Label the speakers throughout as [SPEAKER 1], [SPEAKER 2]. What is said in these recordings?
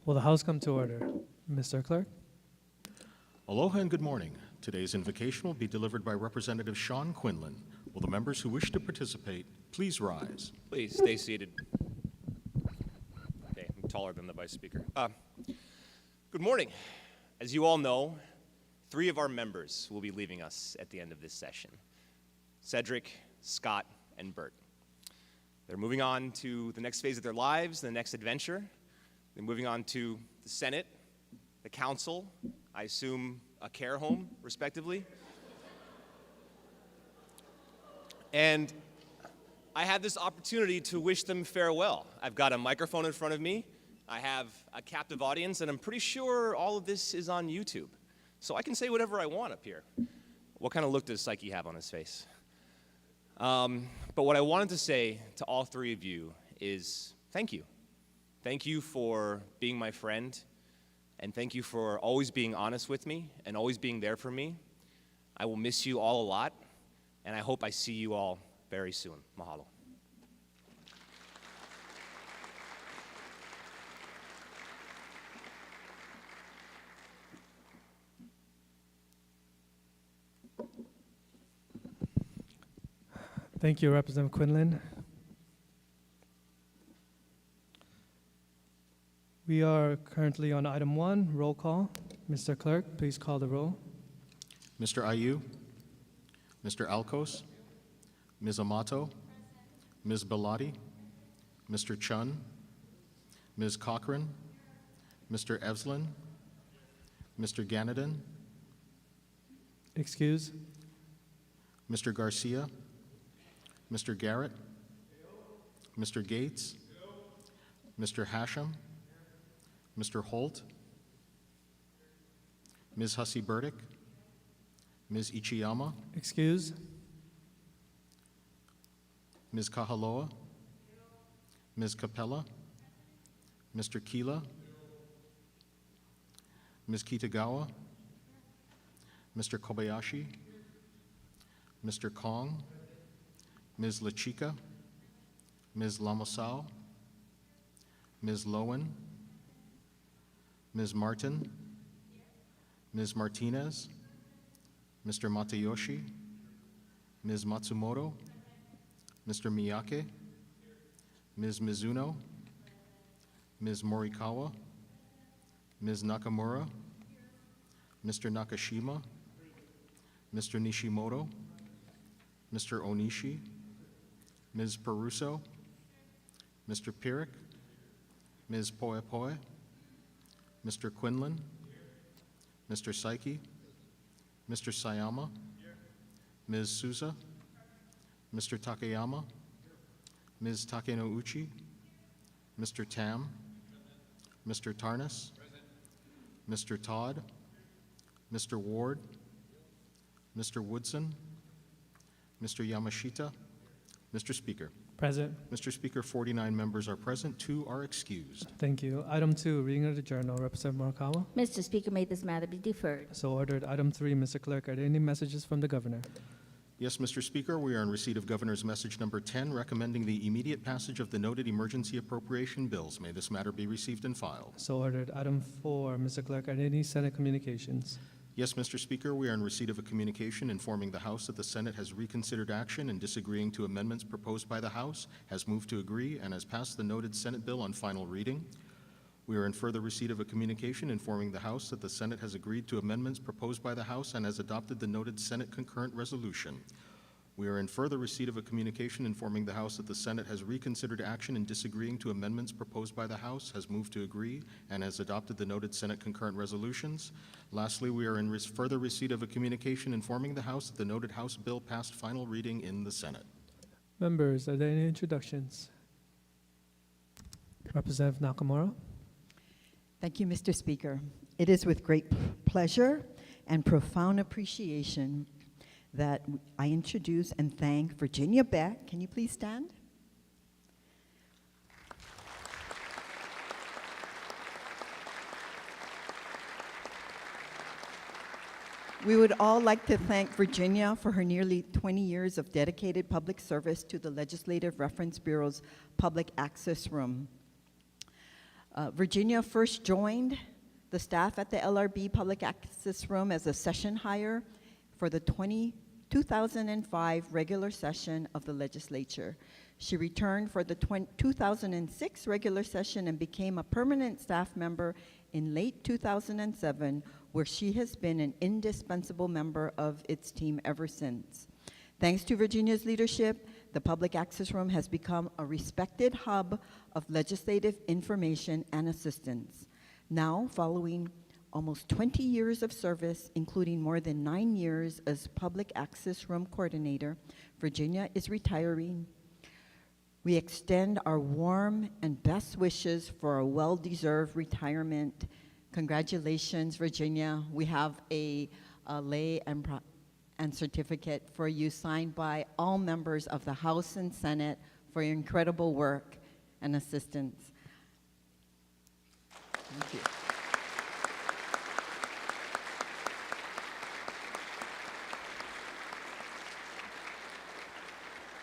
[SPEAKER 1] Will the House come to order? Mr. Clerk?
[SPEAKER 2] Aloha and good morning. Today's invocation will be delivered by Representative Sean Quinlan. Will the members who wish to participate please rise?
[SPEAKER 3] Please stay seated. Okay, I'm taller than the Vice Speaker. Good morning. As you all know, 3 of our members will be leaving us at the end of this session: Cedric, Scott, and Bert. They're moving on to the next phase of their lives, the next adventure. They're moving on to the Senate, the Council, I assume a care home, respectively. And I had this opportunity to wish them farewell. I've got a microphone in front of me, I have a captive audience, and I'm pretty sure all of this is on YouTube. So I can say whatever I want up here. What kind of look does Psyche have on his face? But what I wanted to say to all 3 of you is thank you. Thank you for being my friend, and thank you for always being honest with me and always being there for me. I will miss you all a lot, and I hope I see you all very soon. Mahalo.
[SPEAKER 1] Thank you, Representative Quinlan. We are currently on item 1, roll call. Mr. Clerk, please call the roll.
[SPEAKER 2] Mr. Ayu, Mr. Alcos, Ms. Amato, Ms. Bellotti, Mr. Chun, Ms. Cochran, Mr. Evslin, Mr. Ganadin,
[SPEAKER 1] Excuse.
[SPEAKER 2] Mr. Garcia, Mr. Garrett, Mr. Gates, Mr. Hashem, Mr. Holt, Ms. Hussey Burdick, Ms. Ichiyama,
[SPEAKER 1] Excuse.
[SPEAKER 2] Ms. Kahaloa, Ms. Capella, Mr. Keela, Ms. Kitagawa, Mr. Kobayashi, Mr. Kong, Ms. Lachika, Ms. Lamosao, Ms. Lowen, Ms. Martin, Ms. Martinez, Mr. Matayoshi, Ms. Matsumoto, Mr. Miyake, Ms. Mizuno, Ms. Morikawa, Ms. Nakamura, Mr. Nakashima, Mr. Nishimoto, Mr. Onishi, Ms. Peruso, Mr. Pirik, Ms. Poepoe, Mr. Quinlan, Mr. Psyche, Mr. Sayama, Ms. Souza, Mr. Takayama, Ms. Takenouchi, Mr. Tam, Mr. Tarnas, Mr. Todd, Mr. Ward, Mr. Woodson, Mr. Yamashita, Mr. Speaker.
[SPEAKER 1] Present.
[SPEAKER 2] Mr. Speaker, 49 members are present, 2 are excused.
[SPEAKER 1] Thank you. Item 2, reading of the journal. Representative Morikawa.
[SPEAKER 4] Mr. Speaker, may this matter be deferred.
[SPEAKER 1] So ordered. Item 3, Mr. Clerk, are there any messages from the governor?
[SPEAKER 2] Yes, Mr. Speaker, we are in receipt of Governor's message number 10, recommending the immediate passage of the noted emergency appropriation bills. May this matter be received and filed.
[SPEAKER 1] So ordered. Item 4, Mr. Clerk, are there any Senate communications?
[SPEAKER 2] Yes, Mr. Speaker, we are in receipt of a communication informing the House that the Senate has reconsidered action and disagreeing to amendments proposed by the House, has moved to agree, and has passed the noted Senate bill on final reading. We are in further receipt of a communication informing the House that the Senate has agreed to amendments proposed by the House and has adopted the noted Senate concurrent resolution. We are in further receipt of a communication informing the House that the Senate has reconsidered action in disagreeing to amendments proposed by the House, has moved to agree, and has adopted the noted Senate concurrent resolutions. Lastly, we are in further receipt of a communication informing the House that the noted House bill passed final reading in the Senate.
[SPEAKER 1] Members, are there any introductions? Representative Nakamura.
[SPEAKER 5] Thank you, Mr. Speaker. It is with great pleasure and profound appreciation that I introduce and thank Virginia Beck. Can you please stand? We would all like to thank Virginia for her nearly 20 years of dedicated public service to the Legislative Reference Bureau's Public Access Room. Virginia first joined the staff at the LRB Public Access Room as a session hire for the 2005 regular session of the legislature. She returned for the 2006 regular session and became a permanent staff member in late 2007, where she has been an indispensable member of its team ever since. Thanks to Virginia's leadership, the Public Access Room has become a respected hub of legislative information and assistance. Now, following almost 20 years of service, including more than 9 years as Public Access Room Coordinator, Virginia is retiring. We extend our warm and best wishes for a well-deserved retirement. Congratulations, Virginia. We have a lei and certificate for you signed by all members of the House and Senate for your incredible work and assistance. Thank you.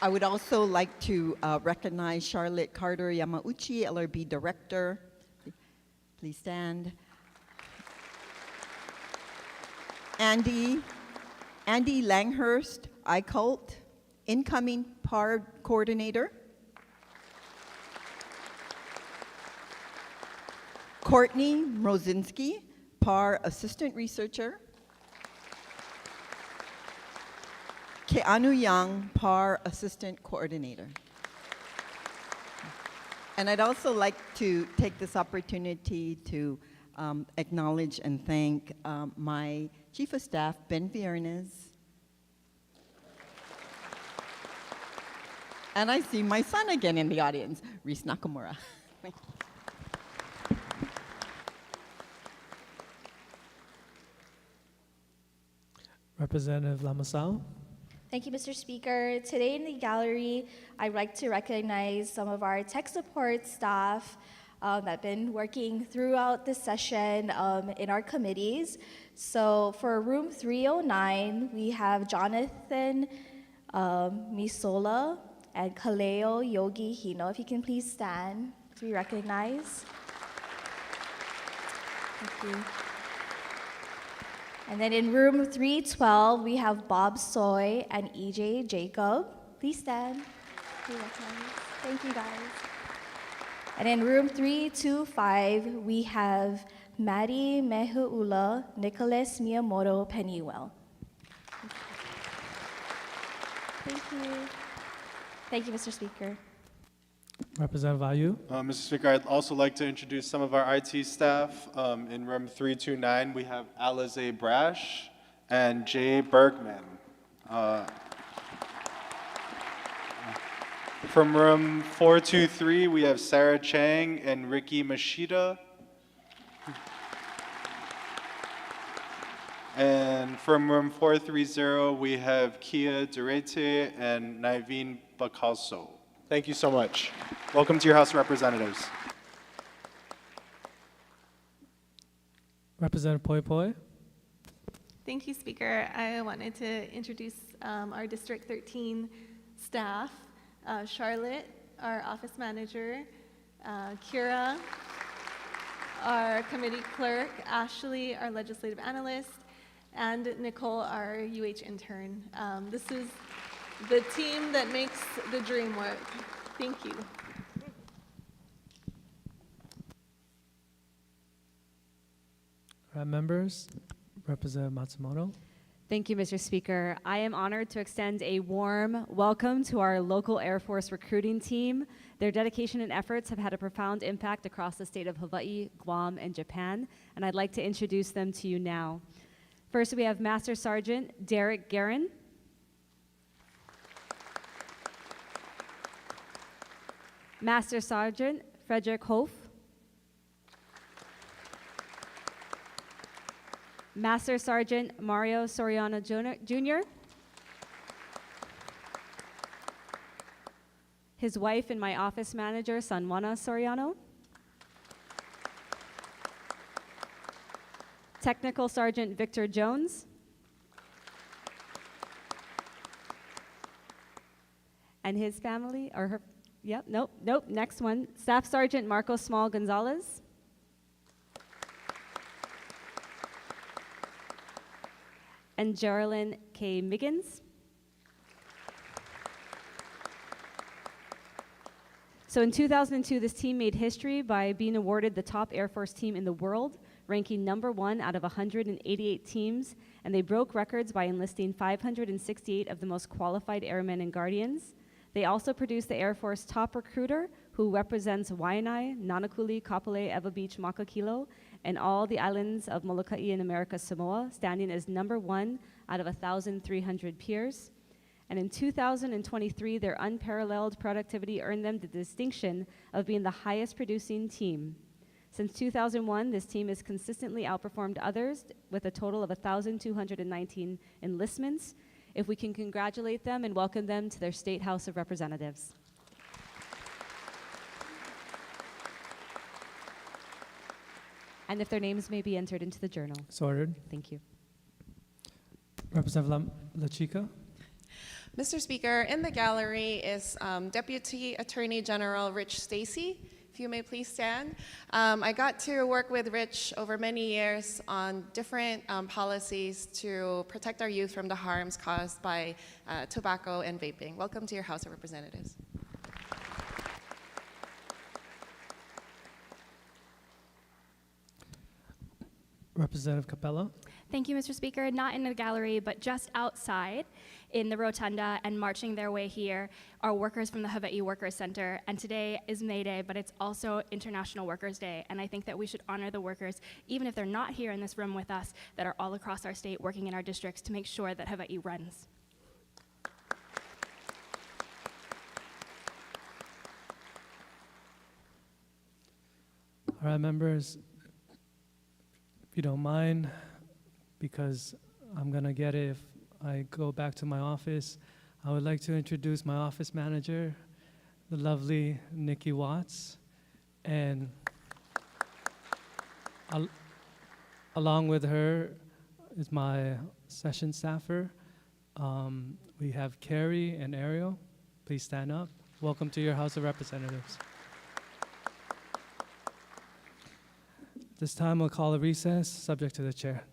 [SPEAKER 5] I would also like to recognize Charlotte Carter Yamauchi, LRB Director. Please stand. Andy Langhurst, ICULT, Incoming PAR Coordinator. Courtney Mrozinski, PAR Assistant Researcher. Keanu Young, PAR Assistant Coordinator. And I'd also like to take this opportunity to acknowledge and thank my Chief of Staff, Ben Viernes. And I see my son again in the audience, Reese Nakamura.
[SPEAKER 1] Representative Lamasao.
[SPEAKER 6] Thank you, Mr. Speaker. Today in the gallery, I'd like to recognize some of our tech support staff that have been working throughout the session in our committees. So for room 309, we have Jonathan Misola and Kaleo Yogi Hino. If you can please stand to be recognized. Thank you. And then in room 312, we have Bob Soy and EJ Jacob. Please stand. Thank you, guys. And in room 325, we have Maddie Mehuula, Nicholas Miyamoto, Pennywell. Thank you. Thank you, Mr. Speaker.
[SPEAKER 1] Representative Ayu.
[SPEAKER 7] Mr. Speaker, I'd also like to introduce some of our IT staff. In room 329, we have Alize Brash and Jay Bergman. From room 423, we have Sarah Chang and Ricky Mashida. And from room 430, we have Kia Durete and Niveen Bakaso. Thank you so much. Welcome to your House of Representatives.
[SPEAKER 1] Representative Poi Poi.
[SPEAKER 8] Thank you, Speaker. I wanted to introduce our District 13 staff, Charlotte, our office manager, Kira, our committee clerk, Ashley, our legislative analyst, and Nicole, our UH intern. This is the team that makes the dream work. Thank you.
[SPEAKER 1] All right, members. Representative Matsumoto.
[SPEAKER 9] Thank you, Mr. Speaker. I am honored to extend a warm welcome to our local Air Force recruiting team. Their dedication and efforts have had a profound impact across the state of Hawaii, Guam, and Japan, and I'd like to introduce them to you now. First, we have Master Sergeant Derek Guerin. Master Sergeant Frederick Hof. Master Sergeant Mario Soriano Jr. His wife and my office manager, Sanwana Soriano. Technical Sergeant Victor Jones. And his family, or Yep, nope. Next one. Staff Sergeant Marco Small Gonzalez. And Geraldine K. Miggins. So in 2002, this team made history by being awarded the top Air Force team in the world, ranking #1 out of 188 teams, and they broke records by enlisting 568 of the most qualified airmen and guardians. They also produced the Air Force top recruiter, who represents Waianae, Nanakuli, Kapolei, Ewa Beach, Makakilo, and all the islands of Molokai in America Samoa, standing as #1 out of 1,300 peers. And in 2023, their unparalleled productivity earned them the distinction of being the highest producing team. Since 2001, this team has consistently outperformed others with a total of 1,219 enlistments. If we can congratulate them and welcome them to their State House of Representatives. And if their names may be entered into the journal.
[SPEAKER 1] So ordered.
[SPEAKER 9] Thank you.
[SPEAKER 1] Representative La Chica.
[SPEAKER 10] Mr. Speaker, in the gallery is Deputy Attorney General Rich Stacy. If you may please stand. I got to work with Rich over many years on different policies to protect our youth from the harms caused by tobacco and vaping. Welcome to your House of Representatives.
[SPEAKER 1] Representative Capella.
[SPEAKER 11] Thank you, Mr. Speaker. Not in the gallery, but just outside in the rotunda and marching their way here are workers from the Hawaii Workers Center. And today is May Day, but it's also International Workers Day. And I think that we should honor the workers, even if they're not here in this room with us, that are all across our state working in our districts to make sure that Hawaii runs.
[SPEAKER 1] All right, members, if you don't mind, because I'm gonna get it if I go back to my office, I would like to introduce my office manager, the lovely Nikki Watts, and along with her is my session staffer. We have Carrie and Ariel. Please stand up. Welcome to your House of Representatives. This time we'll call a recess, subject to the chair.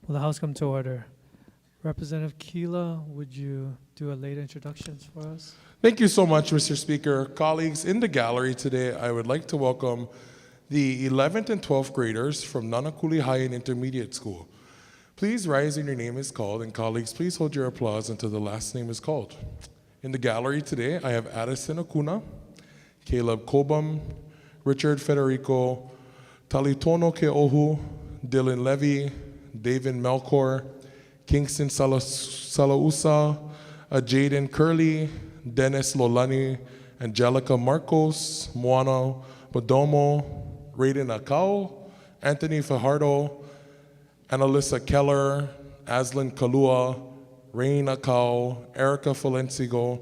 [SPEAKER 1] Will the House come to order? Representative Keela, would you do a late introductions for us?
[SPEAKER 12] Thank you so much, Mr. Speaker. Colleagues in the gallery today, I would like to welcome the 11th and 12th graders from Nanakuli High and Intermediate School. Please rise when your name is called, and colleagues, please hold your applause until the last name is called. In the gallery today, I have Addison Acuna, Caleb Cobham, Richard Federico, Talitono Keohu, Dylan Levy, David Melkor, Kingston Salausa, Jaden Curley, Dennis Lolani, Angelica Marcos, Moana Bodomo, Raiden Akau, Anthony Fajardo, Annalisa Keller, Aslan Kalua, Rain Akau, Erica Falencigo,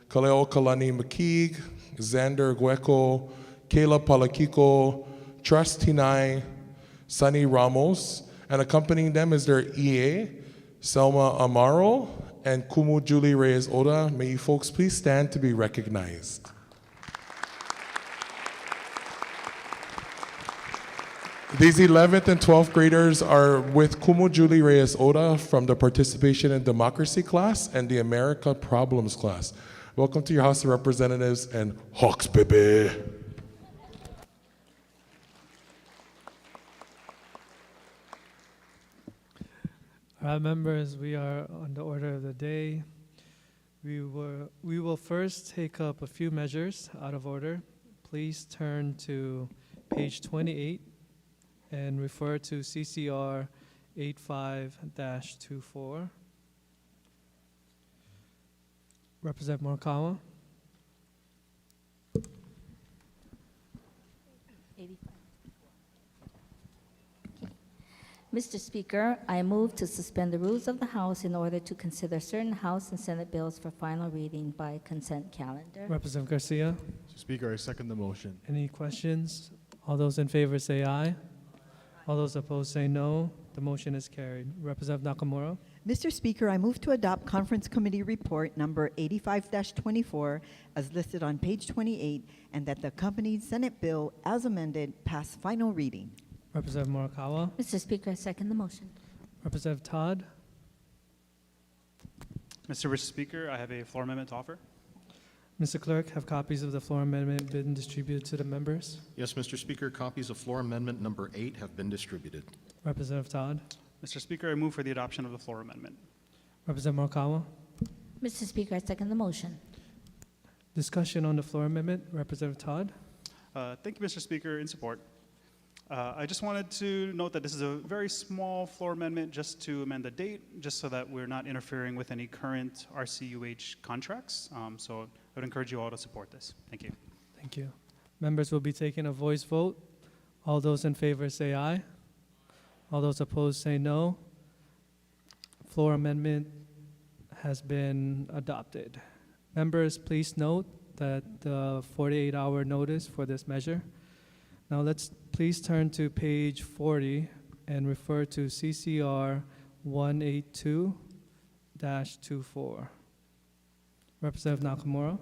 [SPEAKER 12] Kaleo Kalani McKeague, Xander Gueco, Kayla Palakiko, Trust Tinai, Sunny Ramos, and accompanying them is their EA, Selma Amaro, and Kumu Julie Reyes Oda. May you folks please stand to be recognized. These 11th and 12th graders are with Kumu Julie Reyes Oda from the Participation in Democracy class and the America Problems class. Welcome to your House of Representatives and Hawks, baby.
[SPEAKER 1] All right, members, we are on the order of the day. We will first take up a few measures out of order. Please turn to page 28 and refer to CCR 85-24. Representative Morikawa.
[SPEAKER 4] Mr. Speaker, I move to suspend the rules of the House in order to consider certain House and Senate bills for final reading by consent calendar.
[SPEAKER 1] Representative Garcia.
[SPEAKER 13] Mr. Speaker, I second the motion.
[SPEAKER 1] Any questions? All those in favor say aye. All those opposed say no. The motion is carried. Representative Nakamura.
[SPEAKER 5] Mr. Speaker, I move to adopt Conference Committee Report number 85-24 as listed on page 28 and that the accompanied Senate bill as amended pass final reading.
[SPEAKER 1] Representative Morikawa.
[SPEAKER 4] Mr. Speaker, I second the motion.
[SPEAKER 1] Representative Todd.
[SPEAKER 14] Mr. Speaker, I have a floor amendment to offer.
[SPEAKER 1] Mr. Clerk, have copies of the floor amendment been distributed to the members?
[SPEAKER 2] Yes, Mr. Speaker, copies of floor amendment number 8 have been distributed.
[SPEAKER 1] Representative Todd.
[SPEAKER 14] Mr. Speaker, I move for the adoption of the floor amendment.
[SPEAKER 1] Representative Morikawa.
[SPEAKER 4] Mr. Speaker, I second the motion.
[SPEAKER 1] Discussion on the floor amendment. Representative Todd.
[SPEAKER 14] Thank you, Mr. Speaker. In support. I just wanted to note that this is a very small floor amendment just to amend the date, just so that we're not interfering with any current RCUH contracts. So I would encourage you all to support this. Thank you.
[SPEAKER 1] Thank you. Members will be taking a voice vote. All those in favor say aye. All those opposed say no. Floor amendment has been adopted. Members, please note that the 48-hour notice for this measure. Now let's please turn to page 40 and refer to CCR 182-24. Representative Nakamura.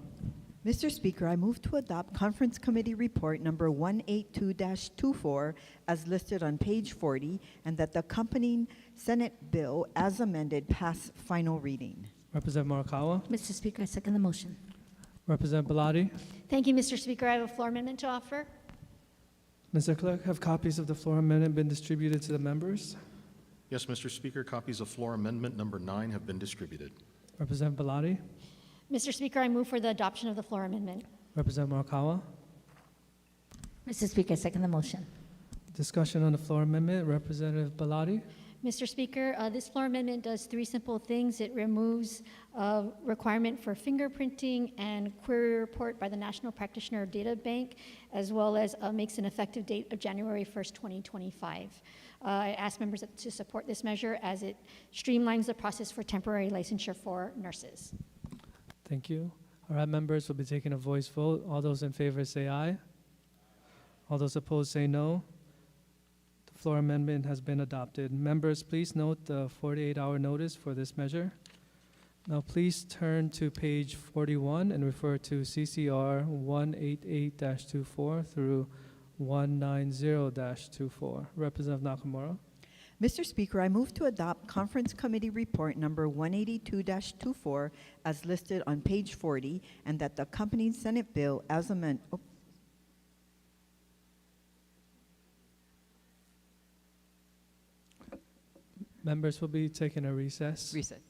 [SPEAKER 5] Mr. Speaker, I move to adopt Conference Committee Report number 182-24 as listed on page 40 and that the accompanying Senate bill as amended pass final reading.
[SPEAKER 1] Representative Morikawa.
[SPEAKER 4] Mr. Speaker, I second the motion.
[SPEAKER 1] Representative Belatti.
[SPEAKER 15] Thank you, Mr. Speaker. I have a floor amendment to offer.
[SPEAKER 1] Mr. Clerk, have copies of the floor amendment been distributed to the members?
[SPEAKER 2] Yes, Mr. Speaker, copies of floor amendment number 9 have been distributed.
[SPEAKER 1] Representative Belatti.
[SPEAKER 15] Mr. Speaker, I move for the adoption of the floor amendment.
[SPEAKER 1] Representative Morikawa.
[SPEAKER 4] Mr. Speaker, I second the motion.
[SPEAKER 1] Discussion on the floor amendment. Representative Belatti.
[SPEAKER 15] Mr. Speaker, this floor amendment does three simple things. It removes a requirement for fingerprinting and query report by the National Practitioner Data Bank, as well as makes an effective date of January 1st, 2025. I ask members to support this measure as it streamlines the process for temporary licensure for nurses.
[SPEAKER 1] Thank you. All right, members will be taking a voice vote. All those in favor say aye. All those opposed say no. The floor amendment has been adopted. Members, please note the 48-hour notice for this measure. Now please turn to page 41 and refer to CCR 188-24 through 190-24. Representative Nakamura.
[SPEAKER 5] Mr. Speaker, I move to adopt Conference Committee Report number 182-24 as listed on page 40, and that the accompanying Senate bill as amended.
[SPEAKER 1] Members will be taking a recess.
[SPEAKER 5] Recess.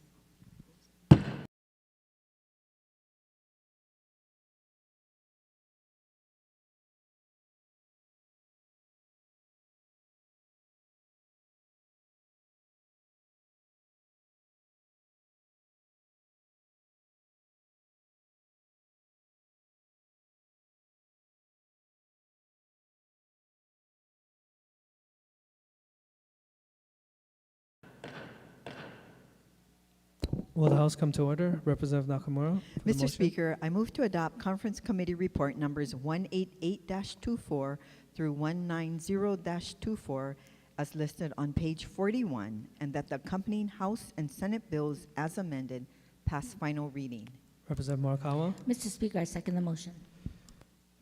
[SPEAKER 1] Will the House come to order? Representative Nakamura. for the
[SPEAKER 5] Mr.
[SPEAKER 1] motion.
[SPEAKER 5] Speaker, I move to adopt Conference Committee Report numbers 188-24 through 190-24 as listed on page 41, and that the accompanying House and Senate bills as amended pass final reading.
[SPEAKER 1] Representative Morikawa.
[SPEAKER 4] Mr. Speaker, I second the motion.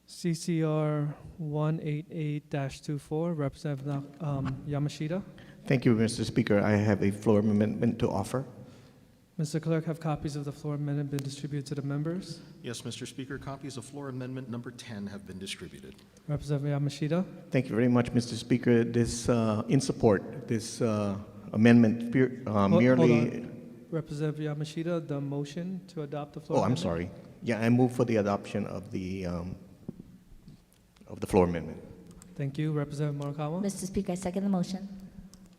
[SPEAKER 1] CCR 188-24, Representative Yamashita.
[SPEAKER 16] Thank you, Mr. Speaker. I have a floor amendment to offer.
[SPEAKER 1] Mr. Clerk, have copies of the floor amendment been distributed to the members?
[SPEAKER 2] Yes, Mr. Speaker, copies of floor amendment number 10 have been distributed.
[SPEAKER 1] Representative Yamashita.
[SPEAKER 16] Thank you very much, Mr. Speaker. This, in support, this amendment merely...
[SPEAKER 1] Hold on. Representative Yamashita, the motion to adopt the floor
[SPEAKER 16] Oh, I'm
[SPEAKER 1] amendment?
[SPEAKER 16] sorry. Yeah, I move for the adoption of the floor amendment.
[SPEAKER 1] Thank you. Representative Morikawa.
[SPEAKER 4] Mr. Speaker, I second the motion.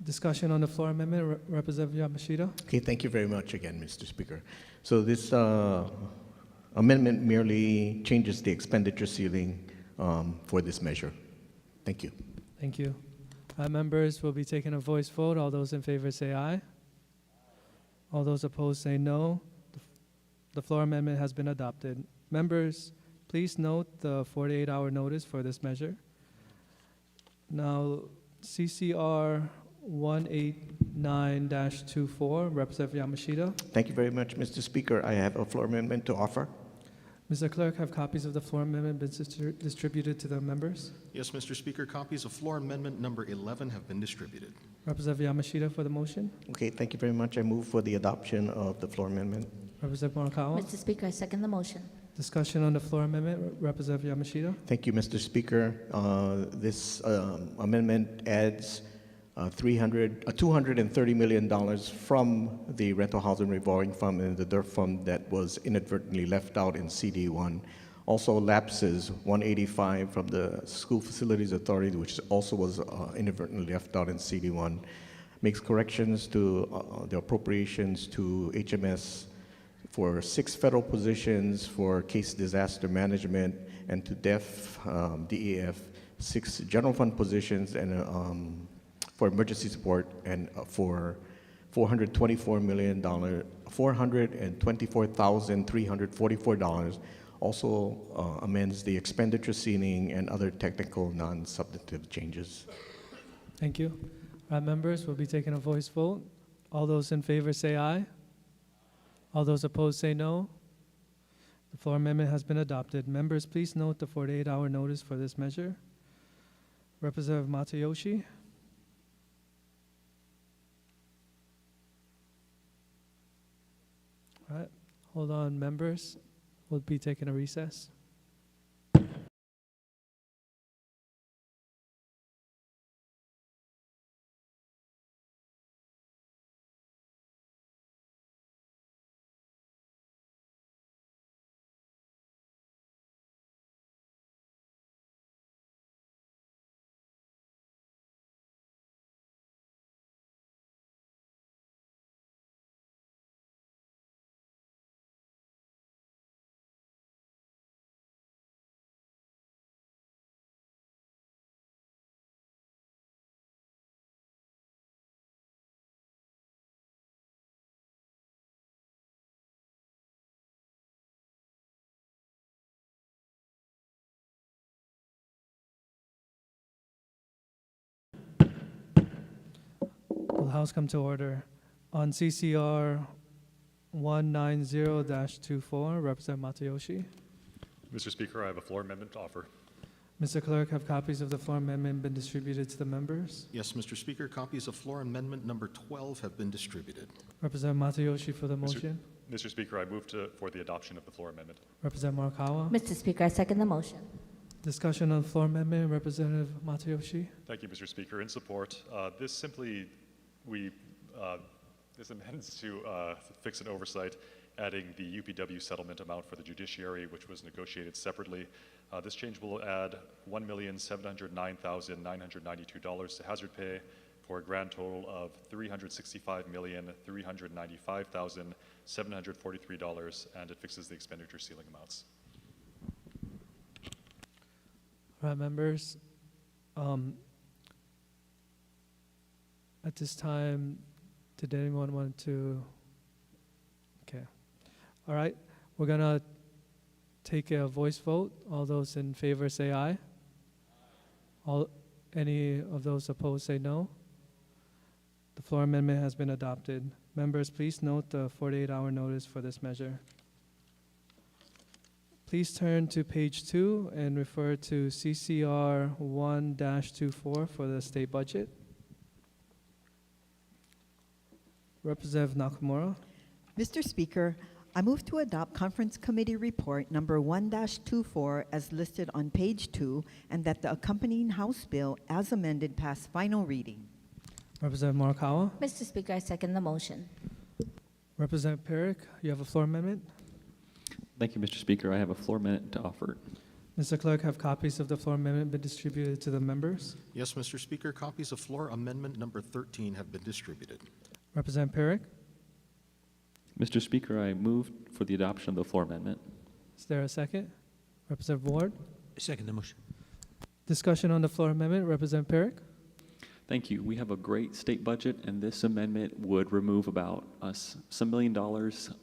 [SPEAKER 1] Discussion on the floor amendment. Representative Yamashita.
[SPEAKER 16] Okay, thank you very much again, Mr. Speaker. So this amendment merely changes the expenditure ceiling for this measure. Thank you.
[SPEAKER 1] Thank you. Members will be taking a voice vote. All those in favor say aye. All those opposed say no. The floor amendment has been adopted. Members, please note the 48-hour notice for this measure. Now, CCR 189-24, Representative Yamashita.
[SPEAKER 16] Thank you very much, Mr. Speaker. I have a floor amendment to offer.
[SPEAKER 1] Mr. Clerk, have copies of the floor amendment been distributed to the members?
[SPEAKER 2] Yes, Mr. Speaker, copies of floor amendment number 11 have been distributed.
[SPEAKER 1] Representative Yamashita for the motion.
[SPEAKER 16] Okay, thank you very much. I move for the adoption of the floor amendment.
[SPEAKER 1] Representative Morikawa.
[SPEAKER 4] Mr. Speaker, I second the motion.
[SPEAKER 1] Discussion on the floor amendment. Representative Yamashita.
[SPEAKER 16] Thank you, Mr. Speaker. This amendment adds $230 million from the Rental Housing Revolving Fund and the DERF fund that was inadvertently left out in CD1. Also lapses 185 from the School Facilities Authority, which also was inadvertently left out in CD1. Makes corrections to the appropriations to HMS for 6 federal positions for case disaster management, and to DEF, DEF, 6 general fund positions, and for emergency support, and for $424,344. Also amends the expenditure ceiling and other technical non-substantive changes.
[SPEAKER 1] Thank you. Members will be taking a voice vote. All those in favor say aye. All those opposed say no. The floor amendment has been adopted. Members, please note the 48-hour notice for this measure. Representative Matayoshi. All right, hold on, members. We'll be taking a recess. Will the House come to order? On CCR 190-24, Representative Matayoshi.
[SPEAKER 17] Mr. Speaker, I have a floor amendment to offer.
[SPEAKER 1] Mr. Clerk, have copies of the floor amendment been distributed to the members?
[SPEAKER 2] Yes, Mr. Speaker, copies of floor amendment number 12 have been distributed.
[SPEAKER 1] Representative Matayoshi for the motion.
[SPEAKER 17] Mr. Speaker, I move for the adoption of the floor amendment.
[SPEAKER 1] Representative Morikawa.
[SPEAKER 4] Mr. Speaker, I second the motion.
[SPEAKER 1] Discussion on the floor amendment. Representative Matayoshi.
[SPEAKER 17] Thank you, Mr. Speaker. In support, this amends to fix an oversight, adding the UPW settlement amount for the judiciary, which was negotiated separately. This change will add $1,709,992 to hazard pay for a grand total of $365,395,743, and it fixes the expenditure ceiling amounts.
[SPEAKER 1] All right, members. At this time, did anyone want to? Okay. All right, we're gonna take a voice vote. All those in favor say aye. Any of those opposed say no. The floor amendment has been adopted. Members, please note the 48-hour notice for this measure. Please turn to page 2 and refer to CCR 1-24 for the state budget. Representative Nakamura.
[SPEAKER 5] Mr. Speaker, I move to adopt Conference Committee Report number 1-24 as listed on page 2, and that the accompanying House bill as amended pass final reading.
[SPEAKER 1] Representative Morikawa.
[SPEAKER 4] Mr. Speaker, I second the motion.
[SPEAKER 1] Representative Perrick, you have a floor amendment.
[SPEAKER 18] Thank you, Mr. Speaker. I have a floor amendment to offer.
[SPEAKER 1] Mr. Clerk, have copies of the floor amendment been distributed to the members?
[SPEAKER 2] Yes, Mr. Speaker, copies of floor amendment number 13 have been distributed.
[SPEAKER 1] Representative Perrick.
[SPEAKER 18] Mr. Speaker, I move for the adoption of the floor amendment.
[SPEAKER 1] Is there a second? Representative Ward.
[SPEAKER 19] Second the motion.
[SPEAKER 1] Discussion on the floor amendment. Representative Perrick.
[SPEAKER 18] Thank you. We have a great state budget, and this amendment would remove about some $1 million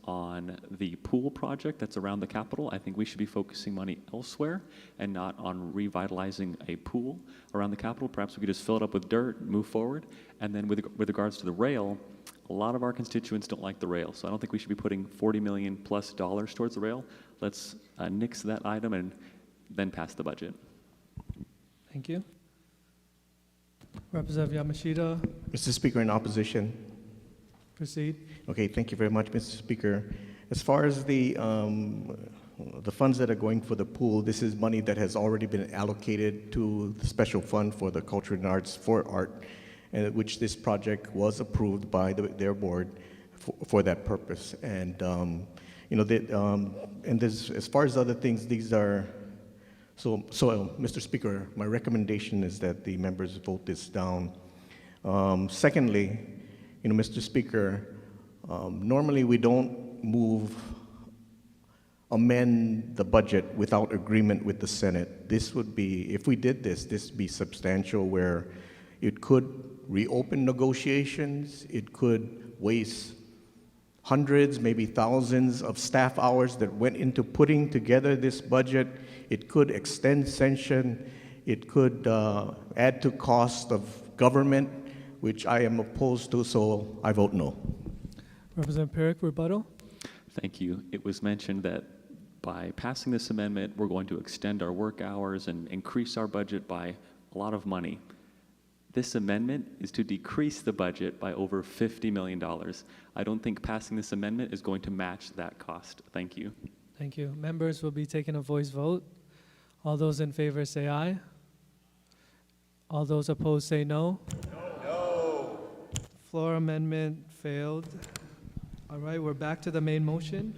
[SPEAKER 18] on the pool project that's around the Capitol. I think we should be focusing money elsewhere and not on revitalizing a pool around the Capitol. Perhaps we could just fill it up with dirt, move forward. And then with regards to the rail, a lot of our constituents don't like the rail, so I don't think we should be putting $40 million plus towards the rail. Let's nix that item and then pass the budget.
[SPEAKER 1] Thank you. Representative Yamashita.
[SPEAKER 16] Mr. Speaker, in opposition.
[SPEAKER 1] Proceed.
[SPEAKER 16] Okay, thank you very much, Mr. Speaker. As far as the funds that are going for the pool, this is money that has already been allocated to the special fund for the culture and arts for art, and which this project was approved by their board for that purpose. And and this, as far as other things, these are. So, Mr. Speaker, my recommendation is that the members vote this down. Secondly, Mr. Speaker, normally we don't amend the budget without agreement with the Senate. This would be, if we did this would be substantial, where it could reopen negotiations, it could waste hundreds, maybe thousands of staff hours that went into putting together this budget. It could extend session. It could add to cost of government, which I am opposed to, so I vote no.
[SPEAKER 1] Representative Perrick, rebuttal.
[SPEAKER 18] Thank you. It was mentioned that by passing this amendment, we're going to extend our work hours and increase our budget by a lot of money. This amendment is to decrease the budget by over $50 million. I don't think passing this amendment is going to match that cost. Thank you.
[SPEAKER 1] Thank you. Members will be taking a voice vote. All those in favor say aye. All those opposed say no. No. Floor amendment failed. All right, we're back to the main motion.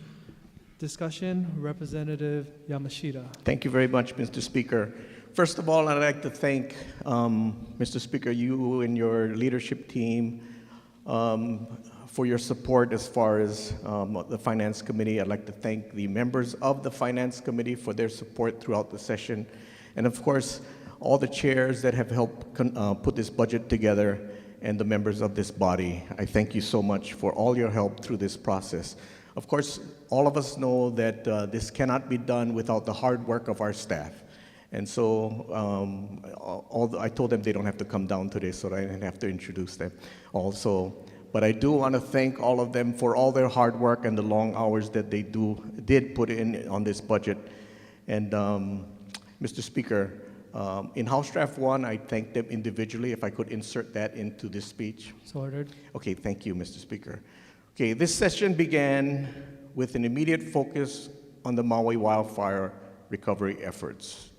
[SPEAKER 1] Discussion, Representative Yamashita.
[SPEAKER 16] Thank you very much, Mr. Speaker. First of all, I'd like to thank, Mr. Speaker, you and your leadership team for your support as far as the Finance Committee. I'd like to thank the members of the Finance Committee for their support throughout the session. And of course, all the chairs that have helped put this budget together and the members of this body. I thank you so much for all your help through this process. Of course, all of us know that this cannot be done without the hard work of our staff. And so I told them they don't have to come down today, so I didn't have to introduce them also. But I do want to thank all of them for all their hard work and the long hours that they did put in on this budget. And Mr. Speaker, In House Draft 1, I thank them individually. If I could insert that into this speech.
[SPEAKER 1] So ordered.
[SPEAKER 16] Okay, thank you, Mr. Speaker. Okay, this session began with an immediate focus on the Maui wildfire recovery efforts.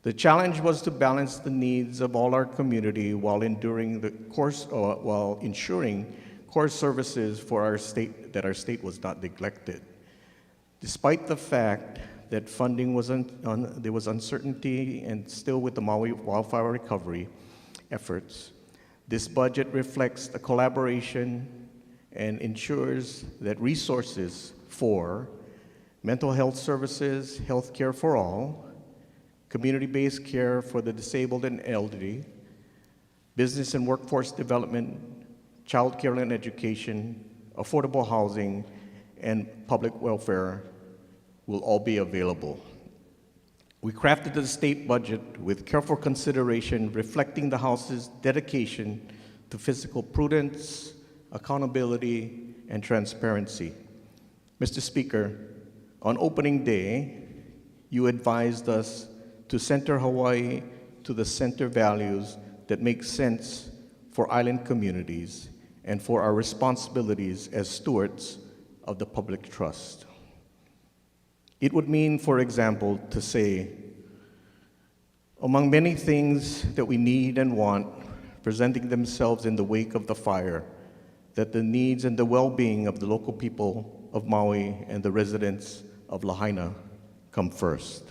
[SPEAKER 16] The challenge was to balance the needs of all our community while ensuring core services for our state, that our state was not neglected. Despite the fact that funding was there was uncertainty and still with the Maui wildfire recovery efforts, this budget reflects a collaboration and ensures that resources for mental health services, health care for all, community-based care for the disabled and elderly, business and workforce development, child care and education, affordable housing, and public welfare will all be available. We crafted the state budget with careful consideration reflecting the House's dedication to fiscal prudence, accountability, and transparency. Mr. Speaker, on opening day, you advised us to center Hawaii to the center values that make sense for island communities and for our responsibilities as stewards of the public trust. It would mean, for example, to say, among many things that we need and want presenting themselves in the wake of the fire, that the needs and the well-being of the local people of Maui and the residents of Lahaina come first.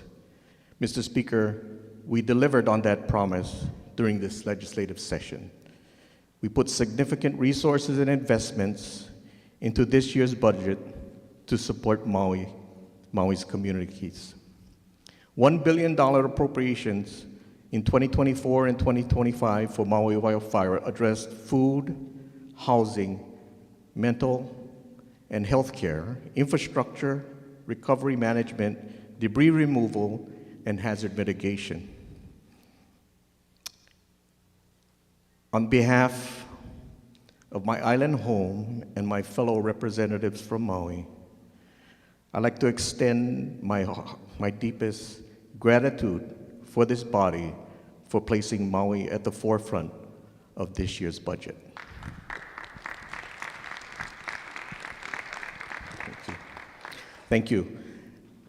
[SPEAKER 16] Mr. Speaker, we delivered on that promise during this legislative session. We put significant resources and investments into this year's budget to support Maui's communities. $1 billion appropriations in 2024 and 2025 for Maui wildfire addressed food, housing, mental and health care, infrastructure, recovery management, debris removal, and hazard mitigation. On behalf of my island home and my fellow representatives from Maui, I'd like to extend my deepest gratitude for this body for placing Maui at the forefront of this year's budget. Thank you.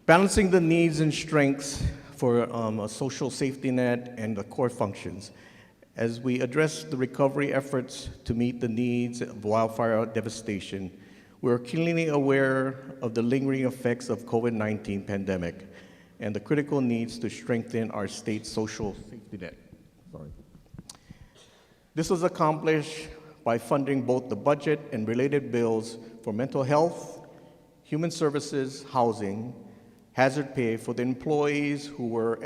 [SPEAKER 16] Balancing the needs and strengths for a social safety net and the core functions. As we address the recovery efforts to meet the needs of wildfire devastation, we're keenly aware of the lingering effects of COVID-19 pandemic and the critical needs to strengthen our state's social safety net. This was accomplished by funding both the budget and related bills for mental health, human services, housing, hazard pay for the employees who were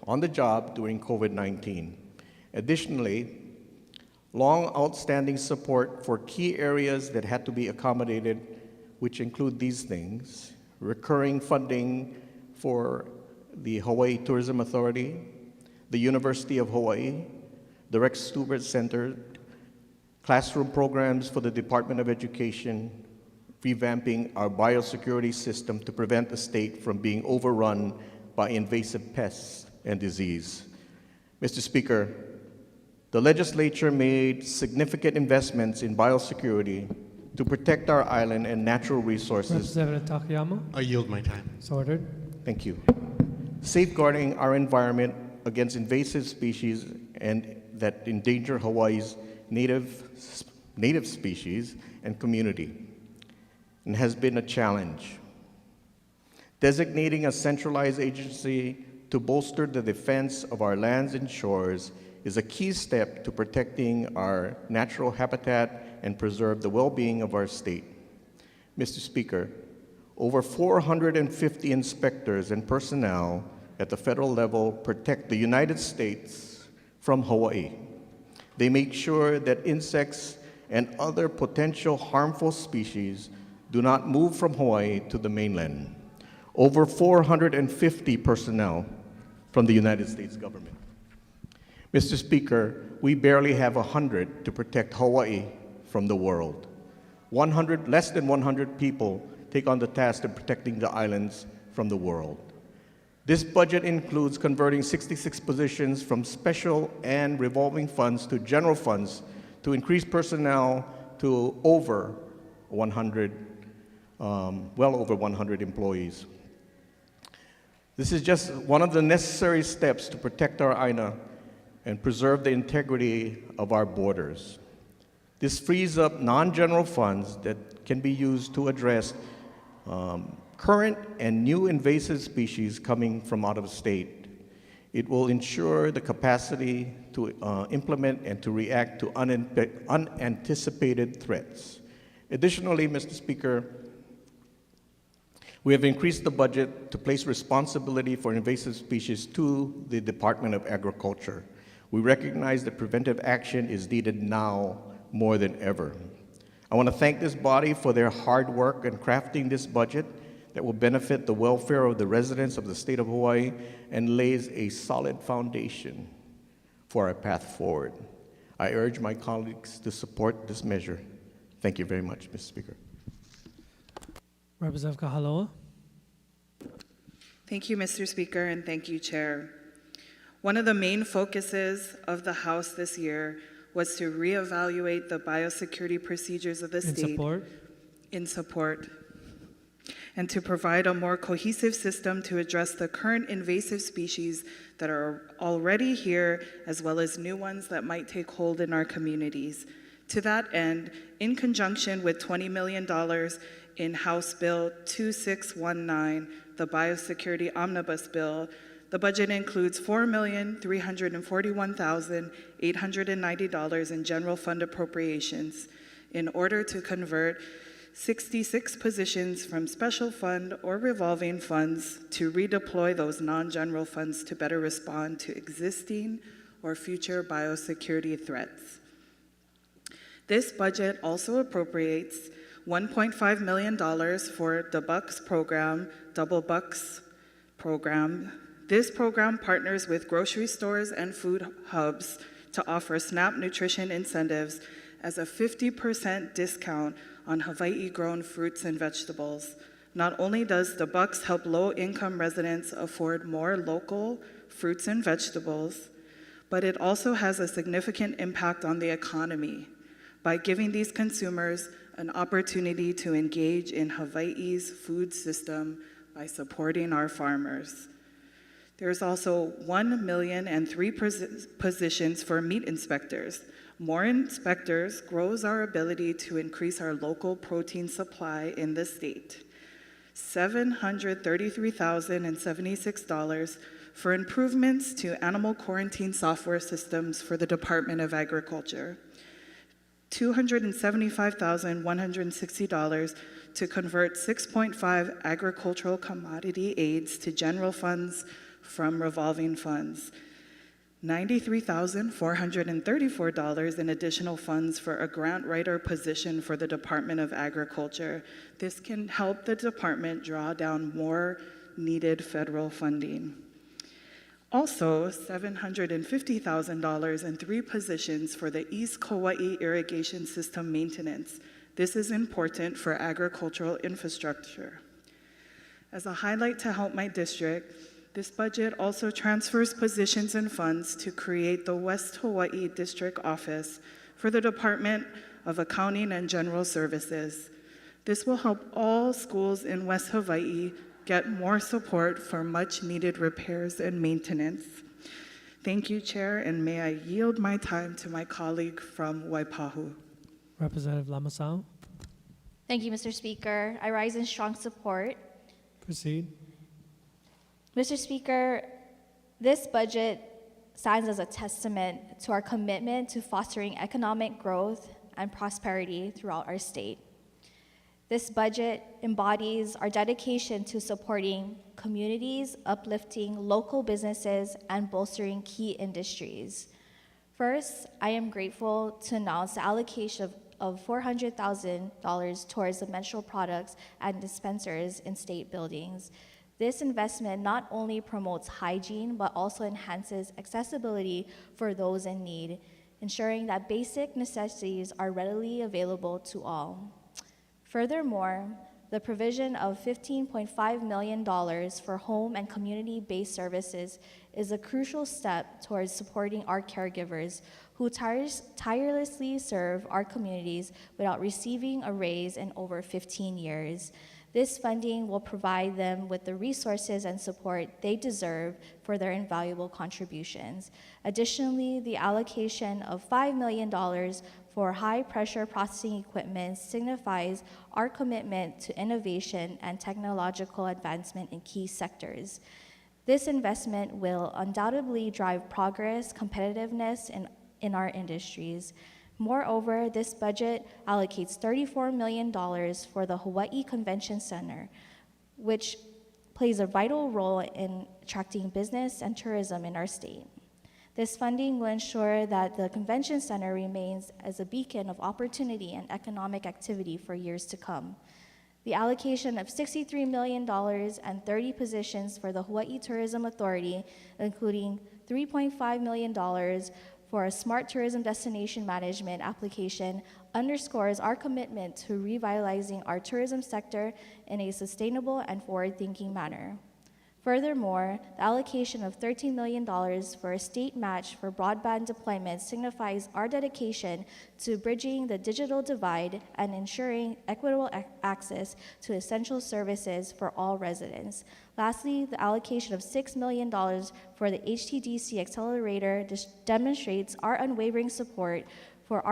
[SPEAKER 16] on the job during COVID-19. Additionally, long outstanding support for key areas that had to be accommodated, which include these things: recurring funding for the Hawaii Tourism Authority, the University of Hawaii, the Rex Stewart Center, classroom programs for the Department of Education, revamping our biosecurity system to prevent the state from being overrun by invasive pests and disease. Mr. Speaker, the legislature made significant investments in biosecurity to protect our island and natural resources.
[SPEAKER 1] Representative Takayama.
[SPEAKER 13] I yield my time.
[SPEAKER 1] So ordered.
[SPEAKER 16] Thank you. Safeguarding our environment against invasive species and that endanger Hawaii's native species and community, and has been a challenge. Designating a centralized agency to bolster the defense of our lands and shores is a key step to protecting our natural habitat and preserve the well-being of our state. Mr. Speaker, over 450 inspectors and personnel at the federal level protect the United States from Hawaii. They make sure that insects and other potential harmful species do not move from Hawaii to the mainland. Over 450 personnel from the United States government. Mr. Speaker, we barely have 100 to protect Hawaii from the world. Less than 100 people take on the task of protecting the islands from the world. This budget includes converting 66 positions from special and revolving funds to general funds to increase personnel to over 100, well over 100 employees. This is just one of the necessary steps to protect our INA and preserve the integrity of our borders. This frees up non-general funds that can be used to address current and new invasive species coming from out of state. It will ensure the capacity to implement and to react to unanticipated threats. Additionally, Mr. Speaker, we have increased the budget to place responsibility for invasive species to the Department of Agriculture. We recognize that preventive action is needed now more than ever. I want to thank this body for their hard work in crafting this budget that will benefit the welfare of the residents of the state of Hawaii and lays a solid foundation for our path forward. I urge my colleagues to support this measure. Thank you very much, Mr. Speaker.
[SPEAKER 1] Representative Kahaloa.
[SPEAKER 19] Thank you, Mr. Speaker, and thank you, Chair. One of the main focuses of the House this year was to reevaluate the biosecurity procedures of the state in support, and to provide a more cohesive system to address the current invasive species that are already here, as well as new ones that might take hold in our communities. To that end, in conjunction with $20 million in House Bill 2619, the Biosecurity Omnibus Bill, the budget includes $4,341,890 in general fund appropriations in order to convert 66 positions from special fund or revolving funds to redeploy those non-general funds to better respond to existing or future biosecurity threats. This budget also appropriates $1.5 million for the Bucks program, Double Bucks program. This program partners with grocery stores and food hubs to offer SNAP nutrition incentives as a 50% discount on Hawaii-grown fruits and vegetables. Not only does the Bucks help low-income residents afford more local fruits and vegetables, but it also has a significant impact on the economy by giving these consumers an opportunity to engage in Hawaii's food system by supporting our farmers. There's also 1,003,000 positions for meat inspectors. More inspectors grows our ability to increase our local protein supply in the state. $733,076 for improvements to animal quarantine software systems for the Department of Agriculture. $275,160 to convert 6.5 agricultural commodity aids to general funds from revolving funds. $93,434 in additional funds for a grant writer position for the Department of Agriculture. This can help the department draw down more needed federal funding. Also, $750,000 in 3 positions for the East Kauai irrigation system maintenance. This is important for agricultural infrastructure. As a highlight to help my district, this budget also transfers positions and funds to create the West Hawaii District Office for the Department of Accounting and General Services. This will help all schools in West Hawaii get more support for much-needed repairs and maintenance. Thank you, Chair, and may I yield my time to my colleague from Waipahu.
[SPEAKER 1] Representative Lamasau.
[SPEAKER 6] Thank you, Mr. Speaker. I rise in strong support.
[SPEAKER 1] Proceed.
[SPEAKER 6] Mr. Speaker, this budget stands as a testament to our commitment to fostering economic growth and prosperity throughout our state. This budget embodies our dedication to supporting communities, uplifting local businesses, and bolstering key industries. First, I am grateful to announce the allocation of $400,000 towards the menstrual products and dispensers in state buildings. This investment not only promotes hygiene, but also enhances accessibility for those in need, ensuring that basic necessities are readily available to all. Furthermore, the provision of $15.5 million for home and community-based services is a crucial step towards supporting our caregivers who tirelessly serve our communities without receiving a raise in over 15 years. This funding will provide them with the resources and support they deserve for their invaluable contributions. Additionally, the allocation of $5 million for high-pressure processing equipment signifies our commitment to innovation and technological advancement in key sectors. This investment will undoubtedly drive progress, competitiveness in our industries. Moreover, this budget allocates $34 million for the Hawaii Convention Center, which plays a vital role in attracting business and tourism in our state. This funding will ensure that the Convention Center remains as a beacon of opportunity and economic activity for years to come. The allocation of $63 million and 30 positions for the Hawaii Tourism Authority, including $3.5 million for a smart tourism destination management application, underscores our commitment to revitalizing our tourism sector in a sustainable and forward-thinking manner. Furthermore, the allocation of $13 million for a state match for broadband deployment signifies our dedication to bridging the digital divide and ensuring equitable access to essential services for all residents. Lastly, the allocation of $6 million for the HTDC Accelerator demonstrates our unwavering support for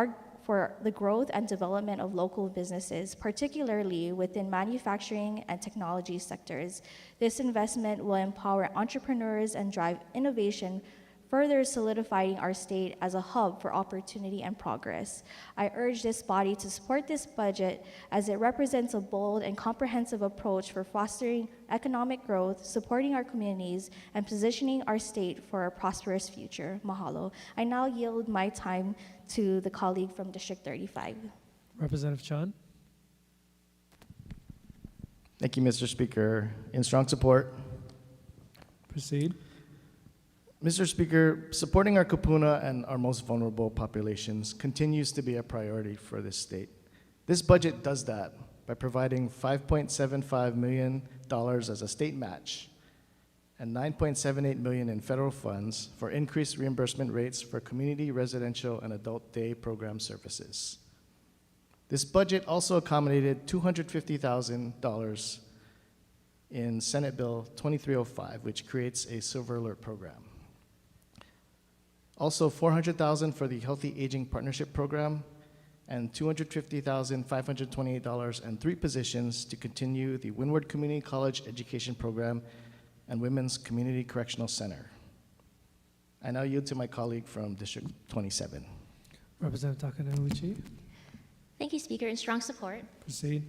[SPEAKER 6] the growth and development of local businesses, particularly within manufacturing and technology sectors. This investment will empower entrepreneurs and drive innovation, further solidifying our state as a hub for opportunity and progress. I urge this body to support this budget as it represents a bold and comprehensive approach for fostering economic growth, supporting our communities, and positioning our state for a prosperous future. Mahalo. I now yield my time to the colleague from District 35.
[SPEAKER 1] Representative Chan.
[SPEAKER 20] Thank you, Mr. Speaker. In strong support.
[SPEAKER 1] Proceed.
[SPEAKER 20] Mr. Speaker, supporting our kupuna and our most vulnerable populations continues to be a priority for this state. This budget does that by providing $5.75 million as a state match and $9.78 million in federal funds for increased reimbursement rates for community, residential, and adult day program services. This budget also accommodated $250,000 in Senate Bill 2305, which creates a Silver Alert program. Also, $400,000 for the Healthy Aging Partnership Program, and $250,528 and 3 positions to continue the Windward Community College Education Program and Women's Community Correctional Center. I now yield to my colleague from District 27.
[SPEAKER 1] Representative Takanouchi.
[SPEAKER 21] Thank you, Speaker. In strong support.
[SPEAKER 1] Proceed.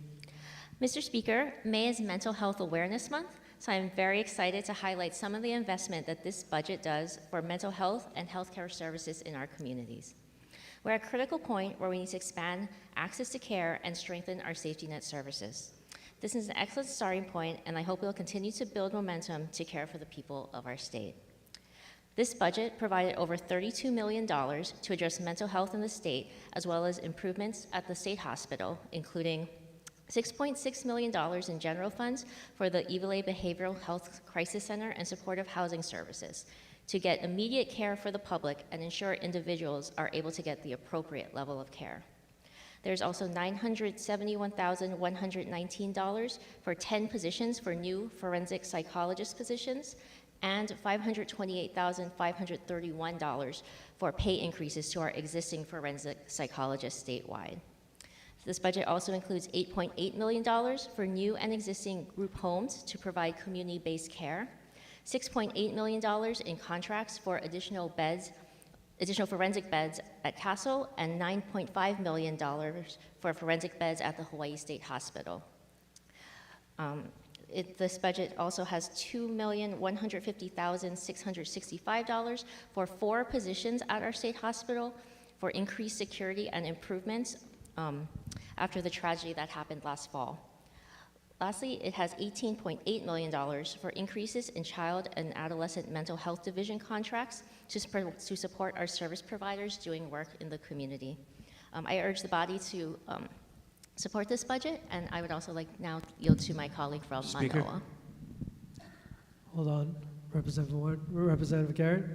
[SPEAKER 21] Mr. Speaker, May is Mental Health Awareness Month, so I'm very excited to highlight some of the investment that this budget does for mental health and healthcare services in our communities. We're at a critical point where we need to expand access to care and strengthen our safety net services. This is an excellent starting point, and I hope we'll continue to build momentum to care for the people of our state. This budget provided over $32 million to address mental health in the state, as well as improvements at the state hospital, including $6.6 million in general funds for the Iwilei Behavioral Health Crisis Center and supportive housing services to get immediate care for the public and ensure individuals are able to get the appropriate level of care. There's also $971,119 for 10 positions for new forensic psychologist positions and $528,531 for pay increases to our existing forensic psychologists statewide. This budget also includes $8.8 million for new and existing group homes to provide community-based care, $6.8 million in contracts for additional forensic beds at Castle, and $9.5 million for forensic beds at the Hawaii State Hospital. This budget also has $2,150,665 for 4 positions at our state hospital for increased security and improvements after the tragedy that happened last fall. Lastly, it has $18.8 million for increases in child and adolescent mental health division contracts to support our service providers doing work in the community. I urge the body to support this budget, and I would also like now yield to my colleague from
[SPEAKER 1] Speaker.
[SPEAKER 21] Manoa.
[SPEAKER 1] Hold on. Representative Garrett.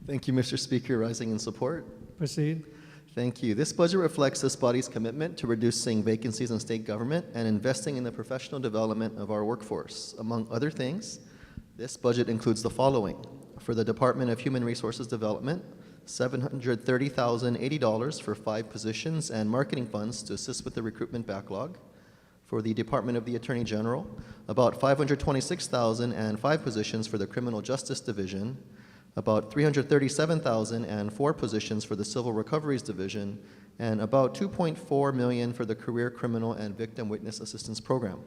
[SPEAKER 3] Thank you, Mr. Speaker. Rising in support.
[SPEAKER 1] Proceed.
[SPEAKER 3] Thank you. This budget reflects this body's commitment to reducing vacancies in state government and investing in the professional development of our workforce. Among other things, this budget includes the following. For the Department of Human Resources Development, $730,080 for 5 positions and marketing funds to assist with the recruitment backlog. For the Department of the Attorney General, about $526,000 and 5 positions for the Criminal Justice Division, about $337,000 and 4 positions for the Civil Recoveries Division, and about $2.4 million for the Career Criminal and Victim Witness Assistance Program.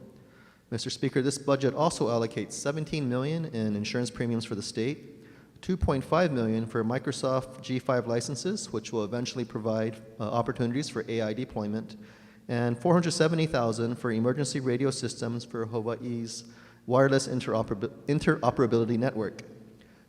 [SPEAKER 3] Mr. Speaker, this budget also allocates $17 million in insurance premiums for the state, $2.5 million for Microsoft G5 licenses, which will eventually provide opportunities for AI deployment, and $470,000 for emergency radio systems for Hawaii's wireless interoperability network.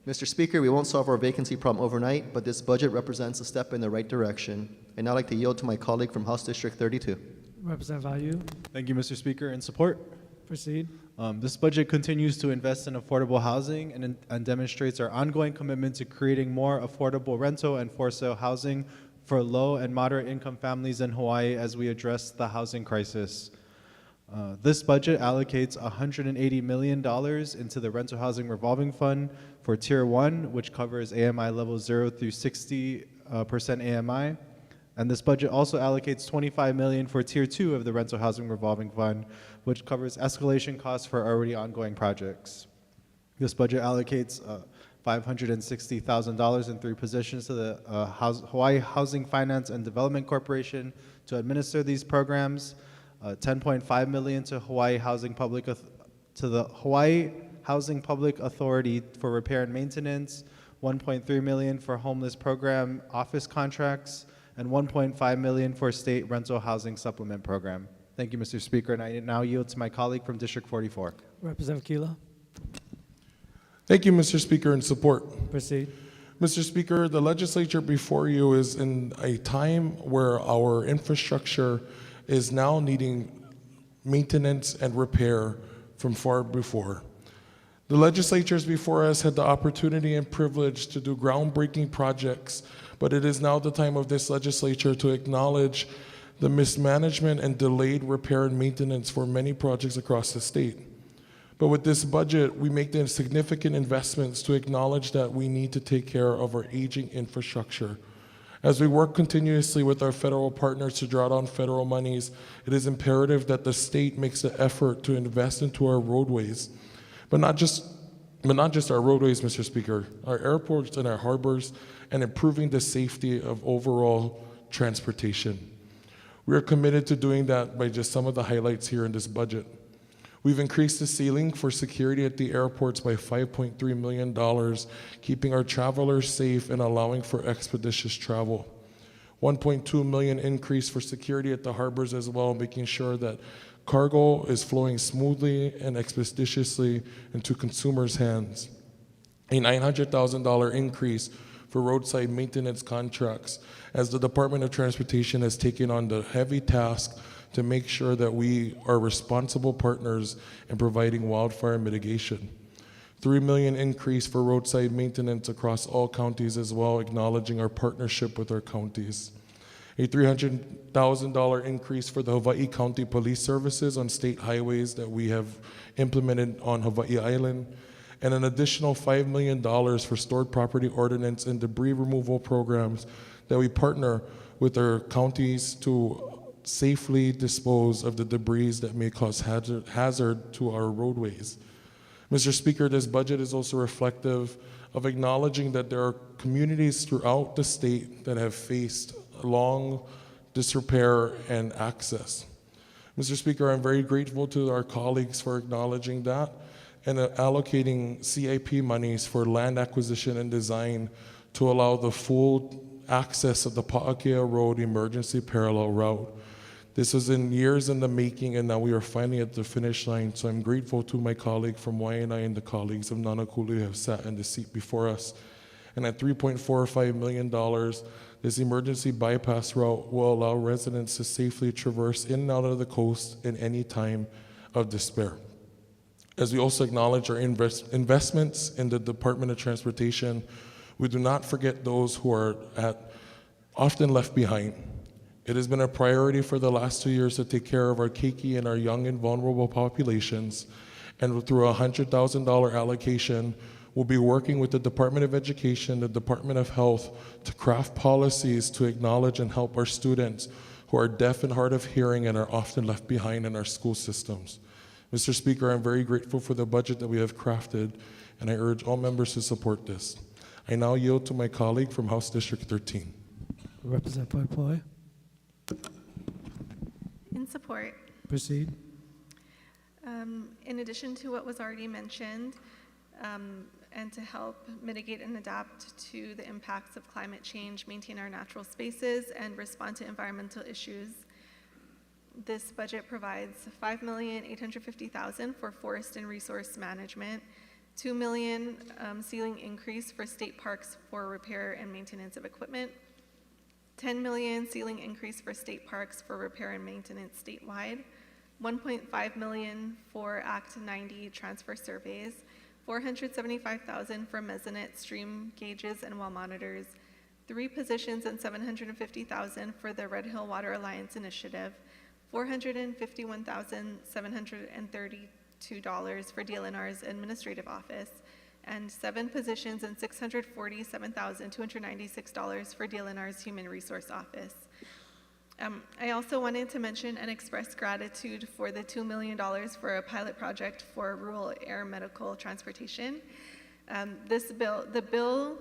[SPEAKER 3] Mr. Speaker, we won't solve our vacancy problem overnight, but this budget represents a step in the right direction. I'd now like to yield to my colleague from House District 32.
[SPEAKER 1] Representative Value.
[SPEAKER 13] Thank you, Mr. Speaker. In support.
[SPEAKER 1] Proceed.
[SPEAKER 13] This budget continues to invest in affordable housing and demonstrates our ongoing commitment to creating more affordable rental and for-sale housing for low and moderate income families in Hawaii as we address the housing crisis. This budget allocates $180 million into the Rental Housing Revolving Fund for Tier 1, which covers AMI levels 0 through 60% AMI. And this budget also allocates $25 million for Tier 2 of the Rental Housing Revolving Fund, which covers escalation costs for already ongoing projects. This budget allocates $560,000 in 3 positions to the Hawaii Housing Finance and Development Corporation to administer these programs, $10.5 million to the Hawaii Housing Public Authority for repair and maintenance, $1.3 million for homeless program office contracts, and $1.5 million for state rental housing supplement program. Thank you, Mr. Speaker, and I now yield to my colleague from District 44.
[SPEAKER 1] Representative Keela.
[SPEAKER 12] Thank you, Mr. Speaker, in support.
[SPEAKER 1] Proceed.
[SPEAKER 12] Mr. Speaker, the legislature before you is in a time where our infrastructure is now needing maintenance and repair from far before. The legislatures before us had the opportunity and privilege to do groundbreaking projects, but it is now the time of this legislature to acknowledge the mismanagement and delayed repair and maintenance for many projects across the state. But with this budget, we make the significant investments to acknowledge that we need to take care of our aging infrastructure. As we work continuously with our federal partners to draw down federal monies, it is imperative that the state makes an effort to invest into our roadways. But not just our roadways, Mr. Speaker, our airports and our harbors, and improving the safety of overall transportation. We are committed to doing that by just some of the highlights here in this budget. We've increased the ceiling for security at the airports by $5.3 million, keeping our travelers safe and allowing for expeditious travel. $1.2 million increase for security at the harbors as well, making sure that cargo is flowing smoothly and expeditiously into consumers' hands. A $900,000 increase for roadside maintenance contracts, as the Department of Transportation has taken on the heavy task to make sure that we are responsible partners in providing wildfire mitigation. $3 million increase for roadside maintenance across all counties as well, acknowledging our partnership with our counties. A $300,000 increase for the Hawaii County Police Services on state highways that we have implemented on Hawaii Island, and an additional $5 million for stored property ordinance and debris removal programs that we partner with our counties to safely dispose of the debris that may cause hazard to our roadways. Mr. Speaker, this budget is also reflective of acknowledging that there are communities throughout the state that have faced long disrepair and access. Mr. Speaker, I'm very grateful to our colleagues for acknowledging that and allocating CIP monies for land acquisition and design to allow the full access of the Pa'akea Road emergency parallel route. This was years in the making, and now we are finally at the finish line. So I'm grateful to my colleague from Waianae and the colleagues of Nanakuli who have sat in the seat before us. And at $3.45 million, this emergency bypass route will allow residents to safely traverse in and out of the coast in any time of despair. As we also acknowledge our investments in the Department of Transportation, we do not forget those who are often left behind. It has been a priority for the last 2 years to take care of our Keiki and our young and vulnerable populations, and through a $100,000 allocation, we'll be working with the Department of Education, the Department of Health, to craft policies to acknowledge and help our students who are deaf and hard of hearing and are often left behind in our school systems. Mr. Speaker, I'm very grateful for the budget that we have crafted, and I urge all members to support this. I now yield to my colleague from House District 13.
[SPEAKER 1] Representative Poi.
[SPEAKER 8] In support.
[SPEAKER 1] Proceed.
[SPEAKER 8] In addition to what was already mentioned, and to help mitigate and adapt to the impacts of climate change, maintain our natural spaces, and respond to environmental issues, this budget provides $5,850,000 for forest and resource management, $2 million ceiling increase for state parks for repair and maintenance of equipment, $10 million ceiling increase for state parks for repair and maintenance statewide, $1.5 million for Act 90 transfer surveys, $475,000 for mesonet stream gauges and well monitors, 3 positions and $750,000 for the Red Hill Water Alliance initiative, $451,732 for DLNR's administrative office, and 7 positions and $647,296 for DLNR's human resource office. I also wanted to mention and express gratitude for the $2 million for a pilot project for rural air medical transportation. The bill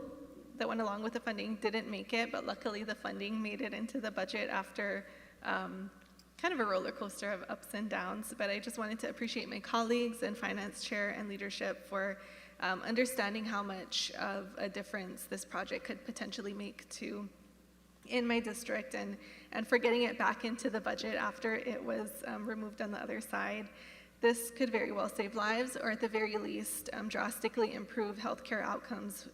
[SPEAKER 8] that went along with the funding didn't make it, but luckily the funding made it into the budget after kind of a roller coaster of ups and downs. But I just wanted to appreciate my colleagues and finance chair and leadership for understanding how much of a difference this project could potentially make in my district, and for getting it back into the budget after it was removed on the other side. This could very well save lives, or at the very least, drastically improve healthcare outcomes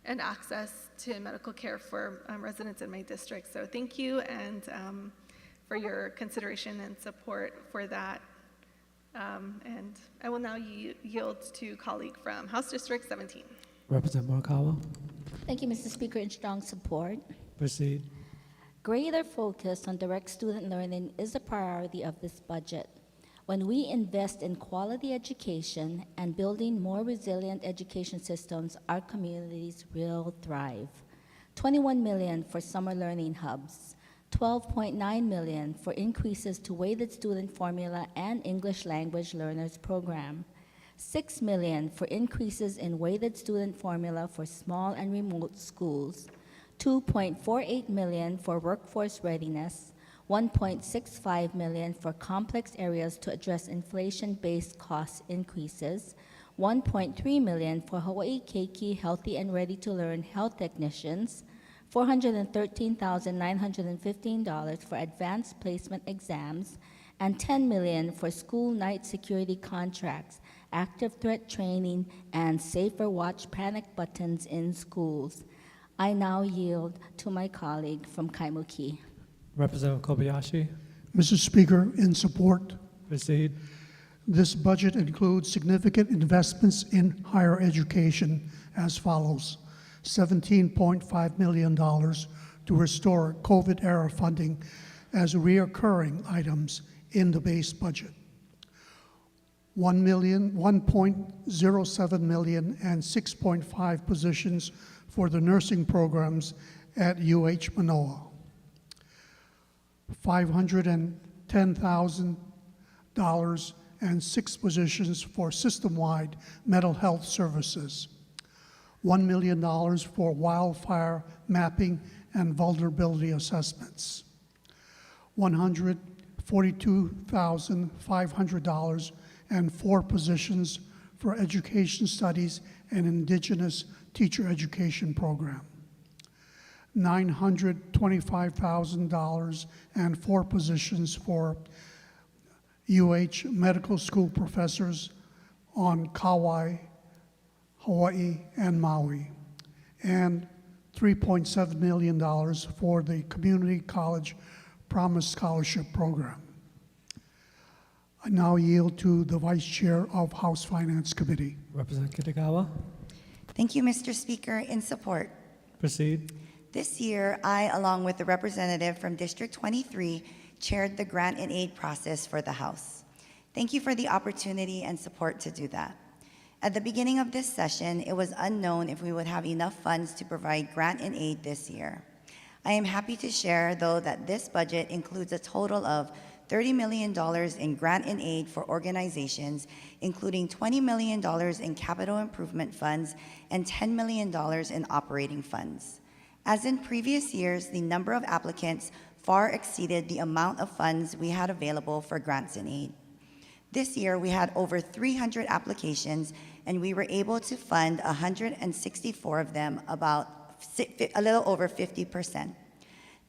[SPEAKER 8] and access to medical care for residents in my district. So thank you, and for your consideration and support for that. And I will now yield to colleague from House District 17.
[SPEAKER 1] Representative Morikawa.
[SPEAKER 4] Thank you, Mr. Speaker. In strong support.
[SPEAKER 1] Proceed.
[SPEAKER 4] Greater focus on direct student learning is a priority of this budget. When we invest in quality education and building more resilient education systems, our communities will thrive. $21 million for summer learning hubs, $12.9 million for increases to weighted student formula and English language learners program, $6 million for increases in weighted student formula for small and remote schools, $2.48 million for workforce readiness, $1.65 million for complex areas to address inflation-based cost increases, $1.3 million for Hawaii Keiki Healthy and Ready to Learn health technicians, $413,915 for advanced placement exams, and $10 million for school night security contracts, active threat training, and safer watch panic buttons in schools. I now yield to my colleague from Kaimuki.
[SPEAKER 1] Representative Kobayashi.
[SPEAKER 7] Mr. Speaker, in support.
[SPEAKER 1] Proceed.
[SPEAKER 7] This budget includes significant investments in higher education as follows: $17.5 million to restore COVID-era funding as reoccurring items in the base budget, $1.07 million and 6.5 positions for the nursing programs at UH Manoa, $510,000 and 6 positions for system-wide mental health services, $1 million for wildfire mapping and vulnerability assessments, $142,500 and 4 positions for education studies and indigenous teacher education program, $925,000 and 4 positions for UH medical school professors on Kauai, Hawaii, and Maui, and $3.7 million for the Community College Promise Scholarship Program. I now yield to the Vice Chair of House Finance Committee.
[SPEAKER 1] Representative Kitagawa,
[SPEAKER 9] Thank you, Mr. Speaker. In support.
[SPEAKER 1] proceed.
[SPEAKER 9] This year, I, along with the representative from District 23, chaired the grant and aid process for the House. Thank you for the opportunity and support to do that. At the beginning of this session, it was unknown if we would have enough funds to provide grant and aid this year. I am happy to share, though, that this budget includes a total of $30 million in grant and aid for organizations, including $20 million in capital improvement funds and $10 million in operating funds. As in previous years, the number of applicants far exceeded the amount of funds we had available for grants and aid. This year, we had over 300 applications, and we were able to fund 164 of them, about a little over 50%.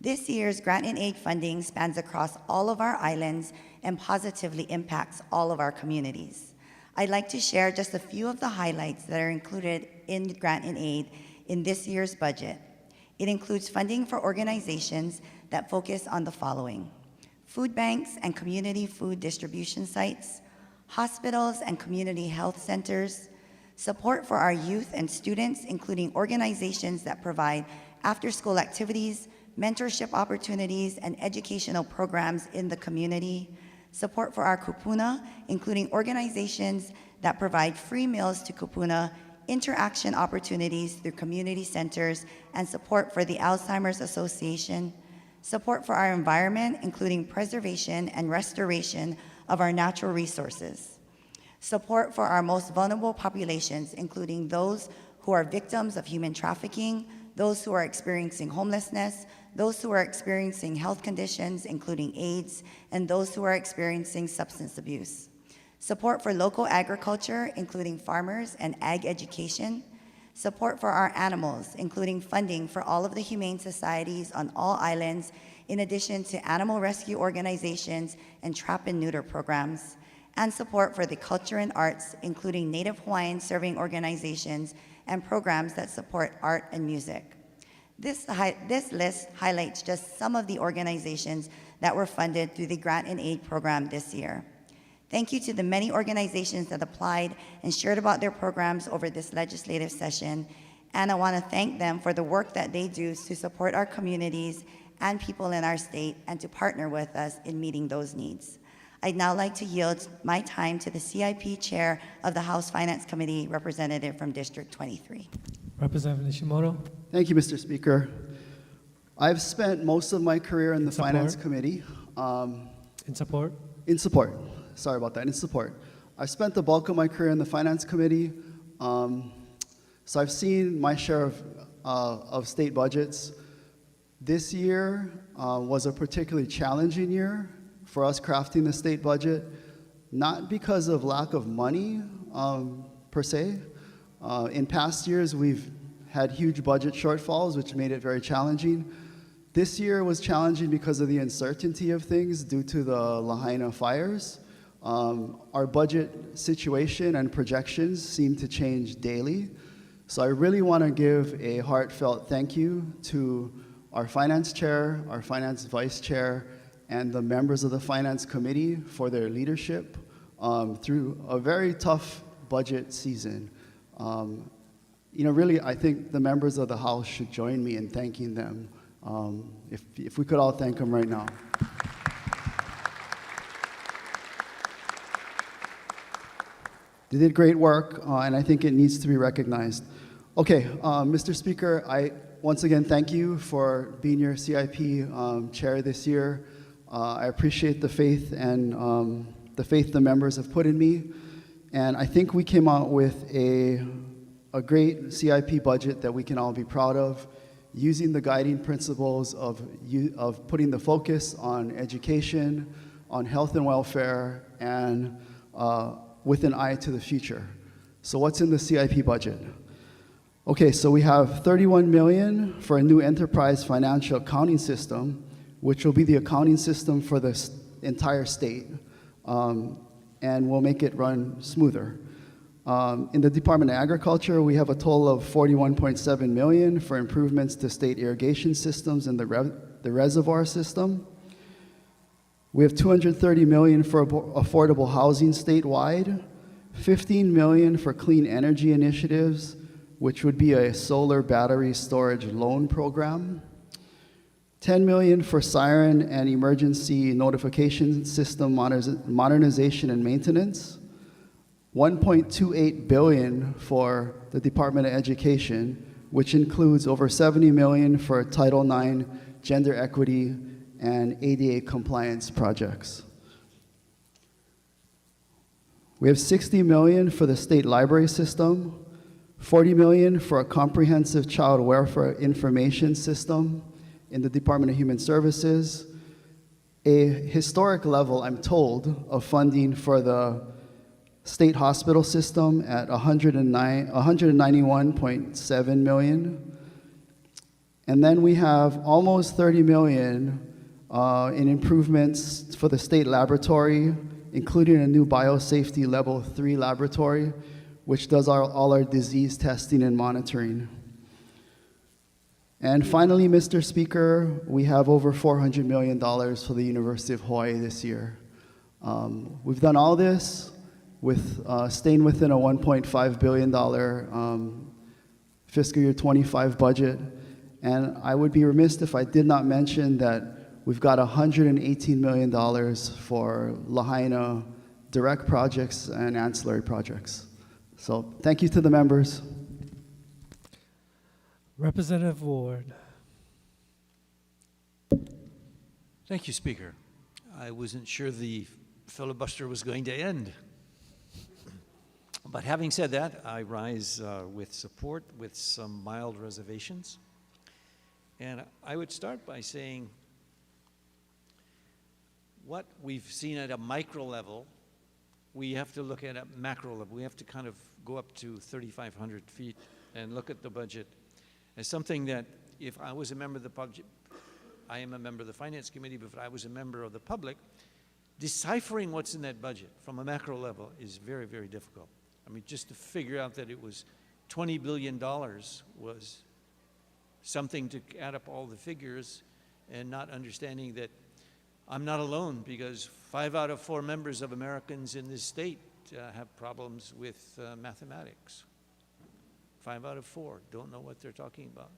[SPEAKER 9] This year's grant and aid funding spans across all of our islands and positively impacts all of our communities. I'd like to share just a few of the highlights that are included in grant and aid in this year's budget. It includes funding for organizations that focus on the following: food banks and community food distribution sites, hospitals and community health centers, support for our youth and students, including organizations that provide after-school activities, mentorship opportunities, and educational programs in the community, support for our kupuna, including organizations that provide free meals to kupuna, interaction opportunities through community centers, and support for the Alzheimer's Association, support for our environment, including preservation and restoration of our natural resources, support for our most vulnerable populations, including those who are victims of human trafficking, those who are experiencing homelessness, those who are experiencing health conditions, including AIDS, and those who are experiencing substance abuse. Support for local agriculture, including farmers and ag education. Support for our animals, including funding for all of the humane societies on all islands, in addition to animal rescue organizations and trap and neuter programs. And support for the culture and arts, including Native Hawaiian serving organizations and programs that support art and music. This list highlights just some of the organizations that were funded through the Grant and Aid program this year. Thank you to the many organizations that applied and shared about their programs over this legislative session, and I want to thank them for the work that they do to support our communities and people in our state and to partner with us in meeting those needs. I'd now like to yield my time to the CIP Chair of the House Finance Committee, representative from District 23.
[SPEAKER 1] Representative Nishimoto,
[SPEAKER 22] Thank you, Mr. Speaker. I've spent most of my career in the Finance Committee.
[SPEAKER 1] in support.
[SPEAKER 22] In support. Sorry about that. In support. I've spent the bulk of my career in the Finance Committee, so I've seen my share of state budgets. This year was a particularly challenging year for us crafting the state budget, not because of lack of money per se. In past years, we've had huge budget shortfalls, which made it very challenging. This year was challenging because of the uncertainty of things due to the Lahaina fires. Our budget situation and projections seem to change daily. So I really want to give a heartfelt thank you to our finance chair, our finance vice chair, and the members of the finance committee for their leadership through a very tough budget season. Really, I think the members of the House should join me in thanking them. If we could all thank them right now. They did great work, and I think it needs to be recognized. Okay, Mr. Speaker, I once again thank you for being your CIP chair this year. I appreciate the faith and the members have put in me, and I think we came out with a great CIP budget that we can all be proud of, using the guiding principles of putting the focus on education, on health and welfare, and with an eye to the future. So what's in the CIP budget? Okay, so we have $31 million for a new enterprise financial accounting system, which will be the accounting system for the entire state, and will make it run smoother. In the Department of Agriculture, we have a total of $41.7 million for improvements to state irrigation systems and the reservoir system. We have $230 million for affordable housing statewide, $15 million for clean energy initiatives, which would be a solar battery storage loan program, $10 million for siren and emergency notification system modernization and maintenance, $1.28 billion for the Department of Education, which includes over $70 million for Title IX gender equity and ADA compliance projects. We have $60 million for the state library system, $40 million for a comprehensive child welfare information system in the Department of Human Services, a historic level, I'm told, of funding for the state hospital system at $191.7 million. And then we have almost $30 million in improvements for the state laboratory, including a new biosafety level 3 laboratory, which does all our disease testing and monitoring. And finally, Mr. Speaker, we have over $400 million for the University of Hawaii this year. We've done all this with staying within a $1.5 billion fiscal year 25 budget. And I would be remiss if I did not mention that we've got $118 million for Lahaina direct projects and ancillary projects. So thank you to the members.
[SPEAKER 1] Representative Ward.
[SPEAKER 10] Thank you, Speaker. I wasn't sure the filibuster was going to end. But having said that, I rise with support with some mild reservations. And I would start by saying what we've seen at a micro level, we have to look at a macro level. We have to kind of go up to 3,500 feet and look at the budget as something that if I was a member of the budget, I am a member of the Finance Committee, but if I was a member of the public, deciphering what's in that budget from a macro level is very, very difficult. I mean, just to figure out that it was $20 billion was something to add up all the figures and not understanding that I'm not alone, because 5 out of 4 members of Americans in this state have problems with mathematics. 5 out of 4 don't know what they're talking about.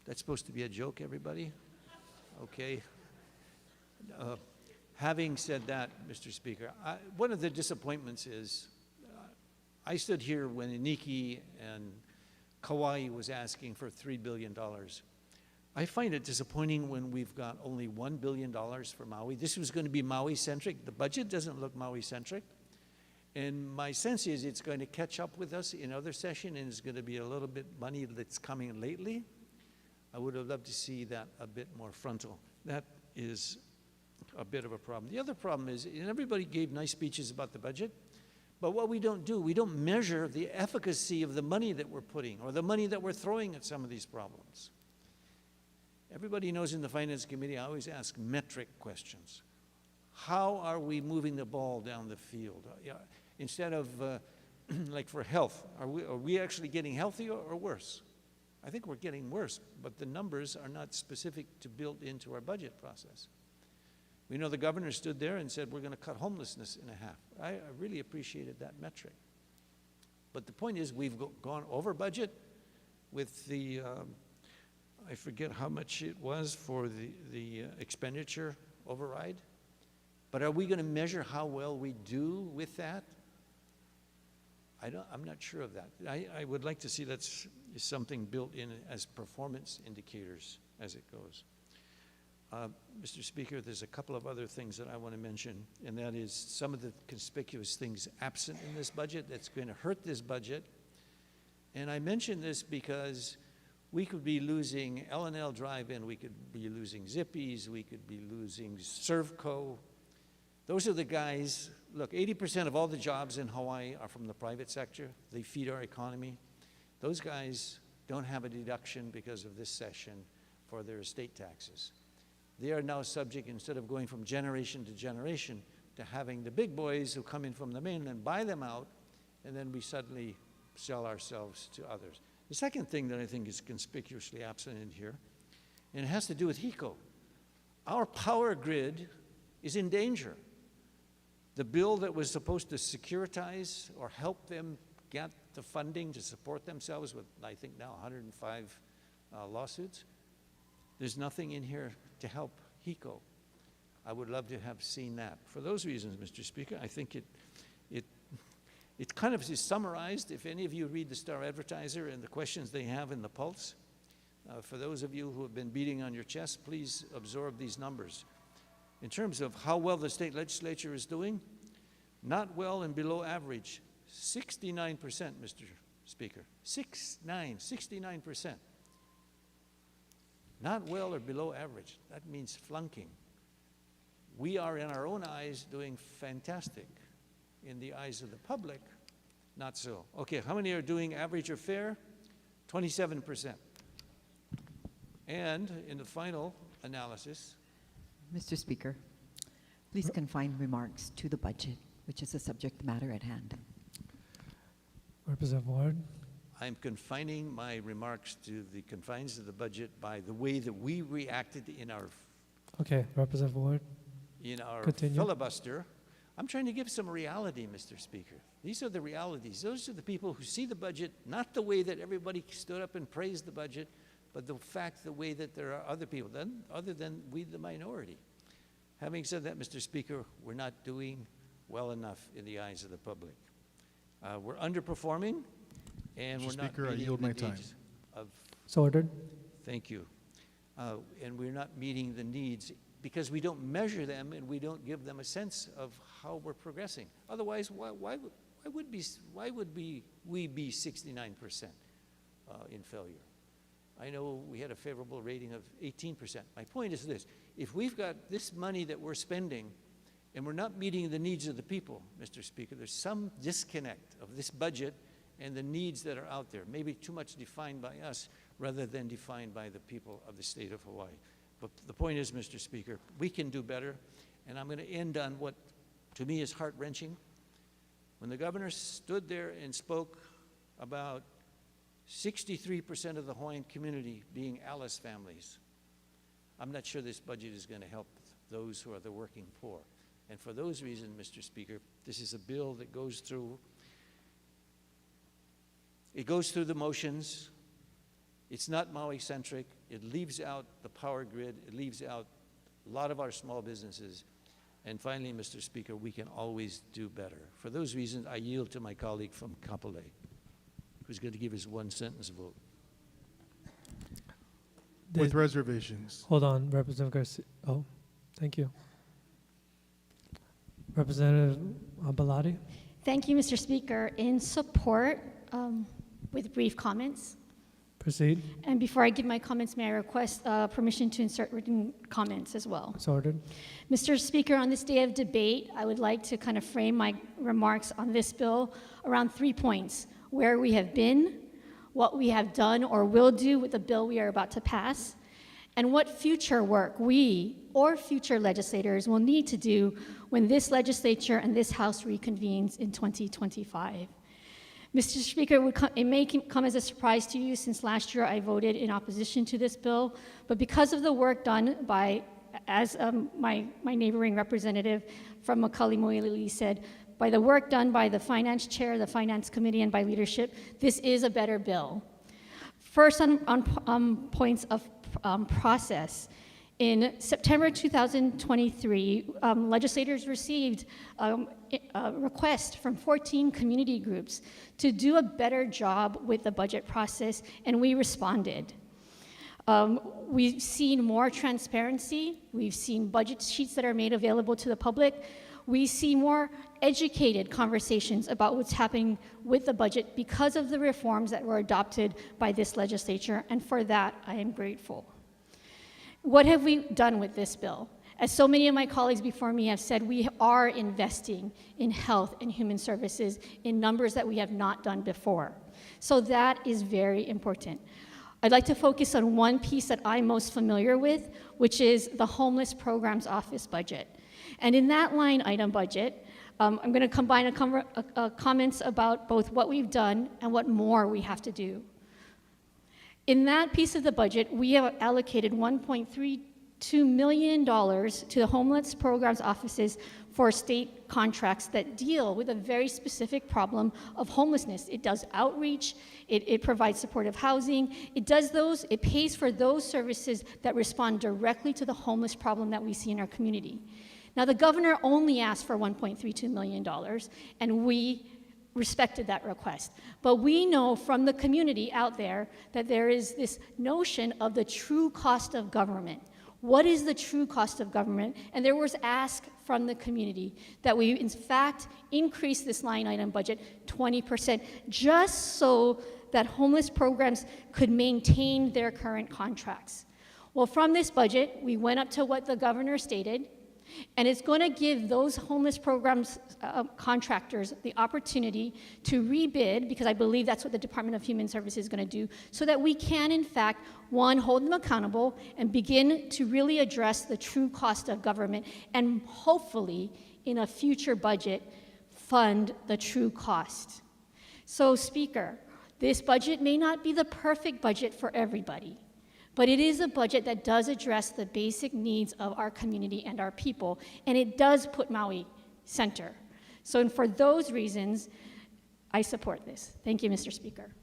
[SPEAKER 10] That's supposed to be a joke, everybody? Okay. Having said that, Mr. Speaker, one of the disappointments is I stood here when Iniki and Kauai was asking for $3 billion. I find it disappointing when we've got only $1 billion for Maui. This was going to be Maui-centric. The budget doesn't look Maui-centric. And my sense is it's going to catch up with us in other session, and it's going to be a little bit money that's coming lately. I would have loved to see that a bit more frontal. That is a bit of a problem. The other problem is, and everybody gave nice speeches about the budget, but what we don't do, we don't measure the efficacy of the money that we're putting or the money that we're throwing at some of these problems. Everybody knows in the Finance Committee, I always ask metric questions. How are we moving the ball down the field? Instead of, like for health, are we actually getting healthier or worse? I think we're getting worse, but the numbers are not specific to build into our budget process. We know the governor stood there and said, we're going to cut homelessness in half. I really appreciated that metric. But the point is, we've gone over budget with the, I forget how much it was for the expenditure override. But are we going to measure how well we do with that? I'm not sure of that. I would like to see that's something built in as performance indicators as it goes. Mr. Speaker, there's a couple of other things that I want to mention, and that is some of the conspicuous things absent in this budget that's going to hurt this budget. And I mention this because we could be losing L&L Drive-In, we could be losing Zippies, we could be losing Servco. Those are the guys, look, 80% of all the jobs in Hawaii are from the private sector. They feed our economy. Those guys don't have a deduction because of this session for their estate taxes. They are now subject, instead of going from generation to generation, to having the big boys who come in from the mainland buy them out, and then we suddenly sell ourselves to others. The second thing that I think is conspicuously absent in here, and it has to do with HECO. Our power grid is in danger. The bill that was supposed to securitize or help them get the funding to support themselves with, I think now, 105 lawsuits, there's nothing in here to help HECO. I would love to have seen that. For those reasons, Mr. Speaker, I think it kind of is summarized. If any of you read the Star Advertiser and the questions they have in the Pulse, for those of you who have been beating on your chest, please absorb these numbers. In terms of how well the state legislature is doing, not well and below average, 69%, Mr. Speaker. 69%. Not well or below average. That means flunking. We are, in our own eyes, doing fantastic. In the eyes of the public, not so. Okay, how many are doing average or fair? 27%. And in the final analysis,
[SPEAKER 5] Mr. Speaker, please confine remarks to the budget, which is the subject matter at hand.
[SPEAKER 1] Representative Ward.
[SPEAKER 10] I'm confining my remarks to the confines of the budget by the way that we reacted in our
[SPEAKER 1] Okay, Representative Ward. Continue.
[SPEAKER 10] Filibuster. I'm trying to give some reality, Mr. Speaker. These are the realities. Those are the people who see the budget, not the way that everybody stood up and praised the budget, but the way that there are other people, other than we, the minority. Having said that, Mr. Speaker, we're not doing well enough in the eyes of the public. We're underperforming, and
[SPEAKER 11] Mr.
[SPEAKER 10] we're not
[SPEAKER 11] Speaker, I
[SPEAKER 10] meeting
[SPEAKER 11] yield
[SPEAKER 10] the
[SPEAKER 11] my time.
[SPEAKER 10] needs of.
[SPEAKER 1] So ordered.
[SPEAKER 10] Thank you. And we're not meeting the needs because we don't measure them and we don't give them a sense of how we're progressing. Otherwise, why would we be 69% in failure? I know we had a favorable rating of 18%. My point is this: if we've got this money that we're spending and we're not meeting the needs of the people, Mr. Speaker, there's some disconnect of this budget and the needs that are out there, maybe too much defined by us rather than defined by the people of the state of Hawaii. But the point is, Mr. Speaker, we can do better, and I'm going to end on what to me is heart-wrenching. When the governor stood there and spoke about 63% of the Hawaiian community being Alice families, I'm not sure this budget is going to help those who are the working poor. And for those reasons, Mr. Speaker, this is a bill that goes through the motions. It's not Maui-centric. It leaves out the power grid. It leaves out a lot of our small businesses. And finally, Mr. Speaker, we can always do better. For those reasons, I yield to my colleague from Kapolei, who's going to give his one-sentence vote.
[SPEAKER 11] With reservations.
[SPEAKER 1] Hold on, Representative Garcia. Oh, thank you. Representative Baladi.
[SPEAKER 15] Thank you, Mr. Speaker. In support, with brief comments.
[SPEAKER 1] Proceed.
[SPEAKER 15] And before I give my comments, may I request permission to insert written comments as well?
[SPEAKER 1] So ordered.
[SPEAKER 15] Mr. Speaker, on this day of debate, I would like to kind of frame my remarks on this bill around 3 points: where we have been, what we have done or will do with the bill we are about to pass, and what future work we or future legislators will need to do when this legislature and this House reconvenes in 2025. Mr. Speaker, it may come as a surprise to you since last year I voted in opposition to this bill, but because of the work done by, as my neighboring representative from Makali Moilili said, by the work done by the Finance Chair, the Finance Committee, and by leadership, this is a better bill. First, on points of process. In September 2023, legislators received a request from 14 community groups to do a better job with the budget process, and we responded. We've seen more transparency. We've seen budget sheets that are made available to the public. We see more educated conversations about what's happening with the budget because of the reforms that were adopted by this legislature, and for that, I am grateful. What have we done with this bill? As so many of my colleagues before me have said, we are investing in health and human services in numbers that we have not done before. So that is very important. I'd like to focus on one piece that I'm most familiar with, which is the Homeless Programs Office budget. And in that line item budget, I'm going to combine comments about both what we've done and what more we have to do. In that piece of the budget, we have allocated $1.32 million to the homeless programs offices for state contracts that deal with a very specific problem of homelessness. It does outreach, it provides supportive housing, it pays for those services that respond directly to the homeless problem that we see in our community. Now, the governor only asked for $1.32 million, and we respected that request. But we know from the community out there that there is this notion of the true cost of government. What is the true cost of government? And there was ask from the community that we, in fact, increase this line item budget 20%, just so that homeless programs could maintain their current contracts. Well, from this budget, we went up to what the governor stated, and it's going to give those homeless programs contractors the opportunity to rebid, because I believe that's what the Department of Human Services is going to do, so that we can, in fact, one, hold them accountable and begin to really address the true cost of government, and hopefully, in a future budget, fund the true cost. So, Speaker, this budget may not be the perfect budget for everybody, but it is a budget that does address the basic needs of our community and our people, and it does put Maui center. So, and for those reasons, I support this. Thank you, Mr. Speaker.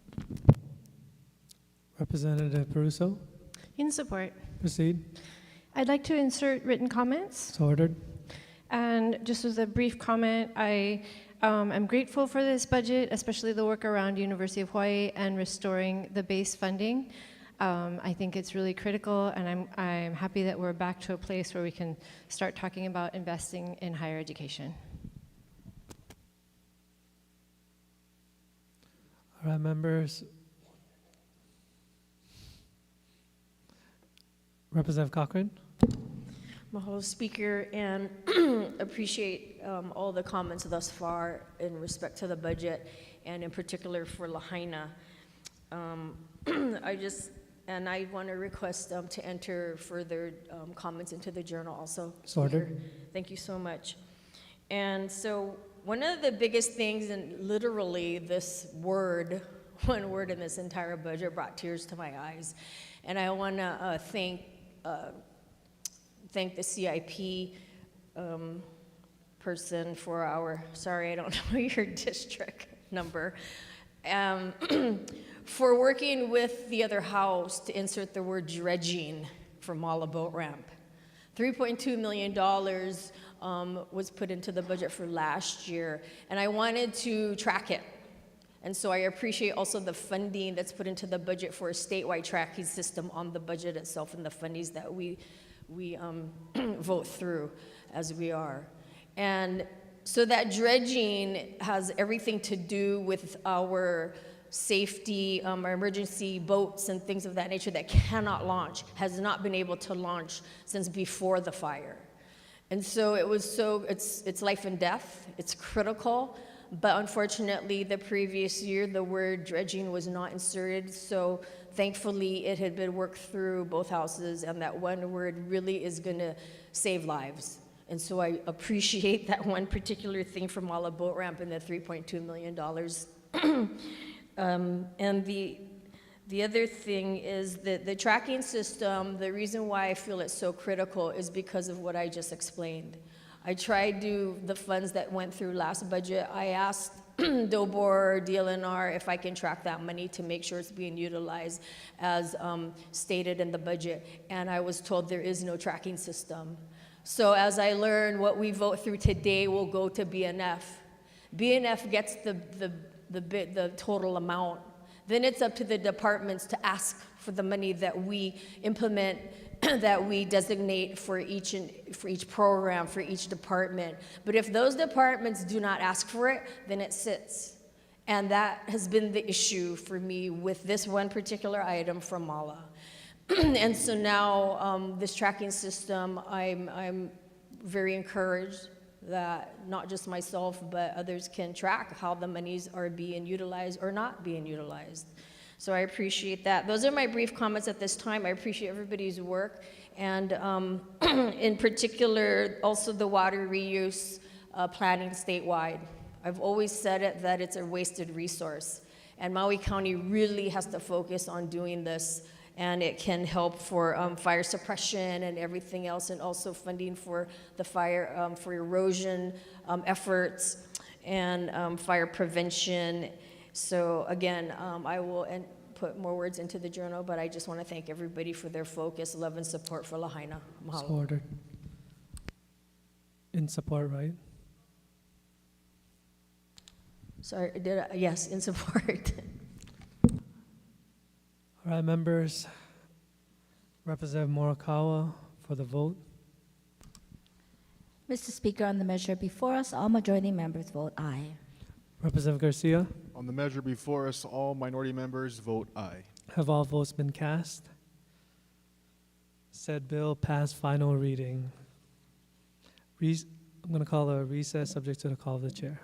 [SPEAKER 1] Representative Peruso,
[SPEAKER 14] In support.
[SPEAKER 1] proceed.
[SPEAKER 14] I'd like to insert written comments.
[SPEAKER 1] So ordered.
[SPEAKER 14] And just as a brief comment, I am grateful for this budget, especially the work around University of Hawaii and restoring the base funding. I think it's really critical, and I'm happy that we're back to a place where we can start talking about investing in higher education.
[SPEAKER 1] All right, members. Representative Cochran.
[SPEAKER 17] Mahalo, Speaker, and appreciate all the comments thus far in respect to the budget, and in particular for Lahaina. I want to request to enter further comments into the journal also.
[SPEAKER 1] So ordered.
[SPEAKER 17] Speaker. Thank you so much. And so one of the biggest things, and literally this word, one word in this entire budget brought tears to my eyes. And I want to thank the CIP person for our, sorry, I don't know your district number, for working with the other house to insert the word dredging for Mala Boat Ramp. $3.2 million was put into the budget for last year, and I wanted to track it. And so I appreciate also the funding that's put into the budget for a statewide tracking system on the budget itself and the fundings that we vote through as we are. And so that dredging has everything to do with our safety, our emergency boats and things of that nature that cannot launch, has not been able to launch since before the fire. And so it's life and death, it's critical, but unfortunately the previous year the word dredging was not inserted, so thankfully it had been worked through both houses, and that one word really is gonna save lives. And so I appreciate that one particular thing from Mala Boat Ramp and the $3.2 million. And the other thing is that the tracking system, the reason why I feel it's so critical is because of what I just explained. I tried the funds that went through last budget, I asked DOBOR, DLNR, if I can track that money to make sure it's being utilized as stated in the budget, and I was told there is no tracking system. So as I learned, what we vote through today will go to BNF. BNF gets the total amount. Then it's up to the departments to ask for the money that we implement, that we designate for each program, for each department. But if those departments do not ask for it, then it sits. And that has been the issue for me with this one particular item from Mala. And so now this tracking system, I'm very encouraged that not just myself, but others can track how the monies are being utilized or not being utilized. So I appreciate that. Those are my brief comments at this time. I appreciate everybody's work, and in particular, also the water reuse planning statewide. I've always said it, that it's a wasted resource, and Maui County really has to focus on doing this, and it can help for fire suppression and everything else, and also funding for the fire, for erosion efforts and fire prevention. So again, I will put more words into the journal, but I just want to thank everybody for their focus, love, and support for Lahaina. Mahalo.
[SPEAKER 1] So ordered. In support, right?
[SPEAKER 17] Sorry, yes, in support.
[SPEAKER 1] All right, members. Representative Morikawa for the vote.
[SPEAKER 4] Mr. Speaker, on the measure before us, all majority members vote aye.
[SPEAKER 1] Representative Garcia.
[SPEAKER 11] On the measure before us, all minority members vote aye.
[SPEAKER 1] Have all votes been cast? Said bill passed final reading. I'm going to call a recess subject to the call of the chair.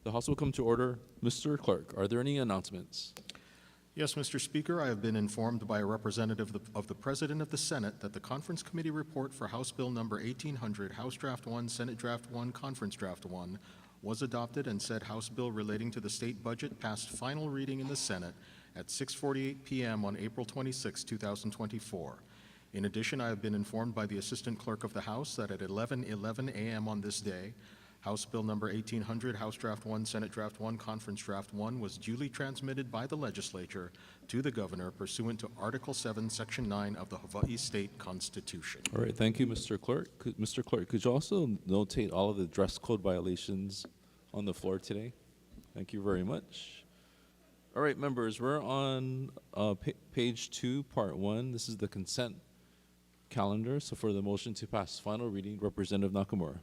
[SPEAKER 2] The House will come to order. Mr. Clerk, are there any announcements?
[SPEAKER 18] Yes, Mr. Speaker, I have been informed by a representative of the President of the Senate that the Conference Committee report for House Bill number 1800, House Draft 1, Senate Draft 1, Conference Draft 1, was adopted, and said House bill relating to the state budget passed final reading in the Senate at 6:48 p.m. on April 26, 2024. In addition, I have been informed by the Assistant Clerk of the House that at 11:11 a.m. on this day, House Bill number 1800, House Draft 1, Senate Draft 1, Conference Draft 1 was duly transmitted by the legislature to the governor pursuant to Article 7, Section 9 of the Hawaii State Constitution.
[SPEAKER 2] All right, thank you, Mr. Clerk. Mr. Clerk, could you also notate all of the dress code violations on the floor today? Thank you very much. All right, members, we're on page 2, part 1. This is the consent calendar. So for the motion to pass final reading, Representative Nakamura.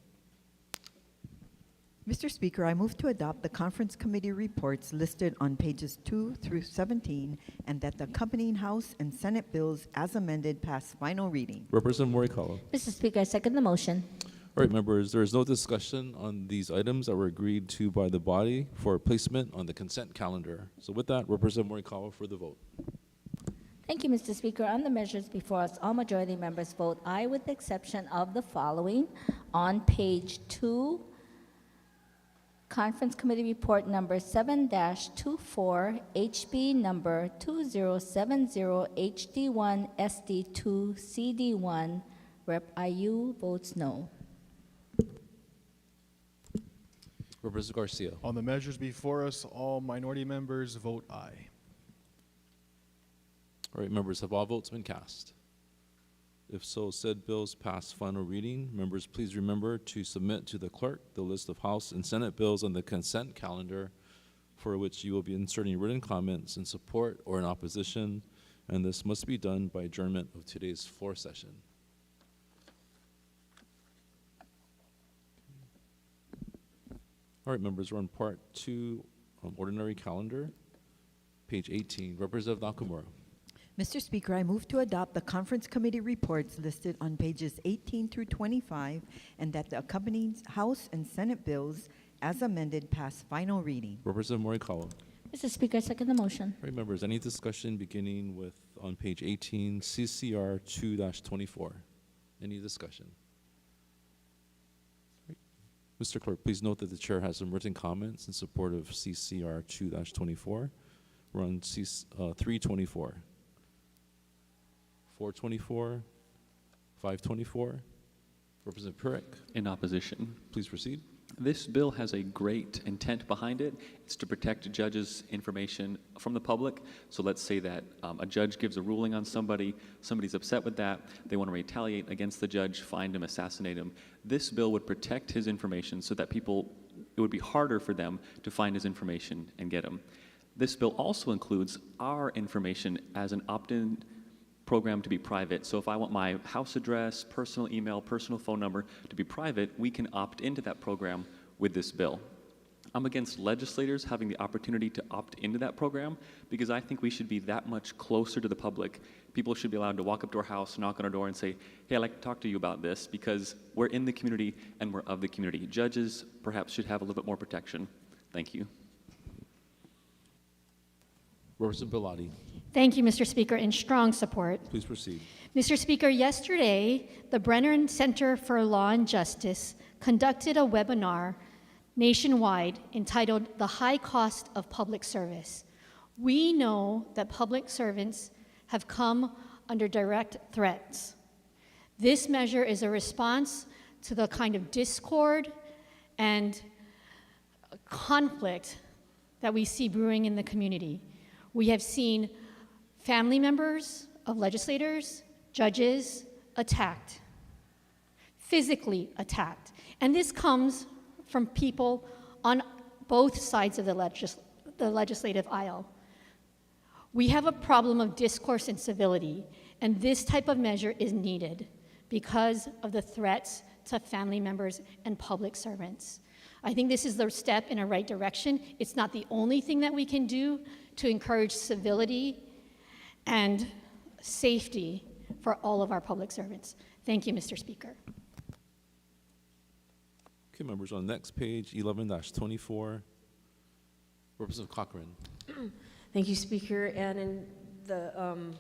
[SPEAKER 5] Mr. Speaker, I move to adopt the conference committee reports listed on pages 2 through 17 and that the accompanying House and Senate bills as amended pass final reading.
[SPEAKER 2] Representative Morikawa.
[SPEAKER 4] Mr. Speaker, I second the motion.
[SPEAKER 2] All right, members, there is no discussion on these items that were agreed to by the body for placement on the consent calendar. So with that, Representative Morikawa for the vote.
[SPEAKER 4] Thank you, Mr. Speaker. On the measures before us, all majority members vote aye with the exception of the following. On page 2, Conference Committee Report number 7-24, HB number 2070, HD1, SD2, CD1. Rep. IU votes no.
[SPEAKER 2] Representative Garcia.
[SPEAKER 11] On the measures before us, all minority members vote aye.
[SPEAKER 2] All right, members, have all votes been cast? If so, said bills pass final reading. Members, please remember to submit to the clerk the list of House and Senate bills on the consent calendar for which you will be inserting written comments in support or in opposition, and this must be done by adjournment of today's floor session. All right, members, we're on part 2, ordinary calendar, page 18. Representative Nakamura.
[SPEAKER 5] Mr. Speaker, I move to adopt the conference committee reports listed on pages 18 through 25 and that the accompanying House and Senate bills as amended pass final reading.
[SPEAKER 2] Representative Morikawa.
[SPEAKER 4] Mr. Speaker, I second the motion.
[SPEAKER 2] All right, members, any discussion beginning with on page 18, CCR 2-24? Any discussion? Right. Mr. Clerk, please note that the chair has some written comments in support of CCR 2-24. We're on 324. 424, 524. Representative Purick.
[SPEAKER 23] In opposition.
[SPEAKER 2] Please proceed.
[SPEAKER 23] This bill has a great intent behind it. It's to protect judges' information from the public. So let's say that a judge gives a ruling on somebody, somebody's upset with that, they want to retaliate against the judge, find him, assassinate him. This bill would protect his information so that it would be harder for them to find his information and get him. This bill also includes our information as an opt-in program to be private. So if I want my house address, personal email, personal phone number to be private, we can opt into that program with this bill. I'm against legislators having the opportunity to opt into that program because I think we should be that much closer to the public. People should be allowed to walk up to our house, knock on our door and say, hey, I'd like to talk to you about this because we're in the community and we're of the community. Judges perhaps should have a little bit more protection. Thank you.
[SPEAKER 2] Representative Bellotti.
[SPEAKER 15] Thank you, Mr. Speaker, in strong support.
[SPEAKER 2] Please proceed.
[SPEAKER 15] Mr. Speaker, yesterday, the Brenner Center for Law and Justice conducted a webinar nationwide entitled The High Cost of Public Service. We know that public servants have come under direct threats. This measure is a response to the kind of discord and conflict that we see brewing in the community. We have seen family members of legislators, judges, attacked, physically attacked. And this comes from people on both sides of the legislative aisle. We have a problem of discourse and civility, and this type of measure is needed because of the threats to family members and public servants. I think this is the step in a right direction. It's not the only thing that we can do to encourage civility and safety for all of our public servants. Thank you, Mr. Speaker.
[SPEAKER 2] Okay, members, on the next page, 11-24, Representative Cochran.
[SPEAKER 17] Thank you, Speaker. And in the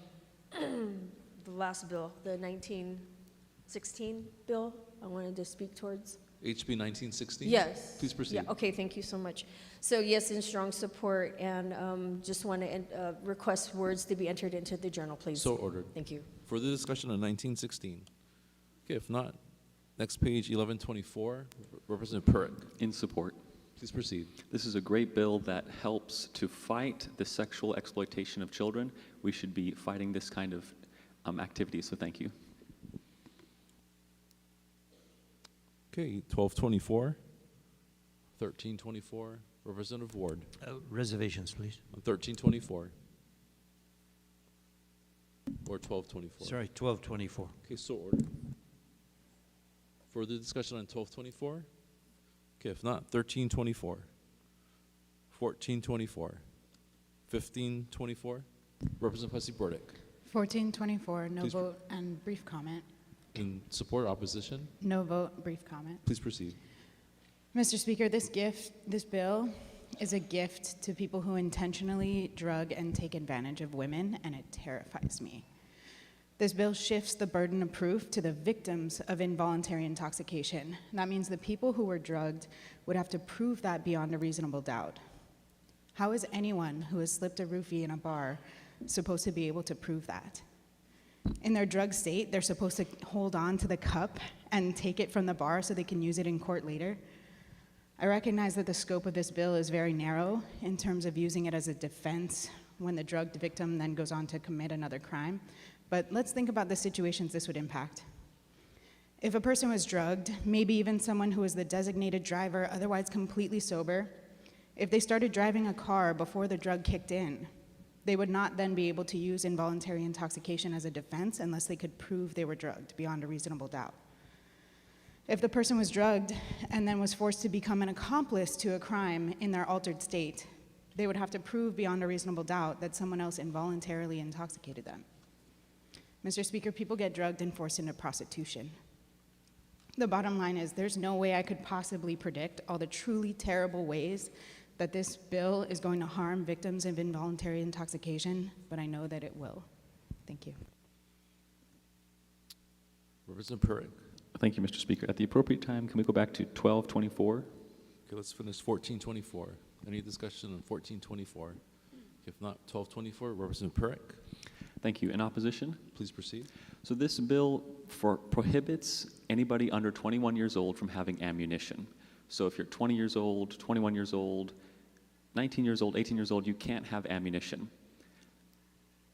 [SPEAKER 17] last bill, the 1916 bill, I wanted to speak towards.
[SPEAKER 2] HB 1916?
[SPEAKER 17] Yes.
[SPEAKER 2] Please proceed.
[SPEAKER 17] Yeah, okay, thank you so much. So yes, in strong support, and just want to request words to be entered into the journal, please.
[SPEAKER 2] So ordered.
[SPEAKER 17] Thank you.
[SPEAKER 2] Further discussion on 1916? Okay, if not, next page, 1124, Representative Purick.
[SPEAKER 23] In support.
[SPEAKER 2] Please proceed.
[SPEAKER 23] This is a great bill that helps to fight the sexual exploitation of children. We should be fighting this kind of activity, so thank you.
[SPEAKER 2] Okay, 1224, 1324, Representative Ward.
[SPEAKER 6] Reservations, please.
[SPEAKER 2] On 1324. Or 1224.
[SPEAKER 6] Sorry, 1224.
[SPEAKER 2] Okay, so ordered. Further discussion on 1224? Okay, if not, 1324, 1424, 1524, Representative Plessy Burdick.
[SPEAKER 16] 1424, no
[SPEAKER 2] Please
[SPEAKER 16] vote and brief comment.
[SPEAKER 2] In support, opposition?
[SPEAKER 16] No vote, brief comment.
[SPEAKER 2] Please proceed.
[SPEAKER 16] Mr. Speaker, this bill is a gift to people who intentionally drug and take advantage of women, and it terrifies me. This bill shifts the burden of proof to the victims of involuntary intoxication. That means the people who were drugged would have to prove that beyond a reasonable doubt. How is anyone who has slipped a roofie in a bar supposed to be able to prove that? In their drug state, they're supposed to hold on to the cup and take it from the bar so they can use it in court later. I recognize that the scope of this bill is very narrow in terms of using it as a defense when the drugged victim then goes on to commit another crime. But let's think about the situations this would impact. If a person was drugged, maybe even someone who was the designated driver, otherwise completely sober, if they started driving a car before the drug kicked in, they would not then be able to use involuntary intoxication as a defense unless they could prove they were drugged beyond a reasonable doubt. If the person was drugged and then was forced to become an accomplice to a crime in their altered state, they would have to prove beyond a reasonable doubt that someone else involuntarily intoxicated them. Mr. Speaker, people get drugged and forced into prostitution. The bottom line is there's no way I could possibly predict all the truly terrible ways that this bill is going to harm victims of involuntary intoxication, but I know that it will. Thank you.
[SPEAKER 2] Representative Purick.
[SPEAKER 23] Thank you, Mr. Speaker. At the appropriate time, can we go back to 1224?
[SPEAKER 2] Okay, let's finish 1424. Any discussion on 1424? If not, 1224, Representative Purick.
[SPEAKER 23] Thank you. In opposition?
[SPEAKER 2] Please proceed.
[SPEAKER 23] So this bill prohibits anybody under 21 years old from having ammunition. So if you're 20 years old, 21 years old, 19 years old, 18 years old, you can't have ammunition.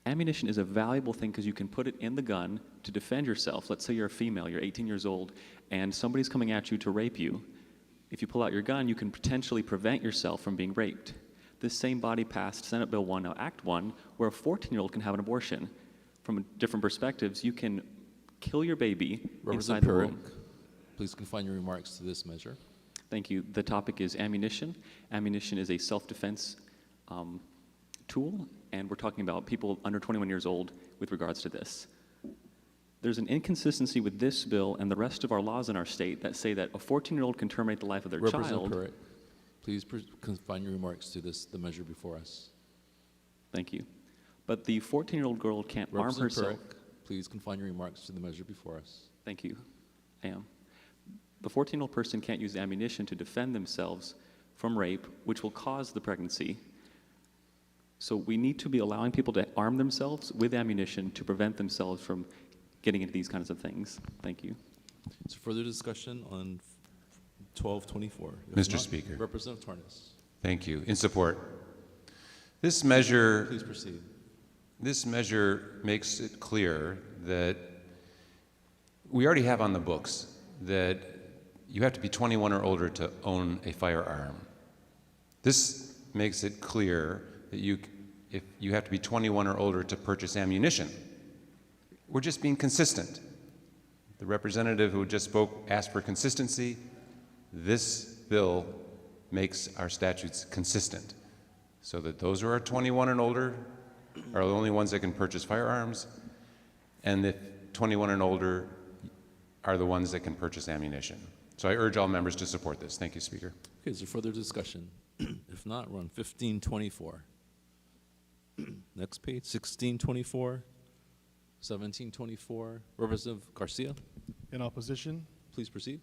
[SPEAKER 23] Ammunition is a valuable thing because you can put it in the gun to defend yourself. Let's say you're a female, you're 18 years old, and somebody's coming at you to rape you. If you pull out your gun, you can potentially prevent yourself from being raped. This same body passed Senate Bill 1, now Act 1, where a 14-year-old can have an abortion. From different perspectives, you can kill your baby inside the womb.
[SPEAKER 2] Please confine your remarks to this measure.
[SPEAKER 23] Thank you. The topic is ammunition. Ammunition is a self-defense tool, and we're talking about people under 21 years old with regards to this. There's an inconsistency with this bill and the rest of our laws in our state that say that a 14-year-old can terminate the life of their child.
[SPEAKER 2] Purick, please confine your remarks to the measure before us.
[SPEAKER 23] Thank you. But the 14-year-old girl can't arm herself.
[SPEAKER 2] Purick, please confine your remarks to the measure before us.
[SPEAKER 23] Thank you. I am. The 14-year-old person can't use ammunition to defend themselves from rape, which will cause the pregnancy. So we need to be allowing people to arm themselves with ammunition to prevent themselves from getting into these kinds of things. Thank you.
[SPEAKER 2] So further discussion on 1224.
[SPEAKER 19] Mr. Speaker.
[SPEAKER 2] Representative Tarnas.
[SPEAKER 19] Thank you. In support. This measure.
[SPEAKER 2] Please proceed.
[SPEAKER 19] This measure makes it clear that we already have on the books that you have to be 21 or older to own a firearm. This makes it clear that if you have to be 21 or older to purchase ammunition. We're just being consistent. The representative who just spoke asked for consistency. This bill makes our statutes consistent so that those who are 21 and older are the only ones that can purchase firearms, and that 21 and older are the ones that can purchase ammunition. So I urge all members to support this. Thank you, Speaker.
[SPEAKER 2] Okay, is there further discussion? If not, we're on 1524. Next page, 1624, 1724. Representative Garcia,
[SPEAKER 11] In opposition.
[SPEAKER 2] please proceed.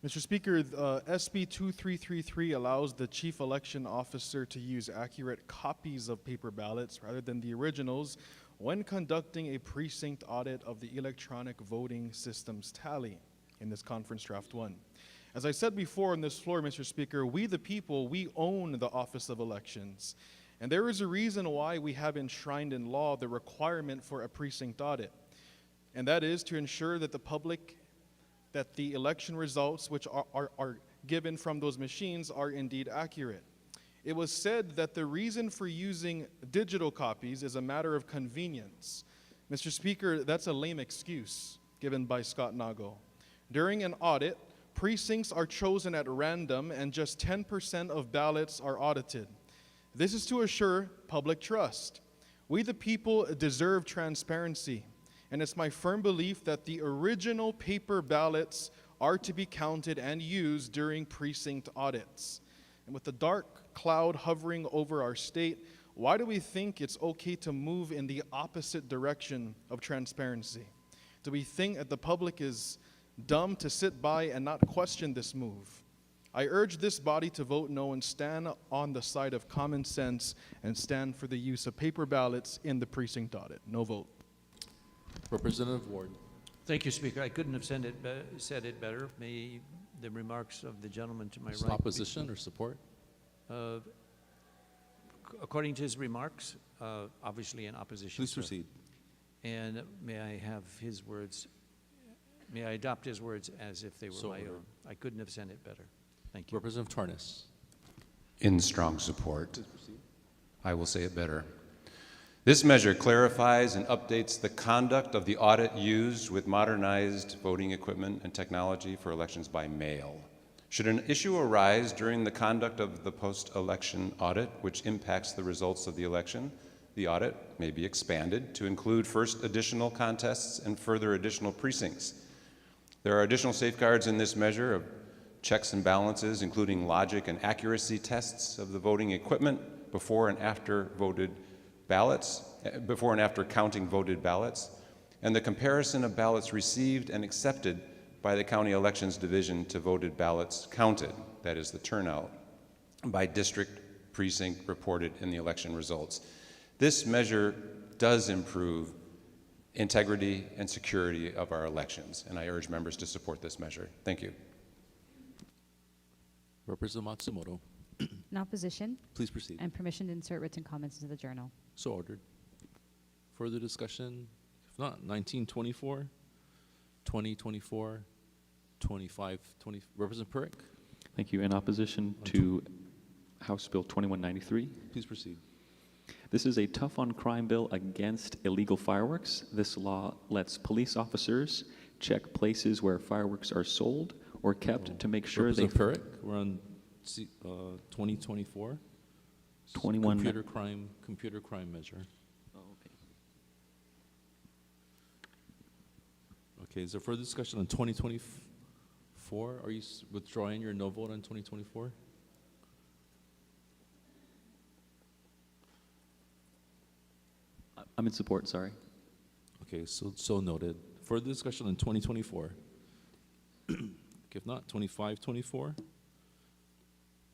[SPEAKER 11] Mr. Speaker, SB 2333 allows the chief election officer to use accurate copies of paper ballots rather than the originals when conducting a precinct audit of the electronic voting systems tally in this conference draft 1. As I said before on this floor, Mr. Speaker, we the people, we own the Office of Elections. And there is a reason why we have enshrined in law the requirement for a precinct audit. And that is to ensure that that the election results which are given from those machines are indeed accurate. It was said that the reason for using digital copies is a matter of convenience. Mr. Speaker, that's a lame excuse given by Scott Nago. During an audit, precincts are chosen at random and just 10% of ballots are audited. This is to assure public trust. We the people deserve transparency. And it's my firm belief that the original paper ballots are to be counted and used during precinct audits. And with the dark cloud hovering over our state, why do we think it's okay to move in the opposite direction of transparency? Do we think that the public is dumb to sit by and not question this move? I urge this body to vote no and stand on the side of common sense and stand for the use of paper ballots in the precinct audit. No vote.
[SPEAKER 2] Representative Ward.
[SPEAKER 10] Thank you, Speaker. I couldn't have said it better. May the remarks of the gentleman to my
[SPEAKER 2] Is
[SPEAKER 10] right.
[SPEAKER 2] opposition or support?
[SPEAKER 10] According to his remarks, obviously in opposition.
[SPEAKER 2] Please
[SPEAKER 10] sir.
[SPEAKER 2] proceed.
[SPEAKER 10] And may I have his words, may I adopt his words as if they were
[SPEAKER 2] So
[SPEAKER 10] my
[SPEAKER 2] ordered.
[SPEAKER 10] own? I couldn't have said it better. Thank you.
[SPEAKER 2] Representative Tarnas.
[SPEAKER 19] In strong support. I will say it better. This measure clarifies and updates the conduct of the audit used with modernized voting equipment and technology for elections by mail. Should an issue arise during the conduct of the post-election audit, which impacts the results of the election, the audit may be expanded to include first additional contests and further additional precincts. There are additional safeguards in this measure of checks and balances, including logic and accuracy tests of the voting equipment before and after counting voted ballots, and the comparison of ballots received and accepted by the County Elections Division to voted ballots counted, that is the turnout, by district precinct reported in the election results. This measure does improve integrity and security of our elections, and I urge members to support this measure. Thank you.
[SPEAKER 2] Representative Matsumoto.
[SPEAKER 3] In opposition.
[SPEAKER 2] Please proceed.
[SPEAKER 3] And permission to insert written comments into the journal.
[SPEAKER 2] So ordered. Further discussion? If not, 1924, 2024, 25, 20. Representative Perrick.
[SPEAKER 23] Thank you. In opposition to House Bill 2193.
[SPEAKER 2] Please proceed.
[SPEAKER 23] This is a tough-on-crime bill against illegal fireworks. This law lets police officers check places where fireworks are sold or kept to make sure they...
[SPEAKER 2] Representative Perrick, we're on 2024.
[SPEAKER 23] 21.
[SPEAKER 2] Computer crime measure.
[SPEAKER 23] Oh, okay.
[SPEAKER 2] Okay, is there further discussion on 2024? Are you withdrawing your no vote on 2024?
[SPEAKER 23] I'm in support, sorry.
[SPEAKER 2] Okay, so noted. Further discussion on 2024? If not, 2524.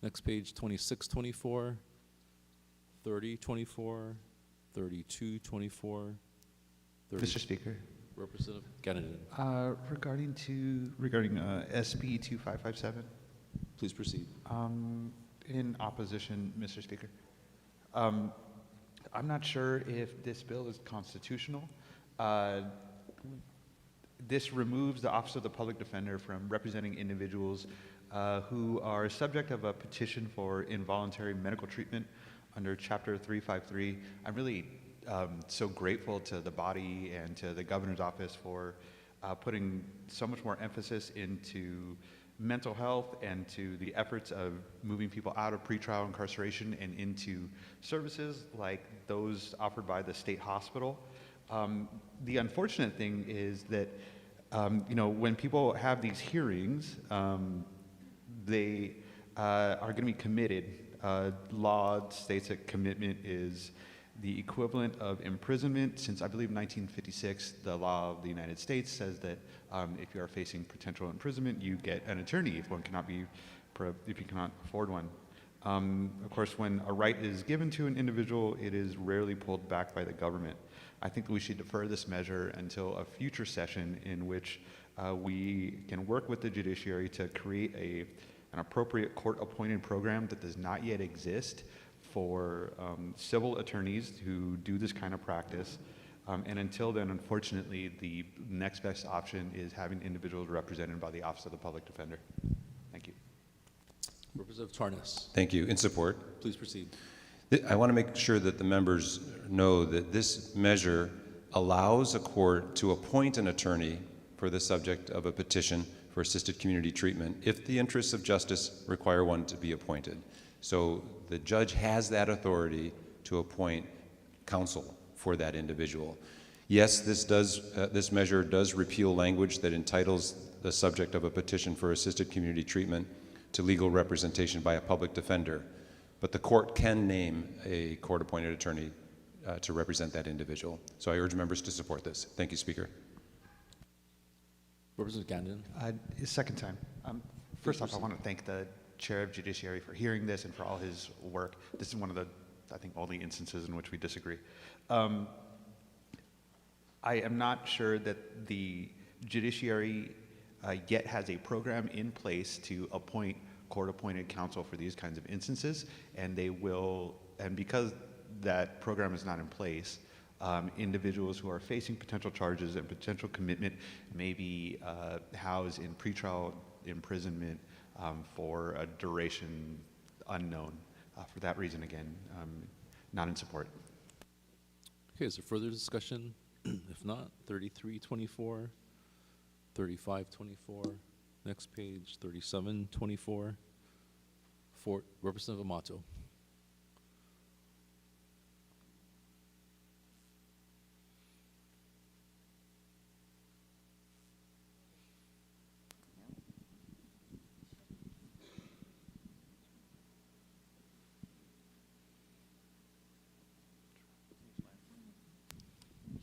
[SPEAKER 2] Next page, 2624, 3024, 3224.
[SPEAKER 20] Mr. Speaker.
[SPEAKER 2] Representative Gannon.
[SPEAKER 20] Regarding SB 2557.
[SPEAKER 2] Please proceed.
[SPEAKER 20] In opposition, Mr. Speaker. I'm not sure if this bill is constitutional. This removes the Office of the Public Defender from representing individuals who are subject of a petition for involuntary medical treatment under Chapter 353. I'm really so grateful to the body and to the governor's office for putting so much more emphasis into mental health and to the efforts of moving people out of pretrial incarceration and into services like those offered by the state hospital. The unfortunate thing is that when people have these hearings, they are going to be committed law states that commitment is the equivalent of imprisonment. Since I believe 1956, the law of the United States says that if you are facing potential imprisonment, you get an attorney if you cannot afford one. Of course, when a right is given to an individual, it is rarely pulled back by the government. I think that we should defer this measure until a future session in which we can work with the judiciary to create an appropriate court-appointed program that does not yet exist for civil attorneys who do this kind of practice. And until then, unfortunately, the next best option is having individuals represented by the Office of the Public Defender. Thank you.
[SPEAKER 2] Representative Tarnas.
[SPEAKER 19] Thank you. In support.
[SPEAKER 2] Please proceed.
[SPEAKER 19] I want to make sure that the members know that this measure allows a court to appoint an attorney for the subject of a petition for assisted community treatment if the interests of justice require one to be appointed. So the judge has that authority to appoint counsel for that individual. Yes, this measure does repeal language that entitles the subject of a petition for assisted community treatment to legal representation by a public defender, but the court can name a court-appointed attorney to represent that individual. So I urge members to support this. Thank you, Speaker.
[SPEAKER 2] Representative Gandon.
[SPEAKER 20] Second time. First off, I want to thank the Chair of Judiciary for hearing this and for all his work. This is one of the, I think, only instances in which we disagree. I am not sure that the judiciary yet has a program in place to appoint court-appointed counsel for these kinds of instances, and they will, and because that program is not in place, individuals who are facing potential charges and potential commitment may be housed in pretrial imprisonment for a duration unknown. For that reason, again, not in support.
[SPEAKER 2] Okay, is there further discussion? If not, 3324, 3524, next page, 3724, Representative Amato.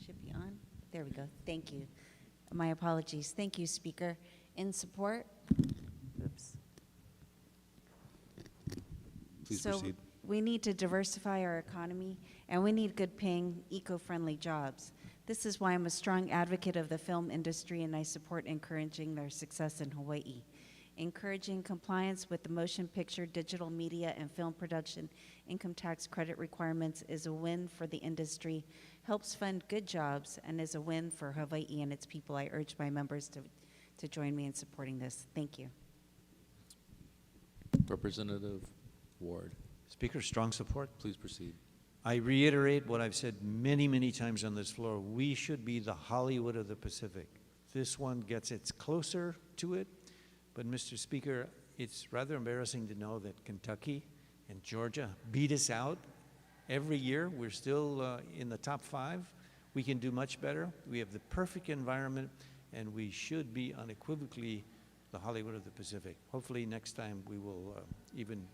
[SPEAKER 12] Should be on. There we go. Thank you. My apologies. Thank you, Speaker. In support. Oops.
[SPEAKER 2] Please
[SPEAKER 12] so
[SPEAKER 2] proceed.
[SPEAKER 12] We need to diversify our economy, and we need good-paying, eco-friendly jobs. This is why I'm a strong advocate of the film industry, and I support encouraging their success in Hawaii. Encouraging compliance with the motion picture, digital media, and film production income tax credit requirements is a win for the industry, helps fund good jobs, and is a win for Hawaii and its people. I urge my members to join me in supporting this. Thank you.
[SPEAKER 2] Representative Ward.
[SPEAKER 10] Speaker, strong support.
[SPEAKER 2] Please proceed.
[SPEAKER 10] I reiterate what I've said many, many times on this floor. We should be the Hollywood of the Pacific. This one gets it's closer to it. But, Mr. Speaker, it's rather embarrassing to know that Kentucky and Georgia beat us out every year. We're still in the top 5. We can do much better. We have the perfect environment, and we should be unequivocally the Hollywood of the Pacific. Hopefully next time we will even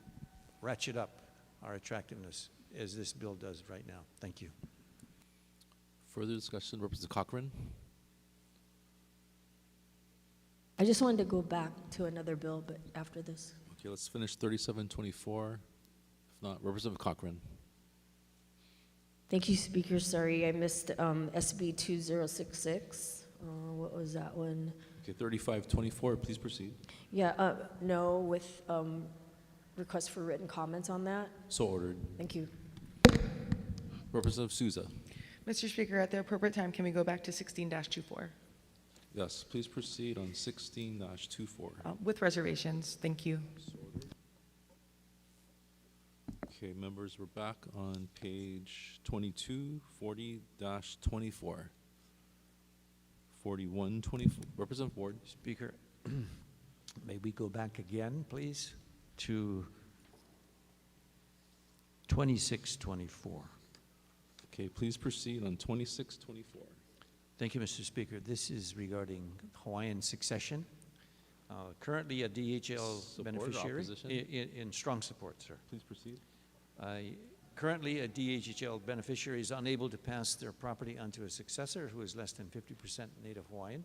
[SPEAKER 10] ratchet up our attractiveness as this bill does right now. Thank you.
[SPEAKER 2] Further discussion, Representative Cochran.
[SPEAKER 17] I just wanted to go back to another bill, but after this.
[SPEAKER 2] Okay, let's finish 3724. If not, Representative Cochran.
[SPEAKER 17] Thank you, Speaker. Sorry, I missed SB 2066. What was that one?
[SPEAKER 2] Okay, 3524, please proceed.
[SPEAKER 17] Yeah, no, with request for written comments on that.
[SPEAKER 2] So ordered.
[SPEAKER 17] Thank you.
[SPEAKER 2] Representative Souza.
[SPEAKER 13] Mr. Speaker, at the appropriate time, can we go back to 16-24?
[SPEAKER 2] Yes, please proceed on 16-24.
[SPEAKER 13] With reservations, thank you.
[SPEAKER 2] Okay, members, we're back on page 2240-24. 4124. Representative Ward.
[SPEAKER 10] Speaker, may we go back again, please, to 2624.
[SPEAKER 2] Okay, please proceed on 2624.
[SPEAKER 10] Thank you, Mr. Speaker. This is regarding Hawaiian succession. Currently a DHL
[SPEAKER 2] Support or
[SPEAKER 10] beneficiary.
[SPEAKER 2] opposition?
[SPEAKER 10] In strong support, sir.
[SPEAKER 2] Please proceed.
[SPEAKER 10] Currently, a DHL beneficiary is unable to pass their property onto a successor who is less than 50% Native Hawaiian.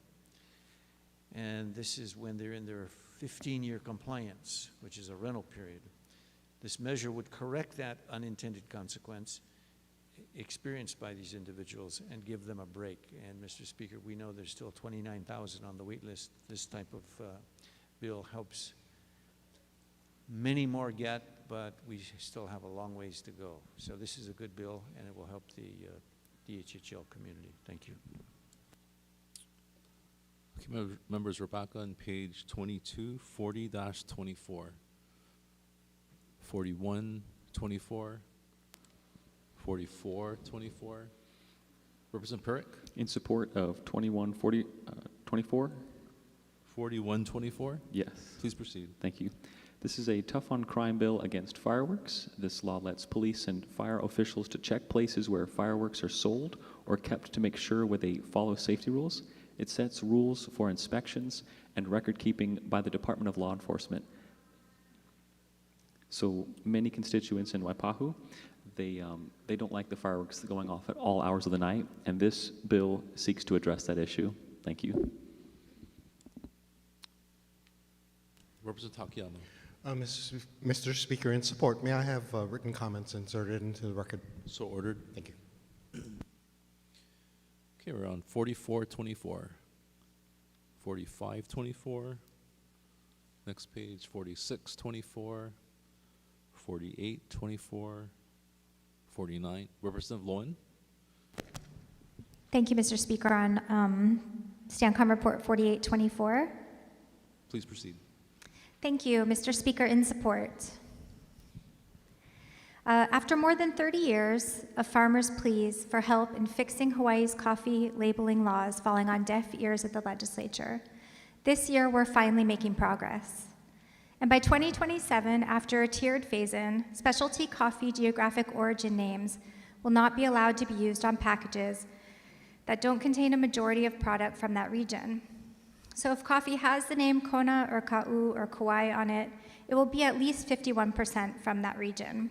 [SPEAKER 10] And this is when they're in their 15-year compliance, which is a rental period. This measure would correct that unintended consequence experienced by these individuals and give them a break. And Mr. Speaker, we know there's still 29,000 on the wait list. This type of bill helps many more get, but we still have a long ways to go. So this is a good bill, and it will help the DHHL community. Thank you.
[SPEAKER 2] Okay, members, we're back on page 22, 40-24, 41-24, 44-24. Representative Perrick?
[SPEAKER 23] In support of 24?
[SPEAKER 2] 41-24?
[SPEAKER 23] Yes.
[SPEAKER 2] Please proceed.
[SPEAKER 23] Thank you. This is a tough-on-crime bill against fireworks. This law lets police and fire officials to check places where fireworks are sold or kept to make sure where they follow safety rules. It sets rules for inspections and record-keeping by the Department of Law Enforcement. So many constituents in Waipahu, they don't like the fireworks going off at all hours of the night, and this bill seeks to address that issue. Thank you.
[SPEAKER 2] Representative Takayama.
[SPEAKER 7] Mr. Speaker, in support, may I have written comments inserted into the record?
[SPEAKER 2] So ordered.
[SPEAKER 7] Thank you.
[SPEAKER 2] Okay, we're on 44-24, 45-24, next page 46-24, 48-24, 49. Representative Lowen.
[SPEAKER 8] Thank you, Mr. Speaker. On STANCOM Report 4824.
[SPEAKER 2] Please proceed.
[SPEAKER 8] Thank you, Mr. Speaker, in support. After more than 30 years of farmers' pleas for help in fixing Hawaii's coffee labeling laws falling on deaf ears at the legislature, this year we're finally making progress. And by 2027, after a tiered phase-in, specialty coffee geographic origin names will not be allowed to be used on packages that don't contain a majority of product from that region. So if coffee has the name Kona or Ka'u or Kauai on it, it will be at least 51% from that region.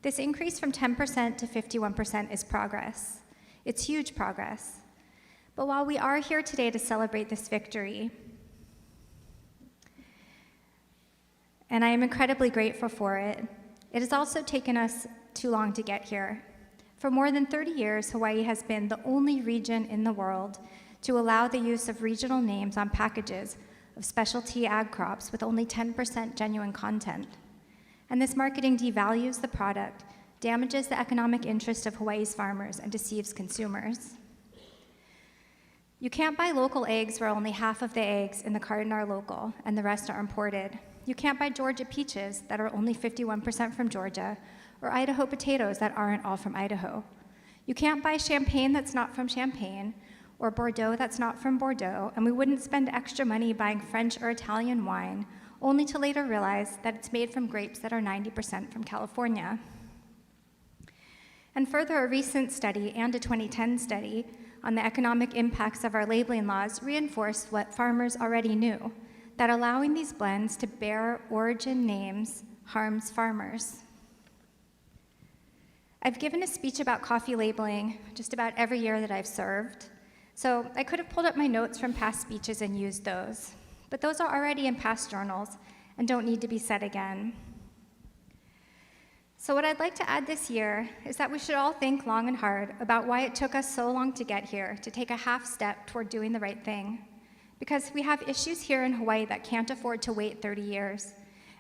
[SPEAKER 8] This increase from 10% to 51% is progress. It's huge progress. But while we are here today to celebrate this victory, and I am incredibly grateful for it, it has also taken us too long to get here. For more than 30 years, Hawaii has been the only region in the world to allow the use of regional names on packages of specialty ag crops with only 10% genuine content. And this marketing devalues the product, damages the economic interest of Hawaii's farmers, and deceives consumers. You can't buy local eggs where only half of the eggs in the carton are local and the rest are imported. You can't buy Georgia peaches that are only 51% from Georgia, or Idaho potatoes that aren't all from Idaho. You can't buy champagne that's not from Champagne, or Bordeaux that's not from Bordeaux, and we wouldn't spend extra money buying French or Italian wine, only to later realize that it's made from grapes that are 90% from California. And further, a recent study and a 2010 study on the economic impacts of our labeling laws reinforce what farmers already knew, that allowing these blends to bear origin names harms farmers. I've given a speech about coffee labeling just about every year that I've served, so I could have pulled up my notes from past speeches and used those. But those are already in past journals and don't need to be said again. So what I'd like to add this year is that we should all think long and hard about why it took us so long to get here, to take a half step toward doing the right thing. Because we have issues here in Hawaii that can't afford to wait 30 years.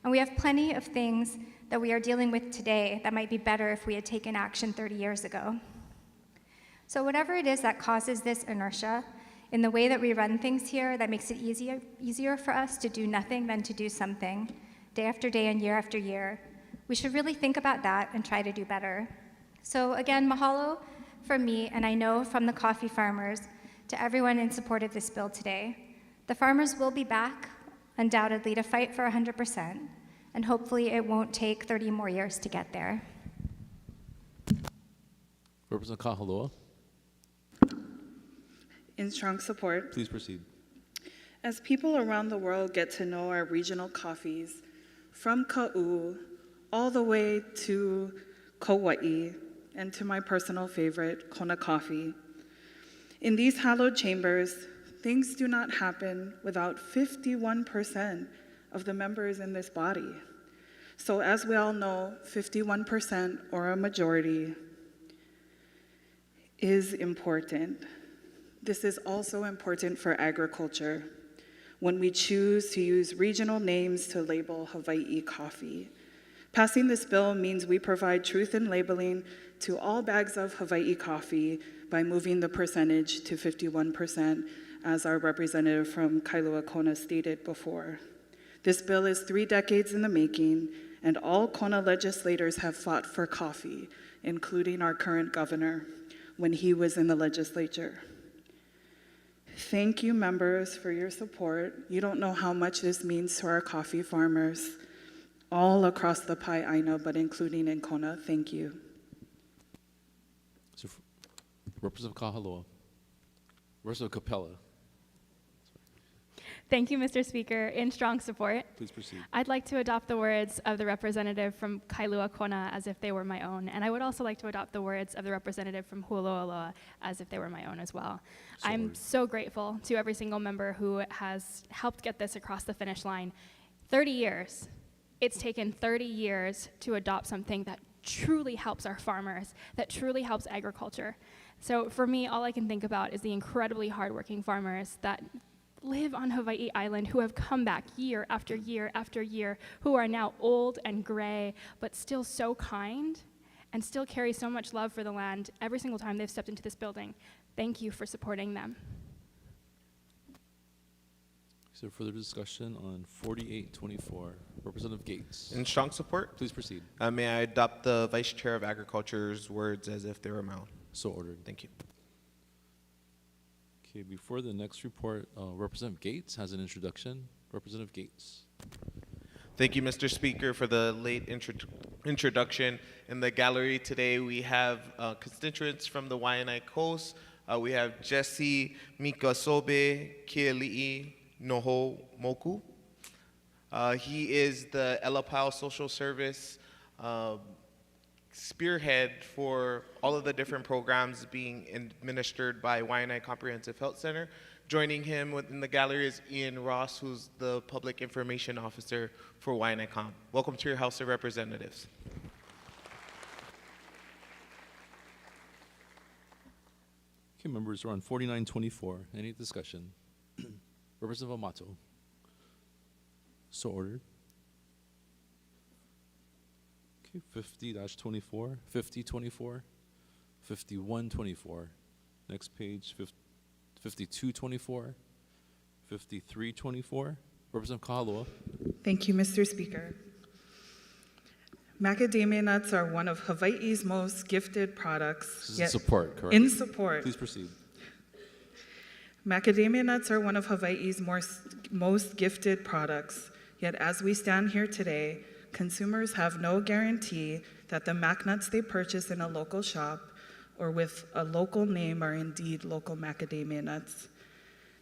[SPEAKER 8] And we have plenty of things that we are dealing with today that might be better if we had taken action 30 years ago. So whatever it is that causes this inertia, in the way that we run things here, that makes it easier for us to do nothing than to do something, day after day and year after year. We should really think about that and try to do better. So again, mahalo from me, and I know from the coffee farmers, to everyone in support of this bill today. The farmers will be back, undoubtedly, to fight for 100%, and hopefully it won't take 30 more years to get there.
[SPEAKER 2] Representative Kahaloa.
[SPEAKER 21] In strong support.
[SPEAKER 2] Please proceed.
[SPEAKER 9] As people around the world get to know our regional coffees, from Ka'u all the way to Kauai, and to my personal favorite, Kona coffee, in these hallowed chambers, things do not happen without 51% of the members in this body. So as we all know, 51% or a majority is important. This is also important for agriculture when we choose to use regional names to label Hawaii coffee. Passing this bill means we provide truth in labeling to all bags of Hawaii coffee by moving the percentage to 51%, as our representative from Kailua Kona stated before. This bill is 3 decades in the making, and all Kona legislators have fought for coffee, including our current governor, when he was in the legislature. Thank you, members, for your support. You don't know how much this means to our coffee farmers all across the Pai'aina, but including in Kona. Thank you.
[SPEAKER 2] So, Representative Kahaloa. Representative Capella.
[SPEAKER 21] Thank you, Mr. Speaker. In strong support,
[SPEAKER 2] Please proceed.
[SPEAKER 21] I'd like to adopt the words of the representative from Kailua Kona as if they were my own, and I would also like to adopt the words of the representative from Hualoaloa as if they were my own as well. I'm so grateful to every single member who has helped get this across the finish line. 30 years. It's taken 30 years to adopt something that truly helps our farmers, that truly helps agriculture. So for me, all I can think about is the incredibly hardworking farmers that live on Hawaii Island, who have come back year after year after year, who are now old and gray, but still so kind and still carry so much love for the land every single time they've stepped into this building. Thank you for supporting them.
[SPEAKER 2] Is there further discussion on 4824? Representative Gates.
[SPEAKER 22] In strong support.
[SPEAKER 2] Please proceed.
[SPEAKER 22] May I adopt the Vice Chair of Agriculture's words as if they were my own?
[SPEAKER 2] So ordered.
[SPEAKER 22] Thank you.
[SPEAKER 2] Okay, before the next report, Representative Gates has an introduction. Representative Gates.
[SPEAKER 22] Thank you, Mr. Speaker, for the late introduction. In the gallery today, we have constituents from the Waianae Coast. We have Jesse Mikasobe Kiali'i Noho Moku. He is the Elapau Social Service spearhead for all of the different programs being administered by Waianae Comprehensive Health Center. Joining him within the gallery is Ian Ross, who's the Public Information Officer for Waianae Com. Welcome to your House of Representatives.
[SPEAKER 2] Okay, members, we're on 4924. Any discussion? Representative Amato. So ordered. Okay, 50-24, 5024, 5124. Next page, 5224, 5324. Representative Kahaloa.
[SPEAKER 9] Thank you, Mr. Speaker. Macadamia nuts are one of Hawaii's most gifted products.
[SPEAKER 2] This is in support, correct?
[SPEAKER 9] In support.
[SPEAKER 2] Please proceed.
[SPEAKER 9] Macadamia nuts are one of Hawaii's most gifted products, yet as we stand here today, consumers have no guarantee that the mac nuts they purchase in a local shop or with a local name are indeed local macadamia nuts.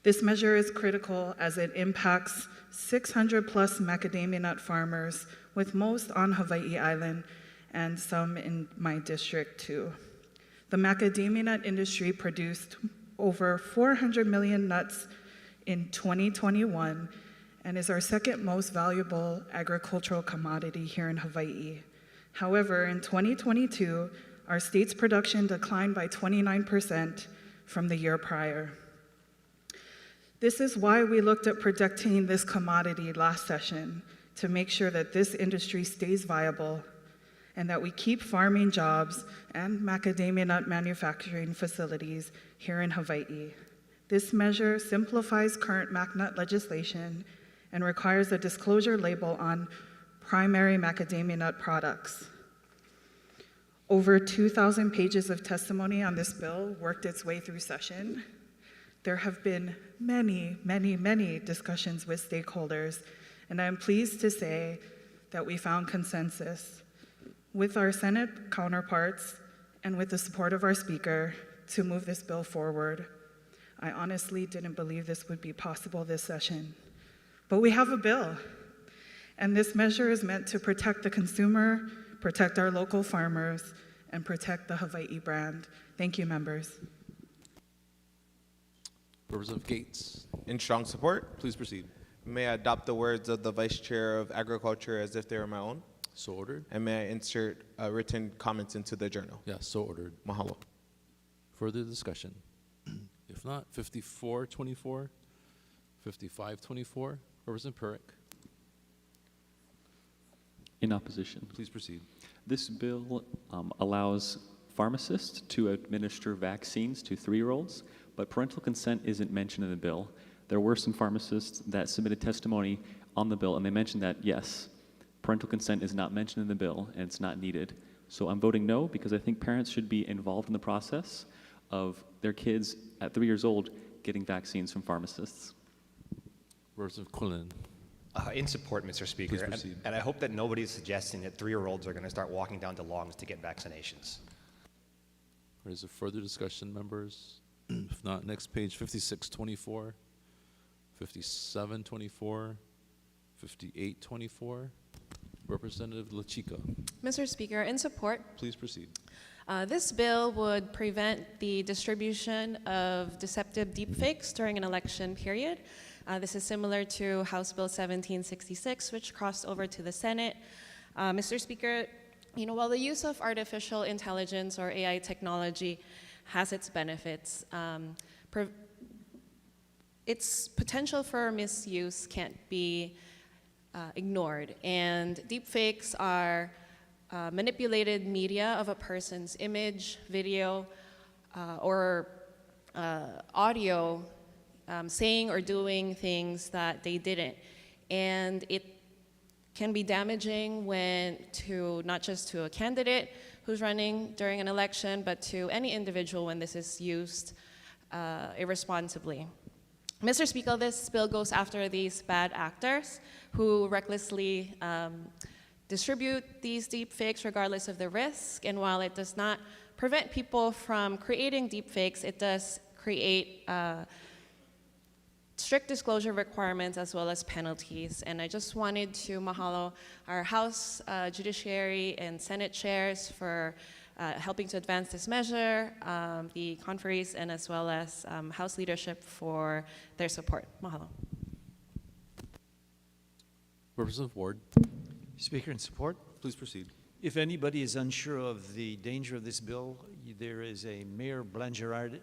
[SPEAKER 9] This measure is critical as it impacts 600 plus macadamia nut farmers, with most on Hawaii Island and some in my district too. The macadamia nut industry produced over 400 million nuts in 2021 and is our second most valuable agricultural commodity here in Hawaii. However, in 2022, our state's production declined by 29% from the year prior. This is why we looked at protecting this commodity last session, to make sure that this industry stays viable and that we keep farming jobs and macadamia nut manufacturing facilities here in Hawaii. This measure simplifies current mac nut legislation and requires a disclosure label on primary macadamia nut products. Over 2,000 pages of testimony on this bill worked its way through session. There have been many discussions with stakeholders, and I'm pleased to say that we found consensus with our Senate counterparts and with the support of our Speaker to move this bill forward. I honestly didn't believe this would be possible this session. But we have a bill, and this measure is meant to protect the consumer, protect our local farmers, and protect the Hawaii brand. Thank you, members.
[SPEAKER 2] Representative Gates,
[SPEAKER 22] In strong support,
[SPEAKER 2] please proceed.
[SPEAKER 22] may I adopt the words of the Vice Chair of Agriculture as if they were my own?
[SPEAKER 2] So ordered.
[SPEAKER 22] And may I insert written comments into the journal?
[SPEAKER 2] Yes, so ordered.
[SPEAKER 22] Mahalo.
[SPEAKER 2] Further discussion? If not, 5424, 5524, Representative Perrick,
[SPEAKER 23] In opposition.
[SPEAKER 2] please proceed.
[SPEAKER 23] This bill allows pharmacists to administer vaccines to 3-year-olds, but parental consent isn't mentioned in the bill. There were some pharmacists that submitted testimony on the bill, and they mentioned that, yes, parental consent is not mentioned in the bill, and it's not needed. So I'm voting no, because I think parents should be involved in the process of their kids at 3 years old getting vaccines from pharmacists.
[SPEAKER 2] Representative Quillen,
[SPEAKER 1] In support, Mr. Speaker.
[SPEAKER 2] Please proceed.
[SPEAKER 1] And I hope that nobody is suggesting that 3-year-olds are going to start walking down to Longs to get vaccinations.
[SPEAKER 2] is there further discussion, members? If not, next page, 5624, 5724, 5824, Representative LaChica,
[SPEAKER 14] Mr. Speaker, in support,
[SPEAKER 2] please proceed.
[SPEAKER 14] this bill would prevent the distribution of deceptive deepfakes during an election period. This is similar to House Bill 1766, which crossed over to the Senate. Mr. Speaker, while the use of artificial intelligence or AI technology has its benefits, its potential for misuse can't be ignored. And deepfakes are manipulated media of a person's image, video, or audio saying or doing things that they didn't. And it can be damaging not just to a candidate who's running during an election, but to any individual when this is used irresponsibly. Mr. Speaker, this bill goes after these bad actors who recklessly distribute these deepfakes regardless of the risk. And while it does not prevent people from creating deepfakes, it does create strict disclosure requirements as well as penalties. And I just wanted to mahalo our House Judiciary and Senate chairs for helping to advance this measure, the conferees, and as well as House leadership for their support. Mahalo.
[SPEAKER 2] Representative Ward,
[SPEAKER 10] Speaker, in support.
[SPEAKER 2] please proceed.
[SPEAKER 10] If anybody is unsure of the danger of this bill, there is a Mayor Blangiardi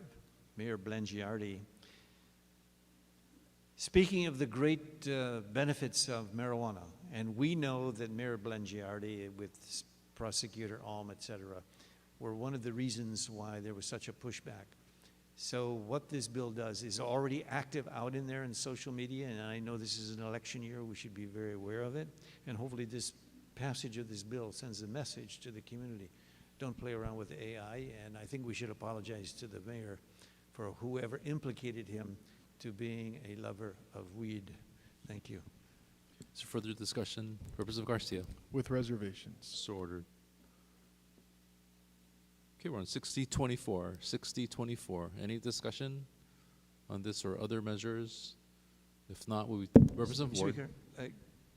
[SPEAKER 10] speaking of the great benefits of marijuana. And we know that Mayor Blangiardi, with Prosecutor Alm, et cetera, were one of the reasons why there was such a pushback. So what this bill does is already active out in there in social media, and I know this is an election year, we should be very aware of it, and hopefully this passage of this bill sends a message to the community. Don't play around with AI, and I think we should apologize to the mayor for whoever implicated him to being a lover of weed. Thank you.
[SPEAKER 2] Is there further discussion? Representative Garcia,
[SPEAKER 11] With reservations.
[SPEAKER 2] so ordered. Okay, we're on 6024, 6024. Any discussion on this or other measures? If not, Representative Ward.
[SPEAKER 10] Speaker,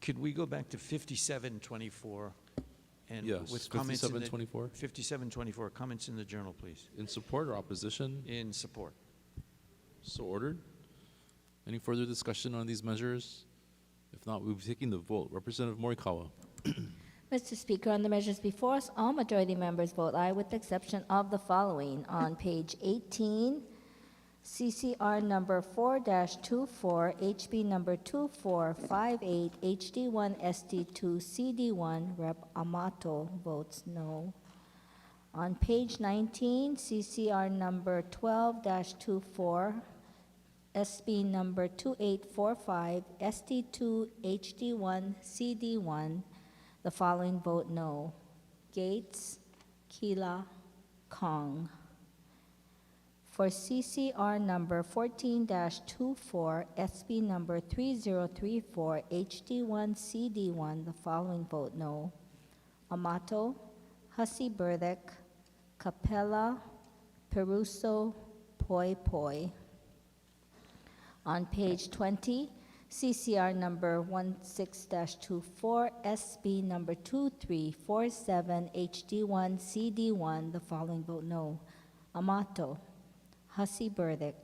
[SPEAKER 10] could we go back to 5724? And
[SPEAKER 2] Yes,
[SPEAKER 10] with comments in the
[SPEAKER 2] 5724.
[SPEAKER 10] 5724, comments in the journal, please.
[SPEAKER 2] In support or opposition?
[SPEAKER 10] In support.
[SPEAKER 2] So ordered. Any further discussion on these measures? If not, we'll be taking the vote. Representative Morikawa.
[SPEAKER 4] Mr. Speaker, on the measures before us, all majority members vote aye with the exception of the following. On page 18, CCR number 4-24, HB number 2458, HD1, SD2, CD1, Rep. Amato votes no. On page 19, CCR number 12-24, SB number 2845, SD2, HD1, CD1, the following vote no. Gates, Kila, Kong. For CCR number 14-24, SB number 3034, HD1, CD1, the following vote no. Amato, Hussey Burdick, Capella, Peruso, Poi Poi. On page 20, CCR number 16-24, SB number 2347, HD1, CD1, the following vote no. Amato, Hussey Burdick,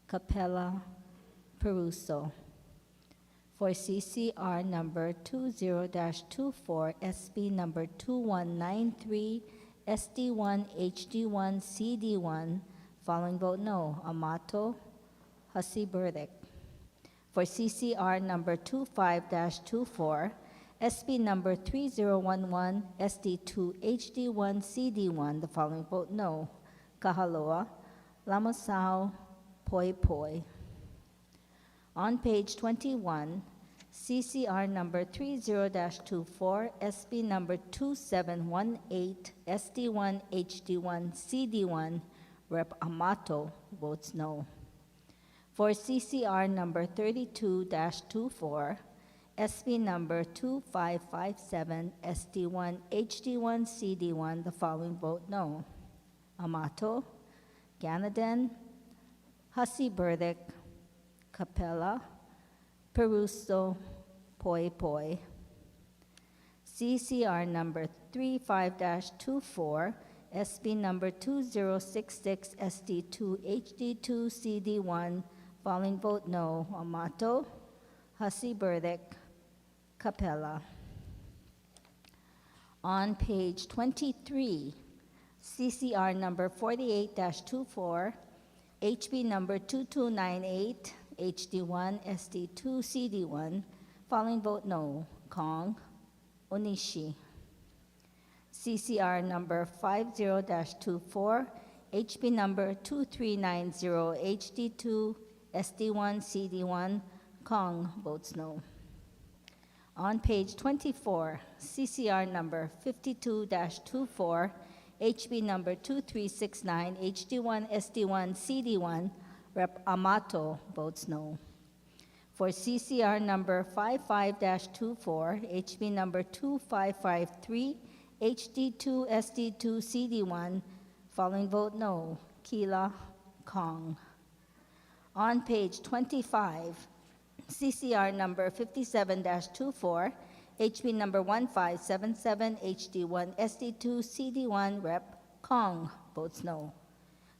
[SPEAKER 4] Capella, Peruso. For CCR number 20-24, SB number 2193, SD1, HD1, CD1, following vote no. Amato, Hussey Burdick. For CCR number 25-24, SB number 3011, SD2, HD1, CD1, the following vote no. Kahaloa, Lamasao, Poi Poi. On page 21, CCR number 30-24, SB number 2718, SD1, HD1, CD1, Rep. Amato votes no. For CCR number 32-24, SB number 2557, SD1, HD1, CD1, the following vote no. Amato, Ganaden, Hussey Burdick, Capella, Peruso, Poi Poi. CCR number 35-24, SB number 2066, SD2, HD2, CD1, following vote no. Amato, Hussey Burdick, Capella. On page 23, CCR number 48-24, HB number 2298, HD1, SD2, CD1, following vote no. Kong, Onishi. CCR number 50-24, HB number 2390, HD2, SD1, CD1, Kong votes no. On page 24, CCR number 52-24, HB number 2369, HD1, SD1, CD1, Rep. Amato votes no. For CCR number 55-24, HB number 2553, HD2, SD2, CD1, following vote no. Kila, Kong. On page 25, CCR number 57-24, HB number 1577, HD1, SD2, CD1, Rep. Kong votes no.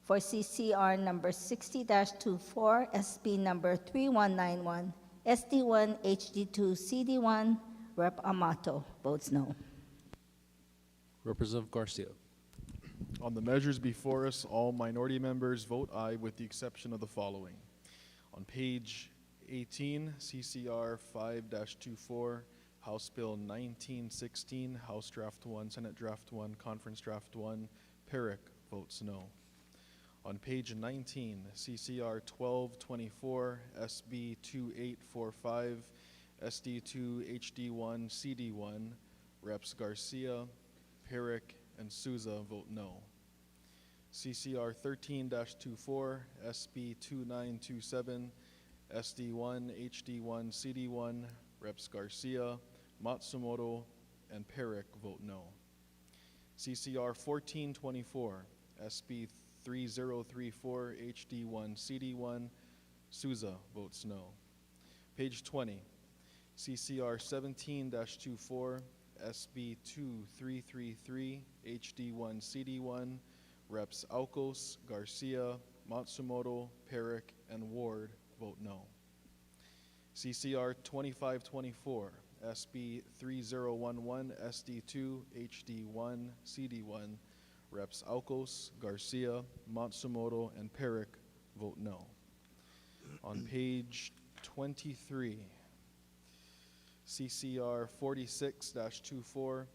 [SPEAKER 4] For CCR number 60-24, SB number 3191, SD1, HD2, CD1, Rep. Amato votes no.
[SPEAKER 2] Representative Garcia.
[SPEAKER 11] On the measures before us, all minority members vote aye with the exception of the following. On page 18, CCR 5-24, House Bill 1916, House Draft 1, Senate Draft 1, Conference Draft 1, Perrick votes no. On page 19, CCR 1224, SB 2845, SD2, HD1, CD1, Reps Garcia, Perrick, and Souza vote no. CCR 13-24, SB 2927, SD1, HD1, CD1, Reps Garcia, Matsumoto, and Perrick vote no. CCR 1424, SB 3034, HD1, CD1, Souza votes no. Page 20, CCR 17-24, SB 2333, HD1, CD1, Reps Alcos, Garcia, Matsumoto, Perrick, and Ward vote no. CCR 2524, SB 3011, SD2, HD1, CD1, Reps Alcos, Garcia, Matsumoto, and Perrick vote no. On page 23, CCR 46-24,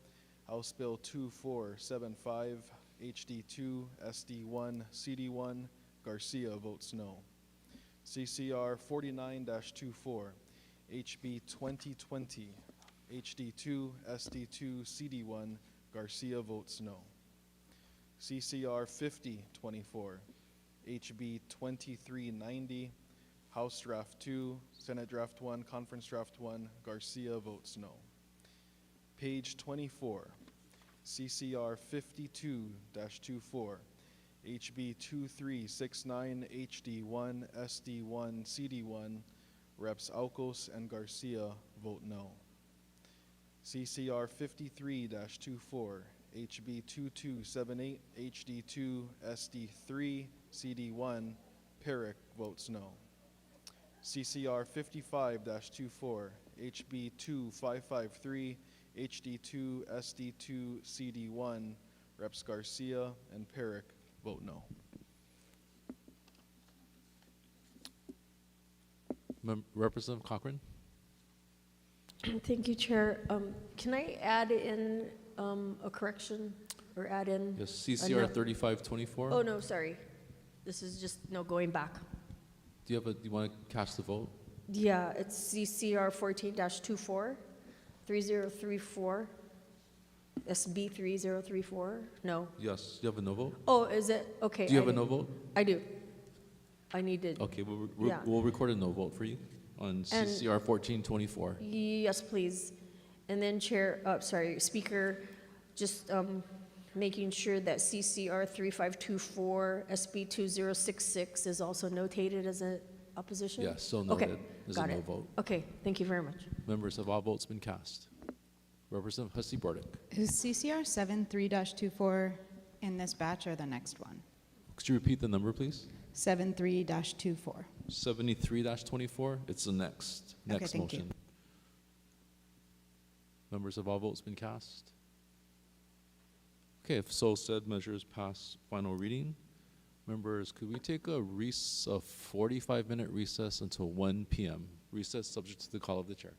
[SPEAKER 11] House Bill 2475, HD2, SD1, CD1, Garcia votes no. CCR 49-24, HB 2020, HD2, SD2, CD1, Garcia votes no. CCR 50-24, HB 2390, House Draft 2, Senate Draft 1, Conference Draft 1, Garcia votes no. Page 24, CCR 52-24, HB 2369 HD1 SD1 CD1, Reps Alcos and Garcia vote no. CCR 53-24, HB 2278 HD2 SD3 CD1, Perrick votes no. CCR 55-24, HB 2553 HD2 SD2 CD1, Reps Garcia and Perrick vote no.
[SPEAKER 2] Representative Cochran?
[SPEAKER 17] Thank you, Chair. Can I add in a correction or add in?
[SPEAKER 2] Yes, CCR 3524.
[SPEAKER 17] Oh, no, sorry. This is just, no, going back.
[SPEAKER 2] Do you want to cast the vote?
[SPEAKER 17] Yeah, it's CCR 14-24, 3034, SB 3034. No.
[SPEAKER 2] Yes. Do you have a no vote?
[SPEAKER 17] Oh, is it? Okay.
[SPEAKER 2] Do you have a no vote?
[SPEAKER 17] I do. I needed.
[SPEAKER 2] Okay,
[SPEAKER 17] Yeah.
[SPEAKER 2] we'll record a no vote for you on
[SPEAKER 17] And-
[SPEAKER 2] CCR 1424.
[SPEAKER 17] Yes, please. And then Speaker, just making sure that CCR 3524, SB 2066 is also notated as an opposition?
[SPEAKER 2] Yes, so
[SPEAKER 17] Okay,
[SPEAKER 2] noted as a
[SPEAKER 17] got
[SPEAKER 2] no
[SPEAKER 17] it.
[SPEAKER 2] vote.
[SPEAKER 17] Okay, thank you very much.
[SPEAKER 2] Members, have all votes been cast? Representative Hussey Bordick.
[SPEAKER 16] Is CCR 73-24 in this batch or the next one?
[SPEAKER 2] Could you repeat the number, please?
[SPEAKER 16] 73-24.
[SPEAKER 2] 73-24. It's the next
[SPEAKER 16] Okay, thank you.
[SPEAKER 2] motion. Members, have all votes been cast? Okay, if so said, measures pass final reading. Members, could we take a 45-minute recess until 1 p.m.? Recess subject to the call of the chair.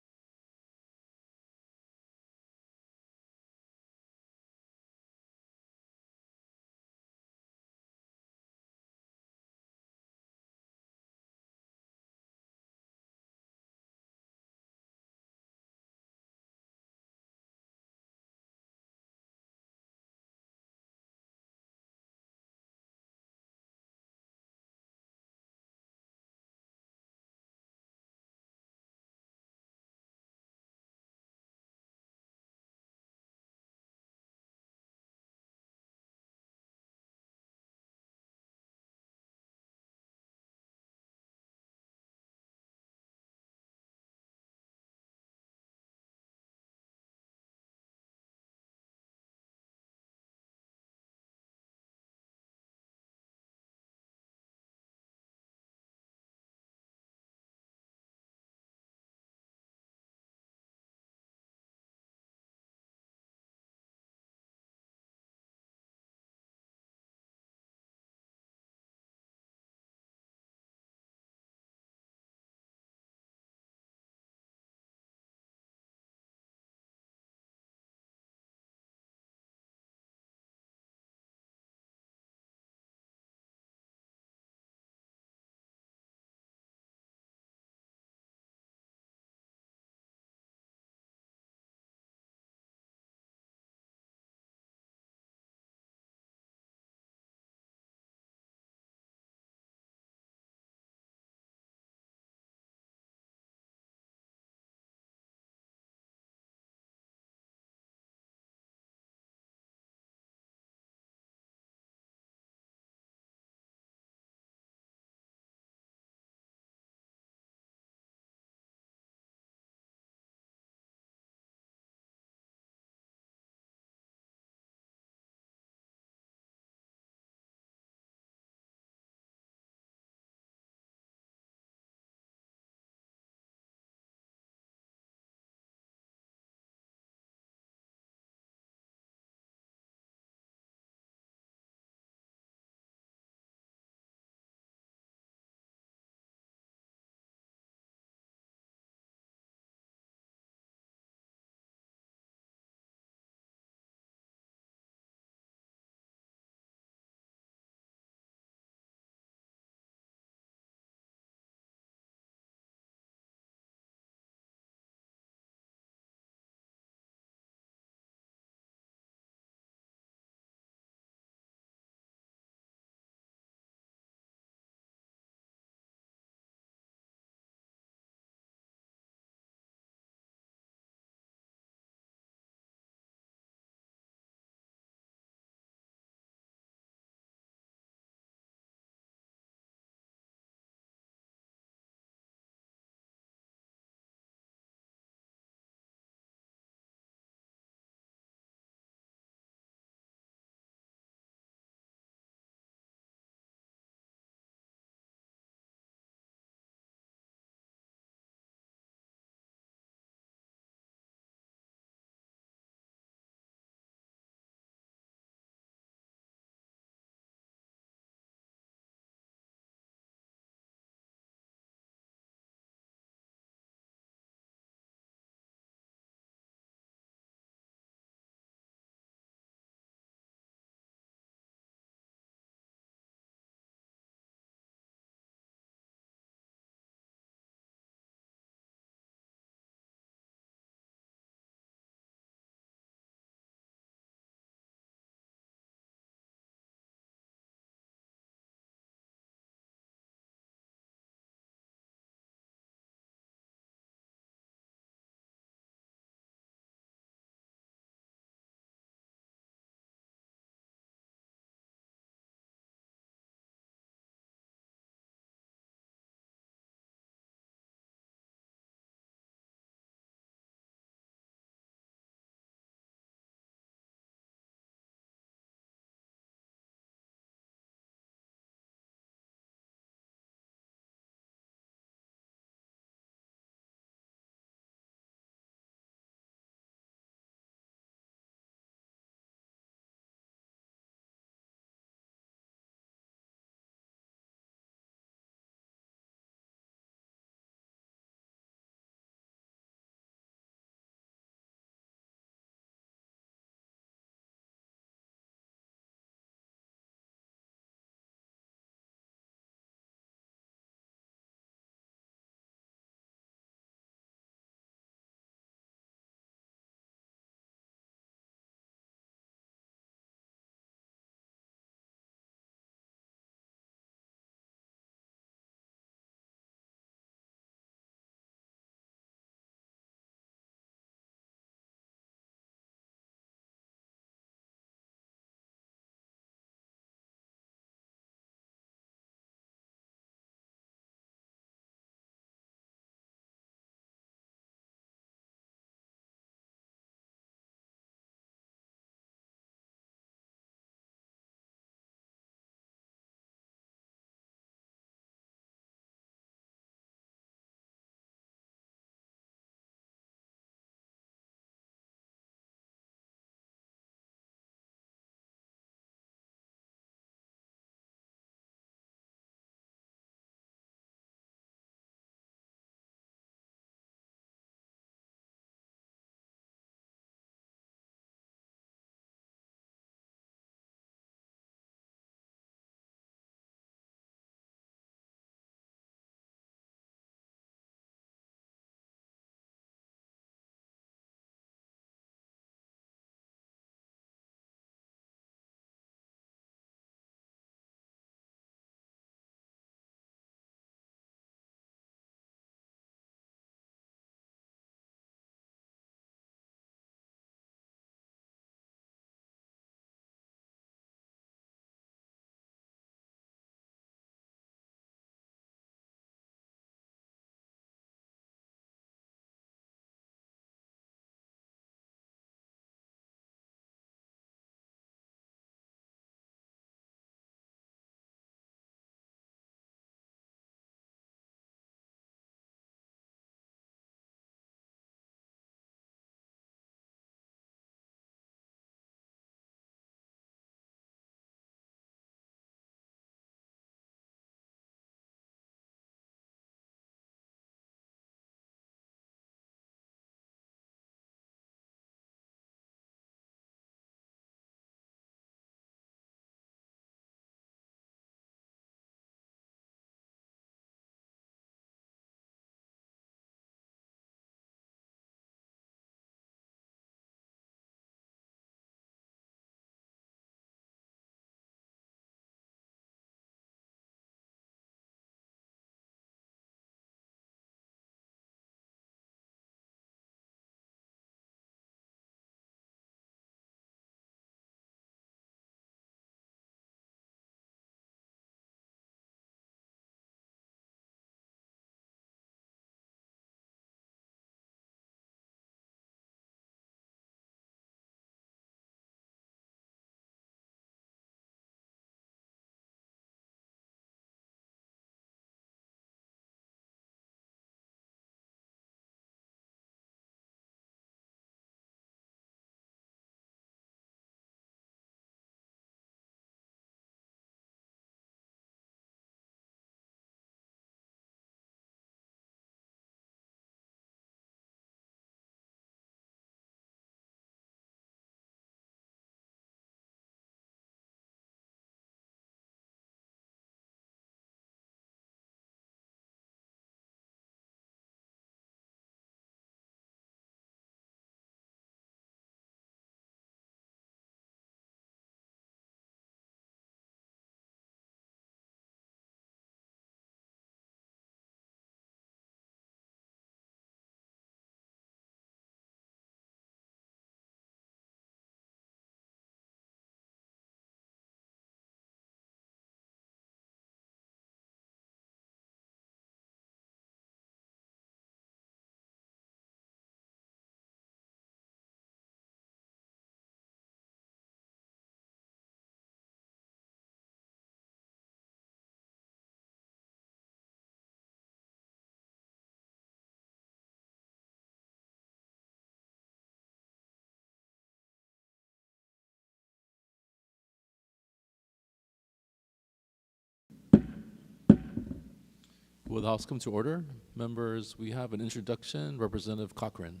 [SPEAKER 2] Will the House come to order? Members, we have an introduction. Representative Cochran.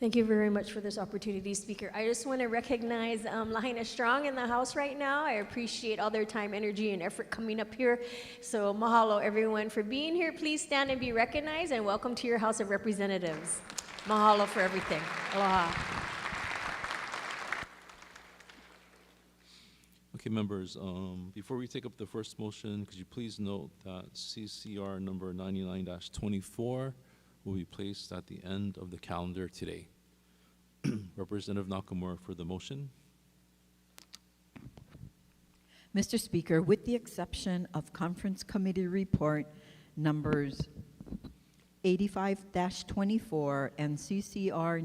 [SPEAKER 17] Thank you very much for this opportunity, Speaker. I just want to recognize Lahaina Strong in the House right now. I appreciate all their time, energy, and effort coming up here. So mahalo, everyone, for being here. Please stand and be recognized, and welcome to your House of Representatives. Mahalo for everything. Aloha.
[SPEAKER 2] Okay, members, before we take up the first motion, could you please note that CCR number 99-24 will be placed at the end of the calendar today. Representative Nakamura for the motion.
[SPEAKER 5] Mr. Speaker, with the exception of Conference Committee Report numbers 85-24 and CCR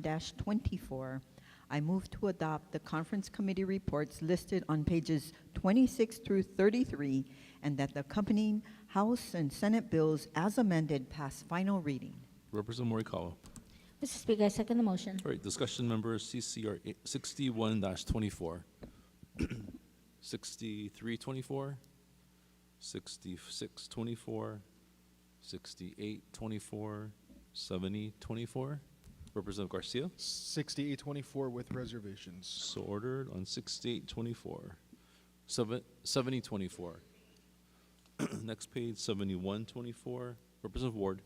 [SPEAKER 5] 99-24, I move to adopt the Conference Committee reports listed on pages 26 through 33 and that the accompanying House and Senate bills as amended pass final reading.
[SPEAKER 2] Representative Morikawa.
[SPEAKER 4] Mr. Speaker, I second the motion.
[SPEAKER 2] All right, discussion members, CCR 61-24, 63-24, 66-24, 68-24, 70-24. Representative Garcia.
[SPEAKER 11] 6824 with reservations.
[SPEAKER 2] So ordered on 6824. 7024. Next page, 7124. Representative Ward.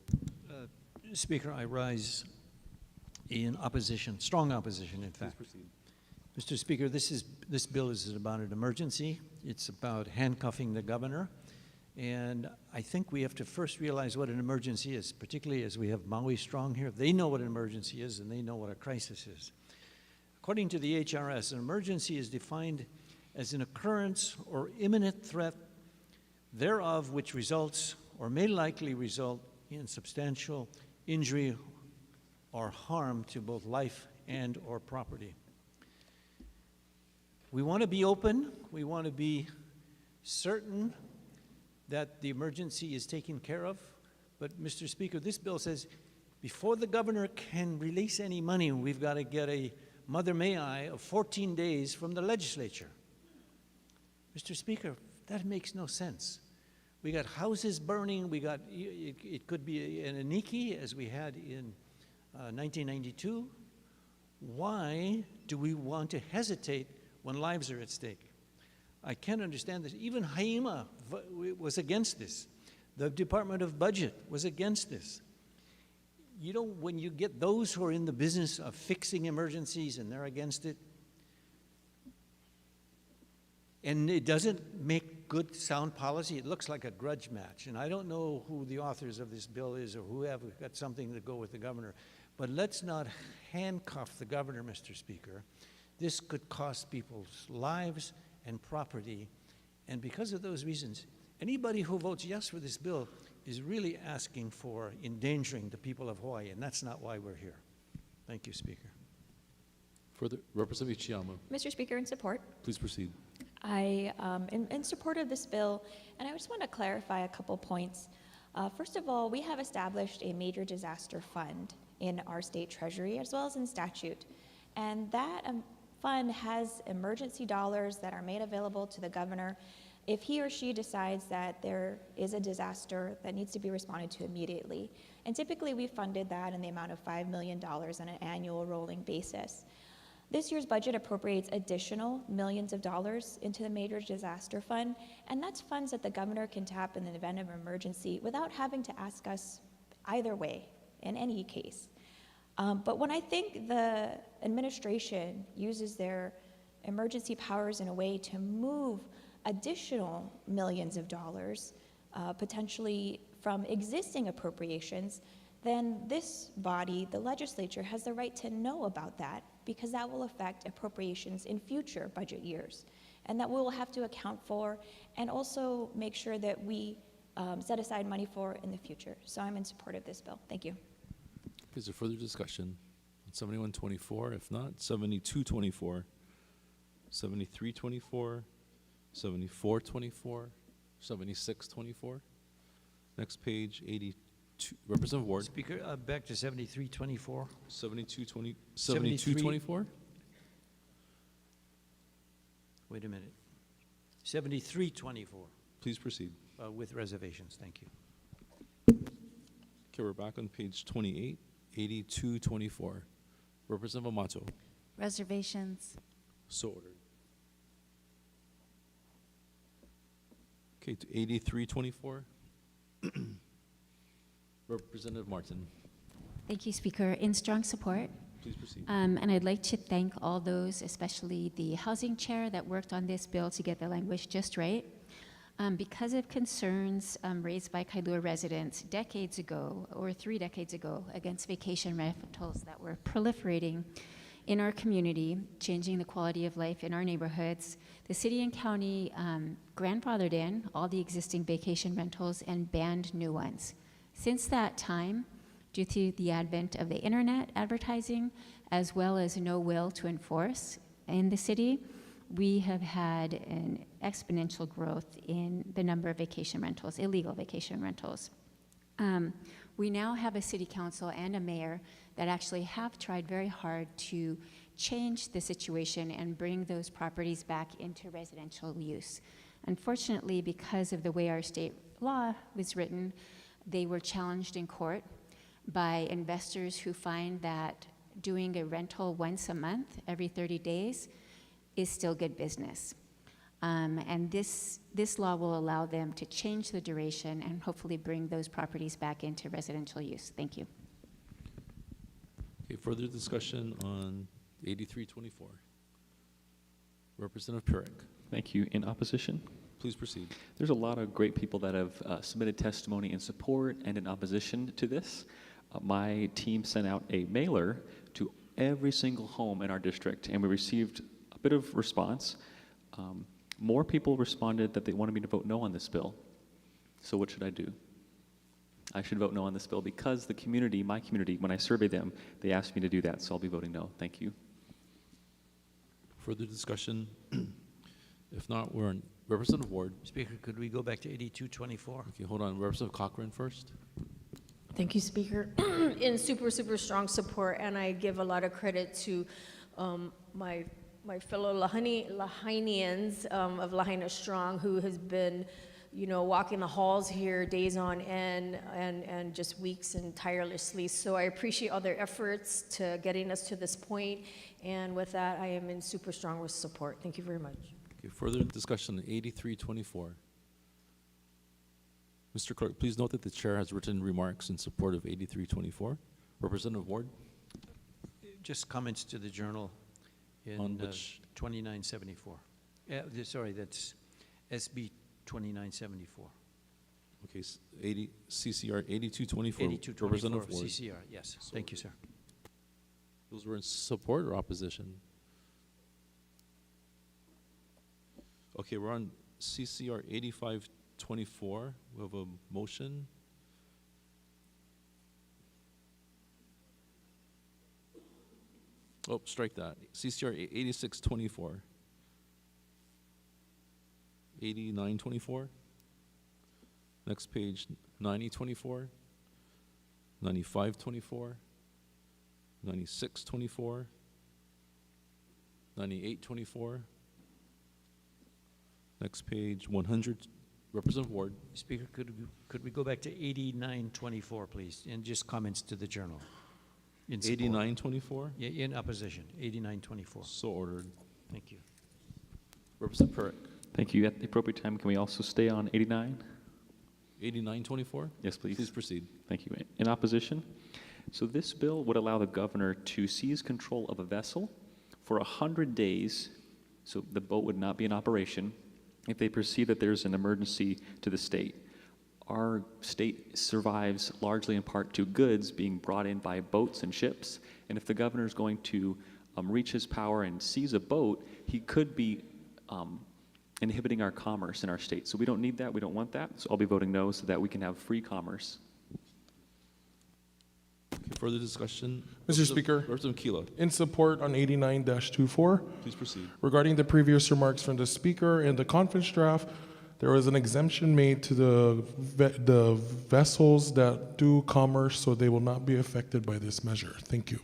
[SPEAKER 10] Speaker, I rise in opposition, strong opposition, in fact.
[SPEAKER 2] Please proceed.
[SPEAKER 10] Mr. Speaker, this bill is about an emergency. It's about handcuffing the governor. And I think we have to first realize what an emergency is, particularly as we have Maui Strong here. They know what an emergency is, and they know what a crisis is. According to the HRS, an emergency is defined as an occurrence or imminent threat thereof which results or may likely result in substantial injury or harm to both life and or property. We want to be open. We want to be certain that the emergency is taken care of. But, Mr. Speaker, this bill says before the governor can release any money, we've got to get a Mother May I of 14 days from the legislature. Mr. Speaker, that makes no sense. We got houses burning. We got, it could be an Aniki as we had in 1992. Why do we want to hesitate when lives are at stake? I can't understand this. Even Haima was against this. The Department of Budget was against this. You know, when you get those who are in the business of fixing emergencies and they're against it, and it doesn't make good, sound policy, it looks like a grudge match. And I don't know who the authors of this bill is or who have got something to go with the governor. But let's not handcuff the governor, Mr. Speaker. This could cost people's lives and property, and because of those reasons, anybody who votes yes for this bill is really asking for endangering the people of Hawaii, and that's not why we're here. Thank you, Speaker.
[SPEAKER 2] Further, Representative Ichiyama.
[SPEAKER 15] Mr. Speaker, in support.
[SPEAKER 2] Please proceed.
[SPEAKER 15] I am in support of this bill, and I just want to clarify a couple points. First of all, we have established a major disaster fund in our state treasury as well as in statute, and that fund has emergency dollars that are made available to the governor if he or she decides that there is a disaster that needs to be responded to immediately. And typically we funded that in the amount of $5 million on an annual rolling basis. This year's budget appropriates additional millions of dollars into the major disaster fund, and that's funds that the governor can tap in the event of an emergency without having to ask us either way in any case. But when I think the administration uses their emergency powers in a way to move additional millions of dollars, potentially from existing appropriations, then this body, the legislature, has the right to know about that because that will affect appropriations in future budget years. And that we will have to account for and also make sure that we set aside money for in the future. So I'm in support of this bill. Thank you.
[SPEAKER 2] Is there further discussion on 7124? If not, 7224, 7324, 7424, 7624. Next page, 82. Representative Ward.
[SPEAKER 10] Speaker, back to 7324.
[SPEAKER 2] 7224?
[SPEAKER 10] Wait a minute. 7324.
[SPEAKER 2] Please proceed.
[SPEAKER 10] with reservations. Thank you.
[SPEAKER 2] Okay, we're back on page 28, 8224. Representative Amato.
[SPEAKER 12] Reservations.
[SPEAKER 2] So ordered. Okay, to 8324. Representative Martin.
[SPEAKER 3] Thank you, Speaker. In strong support.
[SPEAKER 2] Please proceed.
[SPEAKER 3] And I'd like to thank all those, especially the housing chair that worked on this bill to get the language just right. Because of concerns raised by Kailua residents decades ago, or 3 decades ago, against vacation rentals that were proliferating in our community, changing the quality of life in our neighborhoods, the city and county grandfathered in all the existing vacation rentals and banned new ones. Since that time, due to the advent of the internet advertising, as well as no will to enforce in the city, we have had an exponential growth in the number of vacation rentals, illegal vacation rentals. We now have a city council and a mayor that actually have tried very hard to change the situation and bring those properties back into residential use. Unfortunately, because of the way our state law was written, they were challenged in court by investors who find that doing a rental once a month, every 30 days, is still good business. And this law will allow them to change the duration and hopefully bring those properties back into residential use. Thank you.
[SPEAKER 2] Okay, further discussion on 8324. Representative Pirik.
[SPEAKER 23] Thank you. In opposition?
[SPEAKER 2] Please proceed.
[SPEAKER 23] There's a lot of great people that have submitted testimony in support and in opposition to this. My team sent out a mailer to every single home in our district, and we received a bit of response. More people responded that they wanted me to vote no on this bill. So what should I do? I should vote no on this bill because the community, my community, when I surveyed them, they asked me to do that, so I'll be voting no. Thank you.
[SPEAKER 2] Further discussion? If not, we're on Representative Ward.
[SPEAKER 10] Speaker, could we go back to 8224?
[SPEAKER 2] Okay, hold on. Representative Cochran first.
[SPEAKER 17] Thank you, Speaker. In super strong support, and I give a lot of credit to my fellow Lahainians of Lahaina Strong, who has been, walking the halls here days on end and just weeks and tirelessly. So I appreciate all their efforts to getting us to this point. And with that, I am in super strong support. Thank you very much.
[SPEAKER 2] Okay, further discussion on 8324. Mr. Clerk, please note that the chair has written remarks in support of 8324. Representative Ward.
[SPEAKER 10] Just comments to the journal in
[SPEAKER 2] On which?
[SPEAKER 10] 2974. Sorry, that's SB 2974.
[SPEAKER 2] Okay, CCR 8224.
[SPEAKER 10] 8224
[SPEAKER 2] Representative Ward.
[SPEAKER 10] CCR, yes. Thank you, sir.
[SPEAKER 2] Those were in support or opposition? Okay, we're on CCR 8524. We have a motion. Oh, strike that. CCR 8624. 8924. Next page, 9024. 9524. 9624. 9824. Next page, 100. Representative Ward.
[SPEAKER 10] Speaker, could we go back to 8924, please, and just comments to the journal?
[SPEAKER 2] 8924?
[SPEAKER 10] Yeah, in opposition, 8924.
[SPEAKER 2] So ordered.
[SPEAKER 10] Thank you.
[SPEAKER 2] Representative Pirik.
[SPEAKER 23] Thank you. At the appropriate time, can we also stay on 89?
[SPEAKER 2] 8924?
[SPEAKER 23] Yes, please.
[SPEAKER 2] Please proceed.
[SPEAKER 23] Thank you. In opposition? So this bill would allow the governor to seize control of a vessel for 100 days, so the boat would not be in operation, if they perceive that there's an emergency to the state. Our state survives largely in part to goods being brought in by boats and ships, and if the governor is going to reach his power and seize a boat, he could be inhibiting our commerce in our state. So we don't need that, we don't want that, so I'll be voting no so that we can have free commerce.
[SPEAKER 2] Okay, further discussion?
[SPEAKER 6] Mr. Speaker,
[SPEAKER 2] Representative Kilo.
[SPEAKER 6] in support on 89-24.
[SPEAKER 2] Please proceed.
[SPEAKER 6] Regarding the previous remarks from the Speaker in the conference draft, there was an exemption made to the vessels that do commerce, so they will not be affected by this measure. Thank you.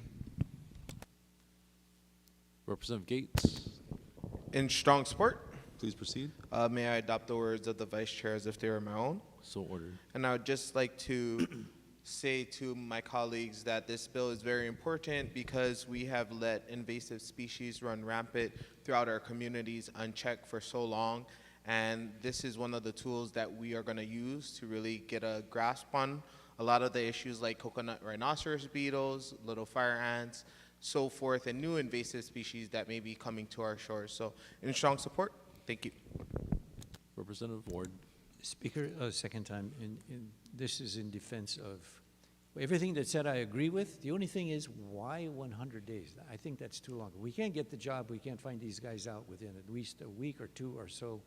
[SPEAKER 2] Representative Gates.
[SPEAKER 22] In strong support.
[SPEAKER 2] Please proceed.
[SPEAKER 22] May I adopt the words of the Vice Chair as if they were my own?
[SPEAKER 2] So ordered.
[SPEAKER 22] And I would just like to say to my colleagues that this bill is very important because we have let invasive species run rampant throughout our communities unchecked for so long. And this is one of the tools that we are going to use to really get a grasp on a lot of the issues like coconut rhinoceros beetles, little fire ants, so forth, and new invasive species that may be coming to our shores. So in strong support, thank you.
[SPEAKER 2] Representative Ward.
[SPEAKER 10] Speaker, second time, this is in defense of everything that said I agree with. The only thing is, why 100 days? I think that's too long. We can't get the job, we can't find these guys out within at least a week or two or so.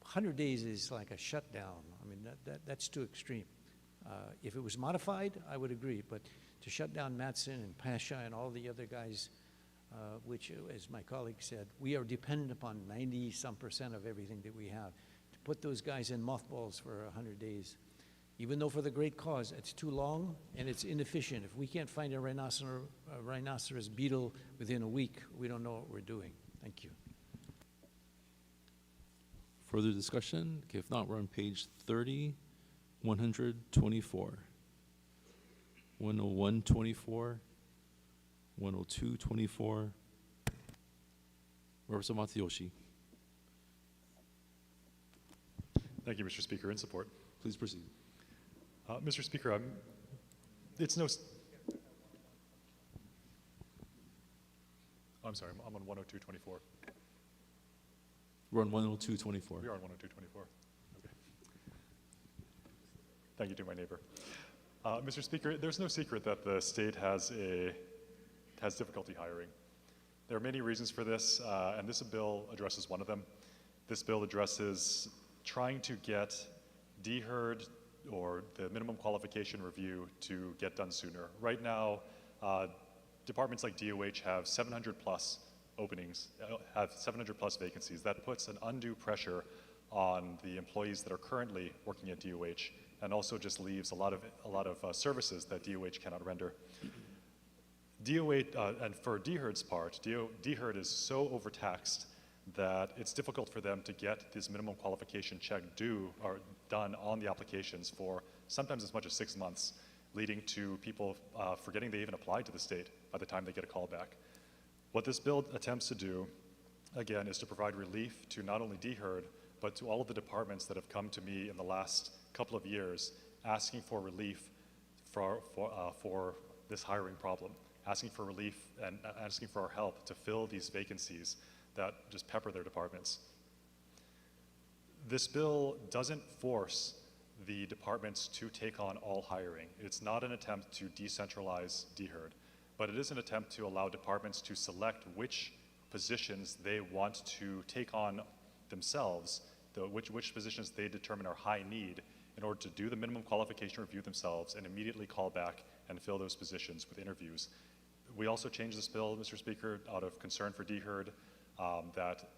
[SPEAKER 10] 100 days is like a shutdown. I mean, that's too extreme. If it was modified, I would agree, but to shut down Matson and Pasha and all the other guys, which, as my colleague said, we are dependent upon 90-some% of everything that we have. To put those guys in mothballs for 100 days, even though for the great cause, it's too long and it's inefficient. If we can't find a rhinoceros beetle within a week, we don't know what we're doing. Thank you.
[SPEAKER 2] Further discussion? Okay, if not, we're on page 30, 124, 101, 24, 102, 24. Representative Matayoshi.
[SPEAKER 18] Thank you, Mr. Speaker. In support.
[SPEAKER 2] Please proceed.
[SPEAKER 18] Mr. Speaker, it's no. I'm sorry, I'm on 102.24.
[SPEAKER 2] We're on 102.24.
[SPEAKER 18] We are on 102.24. Okay. Thank you to my neighbor. Mr. Speaker, there's no secret that the state has difficulty hiring. There are many reasons for this, and this bill addresses one of them. This bill addresses trying to get DHERD or the minimum qualification review to get done sooner. Right now, departments like DOH have 700 plus openings, have 700 plus vacancies. That puts an undue pressure on the employees that are currently working at DOH, and also just leaves a lot of services that DOH cannot render. DOH, and for DHERD's part, DHERD is so overtaxed that it's difficult for them to get this minimum qualification check done on the applications for sometimes as much as 6 months, leading to people forgetting they even applied to the state by the time they get a call back. What this bill attempts to do, again, is to provide relief to not only DHERD, but to all of the departments that have come to me in the last couple of years asking for relief for this hiring problem, asking for relief and asking for our help to fill these vacancies that just pepper their departments. This bill doesn't force the departments to take on all hiring. It's not an attempt to decentralize DHERD, but it is an attempt to allow departments to select which positions they want to take on themselves, which positions they determine are high need in order to do the minimum qualification review themselves and immediately call back and fill those positions with interviews. We also changed this bill, Mr. Speaker, out of concern for DHERD, that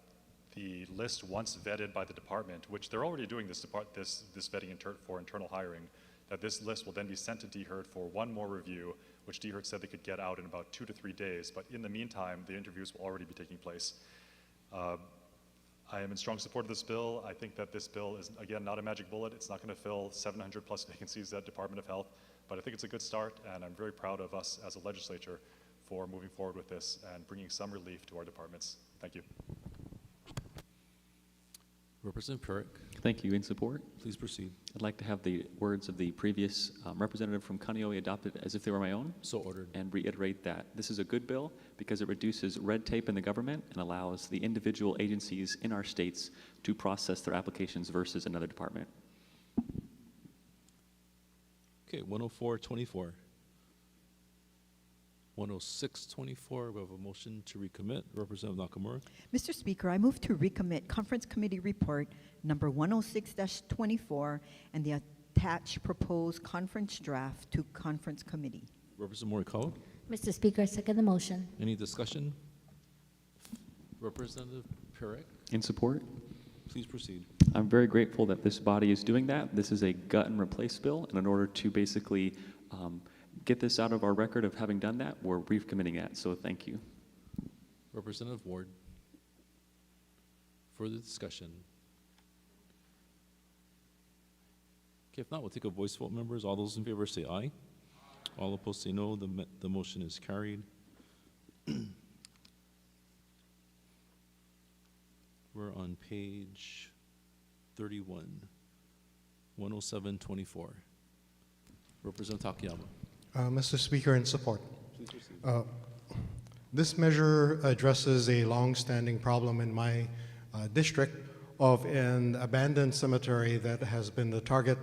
[SPEAKER 18] the list once vetted by the department, which they're already doing this vetting for internal hiring, that this list will then be sent to DHERD for one more review, which DHERD said they could get out in about 2 to 3 days. But in the meantime, the interviews will already be taking place. I am in strong support of this bill. I think that this bill is, again, not a magic bullet. It's not going to fill 700 plus vacancies at Department of Health, but I think it's a good start, and I'm very proud of us as a legislature for moving forward with this and bringing some relief to our departments. Thank you.
[SPEAKER 2] Representative Perrick.
[SPEAKER 23] Thank you. In support?
[SPEAKER 2] Please proceed.
[SPEAKER 23] I'd like to have the words of the previous representative from Kaneohe adopted as if they were my own.
[SPEAKER 2] So ordered.
[SPEAKER 23] And reiterate that this is a good bill because it reduces red tape in the government and allows the individual agencies in our states to process their applications versus another department.
[SPEAKER 2] Okay, 104.24. 106.24, we have a motion to recommit. Representative Nakamura.
[SPEAKER 5] Mr. Speaker, I move to recommit Conference Committee Report number 106-24 and the attached proposed conference draft to Conference Committee.
[SPEAKER 2] Representative Morikawa.
[SPEAKER 4] Mr. Speaker, I second the motion.
[SPEAKER 2] Any discussion? Representative Perrick.
[SPEAKER 23] In support?
[SPEAKER 2] Please proceed.
[SPEAKER 23] I'm very grateful that this body is doing that. This is a gut and replace bill, and in order to basically get this out of our record of having done that, we're recommitting that, so thank you.
[SPEAKER 2] Representative Ward. further discussion? Okay, if not, we'll take a voice vote, members. All those in favor say aye. All opposed say no. The motion is carried. We're on page 31, 10724. Representative Takayama.
[SPEAKER 7] Mr. Speaker, in support.
[SPEAKER 2] Please proceed.
[SPEAKER 7] This measure addresses a long-standing problem in my district of an abandoned cemetery that has been the target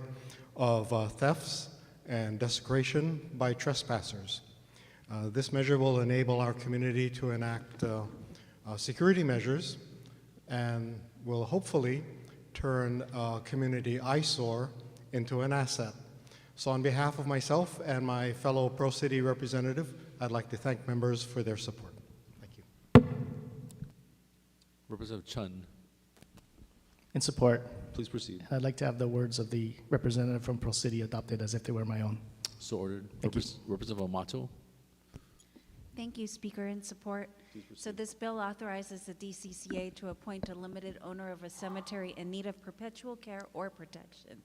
[SPEAKER 7] of thefts and desecration by trespassers. This measure will enable our community to enact security measures and will hopefully turn a community eyesore into an asset. So on behalf of myself and my fellow Pro City representative, I'd like to thank members for their support. Thank you.
[SPEAKER 2] Representative Chun.
[SPEAKER 13] In support.
[SPEAKER 2] Please proceed.
[SPEAKER 13] I'd like to have the words of the representative from Pro City adopted as if they were my own.
[SPEAKER 2] So ordered.
[SPEAKER 13] Thank you.
[SPEAKER 2] Representative Amato.
[SPEAKER 12] Thank you, Speaker. In support. So this bill authorizes the DCCA to appoint a limited owner of a cemetery in need of perpetual care or protection.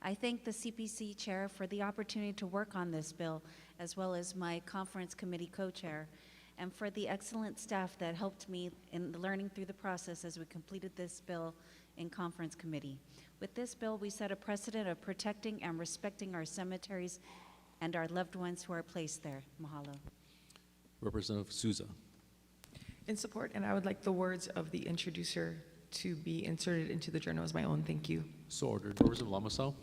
[SPEAKER 12] I thank the CPC chair for the opportunity to work on this bill, as well as my conference committee co-chair, and for the excellent staff that helped me in learning through the process as we completed this bill in conference committee. With this bill, we set a precedent of protecting and respecting our cemeteries and our loved ones who are placed there. Mahalo.
[SPEAKER 2] Representative Souza.
[SPEAKER 19] In support, and I would like the words of the introducer to be inserted into the journal as my own. Thank you.
[SPEAKER 2] So ordered. Representative Lamasau.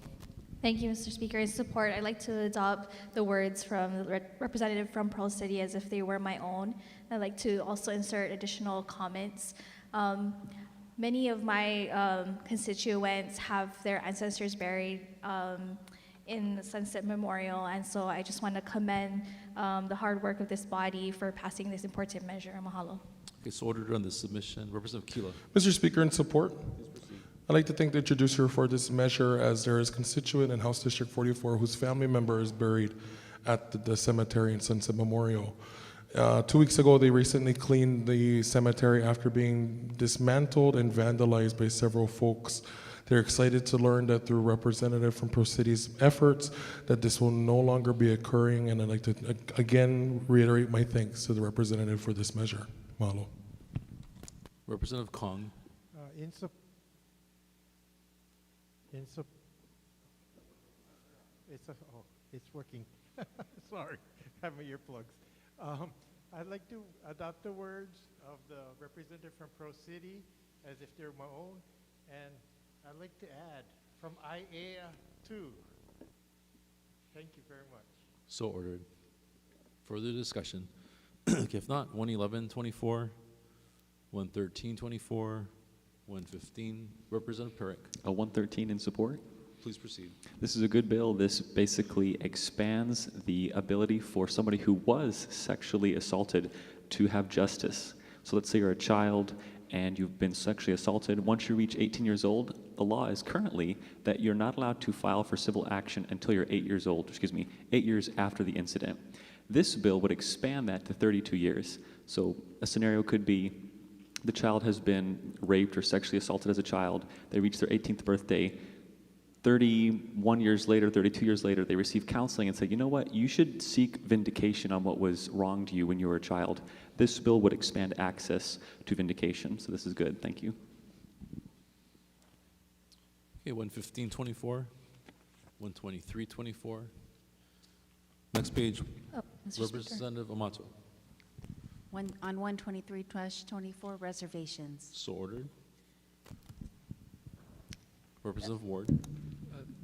[SPEAKER 21] Thank you, Mr. Speaker. In support, I'd like to adopt the words from the representative from Pearl City as if they were my own. I'd like to also insert additional comments. Many of my constituents have their ancestors buried in the Sunset Memorial, and so I just want to commend the hard work of this body for passing this important measure. Mahalo.
[SPEAKER 2] Okay, so ordered on the submission. Representative Kila.
[SPEAKER 6] Mr. Speaker, in support. I'd like to thank the introducer for this measure, as there is a constituent in House District 44 whose family member is buried at the cemetery in Sunset Memorial. 2 weeks ago, they recently cleaned the cemetery after being dismantled and vandalized by several folks. They're excited to learn that through representative from Pro City's efforts that this will no longer be occurring, and I'd like to again reiterate my thanks to the representative for this measure. Mahalo.
[SPEAKER 2] Representative Kong.
[SPEAKER 20] It's working. Sorry, I have my earplugs. I'd like to adopt the words of the representative from Pro City as if they're my own, and I'd like to add from IAEA too. Thank you very much.
[SPEAKER 2] So ordered. Further discussion? Okay, if not, 111-24, 113-24, 115. Representative Perrick.
[SPEAKER 23] 113 in support.
[SPEAKER 2] Please proceed.
[SPEAKER 23] This is a good bill. This basically expands the ability for somebody who was sexually assaulted to have justice. So let's say you're a child and you've been sexually assaulted. Once you reach 18 years old, the law is currently that you're not allowed to file for civil action until you're 8 years old, 8 years after the incident. This bill would expand that to 32 years. So a scenario could be the child has been raped or sexually assaulted as a child. They reach their 18th birthday. 31 years later, 32 years later, they receive counseling and say, you know what, you should seek vindication on what was wrong to you when you were a child. This bill would expand access to vindication, so this is good. Thank you.
[SPEAKER 2] Okay, 115-24, 123-24. Next page, Representative Amato.
[SPEAKER 12] On 123-24, reservations.
[SPEAKER 2] So ordered. Representative Ward.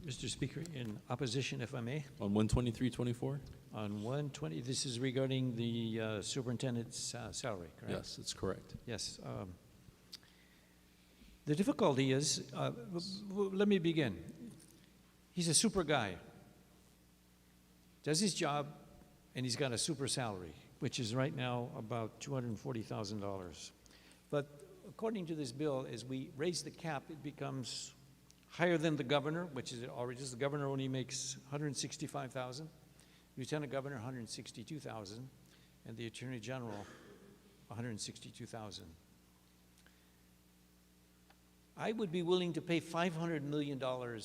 [SPEAKER 10] Mr. Speaker, in opposition, if I may.
[SPEAKER 2] On 123-24?
[SPEAKER 10] On 120, this is regarding the superintendent's salary, correct?
[SPEAKER 2] Yes, it's correct.
[SPEAKER 10] Yes. The difficulty is, let me begin. He's a super guy, does his job, and he's got a super salary, which is right now about $240,000. But according to this bill, as we raise the cap, it becomes higher than the governor, which is already, the governor only makes $165,000, lieutenant governor $162,000, and the attorney general $162,000. I would be willing to pay $500 million or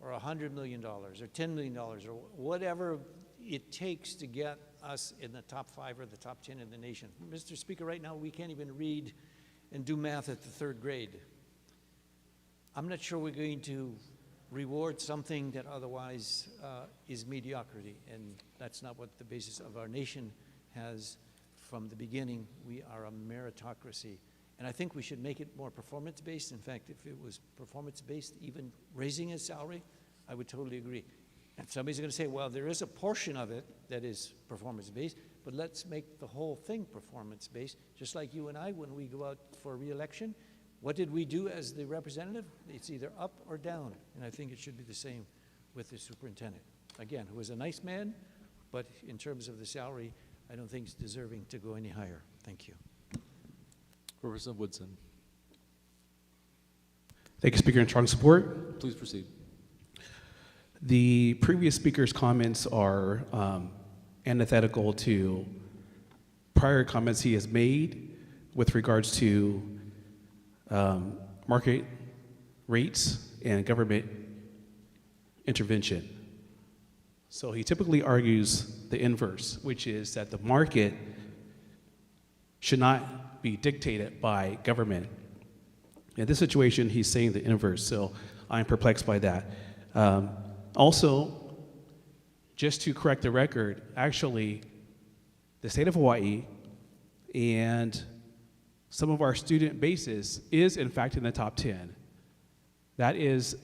[SPEAKER 10] $100 million or $10 million or whatever it takes to get us in the top 5 or the top 10 in the nation. Mr. Speaker, right now we can't even read and do math at the 3rd grade. I'm not sure we're going to reward something that otherwise is mediocrity, and that's not what the basis of our nation has from the beginning. We are a meritocracy, and I think we should make it more performance-based. In fact, if it was performance-based, even raising his salary, I would totally agree. And somebody's going to say, well, there is a portion of it that is performance-based, but let's make the whole thing performance-based, just like you and I, when we go out for re-election. What did we do as the representative? It's either up or down, and I think it should be the same with the superintendent. Again, who is a nice man, but in terms of the salary, I don't think he's deserving to go any higher. Thank you.
[SPEAKER 2] Representative Woodson.
[SPEAKER 1] Thank you, Speaker, in strong support.
[SPEAKER 2] Please proceed.
[SPEAKER 1] The previous speaker's comments are antithetical to prior comments he has made with regards to market rates and government intervention. So he typically argues the inverse, which is that the market should not be dictated by government. In this situation, he's saying the inverse, so I'm perplexed by that. Also, just to correct the record, actually, the state of Hawaii and some of our student bases is in fact in the top 10. That is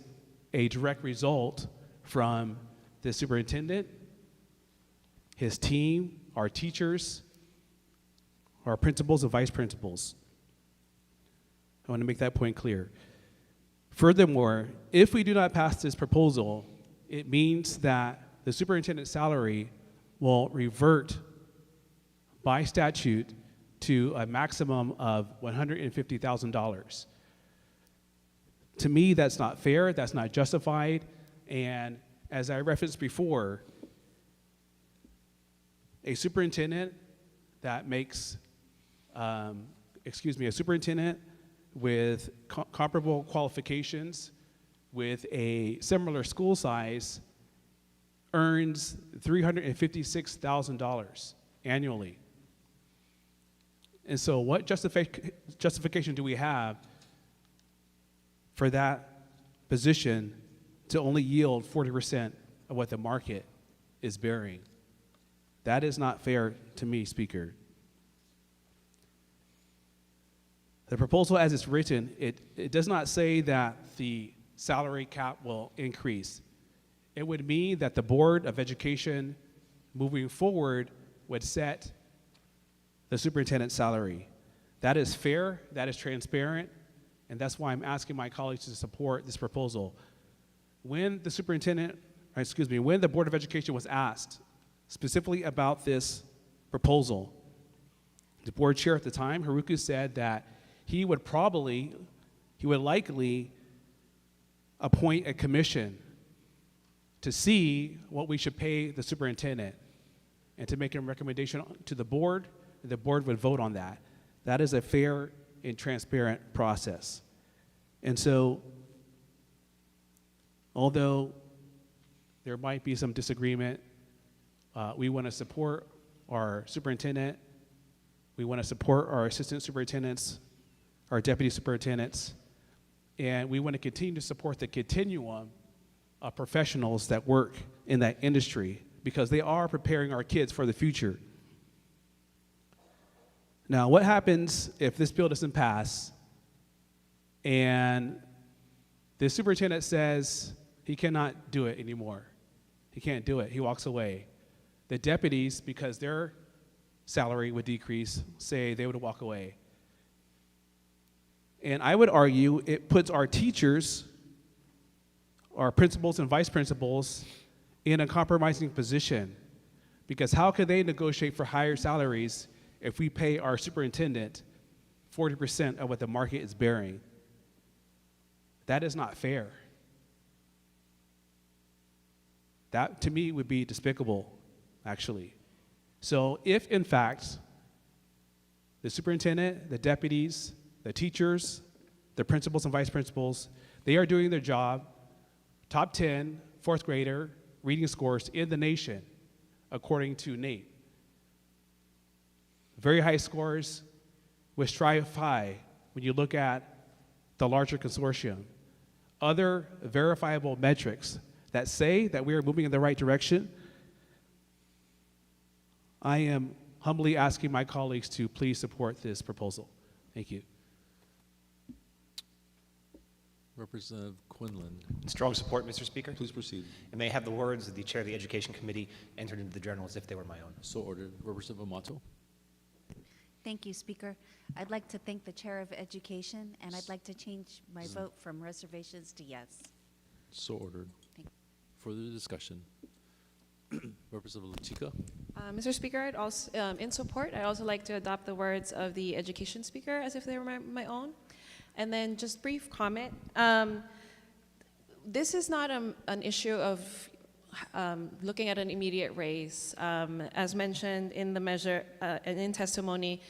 [SPEAKER 1] a direct result from the superintendent, his team, our teachers, our principals and vice principals. I want to make that point clear. Furthermore, if we do not pass this proposal, it means that the superintendent's salary will revert by statute to a maximum of $150,000. To me, that's not fair, that's not justified, and as I referenced before, a superintendent that makes, a superintendent with comparable qualifications with a similar school size earns $356,000 annually. And so what justification do we have for that position to only yield 40% of what the market is bearing? That is not fair to me, Speaker. The proposal as it's written, it does not say that the salary cap will increase. It would mean that the Board of Education moving forward would set the superintendent's salary. That is fair, that is transparent, and that's why I'm asking my colleagues to support this proposal. When when the Board of Education was asked specifically about this proposal, the board chair at the time, Haruku, said that he would likely appoint a commission to see what we should pay the superintendent and to make a recommendation to the board, and the board would vote on that. That is a fair and transparent process. And so, although there might be some disagreement, we want to support our superintendent, we want to support our assistant superintendents, our deputy superintendents, and we want to continue to support the continuum of professionals that work in that industry because they are preparing our kids for the future. Now, what happens if this bill doesn't pass and the superintendent says he cannot do it anymore? He can't do it. He walks away. The deputies, because their salary would decrease, say they would walk away. And I would argue it puts our teachers, our principals and vice principals, in a compromising position. Because how could they negotiate for higher salaries if we pay our superintendent 40% of what the market is bearing? That is not fair. That, to me, would be despicable, actually. So if, in fact, the superintendent, the deputies, the teachers, the principals and vice principals, they are doing their job. Top 10 fourth grader reading scores in the nation, according to NATE. Very high scores, which strive high when you look at the larger consortium. Other verifiable metrics that say that we are moving in the right direction, I am humbly asking my colleagues to please support this proposal. Thank you.
[SPEAKER 2] Representative Quinlan.
[SPEAKER 8] Strong support, Mr. Speaker.
[SPEAKER 2] Please proceed.
[SPEAKER 8] And may I have the words of the Chair of the Education Committee entered into the journal as if they were my own.
[SPEAKER 2] So ordered. Representative Amato.
[SPEAKER 12] Thank you, Speaker. I'd like to thank the Chair of Education, and I'd like to change my vote from reservations to yes.
[SPEAKER 2] So ordered. Further discussion. Representative Latika.
[SPEAKER 9] Mr. Speaker, I'd also, in support, I'd also like to adopt the words of the Education Speaker as if they were my own. And then just brief comment. This is not an issue of looking at an immediate raise. As mentioned in the measure and in testimony,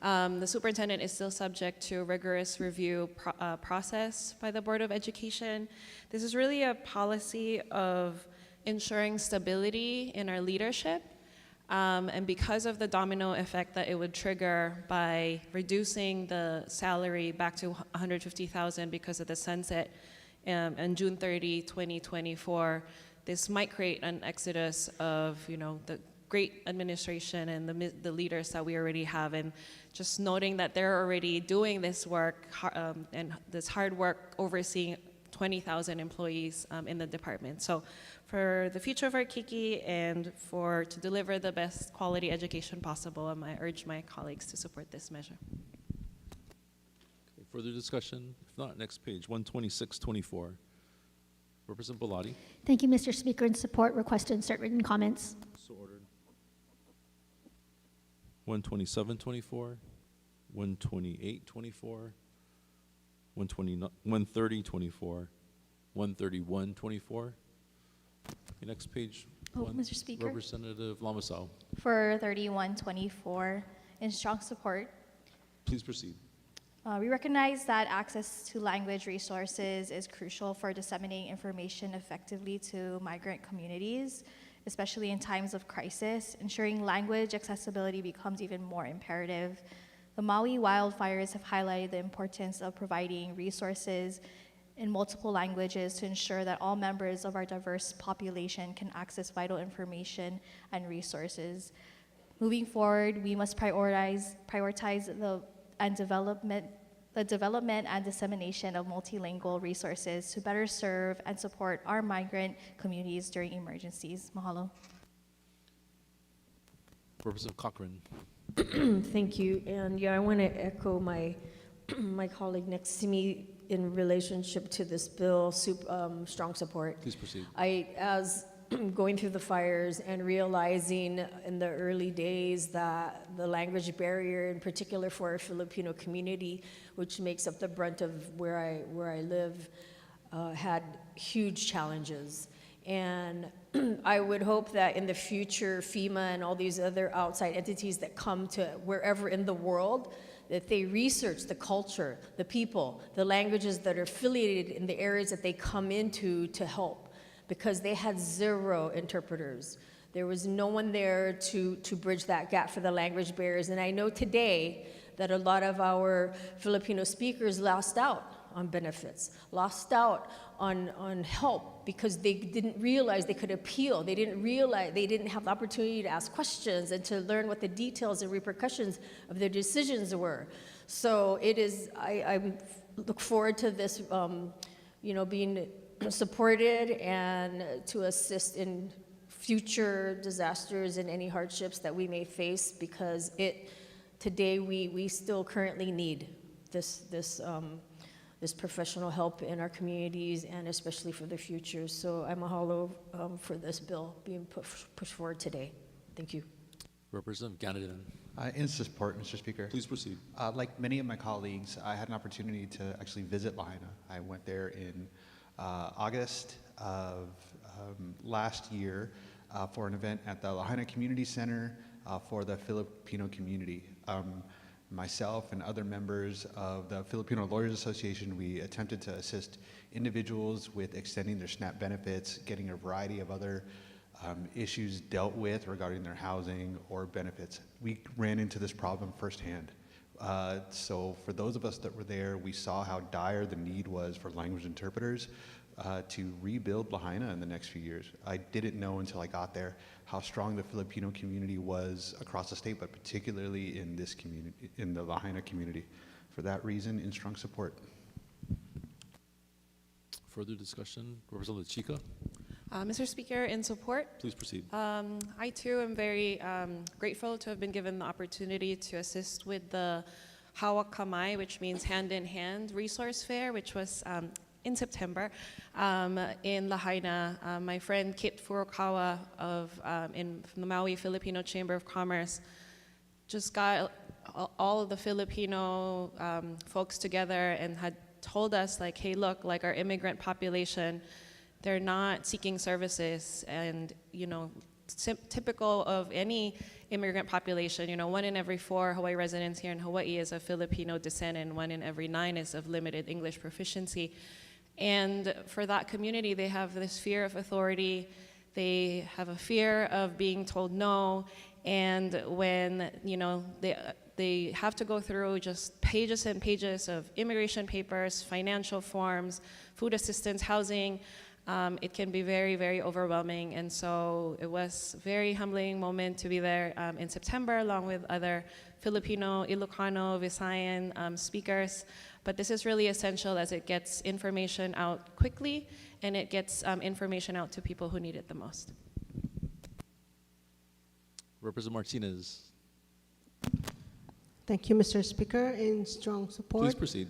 [SPEAKER 9] the superintendent is still subject to a rigorous review process by the Board of Education. This is really a policy of ensuring stability in our leadership. And because of the domino effect that it would trigger by reducing the salary back to $150,000 because of the sunset on June 30, 2024, this might create an exodus of, the great administration and the leaders that we already have. And just noting that they're already doing this work and this hard work overseeing 20,000 employees in the department. So for the future of our Kiki and to deliver the best quality education possible, I urge my colleagues to support this measure.
[SPEAKER 2] Okay, further discussion? If not, next page, 12624. Representative Bellotti.
[SPEAKER 14] Thank you, Mr. Speaker. In support, request to insert written comments.
[SPEAKER 2] So ordered. 12724, 12824, 13024, 13124. Okay, next page.
[SPEAKER 24] Mr. Speaker.
[SPEAKER 2] Representative Lamasau.
[SPEAKER 24] For 3124, in strong support.
[SPEAKER 2] Please proceed.
[SPEAKER 24] We recognize that access to language resources is crucial for disseminating information effectively to migrant communities, especially in times of crisis. Ensuring language accessibility becomes even more imperative. The Maui wildfires have highlighted the importance of providing resources in multiple languages to ensure that all members of our diverse population can access vital information and resources. Moving forward, we must prioritize the development and dissemination of multilingual resources to better serve and support our migrant communities during emergencies. Mahalo.
[SPEAKER 2] Representative Cochran.
[SPEAKER 17] Thank you. And yeah, I want to echo my colleague next to me in relationship to this bill. Strong support.
[SPEAKER 2] Please proceed.
[SPEAKER 17] As going through the fires and realizing in the early days that the language barrier, in particular for our Filipino community, which makes up the brunt of where I live, had huge challenges. And I would hope that in the future, FEMA and all these other outside entities that come to wherever in the world, that they research the culture, the people, the languages that are affiliated in the areas that they come into to help, because they had 0 interpreters. There was no one there to bridge that gap for the language barriers. And I know today that a lot of our Filipino speakers lost out on benefits, lost out on help because they didn't realize they could appeal. They didn't realize they didn't have the opportunity to ask questions and to learn what the details and repercussions of their decisions were. So it is, I look forward to this, being supported and to assist in future disasters and any hardships that we may face, because today we still currently need this professional help in our communities, and especially for the future. So I'm mahalo for this bill being pushed forward today. Thank you.
[SPEAKER 2] Representative Ganadan.
[SPEAKER 25] In support, Mr. Speaker.
[SPEAKER 2] Please proceed.
[SPEAKER 25] Like many of my colleagues, I had an opportunity to actually visit Lahaina. I went there in August of last year for an event at the Lahaina Community Center for the Filipino community. Myself and other members of the Filipino Lawyers Association, we attempted to assist individuals with extending their SNAP benefits, getting a variety of other issues dealt with regarding their housing or benefits. We ran into this problem firsthand. So for those of us that were there, we saw how dire the need was for language interpreters to rebuild Lahaina in the next few years. I didn't know until I got there how strong the Filipino community was across the state, but particularly in this community, in the Lahaina community. For that reason, in strong support.
[SPEAKER 2] Further discussion, Representative Chica,
[SPEAKER 9] Mr. Speaker, in support,
[SPEAKER 2] please proceed.
[SPEAKER 9] I too am very grateful to have been given the opportunity to assist with the Hawak Kamay, which means hand in hand resource fair, which was in September in Lahaina. My friend Kit Furukawa from the Maui Filipino Chamber of Commerce just got all of the Filipino folks together and had told us, like, hey, look, like our immigrant population, they're not seeking services, and typical of any immigrant population, 1 in every 4 Hawaii residents here in Hawaii is of Filipino descent, and 1 in every 9 is of limited English proficiency. And for that community, they have this fear of authority, they have a fear of being told no, and when they have to go through just pages and pages of immigration papers, financial forms, food assistance, housing, it can be very, very overwhelming. And so it was a very humbling moment to be there in September along with other Filipino, Ilocano, Visayan speakers. But this is really essential as it gets information out quickly and it gets information out to people who need it the most.
[SPEAKER 2] Representative Martinez,
[SPEAKER 3] Thank you, Mr. Speaker. In strong support,
[SPEAKER 2] please proceed.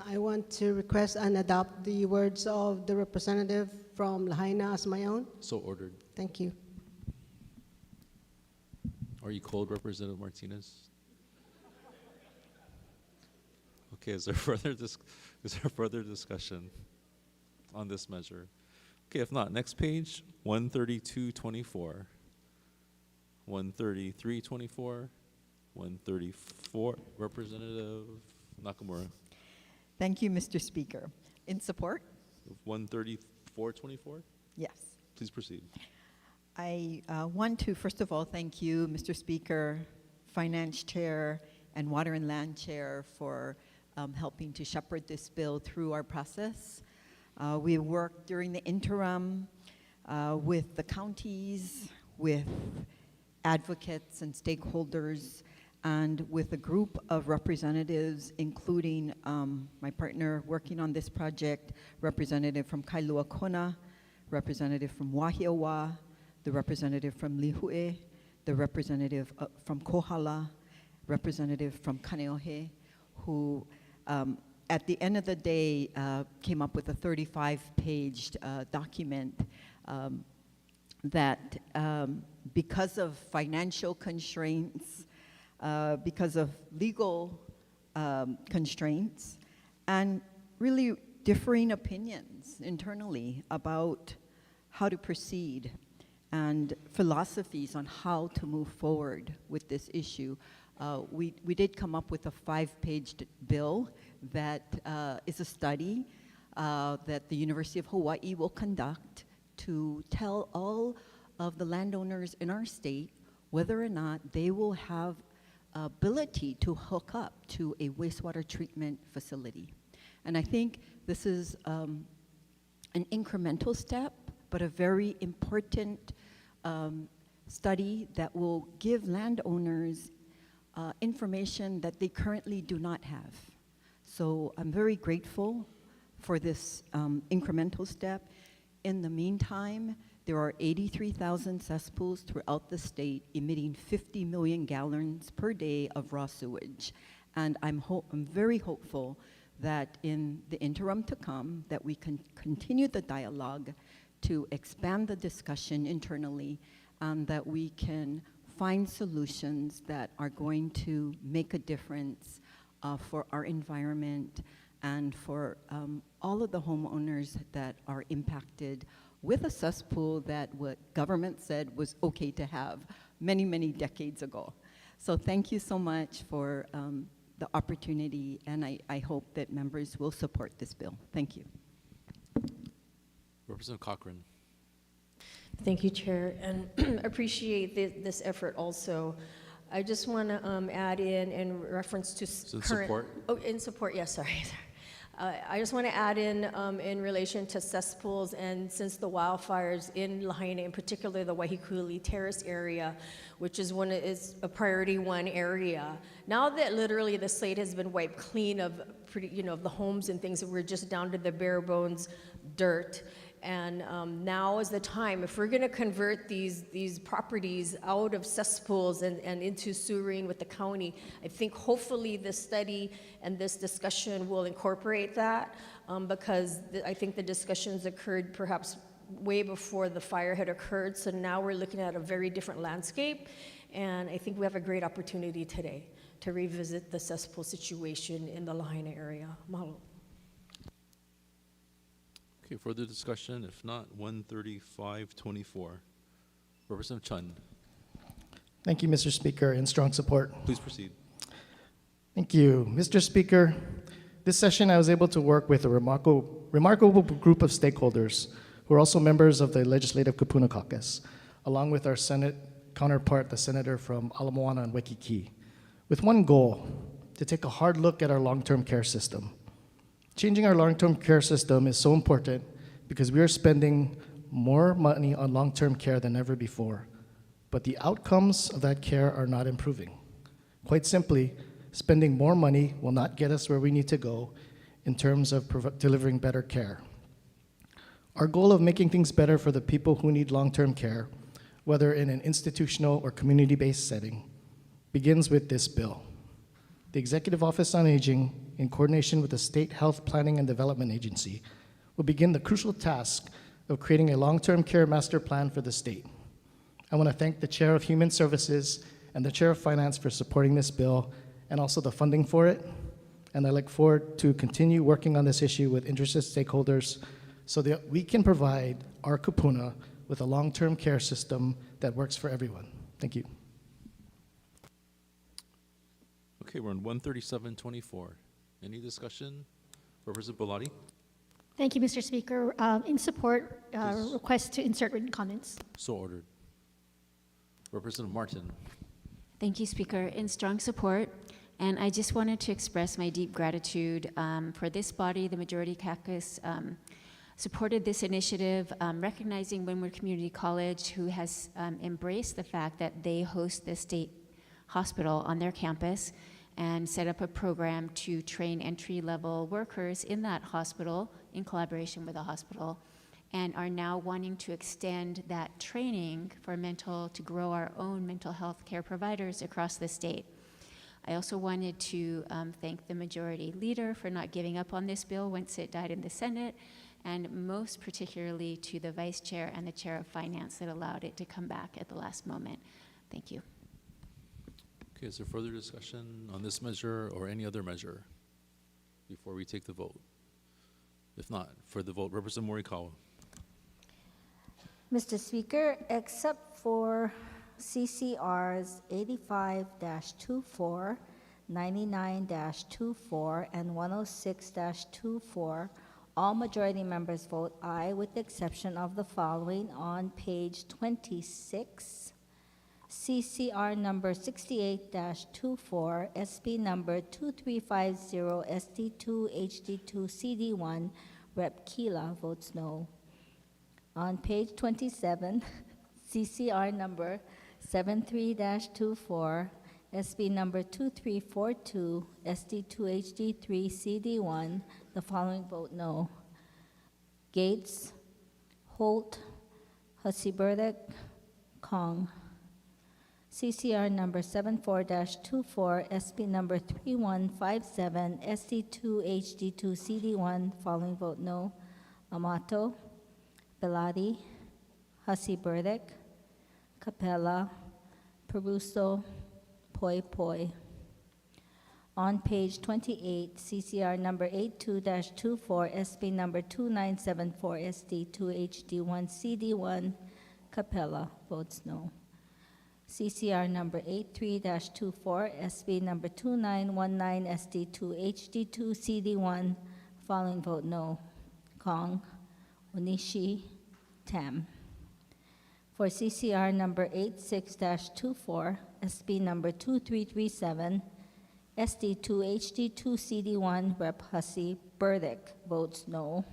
[SPEAKER 3] I want to request and adopt the words of the representative from Lahaina as my own.
[SPEAKER 2] So ordered.
[SPEAKER 3] Thank you.
[SPEAKER 2] Are you cold, Representative Martinez? Okay, is there further discussion on this measure? Okay, if not, next page, 13224, 13324, 134, Representative Nakamura.
[SPEAKER 5] Thank you, Mr. Speaker. In support?
[SPEAKER 2] 13424?
[SPEAKER 5] Yes.
[SPEAKER 2] Please proceed.
[SPEAKER 5] I want to, first of all, thank you, Mr. Speaker, Finance Chair, and Water and Land Chair for helping to shepherd this bill through our process. We worked during the interim with the counties, with advocates and stakeholders, and with a group of representatives, including my partner working on this project, representative from Kailua Kona, representative from Wahiawa, the representative from Lihue, the representative from Kohala, representative from Kaneohe, who at the end of the day came up with a 35-page document that because of financial constraints, because of legal constraints, and really differing opinions internally about how to proceed and philosophies on how to move forward with this issue. We did come up with a 5-page bill that is a study that the University of Hawaii will conduct to tell all of the landowners in our state whether or not they will have ability to hook up to a wastewater treatment facility. And I think this is an incremental step, but a very important study that will give landowners information that they currently do not have. So I'm very grateful for this incremental step. In the meantime, there are 83,000 cesspools throughout the state emitting 50 million gallons per day of raw sewage. And I'm very hopeful that in the interim to come, that we can continue the dialogue to expand the discussion internally, and that we can find solutions that are going to make a difference for our environment and for all of the homeowners that are impacted with a cesspool that what government said was okay to have many, many decades ago. So thank you so much for the opportunity, and I hope that members will support this bill. Thank you.
[SPEAKER 2] Representative Cochran.
[SPEAKER 17] Thank you, Chair, and appreciate this effort also. I just want to add in reference to current...
[SPEAKER 2] support?
[SPEAKER 17] Oh, in support, yes, sorry. I just want to add in relation to cesspools, and since the wildfires in Lahaina, in particular the Wahikuli Terrace area, which is a priority 1 area. Now that literally the slate has been wiped clean of the homes and things, that we're just down to the bare bones dirt. And now is the time, if we're going to convert these properties out of cesspools and into sewering with the county, I think hopefully this study and this discussion will incorporate that, because I think the discussions occurred perhaps way before the fire had occurred, so now we're looking at a very different landscape, and I think we have a great opportunity today to revisit the cesspool situation in the Lahaina area. Mahalo.
[SPEAKER 2] Okay, further discussion? If not, 13524. Representative Chun.
[SPEAKER 13] Thank you, Mr. Speaker, in strong support.
[SPEAKER 2] Please proceed.
[SPEAKER 13] Thank you. Mr. Speaker, this session I was able to work with a remarkable group of stakeholders who are also members of the Legislative Kupuna Caucus, along with our Senate counterpart, the senator from Ala Moana and Waikiki, with one goal: to take a hard look at our long-term care system. Changing our long-term care system is so important because we are spending more money on long-term care than ever before, but the outcomes of that care are not improving. Quite simply, spending more money will not get us where we need to go in terms of delivering better care. Our goal of making things better for the people who need long-term care, whether in an institutional or community-based setting, begins with this bill. The Executive Office on Aging, in coordination with the State Health Planning and Development Agency, will begin the crucial task of creating a long-term care master plan for the state. I want to thank the Chair of Human Services and the Chair of Finance for supporting this bill and also the funding for it. And I look forward to continue working on this issue with interested stakeholders so that we can provide our kupuna with a long-term care system that works for everyone. Thank you.
[SPEAKER 2] Okay, we're on 13724. Any discussion? Representative Belatti.
[SPEAKER 14] Thank you, Mr. Speaker. In support, request to insert written comments.
[SPEAKER 2] So ordered. Representative Martin.
[SPEAKER 11] Thank you, Speaker. In strong support, and I just wanted to express my deep gratitude for this body. The Majority Caucus supported this initiative, recognizing Windward Community College, who has embraced the fact that they host the state hospital on their campus and set up a program to train entry-level workers in that hospital in collaboration with the hospital, and are now wanting to extend that training to grow our own mental health care providers across the state. I also wanted to thank the majority leader for not giving up on this bill once it died in the Senate, and most particularly to the Vice Chair and the Chair of Finance that allowed it to come back at the last moment. Thank you.
[SPEAKER 2] Okay, is there further discussion on this measure or any other measure before we take the vote? If not, for the vote, Representative Morikawa.
[SPEAKER 4] Mr. Speaker, except for CCRs 85-24, 99-24, and 106-24, all majority members vote aye with the exception of the following on page 26. CCR number 68-24, SP number 2350, SD2, HD2, CD1, Rep. Kila votes no. On page 27, CCR number 73-24, SP number 2342, SD2, HD3, CD1, the following vote no. Gates, Holt, Hasiberdak, Kong. CCR number 74-24, SP number 3157, SD2, HD2, CD1, following vote no. Amato, Belatti, Hasiberdak, Capella, Peruso, Poi Poi. On page 28, CCR number 82-24, SP number 2974, SD2, HD1, CD1, Capella votes no. CCR number 83-24, SB number 2919, SD2, HD2, CD1, following vote no. Kong, Onishi, Tam. For CCR number 86-24, SB number 2337, SD2, HD2, CD1, Rep. Hussey, Burdick, votes no.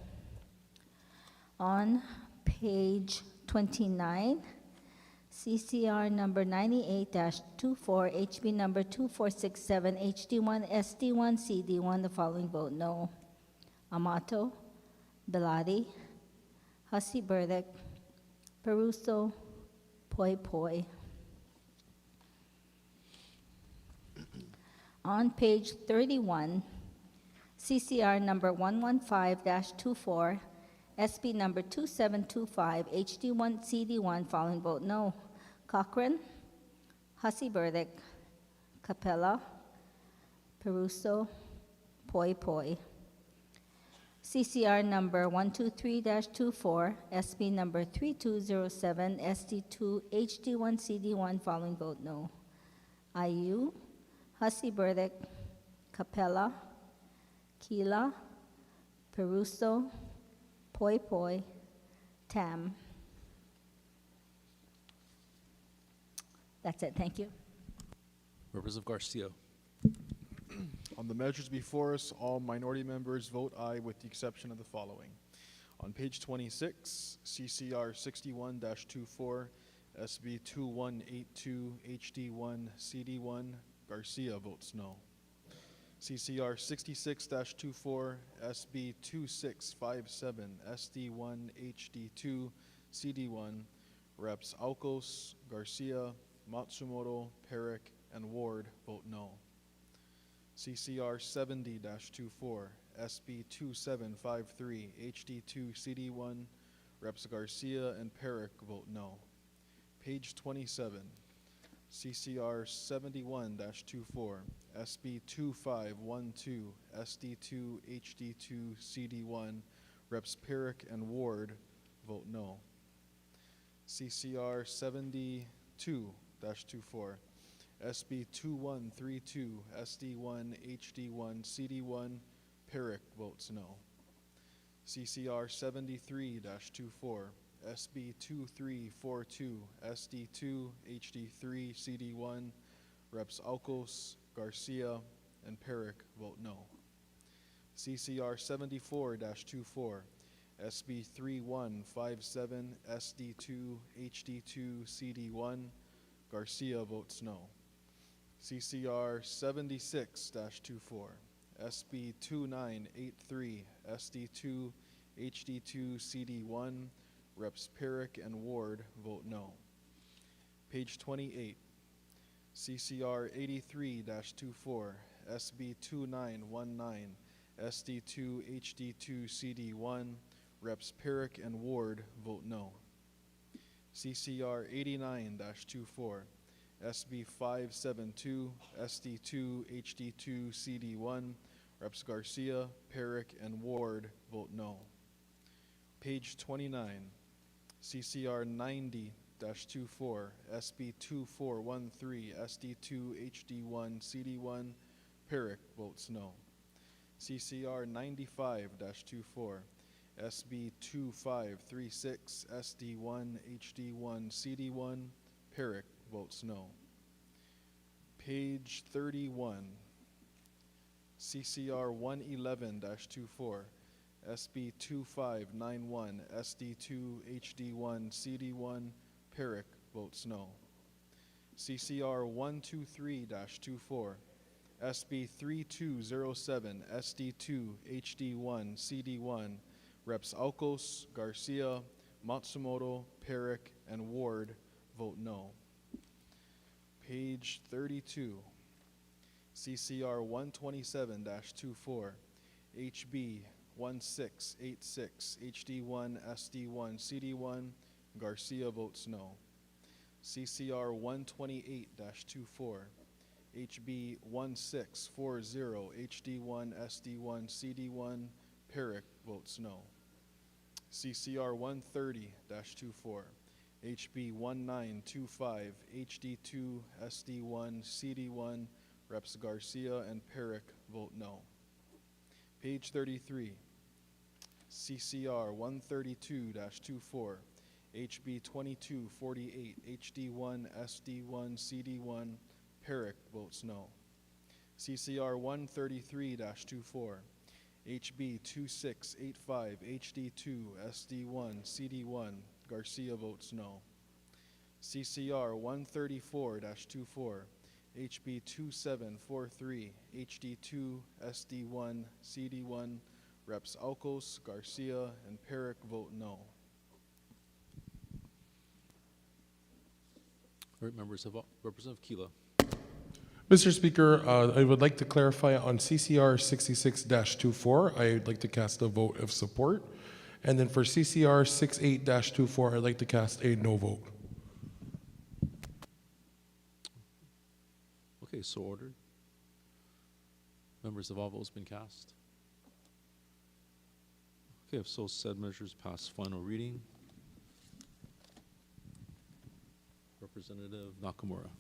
[SPEAKER 4] On page 29, CCR number 98-24, HB number 2467, HD1, SD1, CD1, the following vote no. Amato, Bellotti, Hussey, Burdick, Peruso, Poi Poi. On page 31, CCR number 115-24, SB number 2725, HD1, CD1, following vote no. Cochran, Hussey, Burdick, Capella, Peruso, Poi Poi. CCR number 123-24, SB number 3207, SD2, HD1, CD1, following vote no. IU, Hussey, Burdick, Capella, Kila, Peruso, Poi Poi, Tam. That's it, thank you.
[SPEAKER 2] Representative Garcia.
[SPEAKER 7] On the measures before us, all minority members vote aye with the exception of the following. On page 26, CCR 61-24, SB 2182, HD1, CD1, Garcia votes no. CCR 66-24, SB 2657, SD1, HD2, CD1, Reps. Alcos, Garcia, Matsumoto, Perrick, and Ward vote no. CCR 70-24, SB 2753, HD2, CD1, Reps. Garcia and Perrick vote no. Page 27, CCR 71-24, SB 2512, SD2, HD2, CD1, Reps. Perrick and Ward vote no. CCR 72-24, SB 2132, SD1, HD1, CD1, Perrick votes no. CCR 73-24, SB 2342, SD2, HD3, CD1, Reps. Alcos, Garcia, and Perrick vote no. CCR 74-24, SB 3157, SD2, HD2, CD1, Garcia votes no. CCR 76-24, SB 2983, SD2, HD2, CD1, Reps. Perrick and Ward vote no. Page 28, CCR 83-24, SB 2919, SD2, HD2, CD1, Reps. Perrick and Ward vote no. CCR 89-24, SB 572, SD2, HD2, CD1, Reps. Garcia, Perrick, and Ward vote no. Page 29, CCR 90-24, SB 2413, SD2, HD1, CD1, Perrick votes no. CCR 95-24, SB 2536, SD1, HD1, CD1, Perrick votes no. Page 31, CCR 111-24, SB 2591, SD2, HD1, CD1, Perrick votes no. CCR 123-24, SB 3207, SD2, HD1, CD1, Reps. Alcos, Garcia, Matsumoto, Perrick, and Ward vote no. Page 32, CCR 127-24, HB 1686, HD1, SD1, CD1, Garcia votes no. CCR 128-24, HB 1640, HD1, SD1, CD1, Perrick votes no. CCR 130-24, HB 1925, HD2, SD1, CD1, Reps Garcia and Perrick vote no. Page 33, CCR 132-24, HB 2248, HD1, SD1, CD1, Perrick votes no. CCR 133-24, HB 2685, HD2, SD1, CD1, Garcia votes no. CCR 134-24, HB 2743, HD2, SD1, CD1, Reps Alcos, Garcia, and Perrick vote no.
[SPEAKER 2] All right, members of Representative Kila.
[SPEAKER 6] Mr. Speaker, I would like to clarify on CCR 66-24, I'd like to cast a vote of support. And then for CCR 68-24, I'd like to cast a no vote.
[SPEAKER 2] Okay, so ordered. Members, have all votes been cast? Okay, if so, said measures pass final reading. Representative Nakamura.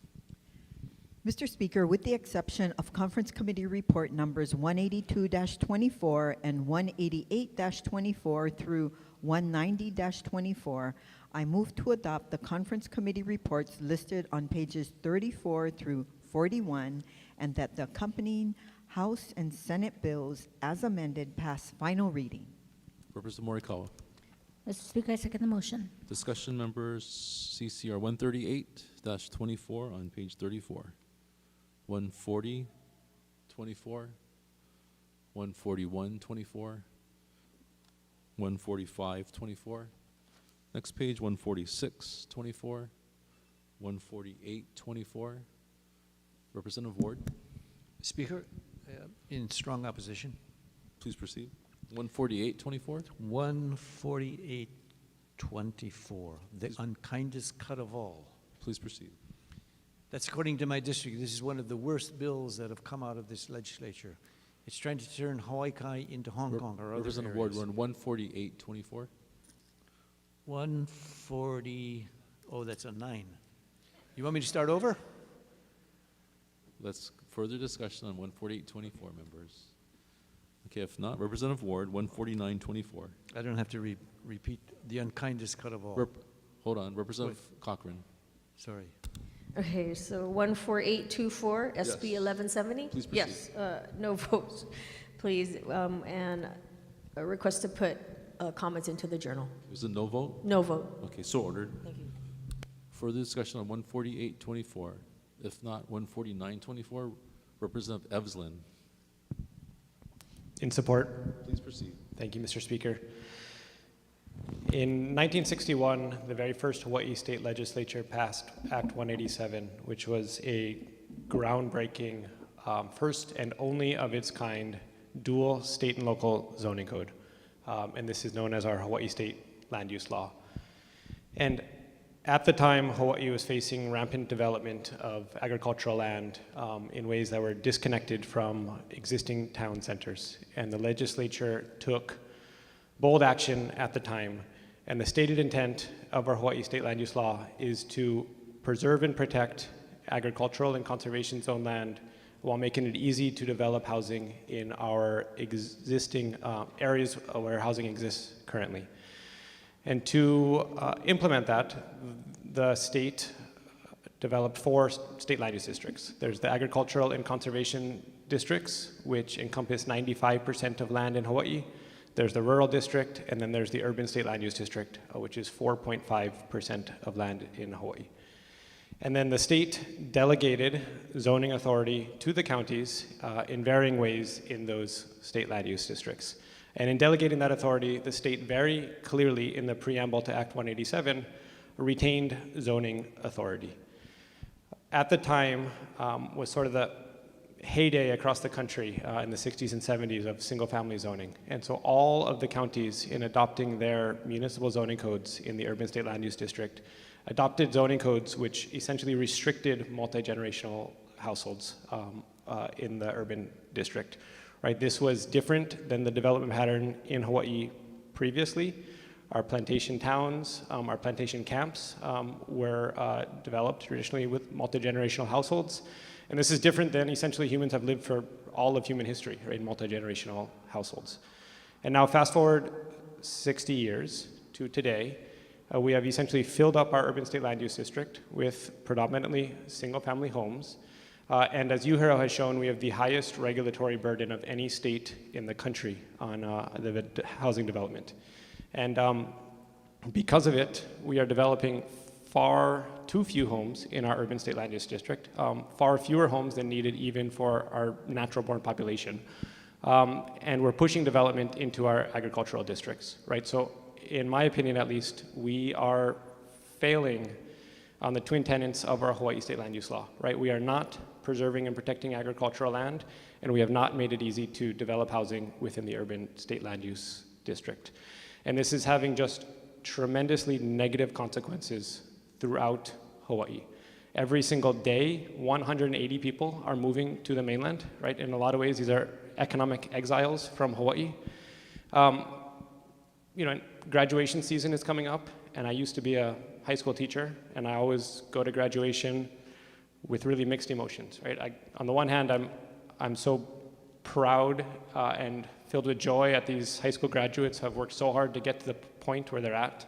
[SPEAKER 5] Mr. Speaker, with the exception of Conference Committee Report numbers 182-24 and 188-24 through 190-24, I move to adopt the Conference Committee reports listed on pages 34 through 41, and that the accompanying House and Senate bills as amended pass final reading.
[SPEAKER 2] Representative Morikawa.
[SPEAKER 4] Mr. Speaker, I second the motion.
[SPEAKER 2] Discussion, members, CCR 138-24 on page 34. 140, 24, 141, 24, 145, 24. Next page, 146, 24, 148, 24. Representative Ward.
[SPEAKER 10] Speaker, in strong opposition.
[SPEAKER 2] Please proceed. 148, 24.
[SPEAKER 10] 148, 24, the unkindest cut of all.
[SPEAKER 2] Please proceed.
[SPEAKER 10] That's according to my district. This is one of the worst bills that have come out of this legislature. It's trying to turn Hawaii Kai into Hong Kong or other
[SPEAKER 2] Representative
[SPEAKER 10] areas.
[SPEAKER 2] Ward, we're on 148, 24.
[SPEAKER 10] 140, oh, that's a 9. You want me to start over?
[SPEAKER 2] Let's further discussion on 148, 24, members. Okay, if not, Representative Ward, 149, 24.
[SPEAKER 10] I don't have to repeat the unkindest cut of all.
[SPEAKER 2] Hold on, Representative Cochran.
[SPEAKER 10] Sorry.
[SPEAKER 17] Okay, so 14824, SB 1170?
[SPEAKER 2] Please proceed.
[SPEAKER 17] Yes, no votes, please, and a request to put comments into the journal.
[SPEAKER 2] Is it no vote?
[SPEAKER 17] No vote.
[SPEAKER 2] Okay, so ordered.
[SPEAKER 17] Thank you.
[SPEAKER 2] Further discussion on 148, 24. If not, 149, 24. Representative Evslin.
[SPEAKER 15] In support.
[SPEAKER 2] Please proceed.
[SPEAKER 15] Thank you, Mr. Speaker. In 1961, the very first Hawaii State Legislature passed Act 187, which was a groundbreaking, first and only of its kind, dual state and local zoning code. And this is known as our Hawaii State Land Use Law. And at the time, Hawaii was facing rampant development of agricultural land in ways that were disconnected from existing town centers. And the legislature took bold action at the time. And the stated intent of our Hawaii State Land Use Law is to preserve and protect agricultural and conservation zone land while making it easy to develop housing in our existing areas where housing exists currently. And to implement that, the state developed 4 state land use districts. There's the agricultural and conservation districts, which encompass 95% of land in Hawaii. There's the rural district, and then there's the urban state land use district, which is 4.5% of land in Hawaii. And then the state delegated zoning authority to the counties in varying ways in those state land use districts. And in delegating that authority, the state very clearly in the preamble to Act 187 retained zoning authority. At the time was sort of the heyday across the country in the 60s and 70s of single-family zoning. And so all of the counties in adopting their municipal zoning codes in the urban state land use district adopted zoning codes which essentially restricted multi-generational households in the urban district. Right? This was different than the development pattern in Hawaii previously, Our plantation towns, our plantation camps were developed traditionally with multi-generational households. And this is different than essentially humans have lived for all of human history, right, in multi-generational households. And now fast forward 60 years to today, we have essentially filled up our urban state land use district with predominantly single-family homes. And as UHERO has shown, we have the highest regulatory burden of any state in the country on the housing development. And because of it, we are developing far too few homes in our urban state land use district, far fewer homes than needed even for our natural-born population. And we're pushing development into our agricultural districts, right? So in my opinion, at least, we are failing on the twin tenets of our Hawaii state land use law, right? We are not preserving and protecting agricultural land, and we have not made it easy to develop housing within the urban state land use district. And this is having just tremendously negative consequences throughout Hawaii. Every single day, 180 people are moving to the mainland, right? In a lot of ways, these are economic exiles from Hawaii. You know, graduation season is coming up, and I used to be a high school teacher, and I always go to graduation with really mixed emotions, right? On the one hand, I'm so proud and filled with joy at these high school graduates who have worked so hard to get to the point where they're at.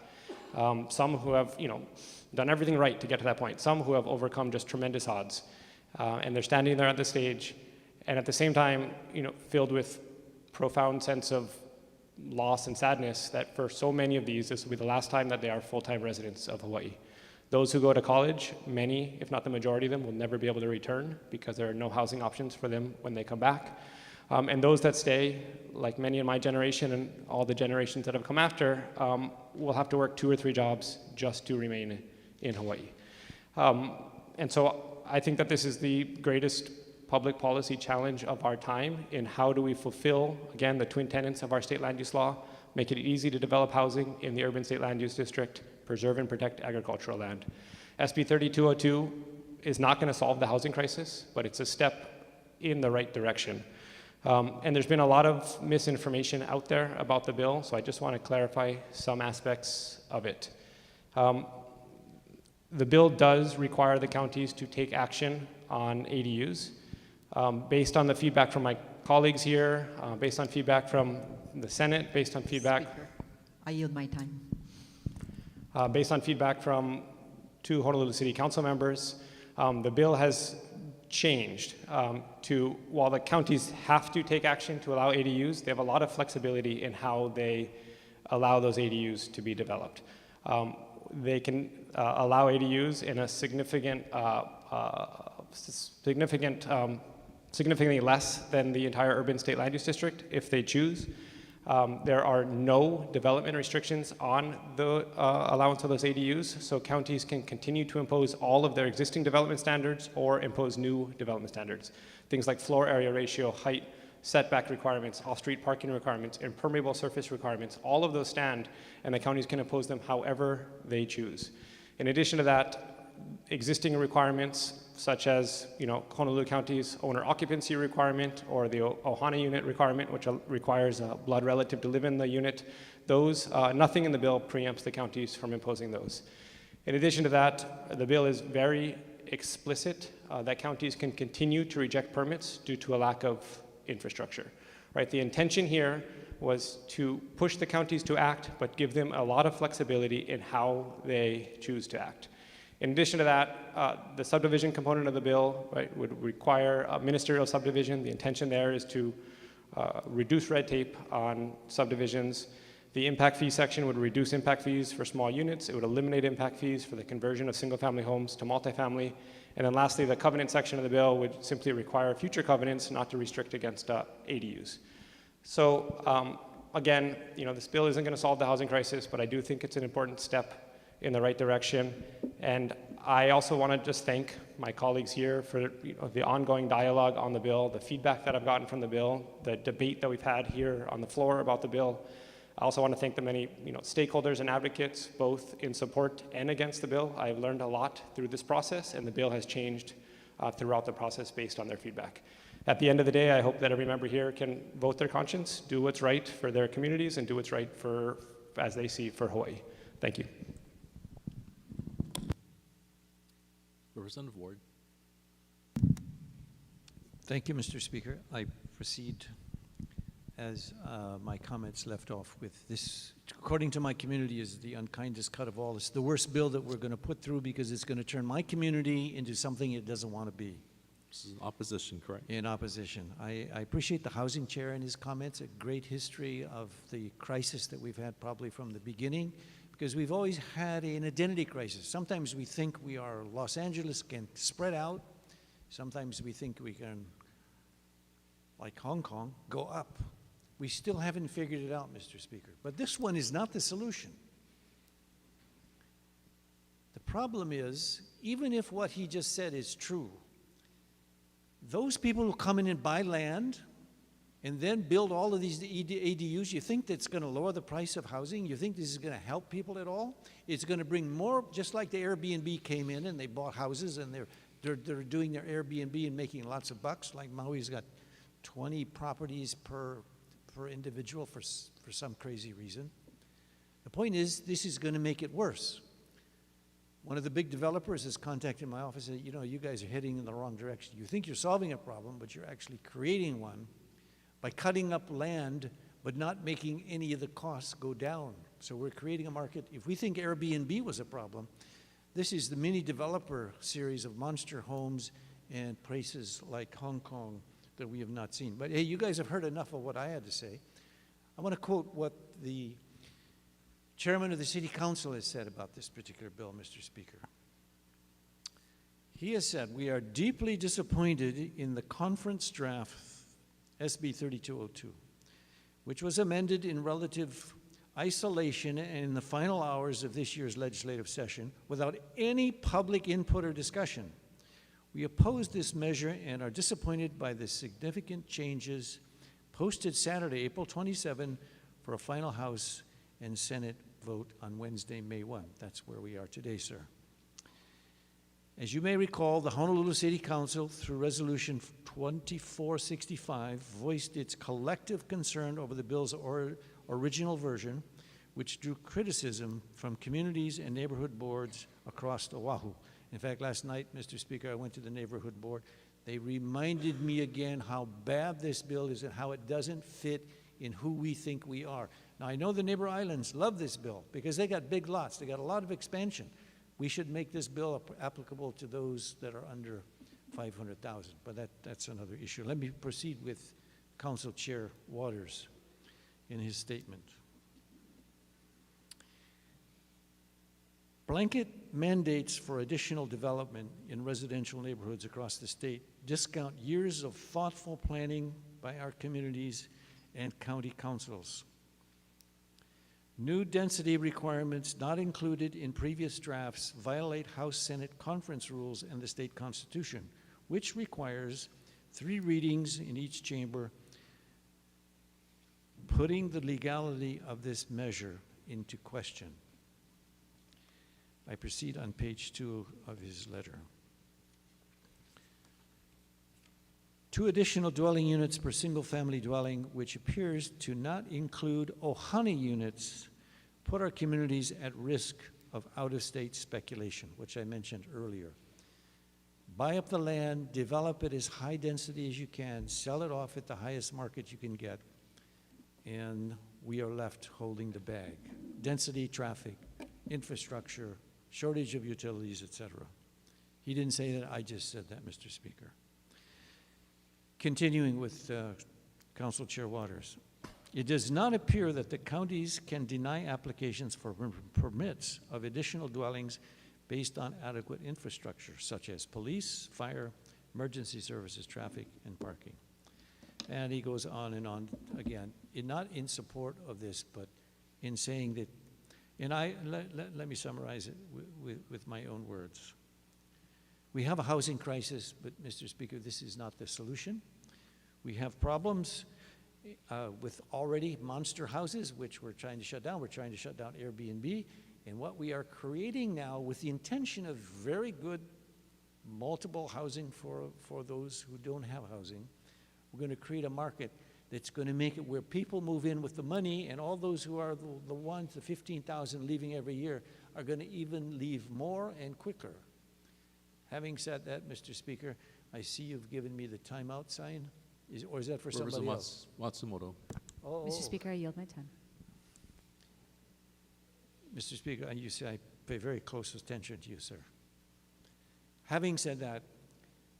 [SPEAKER 15] Some who have, you know, done everything right to get to that point. Some who have overcome just tremendous odds. And they're standing there at the stage, and at the same time, you know, filled with profound sense of loss and sadness that for so many of these, this will be the last time that they are full-time residents of Hawaii. Those who go to college, many, if not the majority of them, will never be able to return because there are no housing options for them when they come back. And those that stay, like many in my generation and all the generations that have come after, will have to work 2 or 3 jobs just to remain in Hawaii. And so I think that this is the greatest public policy challenge of our time in how do we fulfill, again, the twin tenets of our state land use law, make it easy to develop housing in the urban state land use district, preserve and protect agricultural land. SB 3202 is not going to solve the housing crisis, but it's a step in the right direction. And there's been a lot of misinformation out there about the bill, so I just want to clarify some aspects of it. The bill does require the counties to take action on ADUs. Based on the feedback from my colleagues here, based on feedback from the Senate, based on feedback...
[SPEAKER 5] Speaker, I yield my time.
[SPEAKER 15] Based on feedback from 2 Honolulu City Council members, the bill has changed to, while the counties have to take action to allow ADUs, they have a lot of flexibility in how they allow those ADUs to be developed. They can allow ADUs in a significantly less than the entire urban state land use district if they choose. There are no development restrictions on the allowance of those ADUs, so counties can continue to impose all of their existing development standards or impose new development standards. Things like floor area ratio, height, setback requirements, off-street parking requirements, impermeable surface requirements, all of those stand, and the counties can impose them however they choose. In addition to that, existing requirements such as, you know, Honolulu County's owner occupancy requirement or the Ohana unit requirement, which requires a blood relative to live in the unit, those, nothing in the bill preempts the counties from imposing those. In addition to that, the bill is very explicit that counties can continue to reject permits due to a lack of infrastructure, right? The intention here was to push the counties to act, but give them a lot of flexibility in how they choose to act. In addition to that, the subdivision component of the bill, right, would require a ministerial subdivision. The intention there is to reduce red tape on subdivisions. The impact fee section would reduce impact fees for small units. It would eliminate impact fees for the conversion of single-family homes to multifamily. And then lastly, the covenant section of the bill would simply require future covenants not to restrict against ADUs. So again, you know, this bill isn't going to solve the housing crisis, but I do think it's an important step in the right direction. And I also want to just thank my colleagues here for, you know, the ongoing dialogue on the bill, the feedback that I've gotten from the bill, the debate that we've had here on the floor about the bill. I also want to thank the many, you know, stakeholders and advocates, both in support and against the bill. I've learned a lot through this process, and the bill has changed throughout the process based on their feedback. At the end of the day, I hope that every member here can vote their conscience, do what's right for their communities, and do what's right for as they see for Hawaii. Thank you.
[SPEAKER 2] Representative Ward.
[SPEAKER 10] Thank you, Mr. Speaker. I proceed as my comments left off with this, according to my community, is the unkindest cut of all. It's the worst bill that we're going to put through because it's going to turn my community into something it doesn't want to be.
[SPEAKER 2] This is opposition, correct?
[SPEAKER 10] In opposition. I appreciate the housing chair and his comments, a great history of the crisis that we've had probably from the beginning, because we've always had an identity crisis. Sometimes we think we are Los Angeles, can spread out. Sometimes we think we can, like Hong Kong, go up. We still haven't figured it out, Mr. Speaker. But this one is not the solution. The problem is, even if what he just said is true, those people who come in and buy land and then build all of these ADUs, you think that's going to lower the price of housing? You think this is going to help people at all? It's going to bring more, just like the Airbnb came in and they bought houses and they're doing their Airbnb and making lots of bucks, like Maui's got 20 properties per individual for some crazy reason. The point is, this is going to make it worse. One of the big developers has contacted my office and said, you know, you guys are heading in the wrong direction. You think you're solving a problem, but you're actually creating one by cutting up land, but not making any of the costs go down. So we're creating a market. If we think Airbnb was a problem, this is the mini developer series of monster homes and places like Hong Kong that we have not seen. But hey, you guys have heard enough of what I had to say. I want to quote what the chairman of the city council has said about this particular bill, Mr. Speaker. He has said, "We are deeply disappointed in the conference draft SB 3202, which was amended in relative isolation and in the final hours of this year's legislative session without any public input or discussion. We oppose this measure and are disappointed by the significant changes posted Saturday, April 27, for a final House and Senate vote on Wednesday, May 1. That's where we are today, sir. As you may recall, the Honolulu City Council, through Resolution 2465, voiced its collective concern over the bill's original version, which drew criticism from communities and neighborhood boards across Oahu. In fact, last night, Mr. Speaker, I went to the neighborhood board. They reminded me again how bad this bill is and how it doesn't fit in who we think we are. Now, I know the neighbor islands love this bill because they got big lots. They got a lot of expansion. We should make this bill applicable to those that are under 500,000, but that's another issue. Let me proceed with Council Chair Waters in his statement. Blanket mandates for additional development in residential neighborhoods across the state discount years of thoughtful planning by our communities and county councils. New density requirements not included in previous drafts violate House-Senate conference rules and the state constitution, which requires 3 readings in each chamber, putting the legality of this measure into question. I proceed on page 2 of his letter. 2 additional dwelling units per single-family dwelling, which appears to not include ohana units, put our communities at risk of out-of-state speculation, which I mentioned earlier. Buy up the land, develop it as high density as you can, sell it off at the highest market you can get, and we are left holding the bag. Density, traffic, infrastructure, shortage of utilities, etc. He didn't say that, I just said that, Mr. Speaker. Continuing with Council Chair Waters. It does not appear that the counties can deny applications for permits of additional dwellings based on adequate infrastructure, such as police, fire, emergency services, traffic, and parking. And he goes on and on again, not in support of this, but in saying that, and let me summarize it with my own words. We have a housing crisis, but Mr. Speaker, this is not the solution. We have problems with already monster houses, which we're trying to shut down. We're trying to shut down Airbnb. And what we are creating now with the intention of very good multiple housing for those who don't have housing, we're going to create a market that's going to make it where people move in with the money, and all those who are the ones, the 15,000 leaving every year, are going to even leave more and quicker. Having said that, Mr. Speaker, I see you've given me the timeout sign. Or is that for somebody else?
[SPEAKER 2] Matsumoto.
[SPEAKER 10] Oh,
[SPEAKER 16] Mr. Speaker, I yield my time.
[SPEAKER 10] Mr. Speaker, you say I pay very close attention to you, sir. Having said that,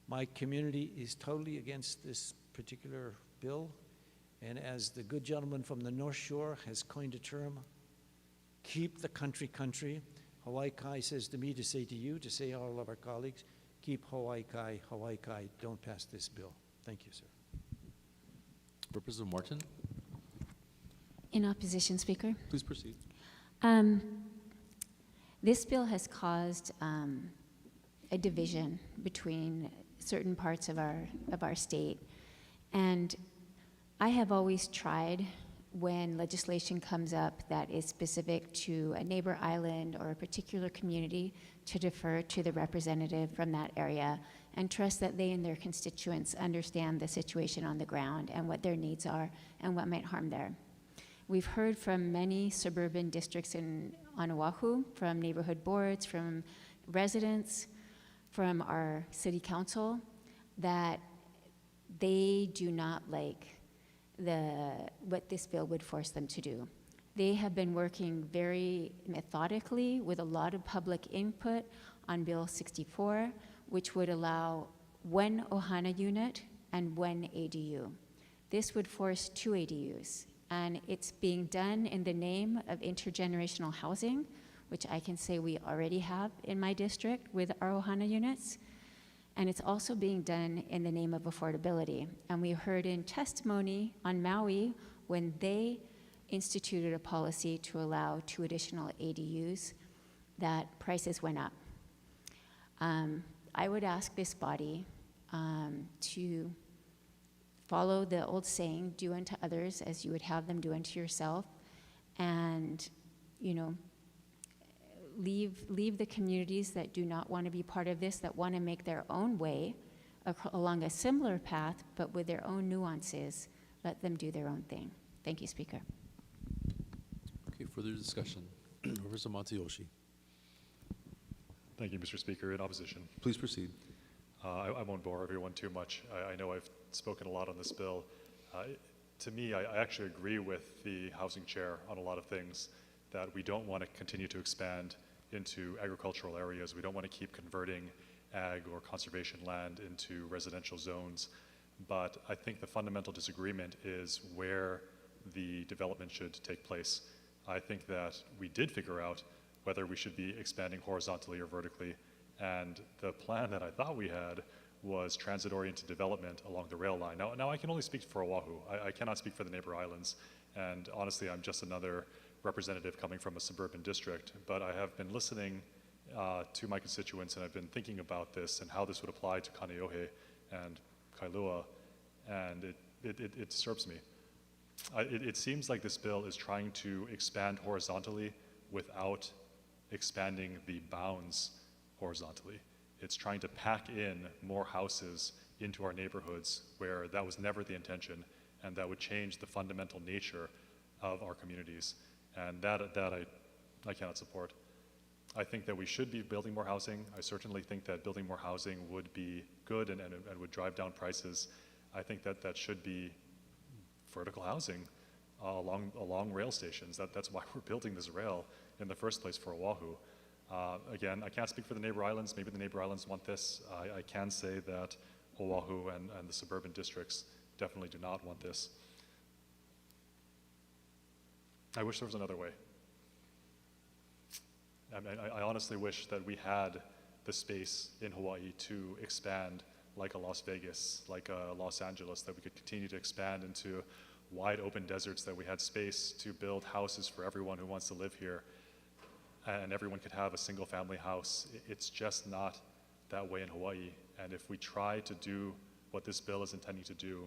[SPEAKER 10] my community is totally against this particular bill, and as the good gentleman from the North Shore has coined a term, keep the country country. Hawaii Kai says to me to say to you, to say to all of our colleagues, keep Hawaii Kai, don't pass this bill. Thank you, sir.
[SPEAKER 2] Representative Martin,
[SPEAKER 11] In opposition, Speaker.
[SPEAKER 2] please proceed.
[SPEAKER 11] This bill has caused a division between certain parts of our state, and I have always tried, when legislation comes up that is specific to a neighbor island or a particular community, to defer to the representative from that area and trust that they and their constituents understand the situation on the ground and what their needs are and what might harm there. We've heard from many suburban districts on Oahu, from neighborhood boards, from residents, from our city council, that they do not like what this bill would force them to do. They have been working very methodically with a lot of public input on Bill 64, which would allow 1 Ohana unit and 1 ADU. This would force 2 ADUs, and it's being done in the name of intergenerational housing, which I can say we already have in my district with our Ohana units. And it's also being done in the name of affordability. And we heard in testimony on Maui when they instituted a policy to allow 2 additional ADUs that prices went up. I would ask this body to follow the old saying, do unto others as you would have them do unto yourself, and, you know, leave the communities that do not want to be part of this, that want to make their own way along a similar path, but with their own nuances. Let them do their own thing. Thank you, Speaker.
[SPEAKER 2] Okay, further discussion. Representative Matsuyoshi,
[SPEAKER 18] Thank you, Mr. Speaker. In opposition.
[SPEAKER 2] please proceed.
[SPEAKER 18] I won't bore everyone too much. I know I've spoken a lot on this bill. To me, I actually agree with the housing chair on a lot of things, that we don't want to continue to expand into agricultural areas. We don't want to keep converting ag or conservation land into residential zones. But I think the fundamental disagreement is where the development should take place. I think that we did figure out whether we should be expanding horizontally or vertically. And the plan that I thought we had was transit-oriented development along the rail line. Now I can only speak for Oahu. I cannot speak for the neighbor islands. And honestly, I'm just another representative coming from a suburban district. But I have been listening to my constituents, and I've been thinking about this and how this would apply to Kaneohe and Kailua, and it disturbs me. It seems like this bill is trying to expand horizontally without expanding the bounds horizontally. It's trying to pack in more houses into our neighborhoods where that was never the intention, and that would change the fundamental nature of our communities. And that I cannot support. I think that we should be building more housing. I certainly think that building more housing would be good and would drive down prices. I think that should be vertical housing along rail stations. That's why we're building this rail in the first place for Oahu. Again, I can't speak for the neighbor islands. Maybe the neighbor islands want this. I can say that Oahu and the suburban districts definitely do not want this. I wish there was another way. I honestly wish that we had the space in Hawaii to expand like a Las Vegas, like a Los Angeles, that we could continue to expand into wide open deserts, that we had space to build houses for everyone who wants to live here, and everyone could have a single family house. It's just not that way in Hawaii. And if we try to do what this bill is intending to do,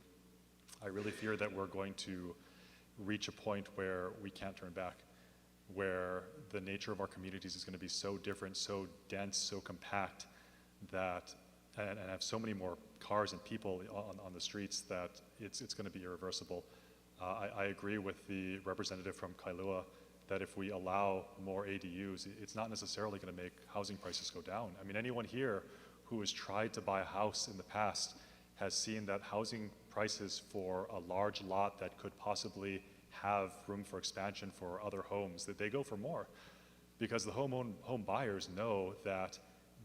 [SPEAKER 18] I really fear that we're going to reach a point where we can't turn back, where the nature of our communities is going to be so different, so dense, so compact, that and have so many more cars and people on the streets that it's going to be irreversible. I agree with the representative from Kailua that if we allow more ADUs, it's not necessarily going to make housing prices go down. I mean, anyone here who has tried to buy a house in the past has seen that housing prices for a large lot that could possibly have room for expansion for other homes, that they go for more, because the home buyers know that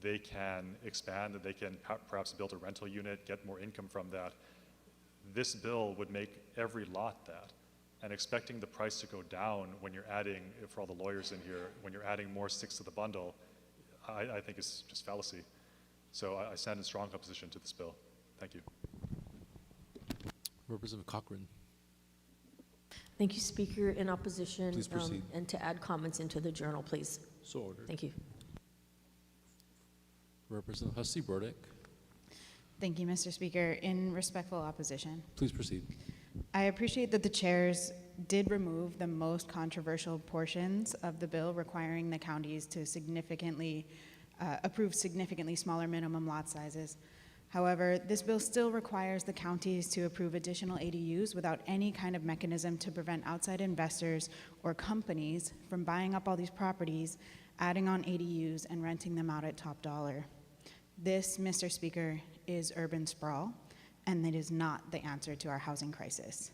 [SPEAKER 18] they can expand, that they can perhaps build a rental unit, get more income from that. This bill would make every lot that. And expecting the price to go down when you're adding, for all the lawyers in here, when you're adding more sticks to the bundle, I think is just fallacy. So I stand in strong opposition to this bill. Thank you.
[SPEAKER 2] Representative Cochran.
[SPEAKER 16] Thank you, Speaker. In opposition,
[SPEAKER 2] Please proceed.
[SPEAKER 16] and to add comments into the journal, please.
[SPEAKER 2] So ordered.
[SPEAKER 16] Thank you.
[SPEAKER 2] Representative Hussey Burdick.
[SPEAKER 19] Thank you, Mr. Speaker. In respectful opposition.
[SPEAKER 2] Please proceed.
[SPEAKER 19] I appreciate that the chairs did remove the most controversial portions of the bill requiring the counties to approve significantly smaller minimum lot sizes. However, this bill still requires the counties to approve additional ADUs without any kind of mechanism to prevent outside investors or companies from buying up all these properties, adding on ADUs, and renting them out at top dollar. This, Mr. Speaker, is urban sprawl, and it is not the answer to our housing crisis.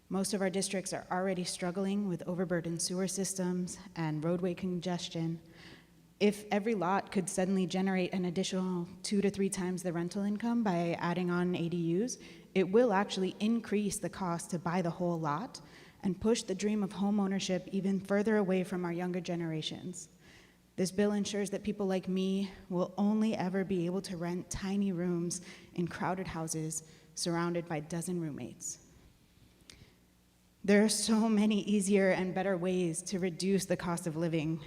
[SPEAKER 19] Most of our districts are already struggling with overburdened sewer systems and roadway congestion. If every lot could suddenly generate an additional 2 to 3 times the rental income by adding on ADUs, it will actually increase the cost to buy the whole lot and push the dream of home ownership even further away from our younger generations. This bill ensures that people like me will only ever be able to rent tiny rooms in crowded houses surrounded by dozen roommates. There are so many easier and better ways to reduce the cost of living,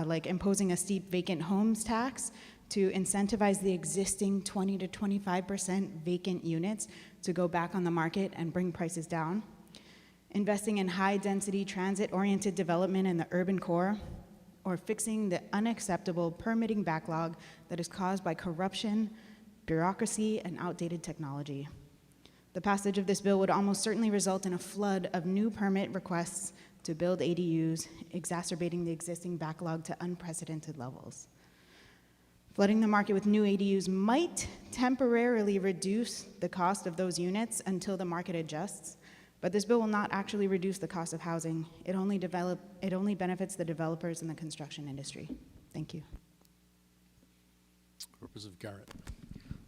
[SPEAKER 19] like imposing a steep vacant homes tax to incentivize the existing 20 to 25% vacant units to go back on the market and bring prices down, investing in high-density transit-oriented development in the urban core, or fixing the unacceptable permitting backlog that is caused by corruption, bureaucracy, and outdated technology. The passage of this bill would almost certainly result in a flood of new permit requests to build ADUs, exacerbating the existing backlog to unprecedented levels. Flooding the market with new ADUs might temporarily reduce the cost of those units until the market adjusts, but this bill will not actually reduce the cost of housing. It only benefits the developers and the construction industry. Thank you.
[SPEAKER 2] Representative Garrett.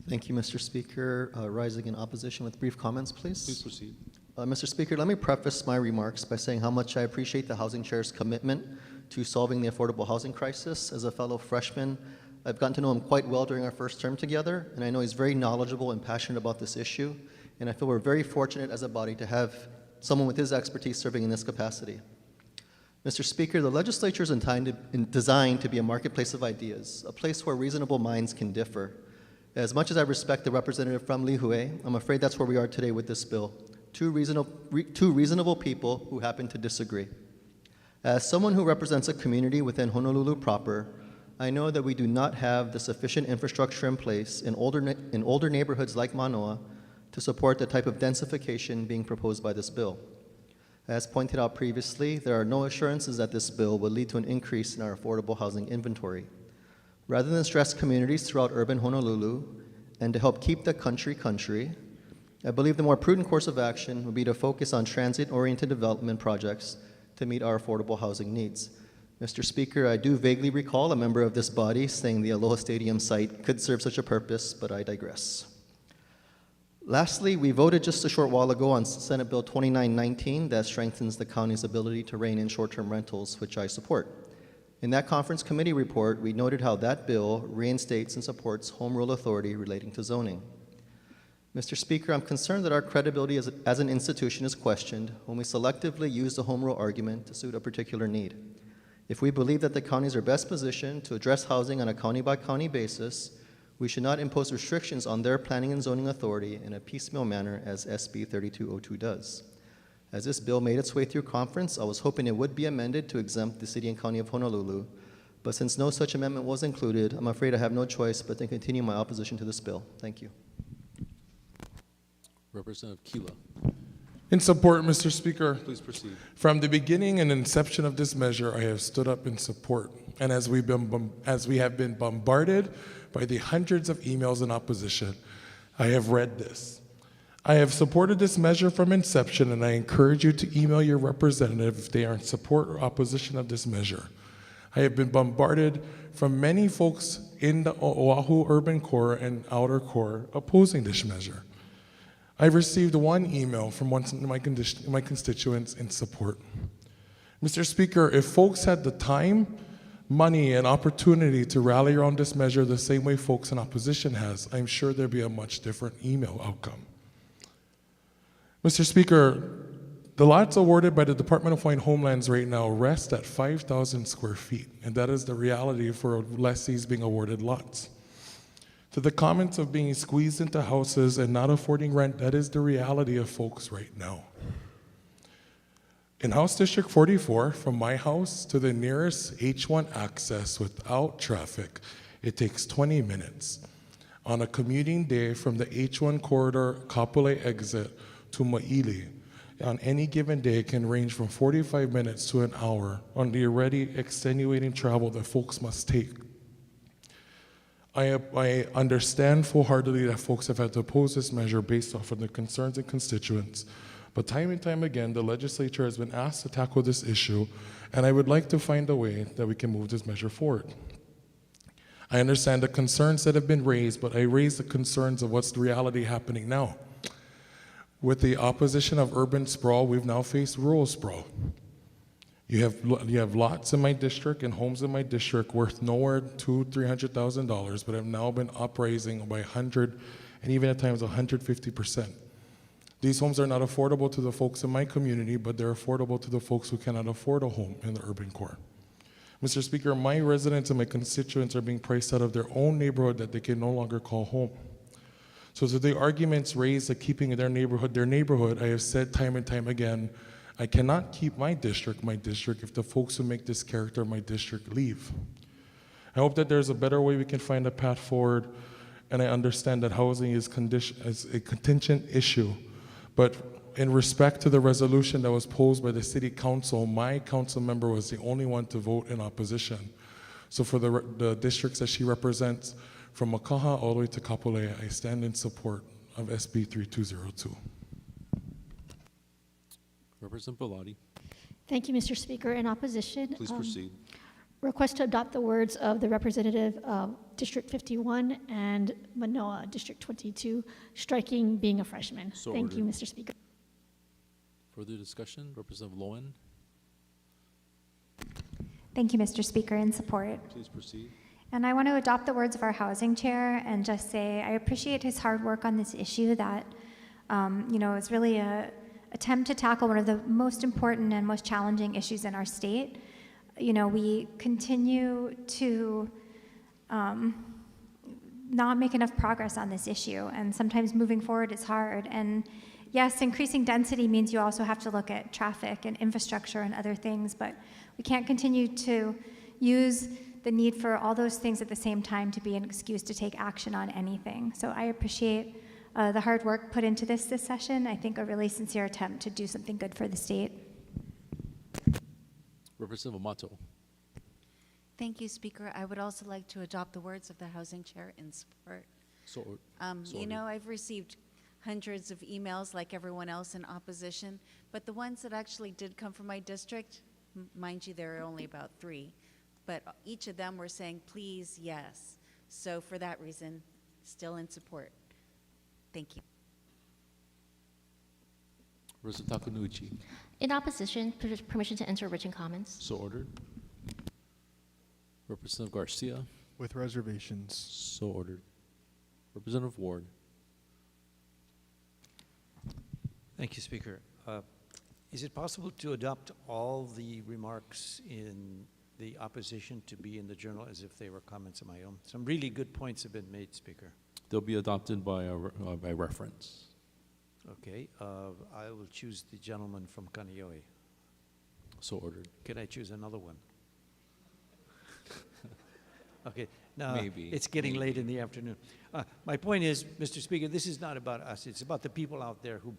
[SPEAKER 20] Thank you, Mr. Speaker. Rising in opposition with brief comments, please.
[SPEAKER 2] Please proceed.
[SPEAKER 20] Mr. Speaker, let me preface my remarks by saying how much I appreciate the Housing Chair's commitment to solving the affordable housing crisis. As a fellow freshman, I've gotten to know him quite well during our first term together, and I know he's very knowledgeable and passionate about this issue, and I feel we're very fortunate as a body to have someone with his expertise serving in this capacity. Mr. Speaker, the legislature is designed to be a marketplace of ideas, a place where reasonable minds can differ. As much as I respect the representative from Lihue, I'm afraid that's where we are today with this bill. Two reasonable people who happen to disagree. As someone who represents a community within Honolulu proper, I know that we do not have the sufficient infrastructure in place in older neighborhoods like Manoa to support the type of densification being proposed by this bill. As pointed out previously, there are no assurances that this bill will lead to an increase in our affordable housing inventory. Rather than stress communities throughout urban Honolulu and to help keep the country, I believe the more prudent course of action would be to focus on transit-oriented development projects to meet our affordable housing needs. Mr. Speaker, I do vaguely recall a member of this body saying the Aloha Stadium site could serve such a purpose, but I digress. Lastly, we voted just a short while ago on Senate Bill 2919 that strengthens the county's ability to rein in short-term rentals, which I support. In that conference committee report, we noted how that bill reinstates and supports home rule authority relating to zoning. Mr. Speaker, I'm concerned that our credibility as an institution is questioned when we selectively use the home rule argument to suit a particular need. If we believe that the counties are best positioned to address housing on a county-by-county basis, we should not impose restrictions on their planning and zoning authority in a piecemeal manner as SB 3202 does. As this bill made its way through conference, I was hoping it would be amended to exempt the City and County of Honolulu, But since no such amendment was included, I'm afraid I have no choice but to continue my opposition to this bill. Thank you.
[SPEAKER 2] Representative Kila,
[SPEAKER 6] In support, Mr. Speaker.
[SPEAKER 2] please proceed.
[SPEAKER 6] From the beginning and inception of this measure, I have stood up in support. And as we have been bombarded by the hundreds of emails in opposition, I have read this. I have supported this measure from inception, and I encourage you to email your representative if they are in support or opposition of this measure. I have been bombarded from many folks in the Oahu urban core and outer core opposing this measure. I've received one email from one of my constituents in support. Mr. Speaker, if folks had the time, money, and opportunity to rally around this measure the same way folks in opposition has, I'm sure there'd be a much different email outcome. Mr. Speaker, the lots awarded by the Department of Homelands right now rest at 5,000 square feet, and that is the reality for lessees being awarded lots. To the comments of being squeezed into houses and not affording rent, that is the reality of folks right now. In House District 44, from my house to the nearest H1 access without traffic, it takes 20 minutes. On a commuting day from the H1 corridor Kapolei exit to Maili, on any given day it can range from 45 minutes to an hour on the already extenuating travel that folks must take. I understand full-heartedly that folks have had to oppose this measure based off of the concerns of constituents, but time and time again, the legislature has been asked to tackle this issue, and I would like to find a way that we can move this measure forward. I understand the concerns that have been raised, but I raise the concerns of what's the reality happening now. With the opposition of urban sprawl, we've now faced rural sprawl. You have lots in my district and homes in my district worth nowhere $200,000-$300,000, but have now been uprising by 100 and even at times 150%. These homes are not affordable to the folks in my community, but they're affordable to the folks who cannot afford a home in the urban core. Mr. Speaker, my residents and my constituents are being priced out of their own neighborhood that they can no longer call home. So to the arguments raised of keeping their neighborhood, I have said time and time again, I cannot keep my district if the folks who make this character my district leave. I hope that there's a better way we can find a path forward, and I understand that housing is a contingent issue, but in respect to the resolution that was posed by the city council, my council member was the only one to vote in opposition. So for the districts that she represents, from Makaha all the way to Kapolei, I stand in support of SB 3202.
[SPEAKER 2] Representative Bellotti,
[SPEAKER 14] Thank you, Mr. Speaker. In opposition,
[SPEAKER 2] please proceed.
[SPEAKER 14] request to adopt the words of the representative of District 51 and Manoa, District 22, striking being a freshman.
[SPEAKER 2] So
[SPEAKER 14] Thank you,
[SPEAKER 2] ordered.
[SPEAKER 14] Mr. Speaker.
[SPEAKER 2] Further discussion, Representative Lowen,
[SPEAKER 1] Thank you, Mr. Speaker, in support.
[SPEAKER 2] please proceed.
[SPEAKER 1] And I want to adopt the words of our housing chair and just say I appreciate his hard work on this issue that, is really a attempt to tackle one of the most important and most challenging issues in our state. We continue to not make enough progress on this issue, and sometimes moving forward is hard. And yes, increasing density means you also have to look at traffic and infrastructure and other things, but we can't continue to use the need for all those things at the same time to be an excuse to take action on anything. So I appreciate the hard work put into this session. I think a really sincere attempt to do something good for the state.
[SPEAKER 2] Representative Amato,
[SPEAKER 12] Thank you, Speaker. I would also like to adopt the words of the housing chair in support.
[SPEAKER 2] so
[SPEAKER 12] I've received hundreds of emails like everyone else in opposition, but the ones that actually did come from my district, mind you, there are only about 3, but each of them were saying, please, yes. So for that reason, still in support. Thank you.
[SPEAKER 2] Representative Takunuchi,
[SPEAKER 8] In opposition, permission to enter written comments.
[SPEAKER 2] so ordered. Representative Garcia,
[SPEAKER 7] With reservations.
[SPEAKER 2] so ordered. Representative Ward,
[SPEAKER 10] Thank you, Speaker. Is it possible to adopt all the remarks in the opposition to be in the journal as if they were comments of my own? Some really good points have been made, Speaker.
[SPEAKER 2] they'll be adopted by reference.
[SPEAKER 10] Okay, I will choose the gentleman from Kaneohe.
[SPEAKER 2] So ordered.
[SPEAKER 10] Can I choose another one? Okay, now,
[SPEAKER 2] Maybe,
[SPEAKER 10] it's getting late in the afternoon. My point is, Mr. Speaker, this is not about us, it's about the people out there who,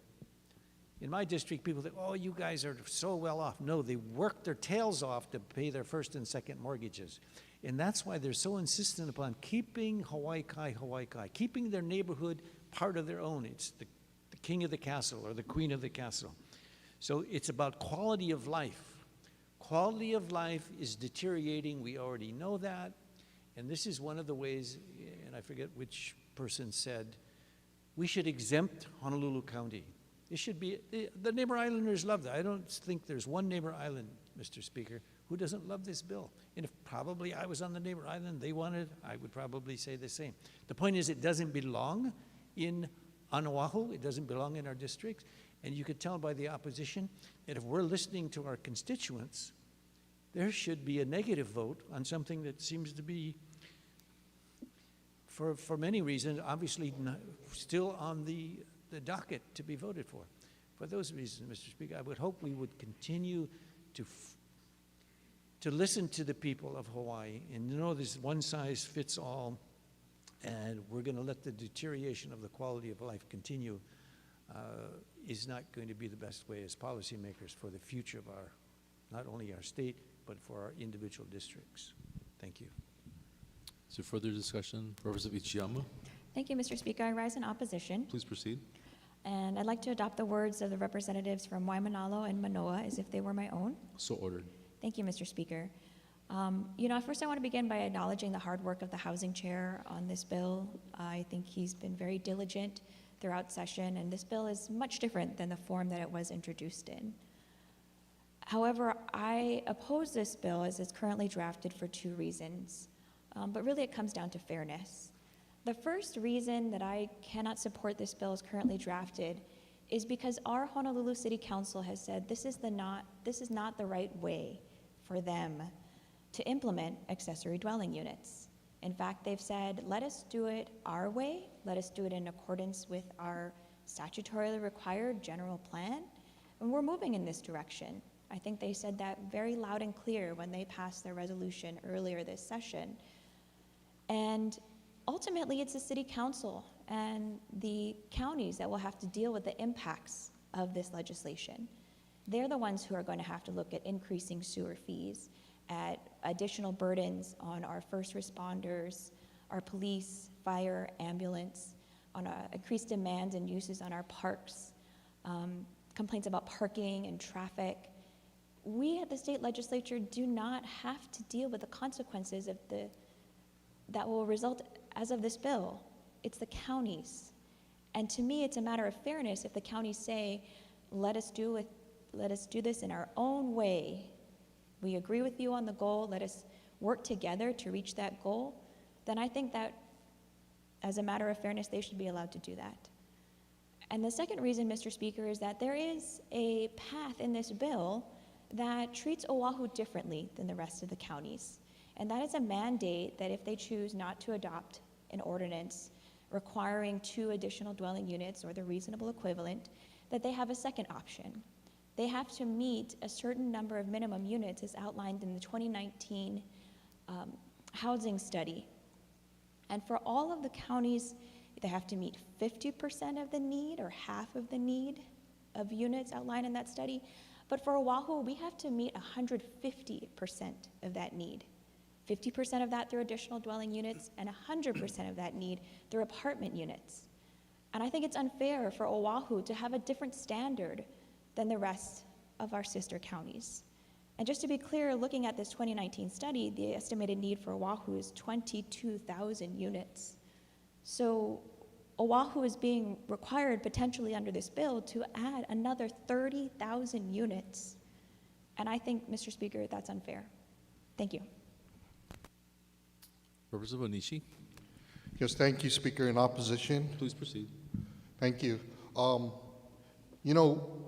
[SPEAKER 10] in my district, people think, oh, you guys are so well off. No, they work their tails off to pay their first and second mortgages. And that's why they're so insistent upon keeping Hawaii Kai, keeping their neighborhood part of their own. It's the king of the castle or the queen of the castle. So it's about quality of life. Quality of life is deteriorating, we already know that. And this is one of the ways, and I forget which person said, we should exempt Honolulu County. It should be, the neighbor islanders love that. I don't think there's one neighbor island, Mr. Speaker, who doesn't love this bill. And if probably I was on the neighbor island, they wanted, I would probably say the same. The point is, it doesn't belong on Oahu, it doesn't belong in our districts. And you could tell by the opposition that if we're listening to our constituents, there should be a negative vote on something that seems to be, for many reasons, obviously still on the docket to be voted for. For those reasons, Mr. Speaker, I would hope we would continue to listen to the people of Hawaii and know this one size fits all, and we're going to let the deterioration of the quality of life continue, is not going to be the best way as policymakers for the future of our, not only our state, but for our individual districts. Thank you.
[SPEAKER 2] Is there further discussion? Representative Ichiyama,
[SPEAKER 21] Thank you, Mr. Speaker. I rise in opposition,
[SPEAKER 2] please proceed.
[SPEAKER 21] and I'd like to adopt the words of the representatives from Waimanalo and Manoa as if they were my own.
[SPEAKER 2] So ordered.
[SPEAKER 21] Thank you, Mr. Speaker. First I want to begin by acknowledging the hard work of the Housing Chair on this bill. I think he's been very diligent throughout session, and this bill is much different than the form that it was introduced in. However, I oppose this bill as it's currently drafted for two reasons, but really it comes down to fairness. The first reason that I cannot support this bill as currently drafted is because our Honolulu City Council has said this is not the right way for them to implement accessory dwelling units. In fact, they've said, let us do it our way, let us do it in accordance with our statutorily required general plan, and we're moving in this direction. I think they said that very loud and clear when they passed their resolution earlier this session. And ultimately, it's the City Council and the counties that will have to deal with the impacts of this legislation. They're the ones who are going to have to look at increasing sewer fees, at additional burdens on our first responders, our police, fire, ambulance, on increased demands and uses on our parks, complaints about parking and traffic. We at the state legislature do not have to deal with the consequences of that will result as of this bill. It's the counties. And to me, it's a matter of fairness if the counties say, let us do this in our own way. We agree with you on the goal, let us work together to reach that goal, then I think that as a matter of fairness, they should be allowed to do that. And the second reason, Mr. Speaker, is that there is a path in this bill that treats Oahu differently than the rest of the counties. And that is a mandate that if they choose not to adopt an ordinance requiring 2 additional dwelling units or the reasonable equivalent, that they have a second option. They have to meet a certain number of minimum units as outlined in the 2019 housing study. And for all of the counties, they have to meet 50% of the need or half of the need of units outlined in that study. But for Oahu, we have to meet 150% of that need. 50% of that through additional dwelling units and 100% of that need through apartment units. And I think it's unfair for Oahu to have a different standard than the rest of our sister counties. And just to be clear, looking at this 2019 study, the estimated need for Oahu is 22,000 units. So Oahu is being required potentially under this bill to add another 30,000 units. And I think, Mr. Speaker, that's unfair. Thank you.
[SPEAKER 2] Representative Onishi,
[SPEAKER 22] Yes, thank you, Speaker. In opposition.
[SPEAKER 2] please proceed.
[SPEAKER 22] Thank you.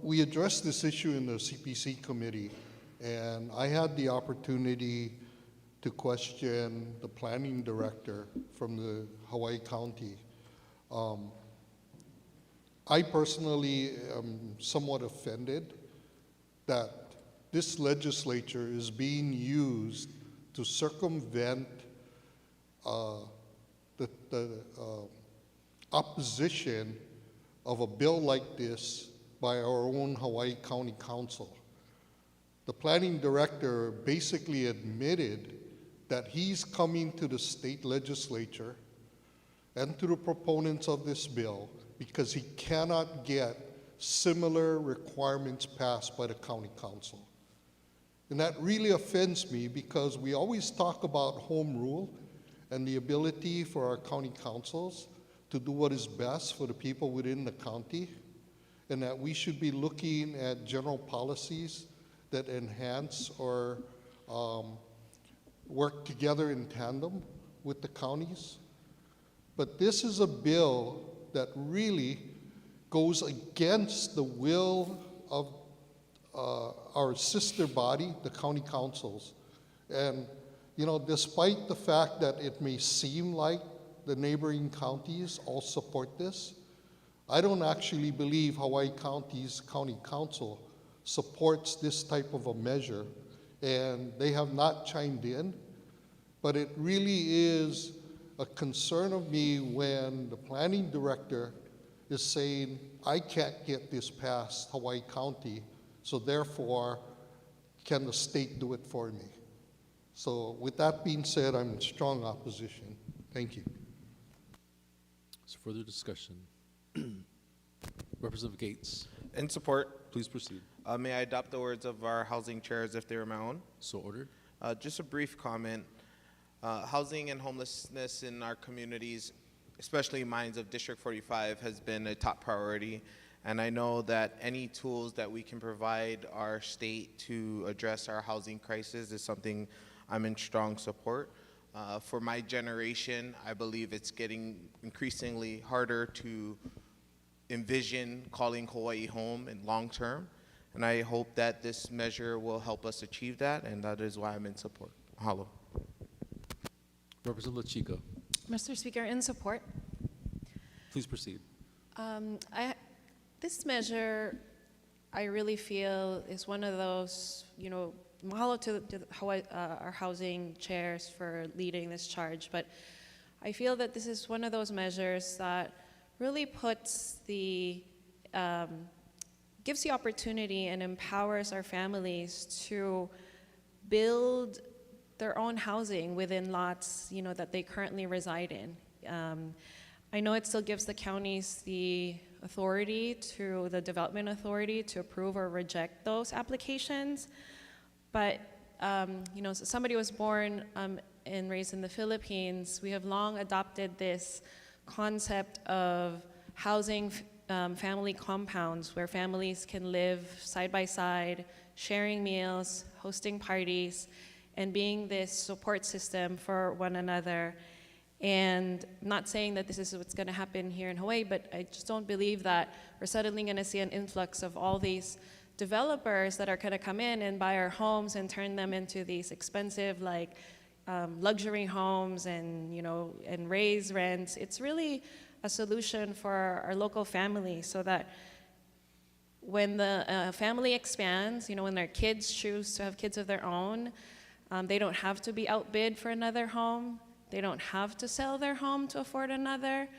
[SPEAKER 22] We addressed this issue in the CPC committee, and I had the opportunity to question the planning director from the Hawaii County. I personally am somewhat offended that this legislature is being used to circumvent opposition of a bill like this by our own Hawaii County Council. The planning director basically admitted that he's coming to the state legislature and to the proponents of this bill because he cannot get similar requirements passed by the county council. And that really offends me because we always talk about home rule and the ability for our county councils to do what is best for the people within the county, and that we should be looking at general policies that enhance or work together in tandem with the counties. But this is a bill that really goes against the will of our sister body, the county councils. And, you know, despite the fact that it may seem like the neighboring counties all support this, I don't actually believe Hawaii County's county council supports this type of a measure, and they have not chimed in. But it really is a concern of me when the planning director is saying, I can't get this past Hawaii County, so therefore, can the state do it for me? So with that being said, I'm in strong opposition. Thank you.
[SPEAKER 2] So further discussion. Representative Gates.
[SPEAKER 3] In support.
[SPEAKER 2] Please proceed.
[SPEAKER 3] May I adopt the words of our housing chair as if they were my own?
[SPEAKER 2] So ordered.
[SPEAKER 3] Just a brief comment. Housing and homelessness in our communities, especially mines of District 45, has been a top priority. And I know that any tools that we can provide our state to address our housing crisis is something I'm in strong support. For my generation, I believe it's getting increasingly harder to envision calling Hawaii home in long term. And I hope that this measure will help us achieve that, and that is why I'm in support. Mahalo.
[SPEAKER 2] Representative Chico.
[SPEAKER 9] Mr. Speaker, in support.
[SPEAKER 2] Please proceed.
[SPEAKER 9] This measure, I really feel, is one of those, you know, mahalo to Hawaii, our housing chairs for leading this charge, but I feel that this is one of those measures that really puts the, gives the opportunity and empowers our families to build their own housing within lots, you know, that they currently reside in. I know it still gives the counties the authority, to the development authority, to approve or reject those applications. But, you know, somebody was born and raised in the Philippines. We have long adopted this concept of housing family compounds where families can live side by side, sharing meals, hosting parties, and being this support system for one another. And not saying that this is what's going to happen here in Hawaii, but I just don't believe that we're suddenly going to see an influx of all these developers that are going to come in and buy our homes and turn them into these expensive, like, luxury homes and, you know, and raise rents. It's really a solution for our local family, so that when the family expands, you know, when their kids choose to have kids of their own, they don't have to be outbid for another home. They don't have to sell their home to afford another,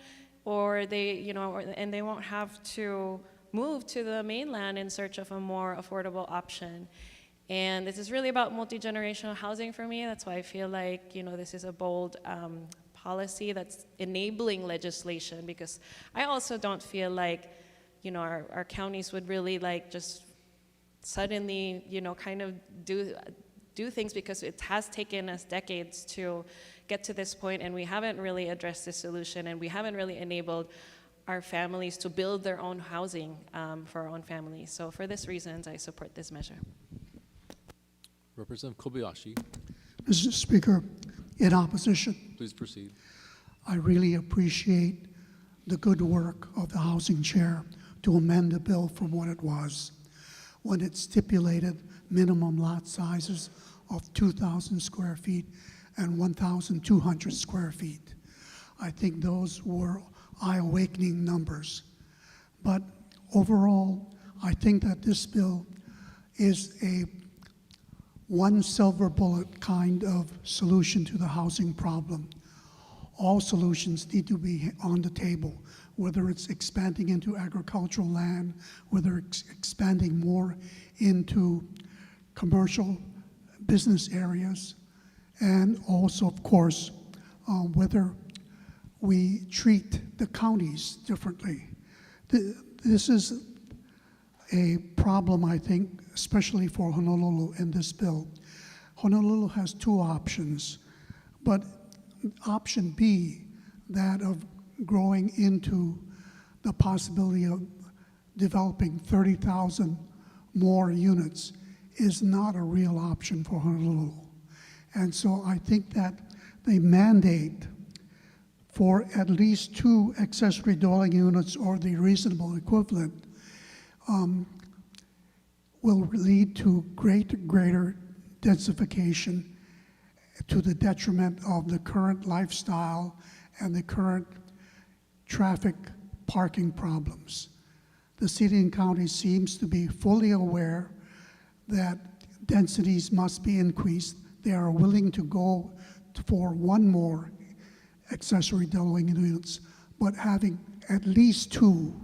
[SPEAKER 9] or they, you know, and they won't have to move to the mainland in search of a more affordable option. And this is really about multi-generational housing for me. That's why I feel like, you know, this is a bold policy that's enabling legislation, because I also don't feel like, you know, our counties would really like just suddenly, you know, kind of do things, because it has taken us decades to get to this point, and we haven't really addressed this solution, and we haven't really enabled our families to build their own housing for our own families. So for these reasons, I support this measure.
[SPEAKER 2] Representative Kobayashi.
[SPEAKER 23] Mr. Speaker, in opposition.
[SPEAKER 2] Please proceed.
[SPEAKER 23] I really appreciate the good work of the housing chair to amend the bill from what it was when it stipulated minimum lot sizes of 2,000 square feet and 1,200 square feet. I think those were eye-awakening numbers. But overall, I think that this bill is a one silver bullet kind of solution to the housing problem. all solutions need to be on the table, whether it's expanding into agricultural land, whether it's expanding more into commercial business areas, and also, of course, whether we treat the counties differently. This is a problem, I think, especially for Honolulu in this bill. Honolulu has two options, but option B, that of growing into the possibility of developing 30,000 more units, is not a real option for Honolulu. And so I think that the mandate for at least 2 accessory dwelling units or the reasonable equivalent will lead to greater densification to the detriment of the current lifestyle and the current traffic parking problems. The city and county seems to be fully aware that densities must be increased. They are willing to go for 1 more accessory dwelling units, but having at least 2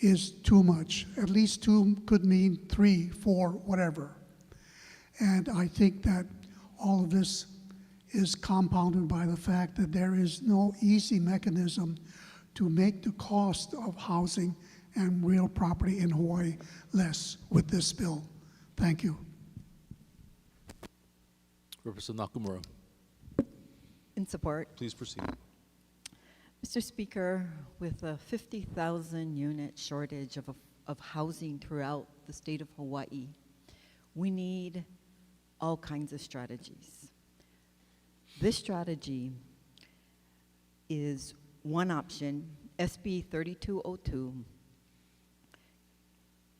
[SPEAKER 23] is too much. At least 2 could mean 3, 4, whatever. And I think that all of this is compounded by the fact that there is no easy mechanism to make the cost of housing and real property in Hawaii less with this bill. Thank you.
[SPEAKER 2] Representative Nakamura,
[SPEAKER 5] In support.
[SPEAKER 2] please proceed.
[SPEAKER 5] Mr. Speaker, with a 50,000 unit shortage of housing throughout the state of Hawaii, we need all kinds of strategies. This strategy is one option. SB 3202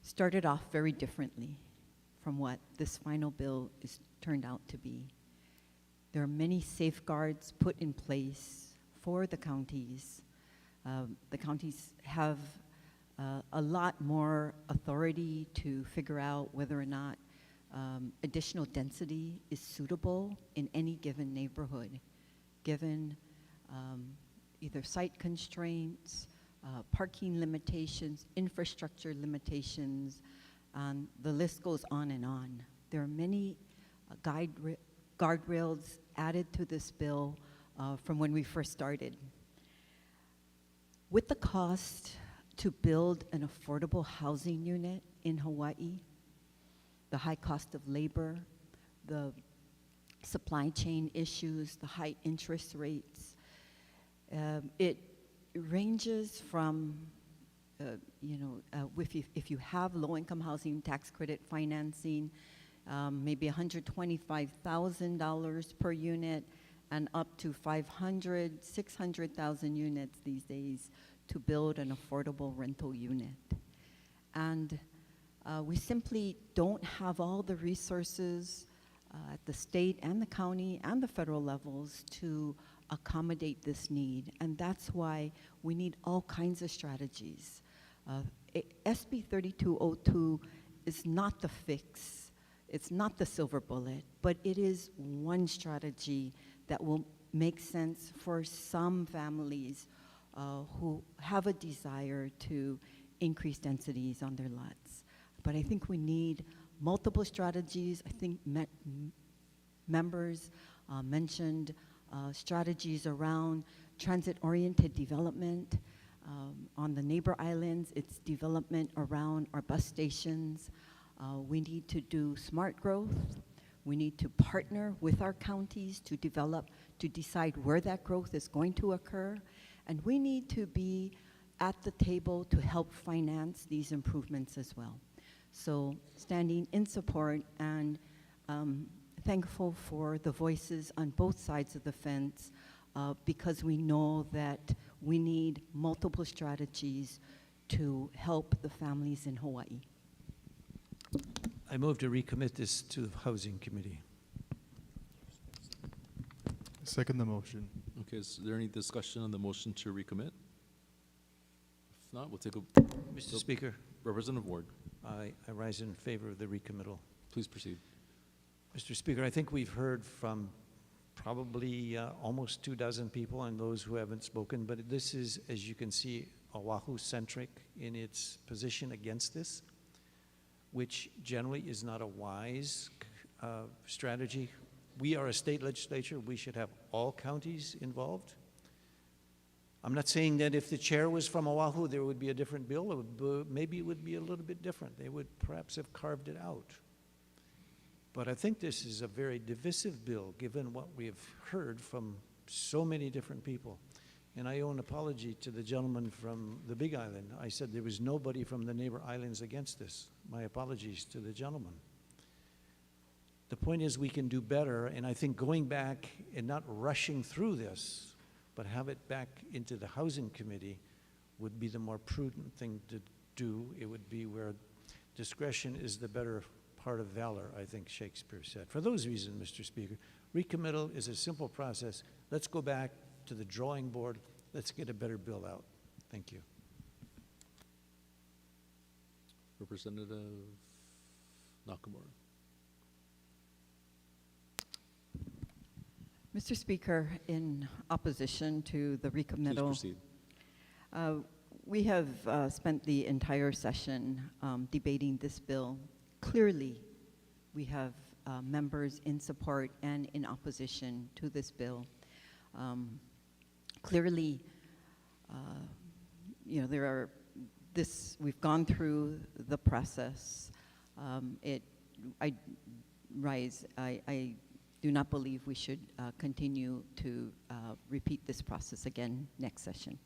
[SPEAKER 5] started off very differently from what this final bill is turned out to be. There are many safeguards put in place for the counties. The counties have a lot more authority to figure out whether or not additional density is suitable in any given neighborhood, given either site constraints, parking limitations, infrastructure limitations, the list goes on and on. There are many guardrails added to this bill from when we first started. With the cost to build an affordable housing unit in Hawaii, the high cost of labor, the supply chain issues, the high interest rates, it ranges from, if you have low-income housing tax credit financing, maybe $125,000 per unit, and up to 500, 600,000 units these days to build an affordable rental unit. And we simply don't have all the resources at the state and the county and the federal levels to accommodate this need. And that's why we need all kinds of strategies. SB 3202 is not the fix. It's not the silver bullet, but it is one strategy that will make sense for some families who have a desire to increase densities on their lots. But I think we need multiple strategies. I think members mentioned strategies around transit-oriented development. On the neighbor islands, it's development around our bus stations. We need to do smart growth. We need to partner with our counties to decide where that growth is going to occur. And we need to be at the table to help finance these improvements as well. So standing in support and thankful for the voices on both sides of the fence because we know that we need multiple strategies to help the families in Hawaii.
[SPEAKER 10] I move to recommit this to the Housing Committee.
[SPEAKER 4] Second the motion.
[SPEAKER 2] Okay, is there any discussion on the motion to recommit? If not, we'll take a...
[SPEAKER 10] Mr. Speaker.
[SPEAKER 2] Representative Ward.
[SPEAKER 10] I rise in favor of the recommittal.
[SPEAKER 2] Please proceed.
[SPEAKER 10] Mr. Speaker, I think we've heard from probably almost 24 people and those who haven't spoken, but this is, as you can see, Oahu-centric in its position against this, which generally is not a wise strategy. We are a state legislature. We should have all counties involved. I'm not saying that if the chair was from Oahu, there would be a different bill. Maybe it would be a little bit different. They would perhaps have carved it out. But I think this is a very divisive bill, given what we have heard from so many different people. And I owe an apology to the gentleman from the Big Island. I said there was nobody from the neighbor islands against this. My apologies to the gentleman. The point is we can do better, and I think going back and not rushing through this, but have it back into the Housing Committee would be the more prudent thing to do. It would be where discretion is the better part of valor, I think Shakespeare said. For those reasons, Mr. Speaker, recommittal is a simple process. Let's go back to the drawing board. Let's get a better bill out. Thank you.
[SPEAKER 2] Representative Nakamura.
[SPEAKER 5] Mr. Speaker, in opposition to the
[SPEAKER 2] Please
[SPEAKER 5] recommittal,
[SPEAKER 2] proceed.
[SPEAKER 5] we have spent the entire session debating this bill. Clearly, we have members in support and in opposition to this bill. Clearly, you know, we've gone through the process. I do not believe we should continue to repeat this process again next session.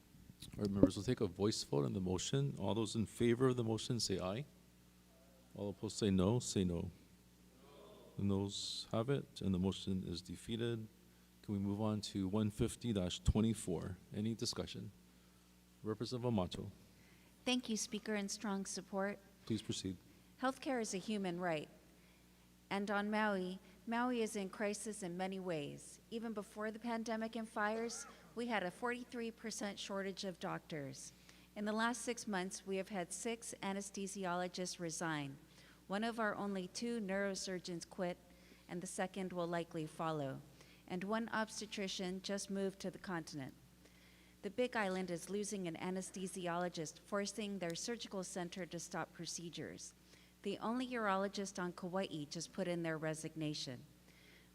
[SPEAKER 2] All right, members, we'll take a voice vote on the motion. All those in favor of the motion say aye. All opposed say no. Say no. The noes have it, and the motion is defeated. Can we move on to 150-24? Any discussion? Representative Amato,
[SPEAKER 12] Thank you, Speaker, in strong support.
[SPEAKER 2] please proceed.
[SPEAKER 12] Healthcare is a human right. And on Maui, Maui is in crisis in many ways. Even before the pandemic and fires, we had a 43% shortage of doctors. In the last 6 months, we have had 6 anesthesiologists resign. One of our only 2 neurosurgeons quit, and the second will likely follow. And 1 obstetrician just moved to the continent. The Big Island is losing an anesthesiologist, forcing their surgical center to stop procedures. The only urologist on Kauai just put in their resignation.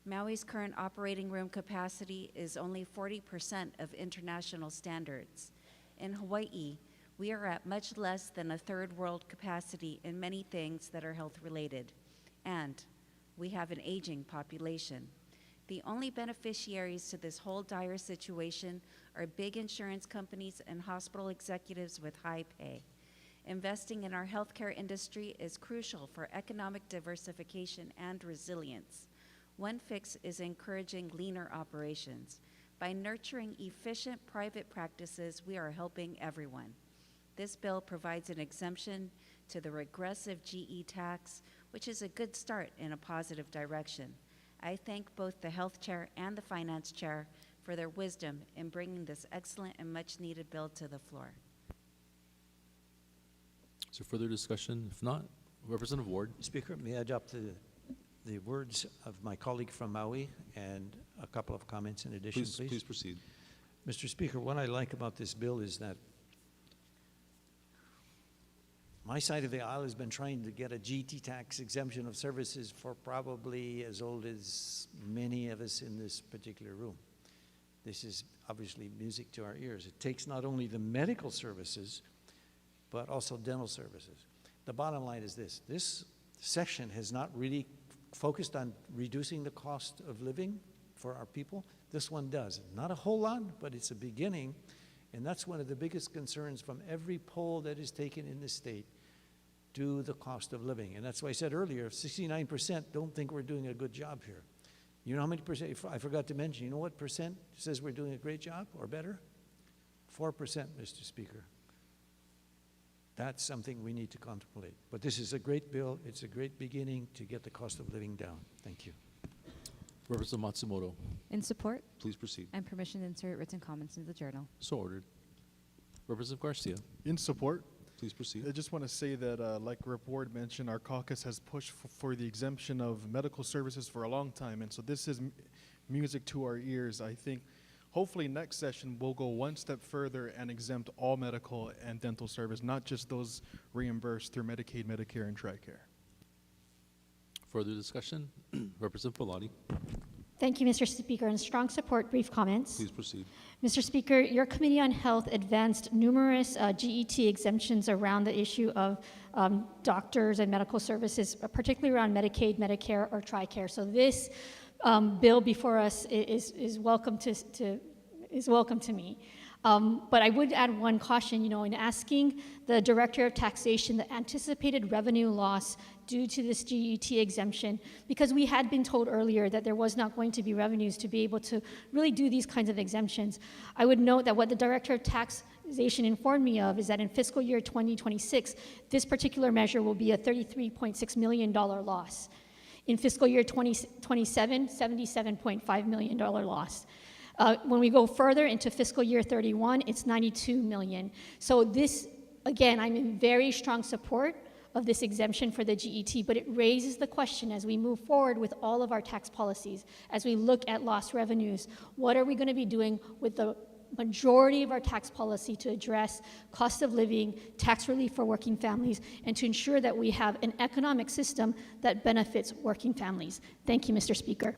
[SPEAKER 12] Maui's current operating room capacity is only 40% of international standards. In Hawaii, we are at much less than a third world capacity in many things that are health related. And we have an aging population. The only beneficiaries to this whole dire situation are big insurance companies and hospital executives with high pay. Investing in our healthcare industry is crucial for economic diversification and resilience. One fix is encouraging leaner operations. By nurturing efficient private practices, we are helping everyone. This bill provides an exemption to the regressive GE tax, which is a good start in a positive direction. I thank both the Health Chair and the Finance Chair for their wisdom in bringing this excellent and much-needed bill to the floor.
[SPEAKER 2] Is there further discussion? If not, Representative Ward.
[SPEAKER 10] Speaker, may I adopt the words of my colleague from Maui and a couple of comments in addition, please?
[SPEAKER 2] Please proceed.
[SPEAKER 10] Mr. Speaker, what I like about this bill is that my side of the aisle has been trying to get a GT tax exemption of services for probably as old as many of us in this particular room. This is obviously music to our ears. It takes not only the medical services, but also dental services. The bottom line is this section has not really focused on reducing the cost of living for our people. This one does. Not a whole lot, but it's a beginning. And that's one of the biggest concerns from every poll that is taken in the state, do the cost of living. And that's why I said earlier, 69% don't think we're doing a good job here. You know how many percent, I forgot to mention, you know what percent says we're doing a great job or better? 4%, Mr. Speaker. That's something we need to contemplate. But this is a great bill. It's a great beginning to get the cost of living down. Thank you.
[SPEAKER 2] Representative Matsumoto,
[SPEAKER 13] In support
[SPEAKER 2] please proceed.
[SPEAKER 13] and permission to insert written comments into the journal.
[SPEAKER 2] So ordered. Representative Garcia,
[SPEAKER 4] In support,
[SPEAKER 2] please proceed.
[SPEAKER 4] I just want to say that, like Rep. Ward mentioned, our caucus has pushed for the exemption of medical services for a long time, and so this is
[SPEAKER 7] music to our ears. I think hopefully next session we'll go one step further and exempt all medical and dental service, not just those reimbursed through Medicaid, Medicare, and TRICARE.
[SPEAKER 2] Further discussion? Representative Bellotti.
[SPEAKER 14] Thank you, Mr. Speaker. In strong support, brief comments.
[SPEAKER 2] Please proceed.
[SPEAKER 14] Mr. Speaker, your Committee on Health advanced numerous GET exemptions around the issue of doctors and medical services, particularly around Medicaid, Medicare, or TRICARE. So this bill before us is welcome to me. But I would add one caution, in asking the Director of Taxation the anticipated revenue loss due to this GET exemption, because we had been told earlier that there was not going to be revenues to be able to really do these kinds of exemptions. I would note that what the Director of Taxation informed me of is that in fiscal year 2026, this particular measure will be a $33.6 million loss. In fiscal year 2027, $77.5 million loss. When we go further into fiscal year 31, it's $92 million. So this, again, I'm in very strong support of this exemption for the GET, but it raises the question as we move forward with all of our tax policies, as we look at lost revenues, what are we going to be doing with the majority of our tax policy to address cost of living, tax relief for working families, and to ensure that we have an economic system that benefits working families. Thank you, Mr. Speaker.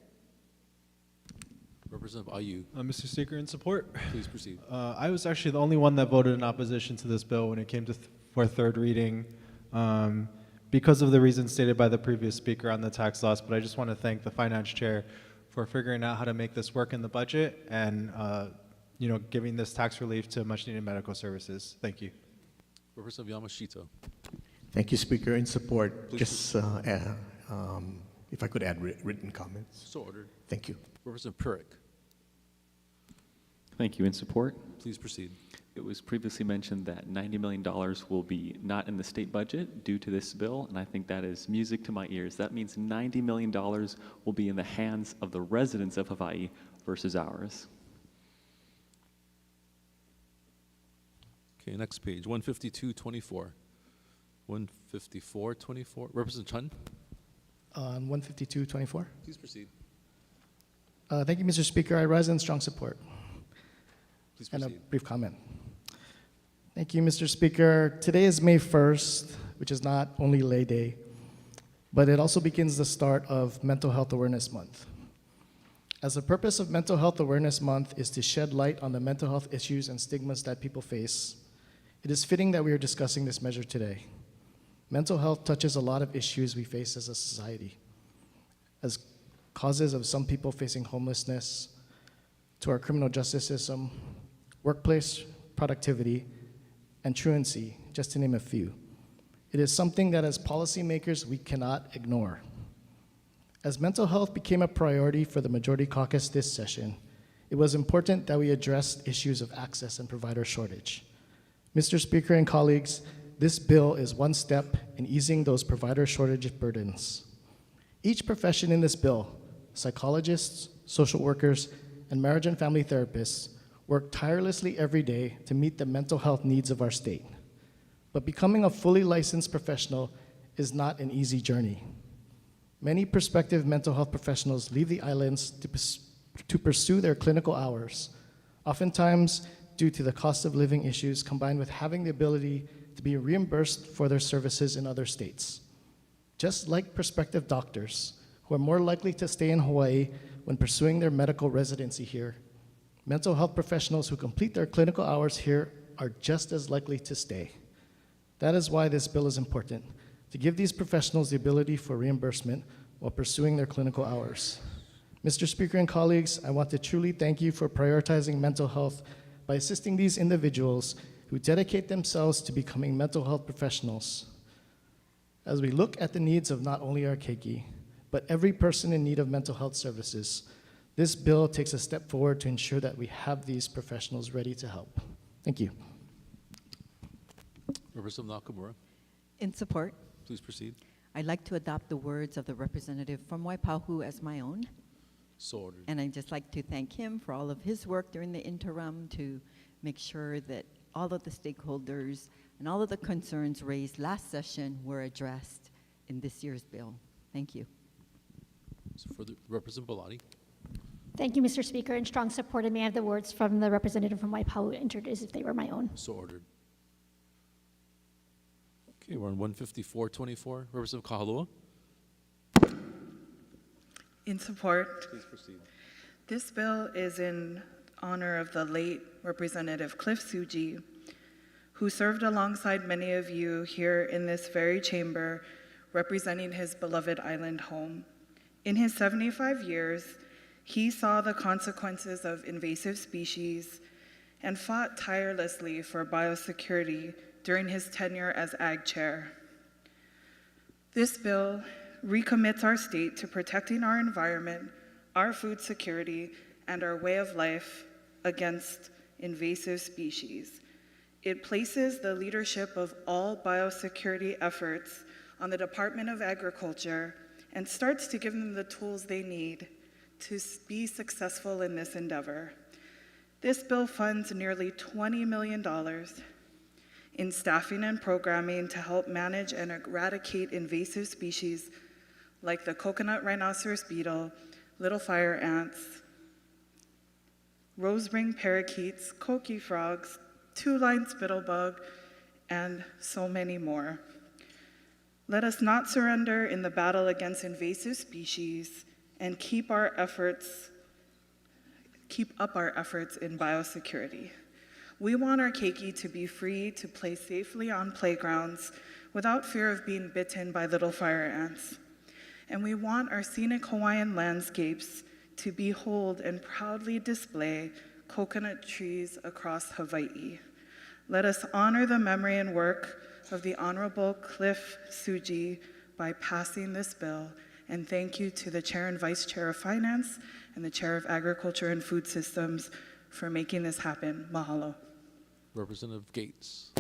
[SPEAKER 2] Representative Ayu.
[SPEAKER 11] Mr. Speaker, in support.
[SPEAKER 2] Please proceed.
[SPEAKER 11] I was actually the only one that voted in opposition to this bill when it came to for third reading because of the reasons stated by the previous speaker on the tax loss, but I just want to thank the finance chair for figuring out how to make this work in the budget and giving this tax relief to much needed medical services. Thank you.
[SPEAKER 2] Representative Yamashita.
[SPEAKER 15] Thank you, Speaker. In support,
[SPEAKER 2] Please
[SPEAKER 15] just if I could add written comments.
[SPEAKER 2] So ordered.
[SPEAKER 15] Thank you.
[SPEAKER 2] Representative Purick.
[SPEAKER 17] Thank you. In support.
[SPEAKER 2] Please proceed.
[SPEAKER 17] It was previously mentioned that $90 million will be not in the state budget due to this bill, and I think that is music to my ears. That means $90 million will be in the hands of the residents of Hawaii versus ours.
[SPEAKER 2] Okay, next page, 15224. 15424. Representative Chun.
[SPEAKER 24] On 15224.
[SPEAKER 2] Please proceed.
[SPEAKER 24] Thank you, Mr. Speaker. I rise in strong support.
[SPEAKER 2] Please
[SPEAKER 24] and
[SPEAKER 2] proceed.
[SPEAKER 24] A brief comment. Thank you, Mr. Speaker. Today is May 1st, which is not only Lay Day, but it also begins the start of Mental Health Awareness Month. As the purpose of Mental Health Awareness Month is to shed light on the mental health issues and stigmas that people face, it is fitting that we are discussing this measure today. Mental health touches a lot of issues we face as a society, as causes of some people facing homelessness, to our criminal justice system, workplace productivity, and truancy, just to name a few. It is something that as policymakers we cannot ignore. As mental health became a priority for the Majority Caucus this session, it was important that we addressed issues of access and provider shortage. Mr. Speaker and colleagues, this bill is one step in easing those provider shortage burdens. Each profession in this bill, psychologists, social workers, and marriage and family therapists, work tirelessly every day to meet the mental health needs of our state. But becoming a fully licensed professional is not an easy journey. Many prospective mental health professionals leave the islands to pursue their clinical hours, oftentimes due to the cost of living issues combined with having the ability to be reimbursed for their services in other states. Just like prospective doctors, who are more likely to stay in Hawaii when pursuing their medical residency here, mental health professionals who complete their clinical hours here are just as likely to stay. That is why this bill is important, to give these professionals the ability for reimbursement while pursuing their clinical hours. Mr. Speaker and colleagues, I want to truly thank you for prioritizing mental health by assisting these individuals who dedicate themselves to becoming mental health professionals. As we look at the needs of not only our keiki, but every person in need of mental health services, this bill takes a step forward to ensure that we have these professionals ready to help. Thank you.
[SPEAKER 2] Representative Nakamura.
[SPEAKER 5] In support.
[SPEAKER 2] Please proceed.
[SPEAKER 5] I'd like to adopt the words of the representative from Waipahu as my own.
[SPEAKER 2] So ordered.
[SPEAKER 5] And I'd just like to thank him for all of his work during the interim to make sure that all of the stakeholders and all of the concerns raised last session were addressed in this year's bill. Thank you.
[SPEAKER 2] So for the Representative Bellotti.
[SPEAKER 14] Thank you, Mr. Speaker. In strong support, and may I have the words from the representative from Waipahu entered as if they were my own.
[SPEAKER 2] So ordered. Okay, we're on 154-24. Representative Kahalua.
[SPEAKER 16] In support.
[SPEAKER 2] Please proceed.
[SPEAKER 16] This bill is in honor of the late Representative Cliff Suji, who served alongside many of you here in this very chamber, representing his beloved island home. In his 75 years, he saw the consequences of invasive species and fought tirelessly for biosecurity during his tenure as Ag Chair. This bill recommits our state to protecting our environment, our food security, and our way of life against invasive species. It places the leadership of all biosecurity efforts on the Department of Agriculture and starts to give them the tools they need to be successful in this endeavor. This bill funds nearly $20 million in staffing and programming to help manage and eradicate invasive species like the coconut rhinoceros beetle, little fire ants, rose-ring parakeets, coqui frogs, two-line spittlebug, and so many more. Let us not surrender in the battle against invasive species and keep up our efforts in biosecurity. We want our keiki to be free to play safely on playgrounds without fear of being bitten by little fire ants. And we want our scenic Hawaiian landscapes to behold and proudly display coconut trees across Hawaii. Let us honor the memory and work of the Honorable Cliff Suji by passing this bill, and thank you to the Chair and Vice Chair of Finance and the Chair of Agriculture and Food Systems for making this happen. Mahalo.
[SPEAKER 2] Representative Gates.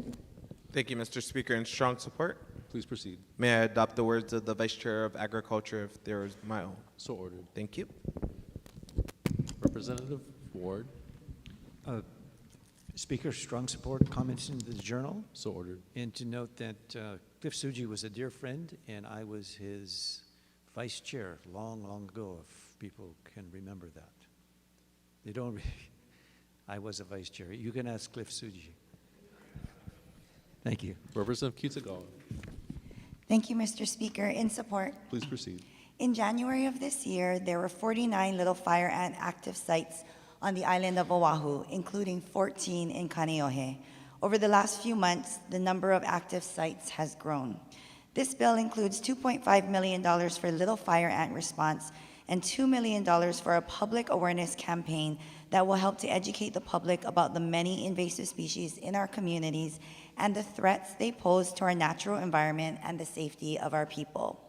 [SPEAKER 3] Thank you, Mr. Speaker. In strong support.
[SPEAKER 2] Please proceed.
[SPEAKER 3] May I adopt the words of the Vice Chair of Agriculture if there is my own?
[SPEAKER 2] So ordered.
[SPEAKER 3] Thank you.
[SPEAKER 2] Representative Ward.
[SPEAKER 10] Speaker, strong support, comments in the journal.
[SPEAKER 2] So ordered.
[SPEAKER 10] And to note that Cliff Suji was a dear friend, and I was his vice chair long, long ago, if people can remember that. They don't really. I was a vice chair. You can ask Cliff Suji. Thank you.
[SPEAKER 2] Representative Kitagawa.
[SPEAKER 18] Thank you, Mr. Speaker. In support.
[SPEAKER 2] Please proceed.
[SPEAKER 18] In January of this year, there were 49 little fire ant active sites on the island of Oahu, including 14 in Kaneohe. Over the last few months, the number of active sites has grown. This bill includes $2.5 million for little fire ant response and $2 million for a public awareness campaign that will help to educate the public about the many invasive species in our communities and the threats they pose to our natural environment and the safety of our people.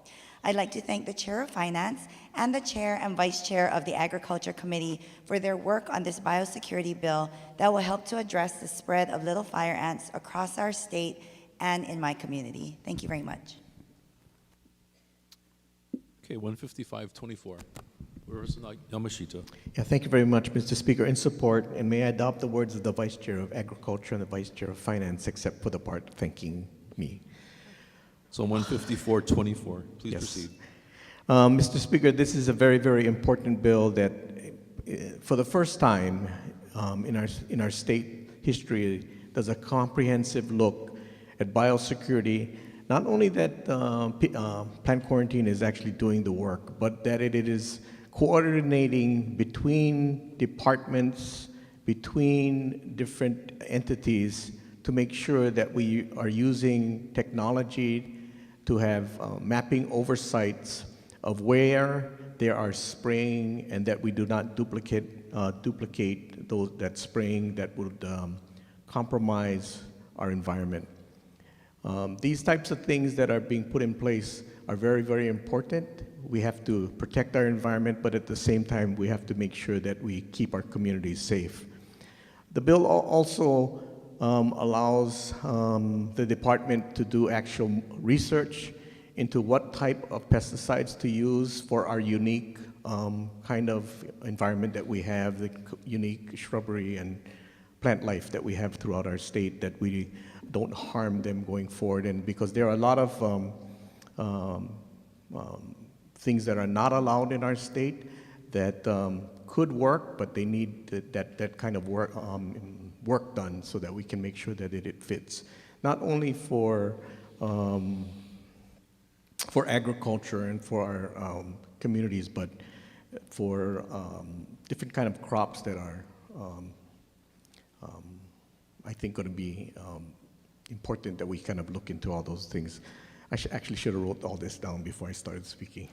[SPEAKER 18] I'd like to thank the Chair of Finance and the Chair and Vice Chair of the Agriculture Committee for their work on this biosecurity bill that will help to address the spread of little fire ants across our state and in my community. Thank you very much.
[SPEAKER 2] Okay, 155-24. Representative Yamashita.
[SPEAKER 15] Yeah, thank you very much, Mr. Speaker. In support, and may I adopt the words of the Vice Chair of Agriculture and the Vice Chair of Finance, except for the part thanking me.
[SPEAKER 2] So 154-24. Please
[SPEAKER 15] Yes.
[SPEAKER 2] proceed.
[SPEAKER 15] Mr. Speaker, this is a very, very important bill that, for the first time in our state history, does a comprehensive look at biosecurity. Not only that plant quarantine is actually doing the work, but that it is coordinating between departments, between different entities to make sure that we are using technology to have mapping oversights of where there are spraying and that we do not duplicate that spraying that would compromise our environment. These types of things that are being put in place are very, very important. We have to protect our environment, but at the same time, we have to make sure that we keep our communities safe. The bill also allows the department to do actual research into what type of pesticides to use for our unique kind of environment that we have, the unique shrubbery and plant life that we have throughout our state, that we don't harm them going forward. And because there are a lot of things that are not allowed in our state that could work, but they need that kind of work done so that we can make sure that it fits, not only for agriculture and for our communities, but for different kind of crops that are, I think, going to be important that we kind of look into all those things. I actually should have wrote all this down before I started speaking.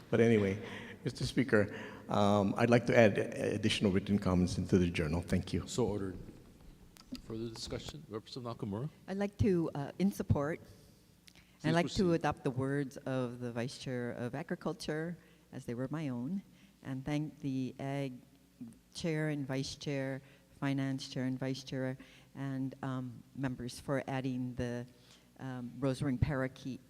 [SPEAKER 15] But anyway, Mr. Speaker, I'd like to add additional written comments into the journal. Thank you.
[SPEAKER 2] So ordered. Further discussion? Representative Nakamura?
[SPEAKER 5] I'd like to, in support,
[SPEAKER 2] Please
[SPEAKER 5] I'd like
[SPEAKER 2] proceed.
[SPEAKER 5] to adopt the words of the Vice Chair of Agriculture as they were my own, and thank the Ag Chair and Vice Chair, Finance Chair and Vice Chair, and members for adding the Rose Ring Parakeet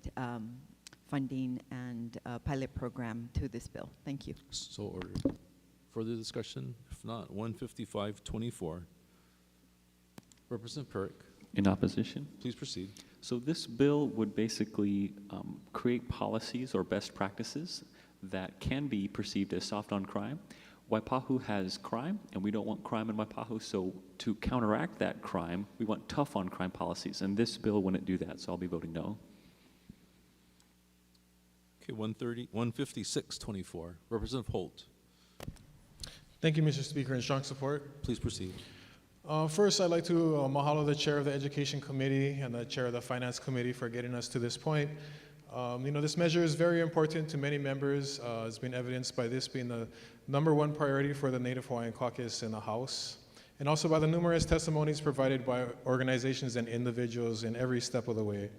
[SPEAKER 5] funding and pilot program to this bill. Thank you.
[SPEAKER 2] So ordered. Further discussion? If not, 155-24. Representative Perrick,
[SPEAKER 17] In opposition?
[SPEAKER 2] please proceed.
[SPEAKER 17] So this bill would basically create policies or best practices that can be perceived as soft on crime. Waipahu has crime, and we don't want crime in Waipahu, so to counteract that crime, we want tough on crime policies, and this bill wouldn't do that, so I'll be voting no.
[SPEAKER 2] Okay, 156-24. Representative Holt,
[SPEAKER 1] Thank you, Mr. Speaker, and strong support.
[SPEAKER 2] please proceed.
[SPEAKER 1] First, I'd like to mahalo the chair of the Education Committee and the chair of the Finance Committee for getting us to this point. This measure is very important to many members. It's been evidenced by this being the #1 priority for the Native Hawaiian Caucus in the House, and also by the numerous testimonies provided by organizations and individuals in every step of the way.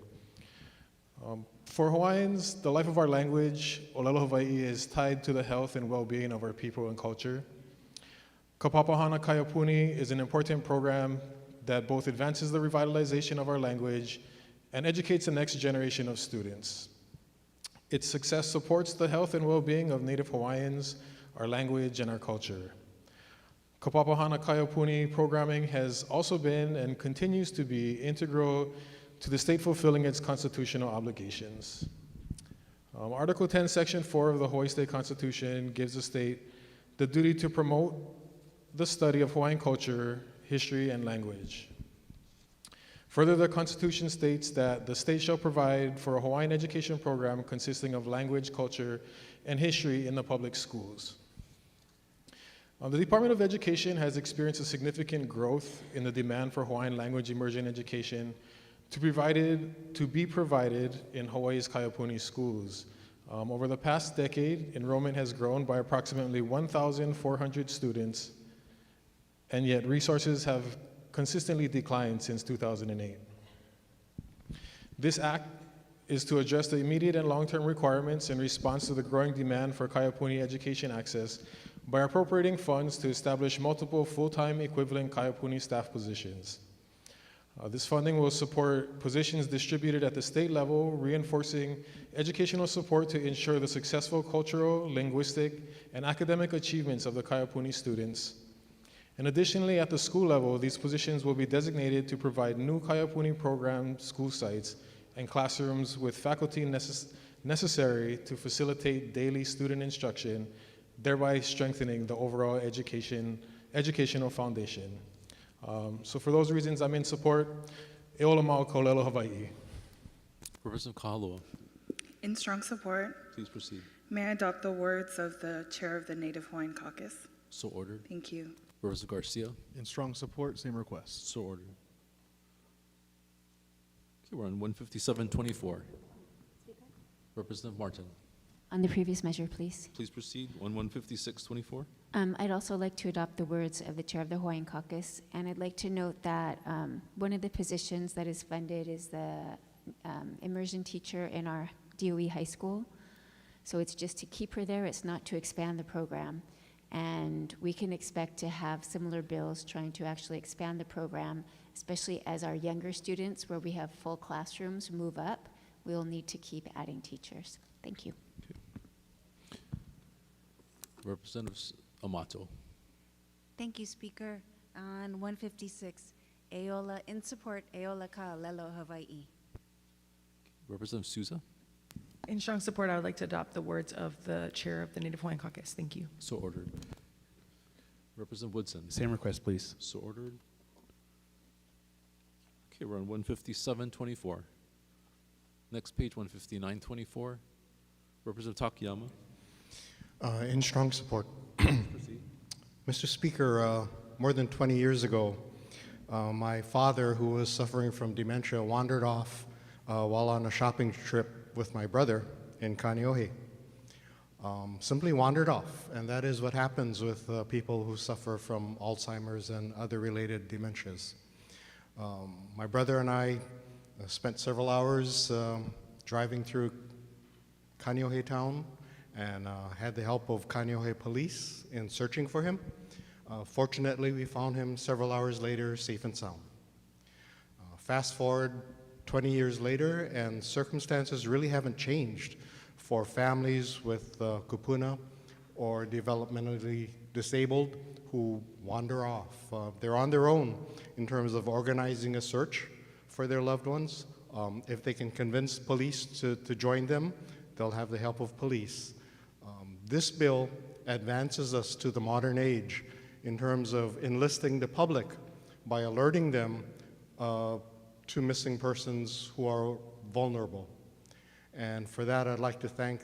[SPEAKER 1] For Hawaiians, the life of our language, Olelo Hawaii, is tied to the health and well-being of our people and culture. Kapapahana Kaiapuni is an important program that both advances the revitalization of our language and educates the next generation of students. Its success supports the health and well-being of Native Hawaiians, our language, and our culture. Kapapahana Kaiapuni programming has also been and continues to be integral to the state fulfilling its constitutional obligations. Article 10, Section 4 of the Hawaii State Constitution gives the state the duty to promote the study of Hawaiian culture, history, and language. Further, the Constitution states that the state shall provide for a Hawaiian education program consisting of language, culture, and history in the public schools. The Department of Education has experienced a significant growth in the demand for Hawaiian language immersion education to be provided in Hawaii's Kaiapuni schools. Over the past decade, enrollment has grown by approximately 1,400 students, and yet resources have consistently declined since 2008. This act is to address the immediate and long-term requirements in response to the growing demand for Kaiapuni education access by appropriating funds to establish multiple full-time equivalent Kaiapuni staff positions. This funding will support positions distributed at the state level, reinforcing educational support to ensure the successful cultural, linguistic, and academic achievements of the Kaiapuni students. And additionally, at the school level, these positions will be designated to provide new Kaiapuni program school sites and classrooms with faculty necessary to facilitate daily student instruction, thereby strengthening the overall educational foundation. So for those reasons, I'm in support. E ola mau kolelo Hawaii.
[SPEAKER 2] Representative Kahaloa,
[SPEAKER 16] In strong support,
[SPEAKER 2] please proceed.
[SPEAKER 16] may I adopt the words of the chair of the Native Hawaiian Caucus?
[SPEAKER 2] So ordered.
[SPEAKER 16] Thank you.
[SPEAKER 2] Representative Garcia,
[SPEAKER 4] In strong support, same request.
[SPEAKER 2] so ordered. Okay, we're on 157-24. Representative Martin,
[SPEAKER 8] On the previous measure, please.
[SPEAKER 2] please proceed on 156-24.
[SPEAKER 8] I'd also like to adopt the words of the chair of the Hawaiian Caucus, and I'd like to note that one of the positions that is funded is the immersion teacher in our DOE high school. So it's just to keep her there, it's not to expand the program. And we can expect to have similar bills trying to actually expand the program, especially as our younger students, where we have full classrooms, move up. We'll need to keep adding teachers. Thank you.
[SPEAKER 2] Representative Amato,
[SPEAKER 12] Thank you, Speaker. On 156, Aola, in support, Aola Ka'alelo, Hawaii.
[SPEAKER 2] Representative Souza,
[SPEAKER 6] In strong support, I would like to adopt the words of the chair of the Native Hawaiian Caucus. Thank you.
[SPEAKER 2] so ordered. Representative Woodson.
[SPEAKER 4] Same request, please.
[SPEAKER 2] So ordered. Okay, we're on 15724. Next page, 15924. Representative Takayama.
[SPEAKER 6] In strong support.
[SPEAKER 2] Proceed.
[SPEAKER 6] Mr. Speaker, more than 20 years ago, my father, who was suffering from dementia, wandered off while on a shopping trip with my brother in Kaneohe. Simply wandered off, and that is what happens with people who suffer from Alzheimer's and other related dementias. My brother and I spent several hours driving through Kaneohe town and had the help of Kaneohe police in searching for him. Fortunately, we found him several hours later, safe and sound. Fast forward 20 years later, and circumstances really haven't changed for families with kupuna or developmentally disabled who wander off. They're on their own in terms of organizing a search for their loved ones. If they can convince police to join them, they'll have the help of police. This bill advances us to the modern age in terms of enlisting the public by alerting them to missing persons who are vulnerable. And for that, I'd like to thank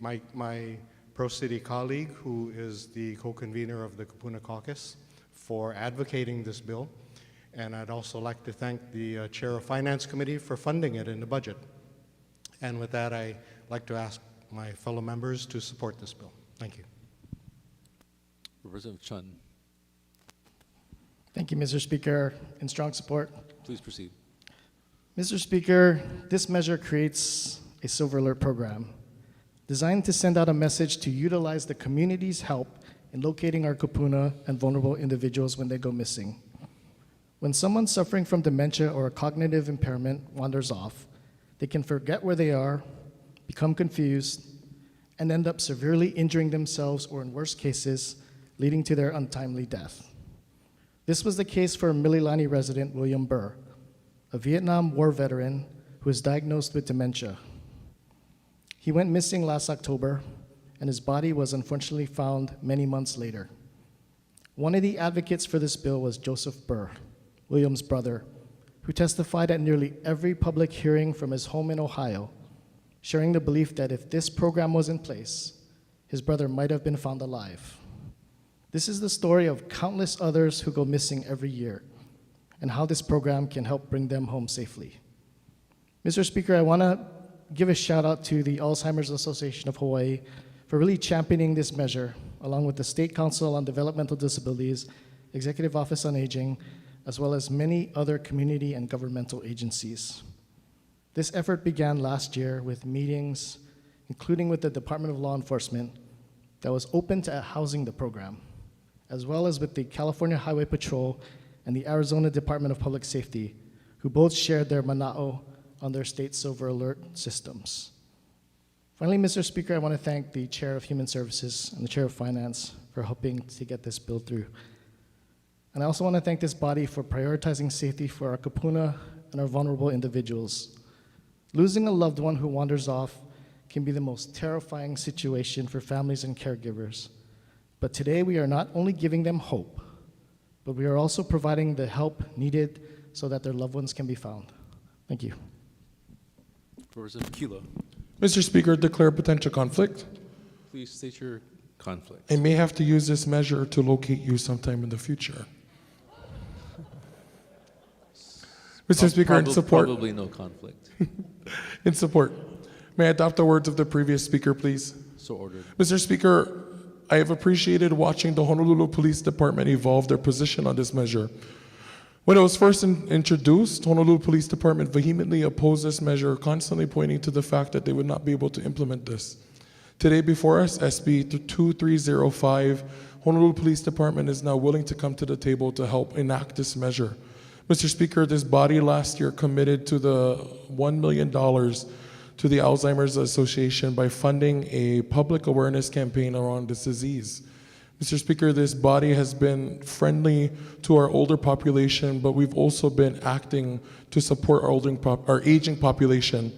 [SPEAKER 6] my pro-city colleague, who is the co-convener of the Kupuna Caucus, for advocating this bill. And I'd also like to thank the Chair of Finance Committee for funding it in the budget. And with that, I'd like to ask my fellow members to support this bill. Thank you.
[SPEAKER 2] Representative Chun.
[SPEAKER 24] Thank you, Mr. Speaker. In strong support.
[SPEAKER 2] Please proceed.
[SPEAKER 24] Mr. Speaker, this measure creates a Silver Alert program designed to send out a message to utilize the community's help in locating our kupuna and vulnerable individuals when they go missing. When someone suffering from dementia or a cognitive impairment wanders off, they can forget where they are, become confused, and end up severely injuring themselves or, in worst cases, leading to their untimely death. This was the case for Mililani resident William Burr, a Vietnam War veteran who was diagnosed with dementia. He went missing last October, and his body was unfortunately found many months later. One of the advocates for this bill was Joseph Burr, William's brother, who testified at nearly every public hearing from his home in Ohio, sharing the belief that if this program was in place, his brother might have been found alive. This is the story of countless others who go missing every year, and how this program can help bring them home safely. Mr. Speaker, I want to give a shout out to the Alzheimer's Association of Hawaii for really championing this measure, along with the State Council on Developmental Disabilities, Executive Office on Aging, as well as many other community and governmental agencies. This effort began last year with meetings, including with the Department of Law Enforcement, that was open to housing the program, as well as with the California Highway Patrol and the Arizona Department of Public Safety, who both shared their mana'o on their state Silver Alert systems. Finally, Mr. Speaker, I want to thank the Chair of Human Services and the Chair of Finance for helping to get this bill through. And I also want to thank this body for prioritizing safety for our kupuna and our vulnerable individuals. Losing a loved one who wanders off can be the most terrifying situation for families and caregivers. But today we are not only giving them hope, but we are also providing the help needed so that their loved ones can be found. Thank you.
[SPEAKER 2] Representative Kilo.
[SPEAKER 19] Mr. Speaker, declare potential conflict.
[SPEAKER 2] Please state your conflict.
[SPEAKER 19] I may have to use this measure to locate you sometime in the future. Mr. Speaker, in support.
[SPEAKER 2] Probably no conflict.
[SPEAKER 19] In support. May I adopt the words of the previous speaker, please?
[SPEAKER 2] So ordered.
[SPEAKER 19] Mr. Speaker, I have appreciated watching the Honolulu Police Department evolve their position on this measure. When it was first introduced, Honolulu Police Department vehemently opposed this measure, constantly pointing to the fact that they would not be able to implement this. Today before us, SB 2305, Honolulu Police Department is now willing to come to the table to help enact this measure. Mr. Speaker, this body last year committed to the $1 million to the Alzheimer's Association by funding a public awareness campaign around this disease. Mr. Speaker, this body has been friendly to our older population, but we've also been acting to support our aging population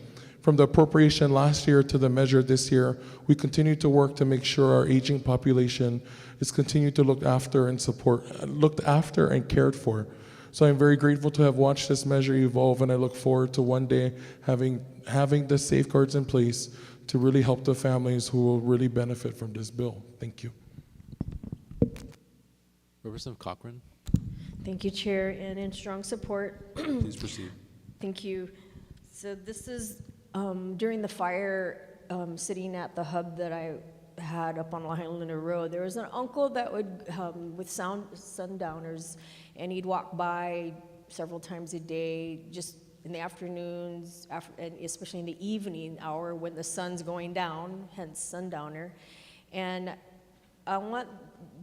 [SPEAKER 19] from the appropriation last year to the measure this year, we continue to work to make sure our aging population is continued to looked after and cared for. So I'm very grateful to have watched this measure evolve, and I look forward to one day having the safeguards in place to really help the families who will really benefit from this bill. Thank you.
[SPEAKER 2] Representative Cochran,
[SPEAKER 9] Thank you, Chair, and in strong support.
[SPEAKER 2] please proceed.
[SPEAKER 9] Thank you. So this is during the fire, sitting at the hub that I had up on Highlander Road. There was an uncle that would, with sundowners, and he'd walk by several times a day, just in the afternoons, and especially in the evening hour when the sun's going down, hence sundowner. And I want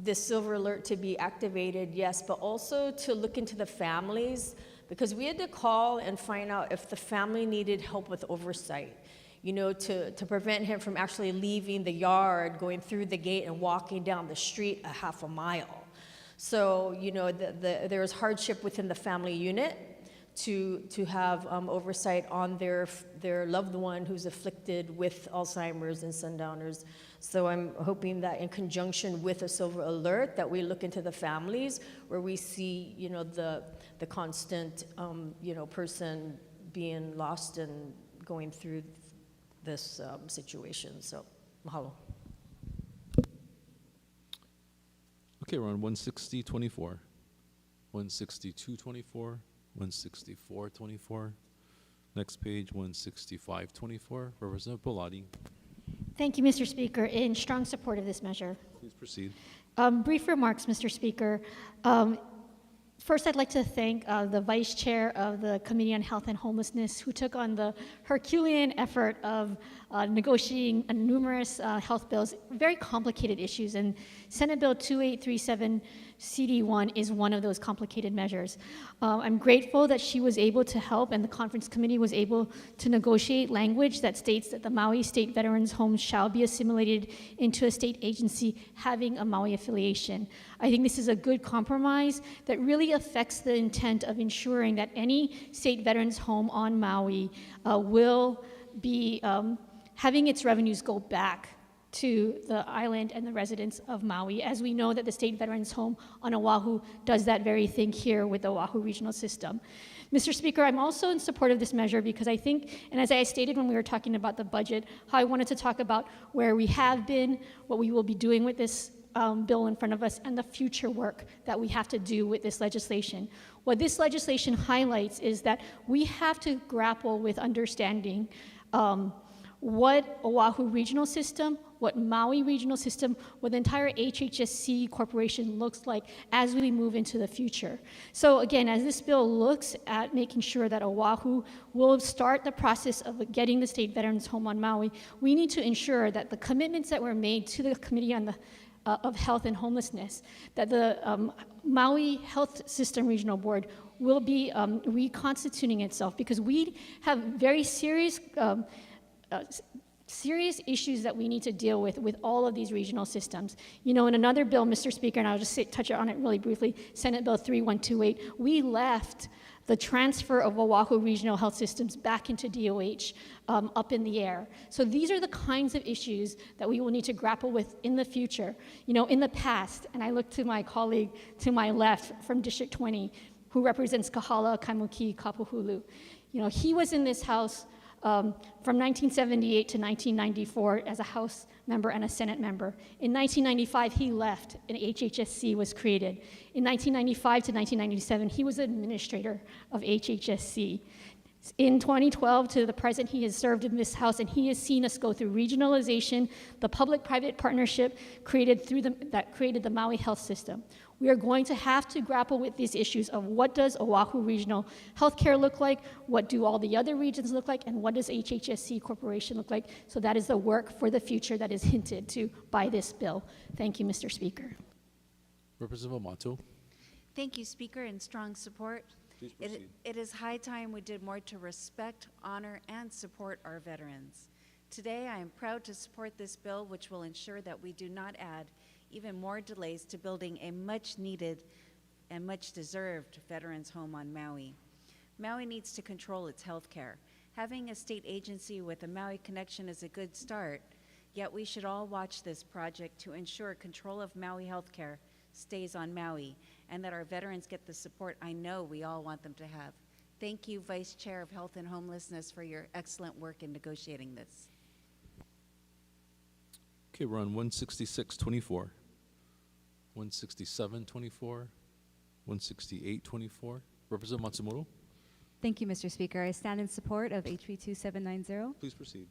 [SPEAKER 9] this silver alert to be activated, yes, but also to look into the families, because we had to call and find out if the family needed help with oversight, you know, to prevent him from actually leaving the yard, going through the gate and walking down the street a half a mile. So, you know, there was hardship within the family unit to have oversight on their loved one who's afflicted with Alzheimer's and sundowners. So I'm hoping that in conjunction with a silver alert that we look into the families where we see, you know, the constant, you know, person being lost and going through this situation. So, mahalo.
[SPEAKER 2] Okay, we're on 16024, 16224, 16424. Next page, 16524. Representative Bellotti,
[SPEAKER 14] Thank you, Mr. Speaker. In strong support of this measure.
[SPEAKER 2] please proceed.
[SPEAKER 14] Brief remarks, Mr. Speaker. First, I'd like to thank the Vice Chair of the Committee on Health and Homelessness, who took on the Herculean effort of negotiating numerous health bills, very complicated issues, and Senate Bill 2837 CD1 is one of those complicated measures. I'm grateful that she was able to help, and the conference committee was able to negotiate language that states that the Maui State Veterans Home shall be assimilated into a state agency having a Maui affiliation. I think this is a good compromise that really affects the intent of ensuring that any state veterans home on Maui will be having its revenues go back to the island and the residents of Maui, as we know that the State Veterans Home on Oahu does that very thing here with the Oahu Regional System. Mr. Speaker, I'm also in support of this measure because I think, and as I stated when we were talking about the budget, how I wanted to talk about where we have been, what we will be doing with this bill in front of us, and the future work that we have to do with this legislation. What this legislation highlights is that we have to grapple with understanding what Oahu Regional System, what Maui Regional System, what the entire HHSC Corporation looks like as we move into the future. So again, as this bill looks at making sure that Oahu will start the process of getting the State Veterans Home on Maui, we need to ensure that the commitments that were made to the Committee on the of Health and Homelessness, that the Maui Health System Regional Board will be reconstituting itself, because we have very serious serious issues that we need to deal with all of these regional systems. You know, in another bill, Mr. Speaker, and I'll just touch on it really briefly, Senate Bill 3128, we left the transfer of Oahu Regional Health Systems back into DOH up in the air. So these are the kinds of issues that we will need to grapple with in the future. You know, in the past, and I look to my colleague to my left from District 20, who represents Kahala, Kaimuki, Kapuhulu. You know, he was in this House from 1978 to 1994 as a House member and a Senate member. In 1995, he left and HHSC was created. In 1995 to 1997, he was administrator of HHSC. In 2012 to the present, he has served in this House, and he has seen us go through regionalization, the public-private partnership that created the Maui health system. We are going to have to grapple with these issues of what does Oahu Regional Healthcare look like, what do all the other regions look like, and what does HHSC Corporation look like. So that is the work for the future that is hinted to by this bill. Thank you, Mr. Speaker.
[SPEAKER 2] Representative Amato.
[SPEAKER 12] Thank you, Speaker, in strong support.
[SPEAKER 2] Please proceed.
[SPEAKER 12] It is high time we did more to respect, honor, and support our veterans. Today, I am proud to support this bill, which will ensure that we do not add even more delays to building a much-needed and much-deserved veterans home on Maui. Maui needs to control its health care. Having a state agency with a Maui connection is a good start, yet we should all watch this project to ensure control of Maui healthcare stays on Maui and that our veterans get the support I know we all want them to have. Thank you, Vice Chair of Health and Homelessness, for your excellent work in negotiating this.
[SPEAKER 2] Okay, we're on 16624, 16724, 16824. Representative Matsumoto,
[SPEAKER 13] Thank you, Mr. Speaker. I stand in support of HB 2790.
[SPEAKER 2] please proceed.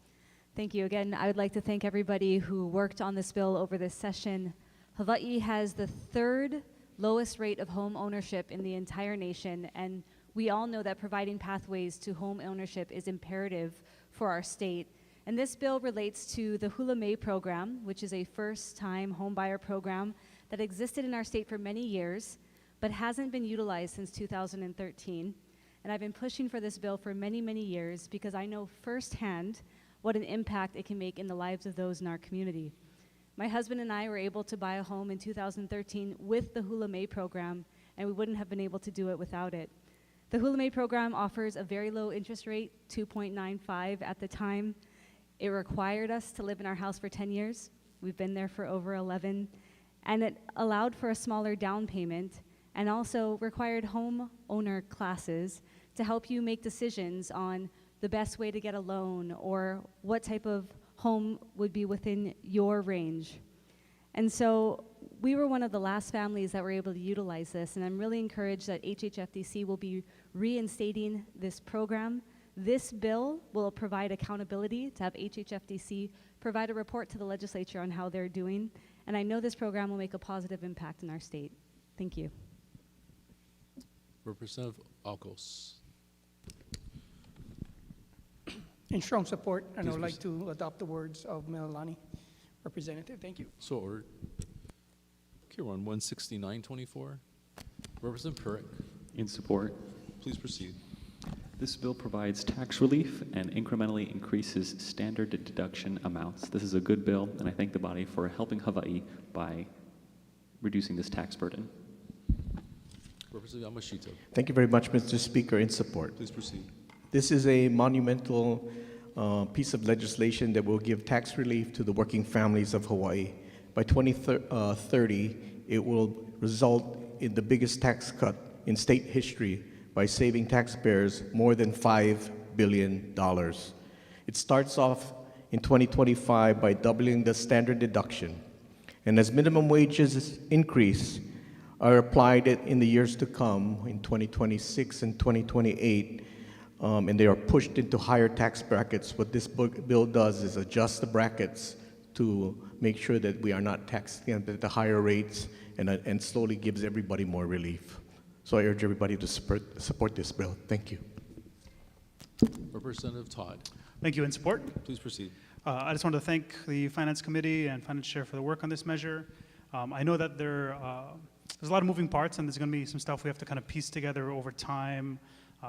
[SPEAKER 13] Thank you. Again, I would like to thank everybody who worked on this bill over this session. Hawaii has the third lowest rate of home ownership in the entire nation, and we all know that providing pathways to home ownership is imperative for our state. And this bill relates to the Wed May program, which is a first-time homebuyer program that existed in our state for many years, but hasn't been utilized since 2013. And I've been pushing for this bill for many, many years because I know firsthand what an impact it can make in the lives of those in our community. My husband and I were able to buy a home in 2013 with the Wed May program, and we wouldn't have been able to do it without it. The Wed May program offers a very low interest rate, 2.95 at the time. It required us to live in our house for 10 years. We've been there for over 11. And it allowed for a smaller down payment and also required homeowner classes to help you make decisions on the best way to get a loan or what type of home would be within your range. And so we were one of the last families that were able to utilize this, and I'm really encouraged that HHFDC will be reinstating this program. This bill will provide accountability to have HHFDC provide a report to the legislature on how they're doing, and I know this program will make a positive impact in our state. Thank you.
[SPEAKER 2] Representative Alcos.
[SPEAKER 20] In strong support, and I
[SPEAKER 2] Please
[SPEAKER 20] would like to adopt the words of Melanie, Representative. Thank you.
[SPEAKER 2] So ordered. Okay, we're on 16924. Representative Perrick,
[SPEAKER 17] In support.
[SPEAKER 2] please proceed.
[SPEAKER 17] This bill provides tax relief and incrementally increases standard deduction amounts. This is a good bill, and I thank the body for helping Hawaii by reducing this tax burden.
[SPEAKER 2] Representative Yamashita,
[SPEAKER 15] Thank you very much, Mr. Speaker. In support.
[SPEAKER 2] please proceed.
[SPEAKER 15] This is a monumental piece of legislation that will give tax relief to the working families of Hawaii. By 2030, it will result in the biggest tax cut in state history by saving taxpayers more than $5 billion. It starts off in 2025 by doubling the standard deduction. And as minimum wages increase, are applied in the years to come, in 2026 and 2028, and they are pushed into higher tax brackets. What this bill does is adjust the brackets to make sure that we are not taxed at the higher rates and slowly gives everybody more relief. So I urge everybody to support this bill. Thank you.
[SPEAKER 2] Representative Todd,
[SPEAKER 21] Thank you. In support.
[SPEAKER 2] please proceed.
[SPEAKER 21] I just want to thank the Finance Committee and Finance Chair for the work on this measure. I know that there's a lot of moving parts, and there's going to be some stuff we have to kind of piece together over time.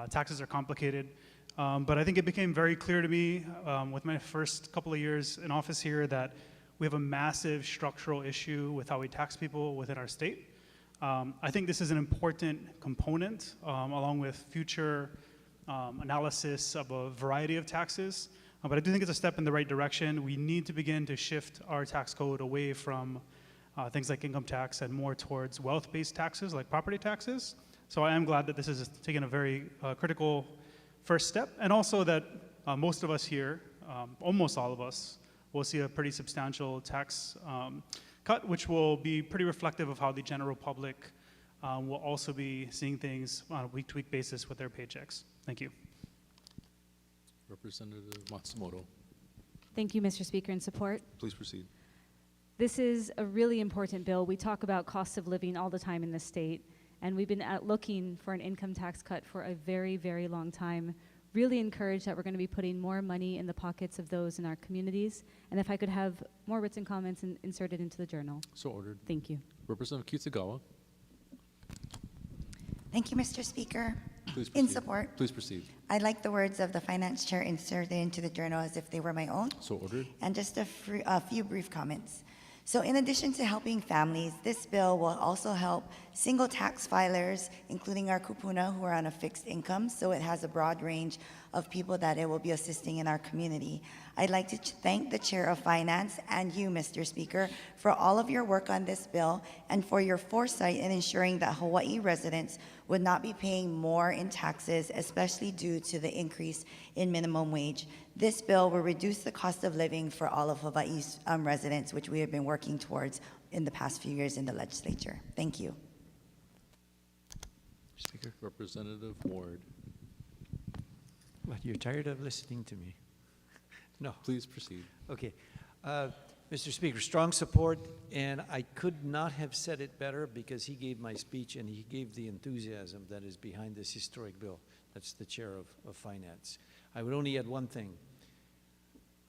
[SPEAKER 21] Taxes are complicated. But I think it became very clear to me with my first couple of years in office here that we have a massive structural issue with how we tax people within our state. I think this is an important component, along with future analysis of a variety of taxes. But I do think it's a step in the right direction. We need to begin to shift our tax code away from things like income tax and more towards wealth-based taxes like property taxes. So I am glad that this is taking a very critical first step, and also that most of us here, almost all of us, will see a pretty substantial tax cut, which will be pretty reflective of how the general public will also be seeing things on a week-to-week basis with their paychecks. Thank you.
[SPEAKER 2] Representative Matsumoto,
[SPEAKER 13] Thank you, Mr. Speaker. In support.
[SPEAKER 2] please proceed.
[SPEAKER 13] This is a really important bill. We talk about cost of living all the time in this state, and we've been looking for an income tax cut for a very, very long time. Really encouraged that we're going to be putting more money in the pockets of those in our communities. And if I could have more written comments inserted into the journal.
[SPEAKER 2] So ordered.
[SPEAKER 13] Thank you.
[SPEAKER 2] Representative Kitagawa,
[SPEAKER 18] Thank you, Mr. Speaker.
[SPEAKER 2] please proceed.
[SPEAKER 18] In support,
[SPEAKER 2] Please proceed.
[SPEAKER 18] I'd like the words of the Finance Chair inserted into the journal as if they were my own.
[SPEAKER 2] So ordered.
[SPEAKER 18] And just a few brief comments. So in addition to helping families, this bill will also help single tax filers, including our kupuna who are on a fixed income, so it has a broad range of people that it will be assisting in our community. I'd like to thank the Chair of Finance and you, Mr. Speaker, for all of your work on this bill and for your foresight in ensuring that Hawaii residents would not be paying more in taxes, especially due to the increase in minimum wage. This bill will reduce the cost of living for all of Hawaii's residents, which we have been working towards in the past few years in the legislature. Thank you.
[SPEAKER 10] Speaker.
[SPEAKER 2] Representative Ward.
[SPEAKER 10] What, you're tired of listening to me? No.
[SPEAKER 2] Please proceed.
[SPEAKER 10] Okay. Mr. Speaker, strong support, and I could not have said it better because he gave my speech and he gave the enthusiasm that is behind this historic bill. That's the Chair of Finance. I would only add one thing.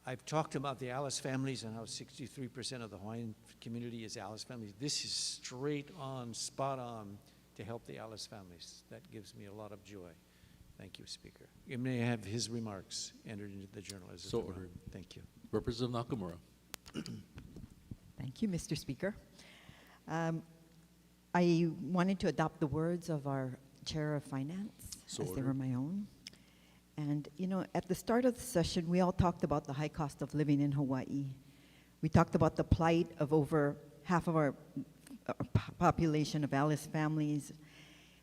[SPEAKER 10] I've talked about the Alice families and how 63% of the Hawaiian community is Alice families. This is straight on, spot on to help the Alice families. That gives me a lot of joy. Thank you, Speaker. You may have his remarks entered into the journal as
[SPEAKER 2] So
[SPEAKER 10] well.
[SPEAKER 2] ordered.
[SPEAKER 10] Thank you.
[SPEAKER 2] Representative Nakamura.
[SPEAKER 5] Thank you, Mr. Speaker. I wanted to adopt the words of our Chair of Finance
[SPEAKER 2] So
[SPEAKER 5] as they
[SPEAKER 2] ordered.
[SPEAKER 5] were my own. And, you know, at the start of the session, we all talked about the high cost of living in Hawaii. We talked about the plight of over half of our population of Alice families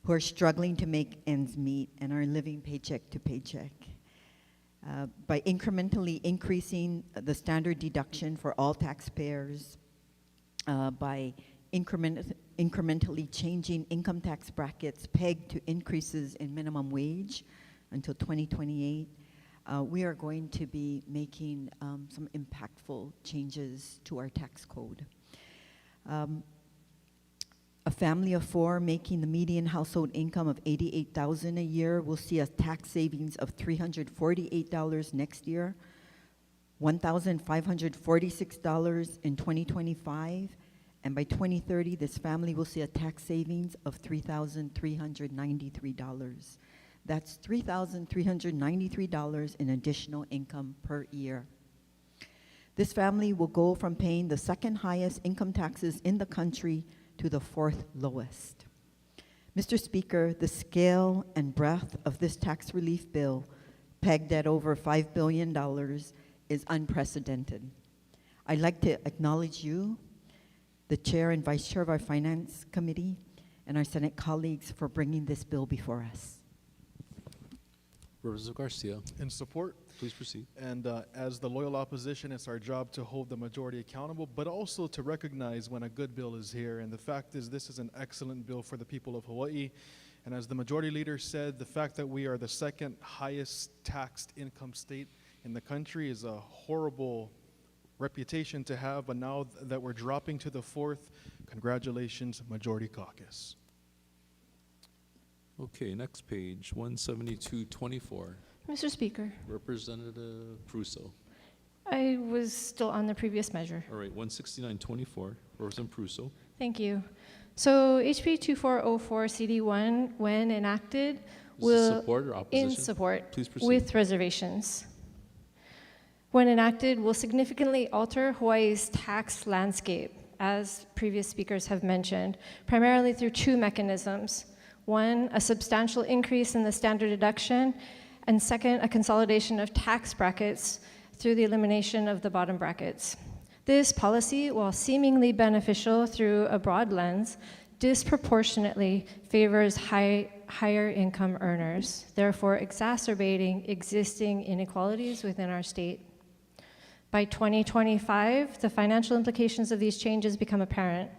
[SPEAKER 5] who are struggling to make ends meet and are living paycheck to paycheck. By incrementally increasing the standard deduction for all taxpayers, by incrementally changing income tax brackets pegged to increases in minimum wage until 2028, we are going to be making some impactful changes to our tax code. A family of four making the median household income of $88,000 a year will see a tax savings of $348 next year, $1,546 in 2025, and by 2030, this family will see a tax savings of $3,393. That's $3,393 in additional income per year. This family will go from paying the second highest income taxes in the country to the fourth lowest. Mr. Speaker, the scale and breadth of this tax relief bill, pegged at over $5 billion, is unprecedented. I'd like to acknowledge you, the Chair and Vice Chair of our Finance Committee, and our Senate colleagues for bringing this bill before us.
[SPEAKER 2] Representative Garcia.
[SPEAKER 4] In support.
[SPEAKER 2] Please proceed.
[SPEAKER 4] And as the loyal opposition, it's our job to hold the majority accountable, but also to recognize when a good bill is here. And the fact is, this is an excellent bill for the people of Hawaii. And as the majority leader said, the fact that we are the second highest taxed income state in the country is a horrible reputation to have. But now that we're dropping to the fourth, congratulations, Majority Caucus.
[SPEAKER 2] Okay, next page, 17224.
[SPEAKER 7] Mr. Speaker,
[SPEAKER 2] Representative Pruso.
[SPEAKER 7] I was still on the previous measure.
[SPEAKER 2] All right, 16924. Representative Pruso.
[SPEAKER 7] Thank you. So HB 2404 CD1, when enacted, will
[SPEAKER 2] support or opposition?
[SPEAKER 7] in support
[SPEAKER 2] Please proceed.
[SPEAKER 7] with reservations. When enacted, will significantly alter Hawaii's tax landscape, as previous speakers have mentioned, primarily through two mechanisms. One, a substantial increase in the standard deduction, and second, a consolidation of tax brackets through the elimination of the bottom brackets. This policy, while seemingly beneficial through a broad lens, disproportionately favors higher income earners, therefore exacerbating existing inequalities within our state. By 2025, the financial implications of these changes become apparent.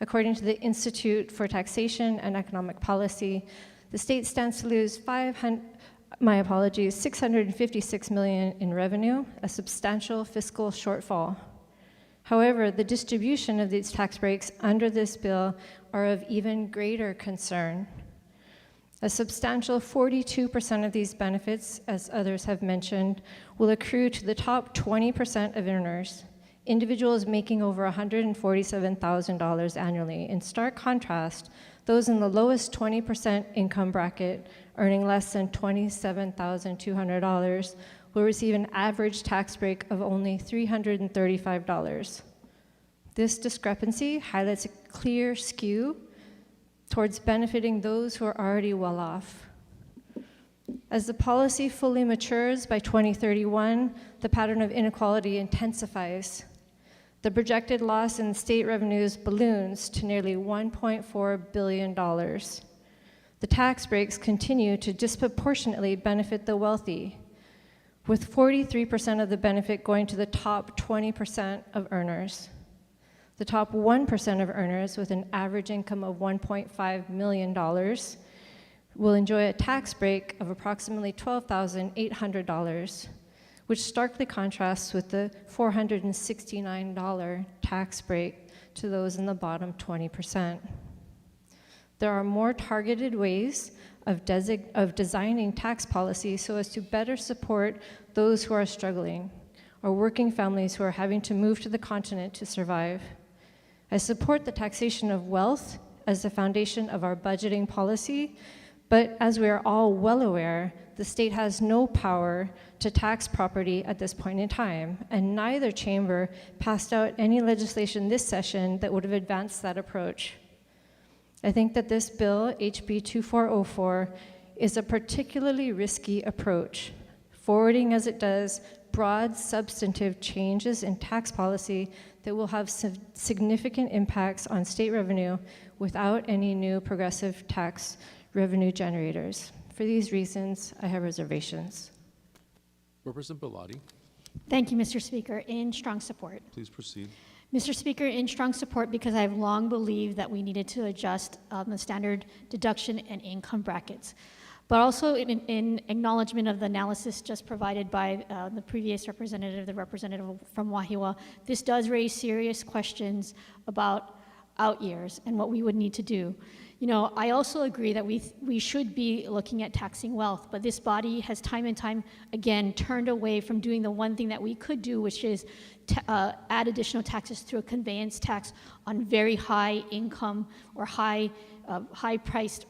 [SPEAKER 7] According to the Institute for Taxation and Economic Policy, the state stands to lose $656 million in revenue, a substantial fiscal shortfall. However, the distribution of these tax breaks under this bill are of even greater concern. A substantial 42% of these benefits, as others have mentioned, will accrue to the top 20% of earners, individuals making over $147,000 annually. In stark contrast, those in the lowest 20% income bracket, earning less than $27,200, will receive an average tax break of only $335. This discrepancy highlights a clear skew towards benefiting those who are already well off. As the policy fully matures by 2031, the pattern of inequality intensifies. The projected loss in state revenues balloons to nearly $1.4 billion. The tax breaks continue to disproportionately benefit the wealthy, with 43% of the benefit going to the top 20% of earners. The top 1% of earners with an average income of $1.5 million will enjoy a tax break of approximately $12,800, which starkly contrasts with the $469 tax break to those in the bottom 20%. There are more targeted ways of designing tax policy so as to better support those who are struggling, or working families who are having to move to the continent to survive. I support the taxation of wealth as the foundation of our budgeting policy, but as we are all well aware, the state has no power to tax property at this point in time, and neither chamber passed out any legislation this session that would have advanced that approach. I think that this bill, HB 2404, is a particularly risky approach, forwarding as it does broad substantive changes in tax policy that will have significant impacts on state revenue without any new progressive tax revenue generators. For these reasons, I have reservations.
[SPEAKER 2] Representative Bellotti,
[SPEAKER 14] Thank you, Mr. Speaker. In strong support.
[SPEAKER 2] please proceed.
[SPEAKER 14] Mr. Speaker, in strong support because I've long believed that we needed to adjust the standard deduction and income brackets. But also in acknowledgement of the analysis just provided by the previous representative, the representative from Wahiawa, this does raise serious questions about out years and what we would need to do. You know, I also agree that we should be looking at taxing wealth, but this body has time and time again turned away from doing the one thing that we could do, which is add additional taxes through a conveyance tax on very high income or high-priced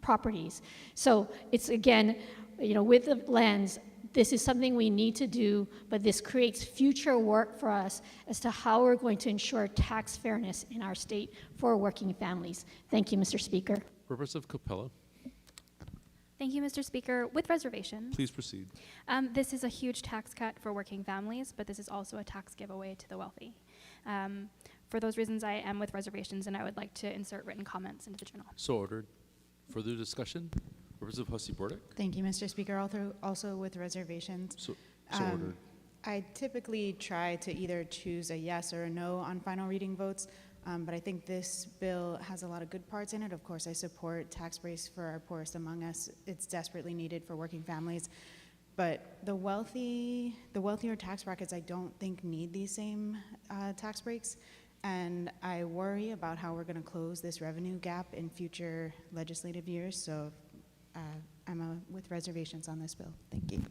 [SPEAKER 14] properties. So it's again, you know, with the lens, this is something we need to do, but this creates future work for us as to how we're going to ensure tax fairness in our state for working families. Thank you, Mr. Speaker.
[SPEAKER 2] Representative Capella,
[SPEAKER 3] Thank you, Mr. Speaker. With reservations.
[SPEAKER 2] please proceed.
[SPEAKER 3] This is a huge tax cut for working families, but this is also a tax giveaway to the wealthy. For those reasons, I am with reservations, and I would like to insert written comments into the journal.
[SPEAKER 2] So ordered. Further discussion? Representative Hussey Burdick.
[SPEAKER 11] Thank you, Mr. Speaker. Also with reservations.
[SPEAKER 2] So ordered.
[SPEAKER 11] I typically try to either choose a yes or a no on final reading votes, but I think this bill has a lot of good parts in it. Of course, I support tax breaks for our poorest among us. It's desperately needed for working families. But the wealthier tax brackets, I don't think need these same tax breaks. And I worry about how we're going to close this revenue gap in future legislative years. So I'm with reservations on this bill. Thank you.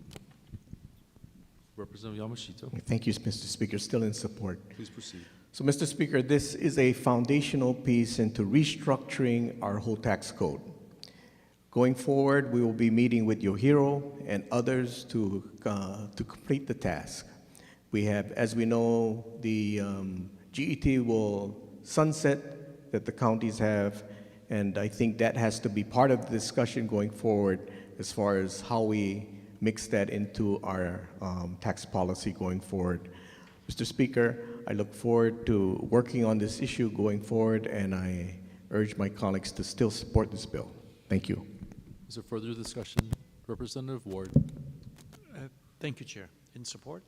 [SPEAKER 2] Representative Yamashita,
[SPEAKER 15] Thank you, Mr. Speaker. Still in support.
[SPEAKER 2] please proceed.
[SPEAKER 15] So, Mr. Speaker, this is a foundational piece into restructuring our whole tax code. Going forward, we will be meeting with Yohiro and others to complete the task. We have, as we know, the GET will sunset that the counties have, and I think that has to be part of the discussion going forward as far as how we mix that into our tax policy going forward. Mr. Speaker, I look forward to working on this issue going forward, and I urge my colleagues to still support this bill. Thank you.
[SPEAKER 2] Is there further discussion? Representative Ward.
[SPEAKER 10] Thank you, Chair. In support?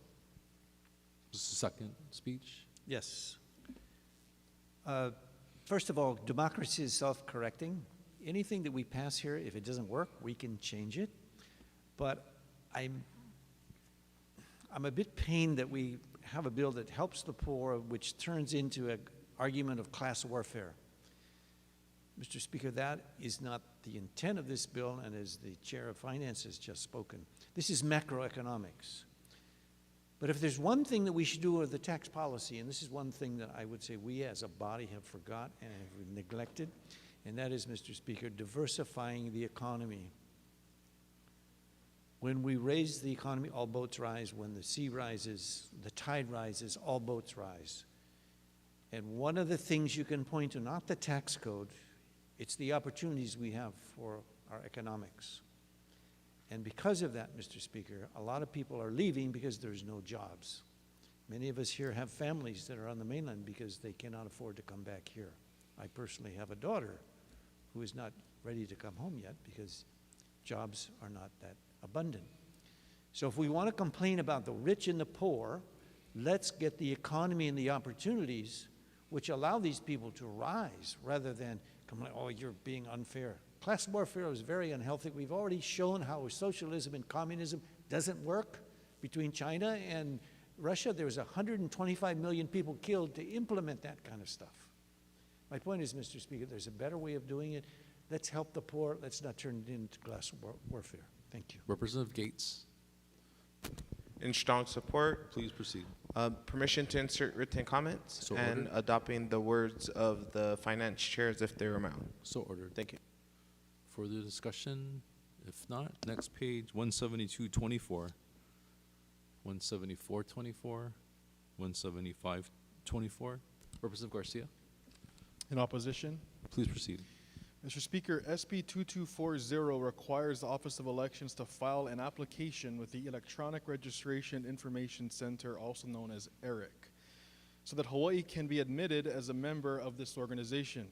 [SPEAKER 2] Just a second speech.
[SPEAKER 10] Yes. First of all, democracy is self-correcting. Anything that we pass here, if it doesn't work, we can change it. But I'm a bit pained that we have a bill that helps the poor, which turns into an argument of class warfare. Mr. Speaker, that is not the intent of this bill, and as the Chair of Finance has just spoken, this is macroeconomics. But if there's one thing that we should do with the tax policy, and this is one thing that I would say we as a body have forgot and have neglected, and that is, Mr. Speaker, diversifying the economy. When we raise the economy, all boats rise. When the sea rises, the tide rises, all boats rise. And one of the things you can point to, not the tax code, it's the opportunities we have for our economics. And because of that, Mr. Speaker, a lot of people are leaving because there's no jobs. Many of us here have families that are on the mainland because they cannot afford to come back here. I personally have a daughter who is not ready to come home yet because jobs are not that abundant. So if we want to complain about the rich and the poor, let's get the economy and the opportunities which allow these people to rise rather than complain, oh, you're being unfair. Class warfare is very unhealthy. We've already shown how socialism and communism doesn't work. Between China and Russia, there was 125 million people killed to implement that kind of stuff. My point is, Mr. Speaker, there's a better way of doing it. Let's help the poor. Let's not turn it into class warfare. Thank you.
[SPEAKER 2] Representative Gates.
[SPEAKER 1] In strong support.
[SPEAKER 2] Please proceed.
[SPEAKER 1] Permission to insert written comments
[SPEAKER 2] So
[SPEAKER 1] and
[SPEAKER 2] ordered.
[SPEAKER 1] adopting the words of the finance chairs if they were mounted.
[SPEAKER 2] So ordered.
[SPEAKER 1] Thank you.
[SPEAKER 2] Further discussion? If not, next page, 17224, 17424, 17524. Representative Garcia,
[SPEAKER 4] In opposition?
[SPEAKER 2] please proceed.
[SPEAKER 4] Mr. Speaker, SB 2240 requires the Office of Elections to file an application with the Electronic Registration Information Center, also known as ERIC, so that Hawaii can be admitted as a member of this organization.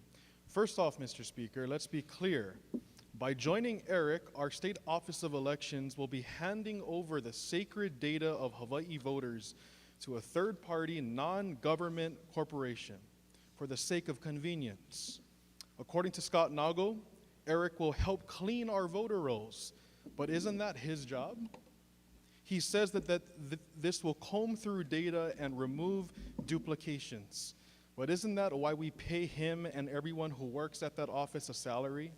[SPEAKER 4] First off, Mr. Speaker, let's be clear. By joining ERIC, our state Office of Elections will be handing over the sacred data of Hawaii voters to a third-party, non-government corporation for the sake of convenience. According to Scott Nago, ERIC will help clean our voter rolls, but isn't that his job? He says that this will comb through data and remove duplications. But isn't that why we pay him and everyone who works at that office a salary?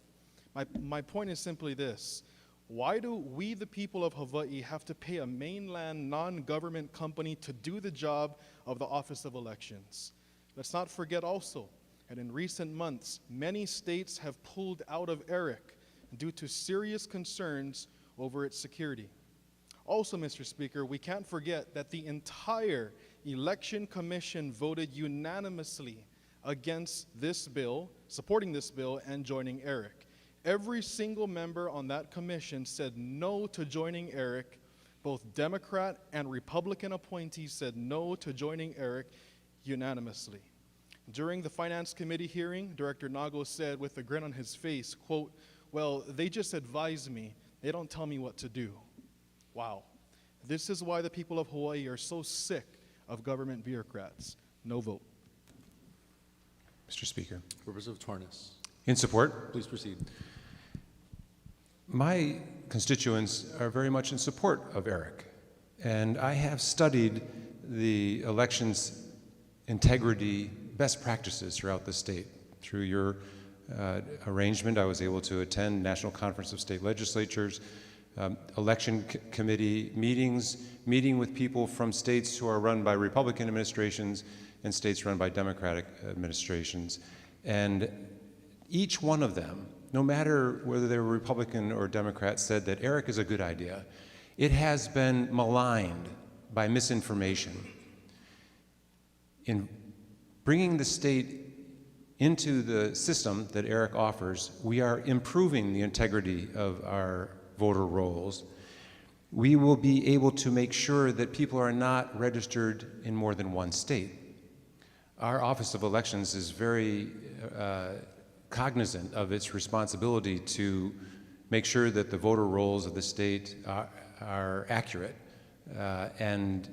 [SPEAKER 4] My point is simply this. Why do we, the people of Hawaii, have to pay a mainland non-government company to do the job of the Office of Elections? Let's not forget also, and in recent months, many states have pulled out of ERIC due to serious concerns over its security. Also, Mr. Speaker, we can't forget that the entire Election Commission voted unanimously against this bill, supporting this bill, and joining ERIC. Every single member on that commission said no to joining ERIC. Both Democrat and Republican appointees said no to joining ERIC unanimously. During the Finance Committee hearing, Director Nago said with a grin on his face, quote, "Well, they just advise me. They don't tell me what to do." Wow. This is why the people of Hawaii are so sick of government bureaucrats. No vote.
[SPEAKER 16] Mr. Speaker.
[SPEAKER 2] Representative Tornes.
[SPEAKER 16] In support.
[SPEAKER 2] Please proceed.
[SPEAKER 16] My constituents are very much in support of ERIC, and I have studied the elections integrity best practices throughout the state. Through your arrangement, I was able to attend National Conference of State Legislatures, election committee meetings, meeting with people from states who are run by Republican administrations and states run by Democratic administrations. And each one of them, no matter whether they were Republican or Democrat, said that ERIC is a good idea. It has been maligned by misinformation. In bringing the state into the system that ERIC offers, we are improving the integrity of our voter rolls. We will be able to make sure that people are not registered in more than one state. Our Office of Elections is very cognizant of its responsibility to make sure that the voter rolls of the state are accurate. And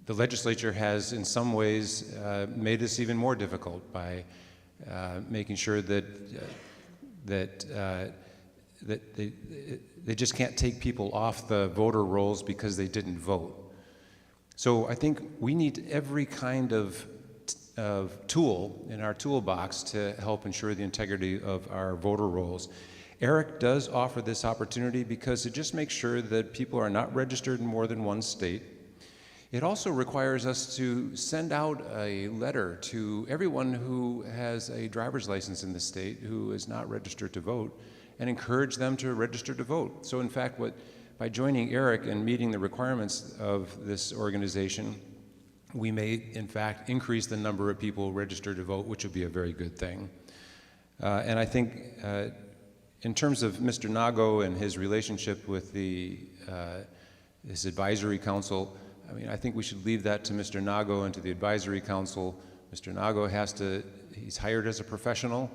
[SPEAKER 16] the legislature has, in some ways, made this even more difficult by making sure that they just can't take people off the voter rolls because they didn't vote. So I think we need every kind of tool in our toolbox to help ensure the integrity of our voter rolls. ERIC does offer this opportunity because it just makes sure that people are not registered in more than one state. It also requires us to send out a letter to everyone who has a driver's license in the state who is not registered to vote and encourage them to register to vote. So in fact, by joining ERIC and meeting the requirements of this organization, we may, in fact, increase the number of people registered to vote, which would be a very good thing. And I think in terms of Mr. Nago and his relationship with his advisory council, I mean, I think we should leave that to Mr. Nago and to the advisory council. Mr. Nago he's hired as a professional.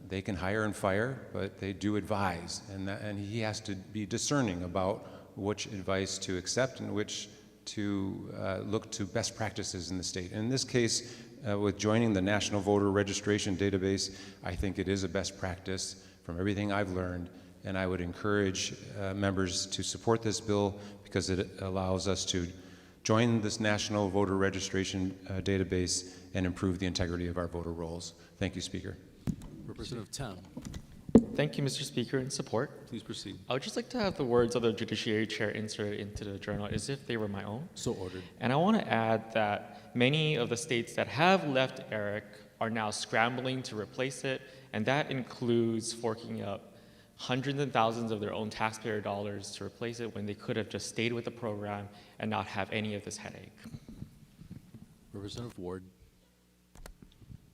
[SPEAKER 16] They can hire and fire, but they do advise, and he has to be discerning about which advice to accept and which to look to best practices in the state. And in this case, with joining the National Voter Registration Database, I think it is a best practice from everything I've learned, and I would encourage members to support this bill because it allows us to join this National Voter Registration Database and improve the integrity of our voter rolls. Thank you, Speaker.
[SPEAKER 2] Representative Tam.
[SPEAKER 6] Thank you, Mr. Speaker. In support.
[SPEAKER 2] Please proceed.
[SPEAKER 6] I would just like to have the words of the Judiciary Chair inserted into the journal as if they were my own.
[SPEAKER 2] So ordered.
[SPEAKER 6] And I want to add that many of the states that have left ERIC are now scrambling to replace it, and that includes forking up hundreds and thousands of their own taxpayer dollars to replace it when they could have just stayed with the program and not have any of this headache.
[SPEAKER 2] Representative Ward.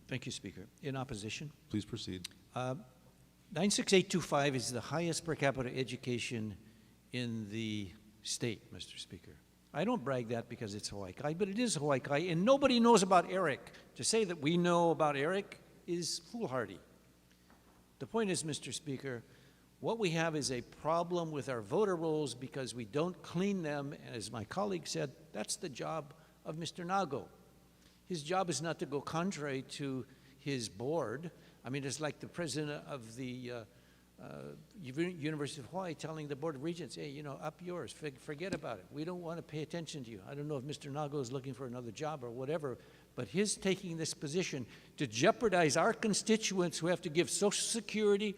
[SPEAKER 10] Thank you, Speaker. In opposition?
[SPEAKER 2] Please proceed.
[SPEAKER 10] 96825 is the highest per capita education in the state, Mr. Speaker. I don't brag that because it's Hawaii Kai, but it is Hawaii Kai, and nobody knows about ERIC. To say that we know about ERIC is foolhardy. The point is, Mr. Speaker, what we have is a problem with our voter rolls because we don't clean them, and as my colleague said, that's the job of Mr. Nago. His job is not to go contrary to his board. I mean, it's like the president of the University of Hawaii telling the Board of Regents, hey, you know, up yours, forget about it. We don't want to pay attention to you. I don't know if Mr. Nago is looking for another job or whatever, but his taking this position to jeopardize our constituents who have to give Social Security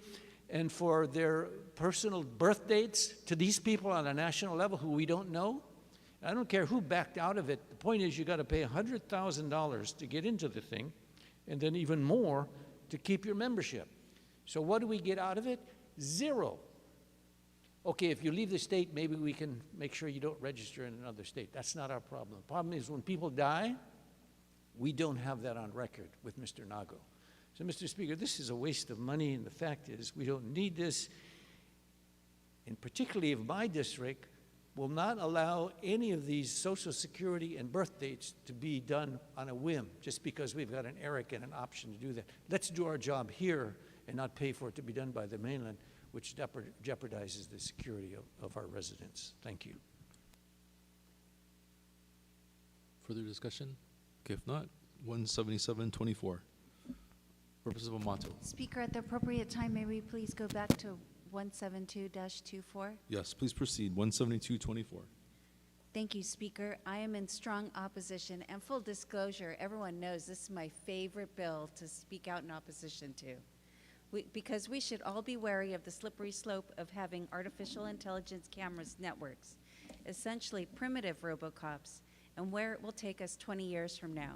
[SPEAKER 10] and for their personal birth dates to these people on a national level who we don't know. I don't care who backed out of it. The point is you got to pay $100,000 to get into the thing, and then even more to keep your membership. So what do we get out of it? Zero. Okay, if you leave the state, maybe we can make sure you don't register in another state. That's not our problem. The problem is when people die, we don't have that on record with Mr. Nago. So, Mr. Speaker, this is a waste of money, and the fact is we don't need this, and particularly if my district will not allow any of these Social Security and birth dates to be done on a whim, just because we've got an ERIC and an option to do that. Let's do our job here and not pay for it to be done by the mainland, which jeopardizes the security of our residents. Thank you.
[SPEAKER 2] Further discussion? Okay, if not, 17724. Representative Amato.
[SPEAKER 12] Speaker, at the appropriate time, may we please go back to 172-24?
[SPEAKER 2] Yes, please proceed. 17224.
[SPEAKER 12] Thank you, Speaker. I am in strong opposition, and full disclosure, everyone knows this is my favorite bill to speak out in opposition to. Because we should all be wary of the slippery slope of having artificial intelligence cameras networks, essentially primitive robocops, and where it will take us 20 years from now.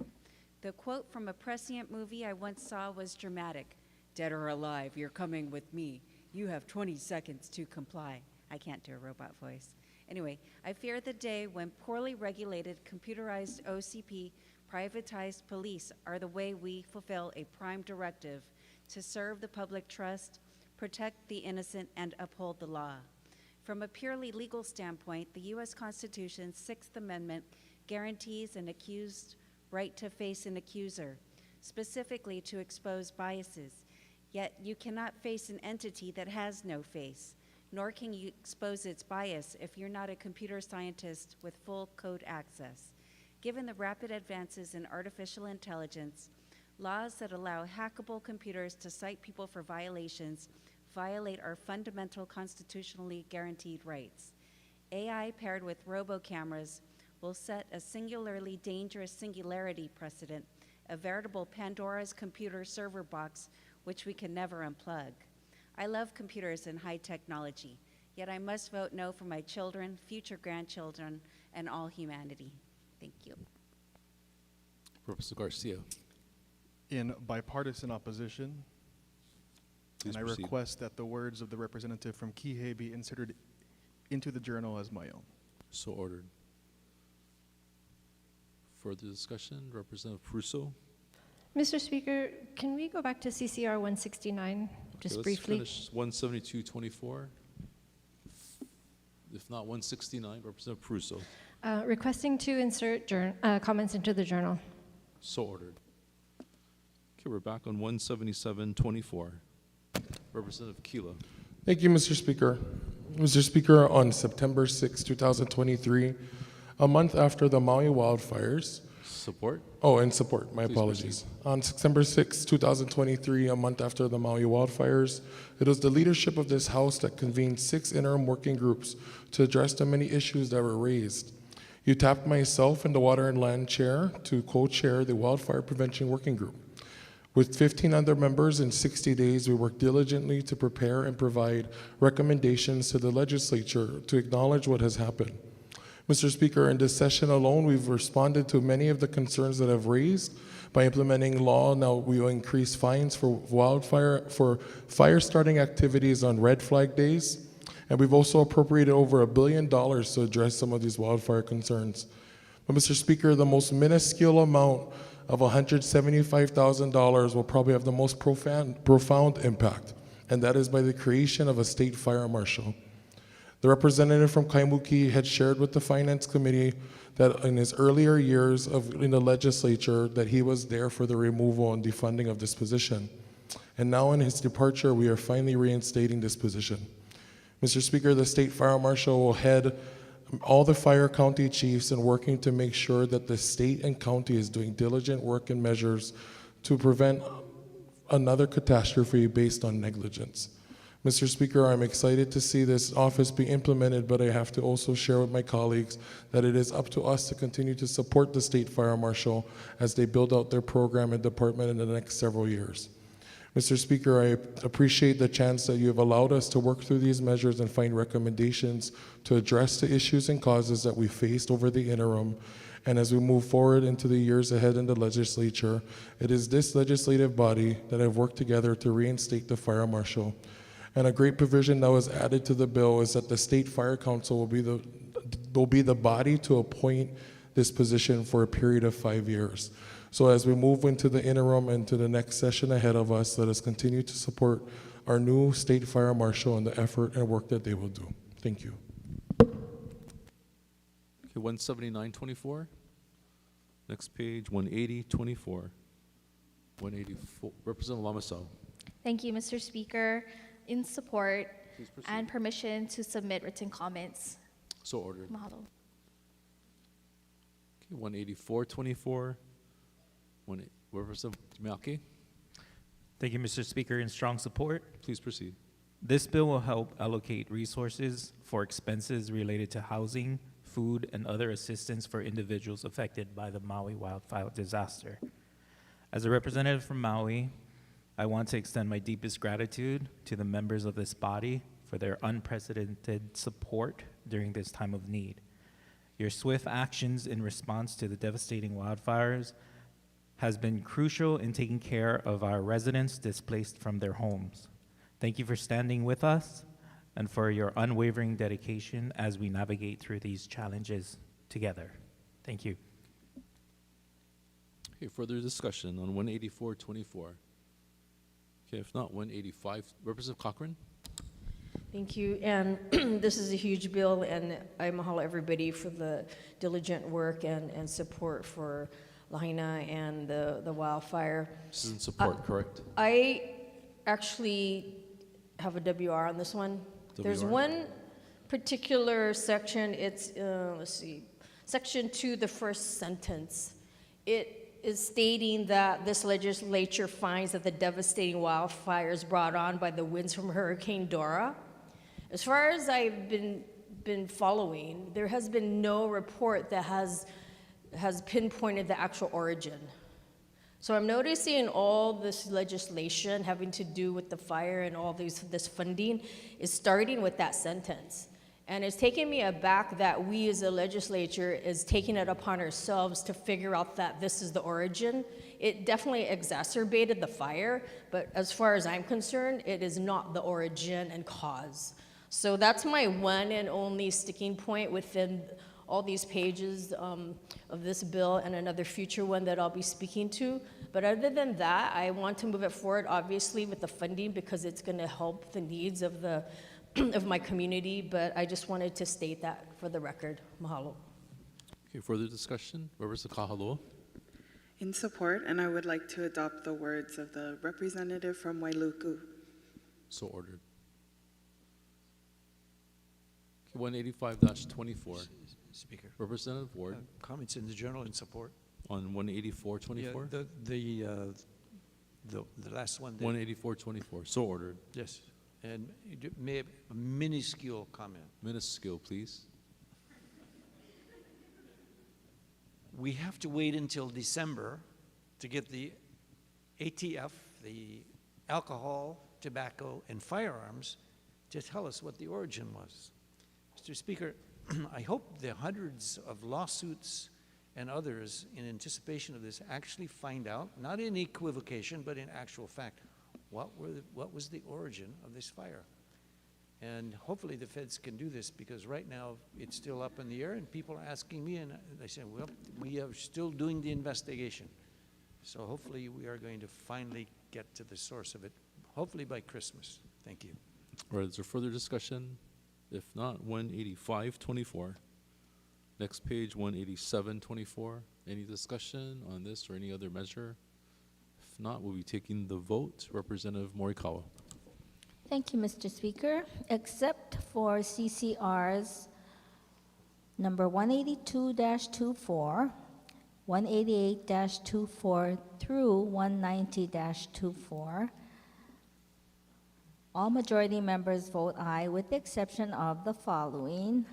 [SPEAKER 12] The quote from a prescient movie I once saw was dramatic. "Dead or alive, you're coming with me. You have 20 seconds to comply." I can't do a robot voice. Anyway, I fear the day when poorly regulated, computerized OCP, privatized police are the way we fulfill a prime directive to serve the public trust, protect the innocent, and uphold the law. From a purely legal standpoint, the U.S. Constitution's 6th Amendment guarantees an accused's right to face an accuser, specifically to expose biases. Yet you cannot face an entity that has no face, nor can you expose its bias if you're not a computer scientist with full code access. Given the rapid advances in artificial intelligence, laws that allow hackable computers to cite people for violations violate our fundamental constitutionally guaranteed rights. AI paired with robo-cameras will set a singularly dangerous singularity precedent, a veritable Pandora's computer server box which we can never unplug. I love computers and high technology, yet I must vote no for my children, future grandchildren, and all humanity. Thank you.
[SPEAKER 2] Professor Garcia.
[SPEAKER 4] In bipartisan opposition,
[SPEAKER 2] Please
[SPEAKER 4] and I
[SPEAKER 2] proceed.
[SPEAKER 4] request that the words of the representative from Kihei be inserted into the journal as my own.
[SPEAKER 2] So ordered. further discussion? Representative Prusso?
[SPEAKER 7] Mr. Speaker, can we go back to CCR 169 just briefly?
[SPEAKER 2] Let's finish 17224. If not 169, Representative Prusso.
[SPEAKER 7] Requesting to insert comments into the journal.
[SPEAKER 2] So ordered. Okay, we're back on 17724. Representative Keela.
[SPEAKER 19] Thank you, Mr. Speaker. Mr. Speaker, on September 6, 2023, a month after the Maui wildfires.
[SPEAKER 2] Support?
[SPEAKER 19] Oh, and support. My
[SPEAKER 2] Please
[SPEAKER 19] apologies.
[SPEAKER 2] proceed.
[SPEAKER 19] On September 6, 2023, a month after the Maui wildfires, it was the leadership of this House that convened 6 interim working groups to address the many issues that were raised. You tapped myself and the Water and Land Chair to co-chair the Wildfire Prevention Working Group. With 15 other members in 60 days, we worked diligently to prepare and provide recommendations to the legislature to acknowledge what has happened. Mr. Speaker, in this session alone, we've responded to many of the concerns that have raised. By implementing law, now we will increase fines for fire starting activities on red flag days. And we've also appropriated over $1 billion to address some of these wildfire concerns. But Mr. Speaker, the most minuscule amount of $175,000 will probably have the most profound impact, and that is by the creation of a state fire marshal. The representative from Kaimuki had shared with the Finance Committee that in his earlier years in the legislature that he was there for the removal and defunding of this position. And now in his departure, we are finally reinstating this position. Mr. Speaker, the state fire marshal will head all the fire county chiefs and working to make sure that the state and county is doing diligent work and measures to prevent another catastrophe based on negligence. Mr. Speaker, I'm excited to see this office be implemented, but I have to also share with my colleagues that it is up to us to continue to support the state fire marshal as they build out their program and department in the next several years. Mr. Speaker, I appreciate the chance that you have allowed us to work through these measures and find recommendations to address the issues and causes that we faced over the interim. And as we move forward into the years ahead in the legislature, it is this legislative body that have worked together to reinstate the fire marshal. And a great provision that was added to the bill is that the State Fire Council will be the body to appoint this position for a period of 5 years. So as we move into the interim and to the next session ahead of us, let us continue to support our new state fire marshal and the effort and work that they will do. Thank you.
[SPEAKER 2] Okay, 17924. Next page, 18024. 184. Representative Lamasau.
[SPEAKER 3] Thank you, Mr. Speaker. In support and permission to submit written comments.
[SPEAKER 2] So ordered.
[SPEAKER 3] Mahalo.
[SPEAKER 2] Okay, 18424. Representative Malki.
[SPEAKER 8] Thank you, Mr. Speaker. In strong support.
[SPEAKER 2] Please proceed.
[SPEAKER 8] This bill will help allocate resources for expenses related to housing, food, and other assistance for individuals affected by the Maui wildfire disaster. As a representative from Maui, I want to extend my deepest gratitude to the members of this body for their unprecedented support during this time of need. Your swift actions in response to the devastating wildfires has been crucial in taking care of our residents displaced from their homes. Thank you for standing with us and for your unwavering dedication as we navigate through these challenges together. Thank you.
[SPEAKER 2] Okay, further discussion on 18424. Okay, if not, 185. Representative Cochran.
[SPEAKER 9] Thank you. And this is a huge bill, and I mahalo everybody for the diligent work and support for Lahaina and the wildfire.
[SPEAKER 2] This is in support, correct?
[SPEAKER 9] I actually have a WR on this one. There's
[SPEAKER 2] WR.
[SPEAKER 9] one particular section, it's, let's see, section 2, the first sentence. It is stating that this legislature finds that the devastating wildfires brought on by the winds from Hurricane Dora. As far as I've been following, there has been no report that has pinpointed the actual origin. So I'm noticing all this legislation having to do with the fire and all this funding is starting with that sentence. And it's taken me aback that we as a legislature is taking it upon ourselves to figure out that this is the origin. It definitely exacerbated the fire, but as far as I'm concerned, it is not the origin and cause. So that's my one and only sticking point within all these pages of this bill and another future one that I'll be speaking to. But other than that, I want to move it forward, obviously, with the funding because it's going to help the needs of the of my community. But I just wanted to state that for the record. Mahalo.
[SPEAKER 2] Okay, further discussion? Representative Kahaloa.
[SPEAKER 20] In support, and I would like to adopt the words of the representative from Wailuku.
[SPEAKER 2] So ordered. Okay, 185-24.
[SPEAKER 10] Speaker.
[SPEAKER 2] Representative Ward.
[SPEAKER 10] Comments in the journal in support.
[SPEAKER 2] On 184-24?
[SPEAKER 10] Yeah, the last one.
[SPEAKER 2] 184-24. So ordered.
[SPEAKER 10] Yes. And may a minuscule comment.
[SPEAKER 2] Minuscule, please.
[SPEAKER 10] We have to wait until December to get the ATF, the alcohol, tobacco, and firearms to tell us what the origin was. Mr. Speaker, I hope the hundreds of lawsuits and others in anticipation of this actually find out, not in equivocation, but in actual fact, what was the origin of this fire. And hopefully the feds can do this because right now it's still up in the air and people are asking me and they say, well, we are still doing the investigation. So hopefully we are going to finally get to the source of it, hopefully by Christmas. Thank you.
[SPEAKER 2] All right, is there further discussion? If not, 185-24. Next page, 187-24. Any discussion on this or any other measure? If not, we'll be taking the vote. Representative Morikawa.
[SPEAKER 22] Thank you, Mr. Speaker. Except for CCRs number 182-24, 188-24 through 190-24, all majority members vote aye with the exception of the following.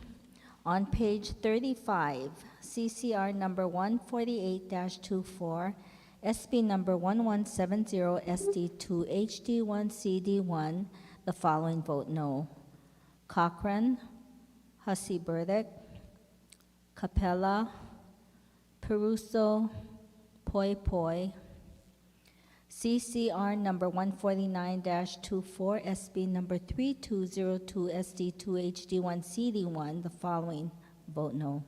[SPEAKER 22] On page 35, CCR number 148-24, SB number 1170 SD2 HD1 CD1, the following vote no. Cochran, Hussey Burdick, Capella, Peruso, Poi Poi. CCR number 149-24, SB number 3202 SD2 HD1 CD1, the following vote no.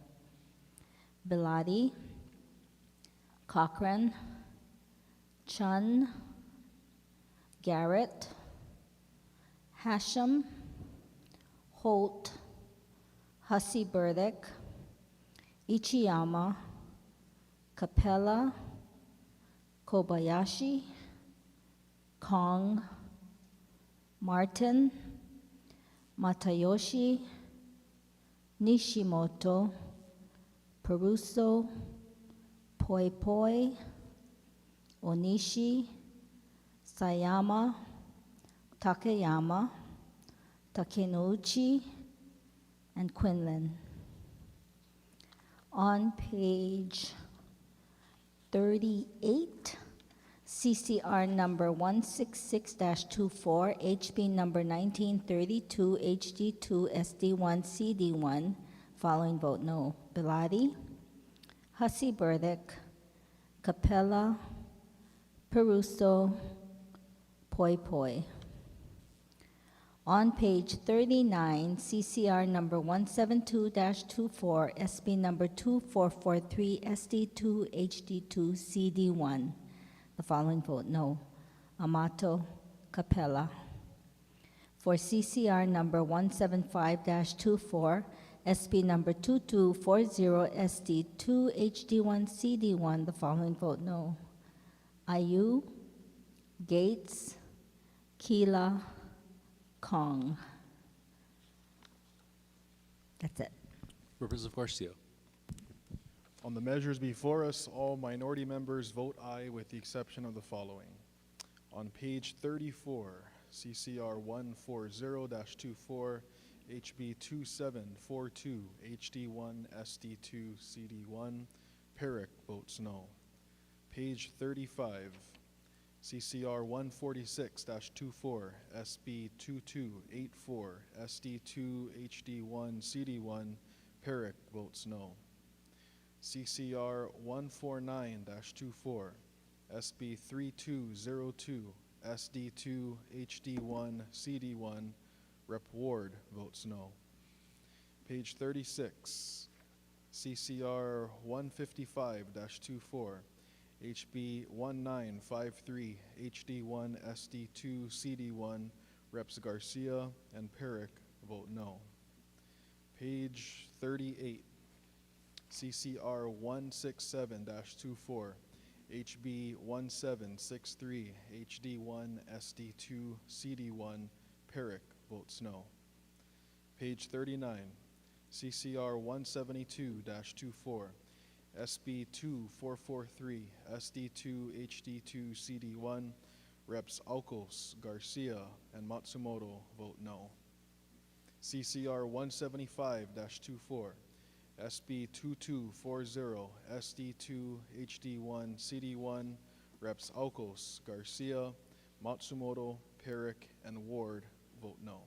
[SPEAKER 22] Belatti, Cochran, Chun, Garrett, Hashem, Holt, Hussey Burdick, Ichiyama, Capella, Kobayashi, Kong, Martin, Matayoshi, Nishimoto, Peruso, Poi Poi, Onishi, Sayama, Takeyama, Takenouchi, and Quinlan. On page 38, CCR number 166-24, HB number 1932, HD2, SD1, CD1, following vote no. Belatti, Hussey Burdick, Capella, Peruso, Poi Poi. On page 39, CCR number 172-24, SB number 2443, SD2, HD2, CD1. The following vote no. Amato, Capella. For CCR number 175-24, SB number 2240, SD2, HD1, CD1, the following vote no. Ayu, Gates, Keela, Kong. That's it.
[SPEAKER 2] Representative Garcia.
[SPEAKER 4] On the measures before us, all minority members vote aye with the exception of the following. On page 34, CCR 140-24, HB 2742, HD1, SD2, CD1, Perrick votes no. Page 35, CCR 146-24, SB 2284, SD2, HD1, CD1, Perrick votes no. CCR 149-24, SB 3202, SD2, HD1, CD1, Rep. Ward votes no. Page 36, CCR 155-24, HB 1953, HD1, SD2, CD1, Reps Garcia and Perrick vote no. Page 38, CCR 167-24, HB 1763, HD1, SD2, CD1, Perrick votes no. Page 39, CCR 172-24, SB 2443, SD2, HD2, CD1, Reps Alcos, Garcia, and Matsumoto vote no. CCR 175-24, SB 2240, SD2, HD1, CD1, Reps Alcos, Garcia, Matsumoto, Perrick, and Ward vote no.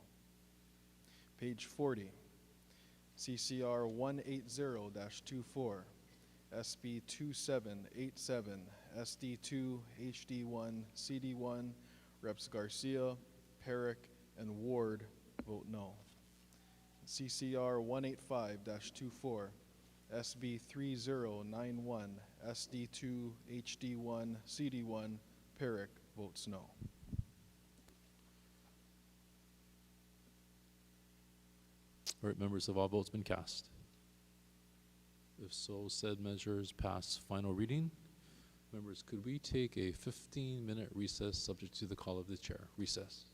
[SPEAKER 4] Page 40, CCR 180-24, SB 2787, SD2, HD1, CD1, Reps Garcia, Perrick, and Ward vote no. CCR 185-24, SB 3091, SD2, HD1, CD1, Perrick votes no.
[SPEAKER 2] All right, members, have all votes been cast? If so, said measures pass final reading. Members, could we take a 15-minute recess subject to the call of the chair? Recess.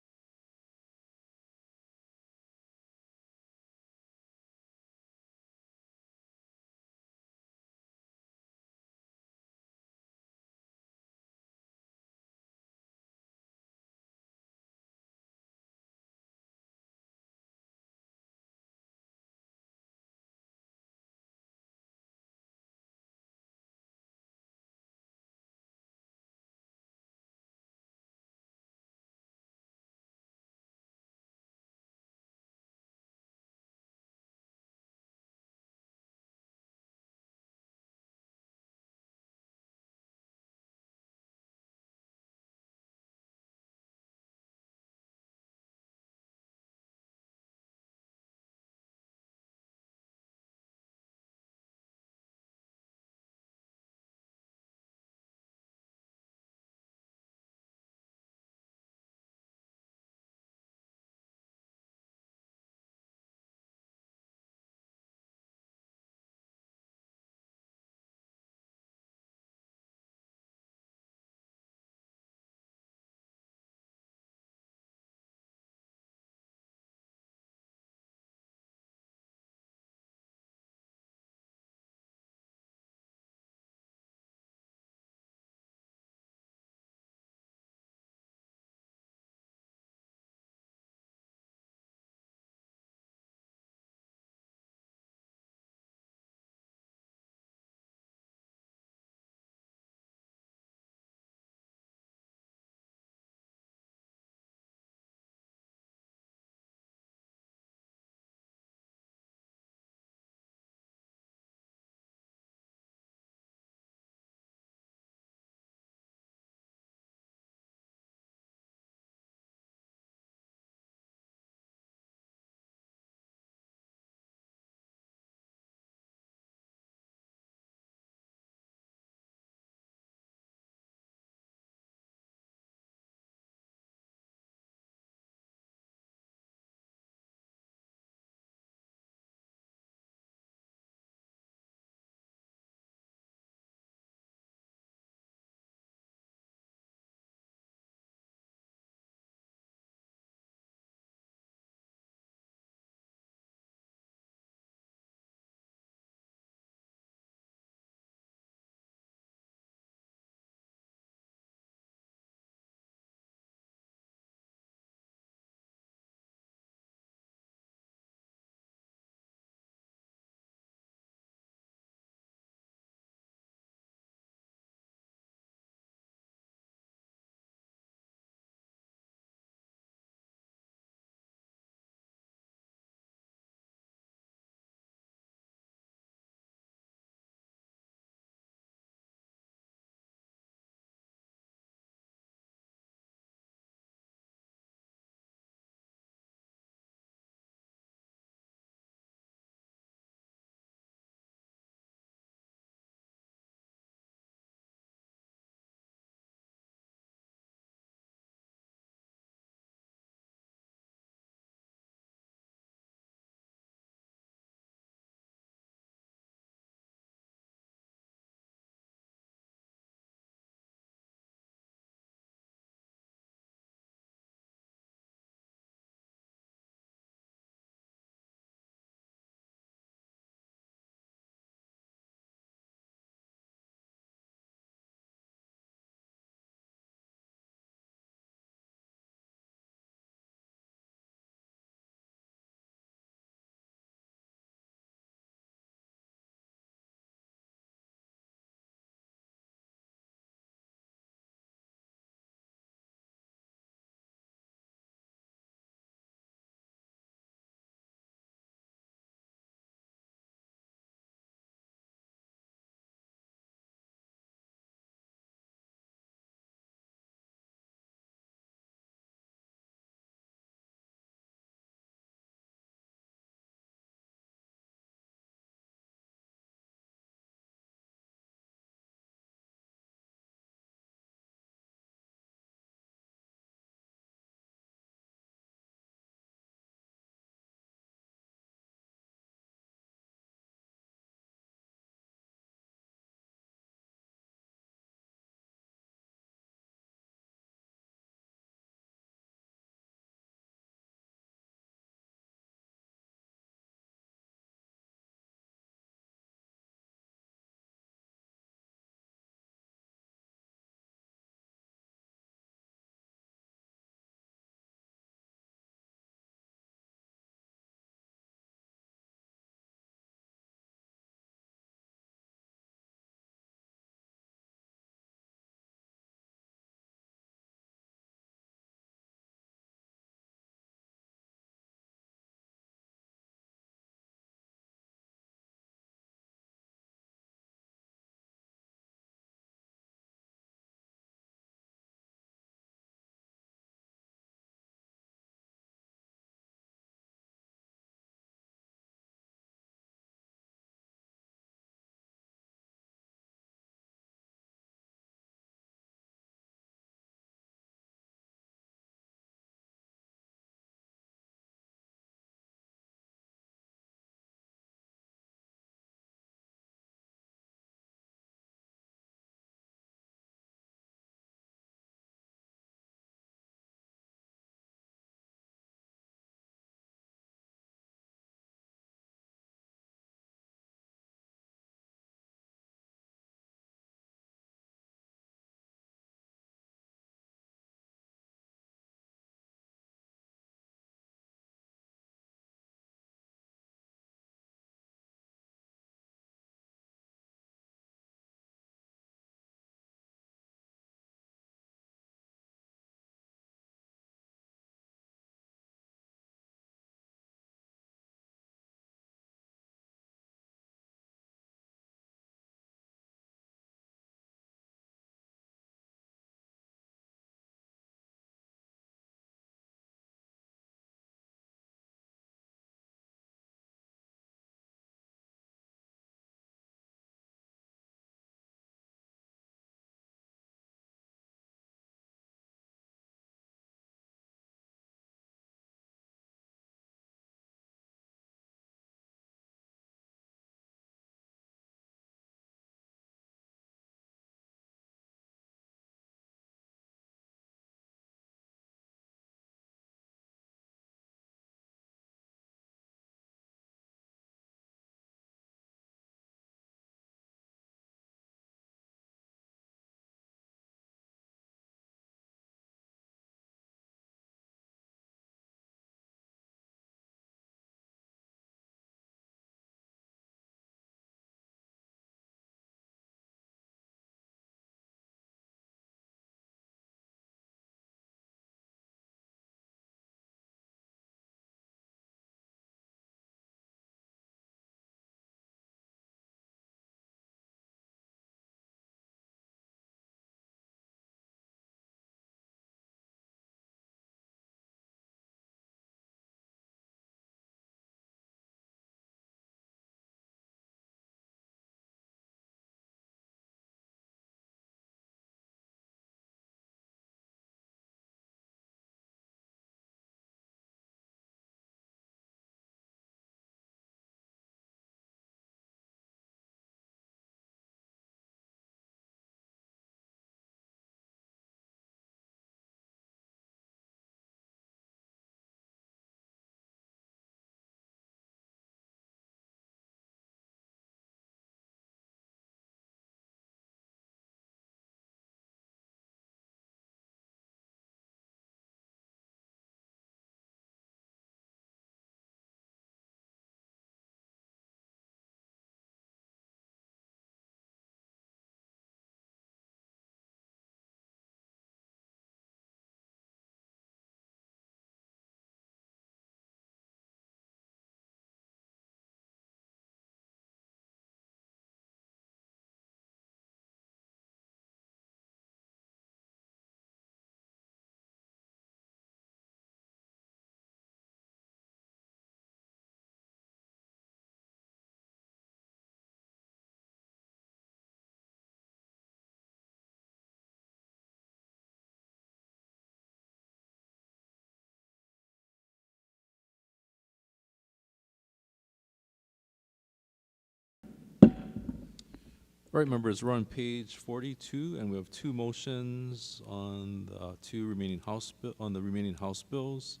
[SPEAKER 2] All right, members, we're on page 42, and we have two motions on the remaining House bills.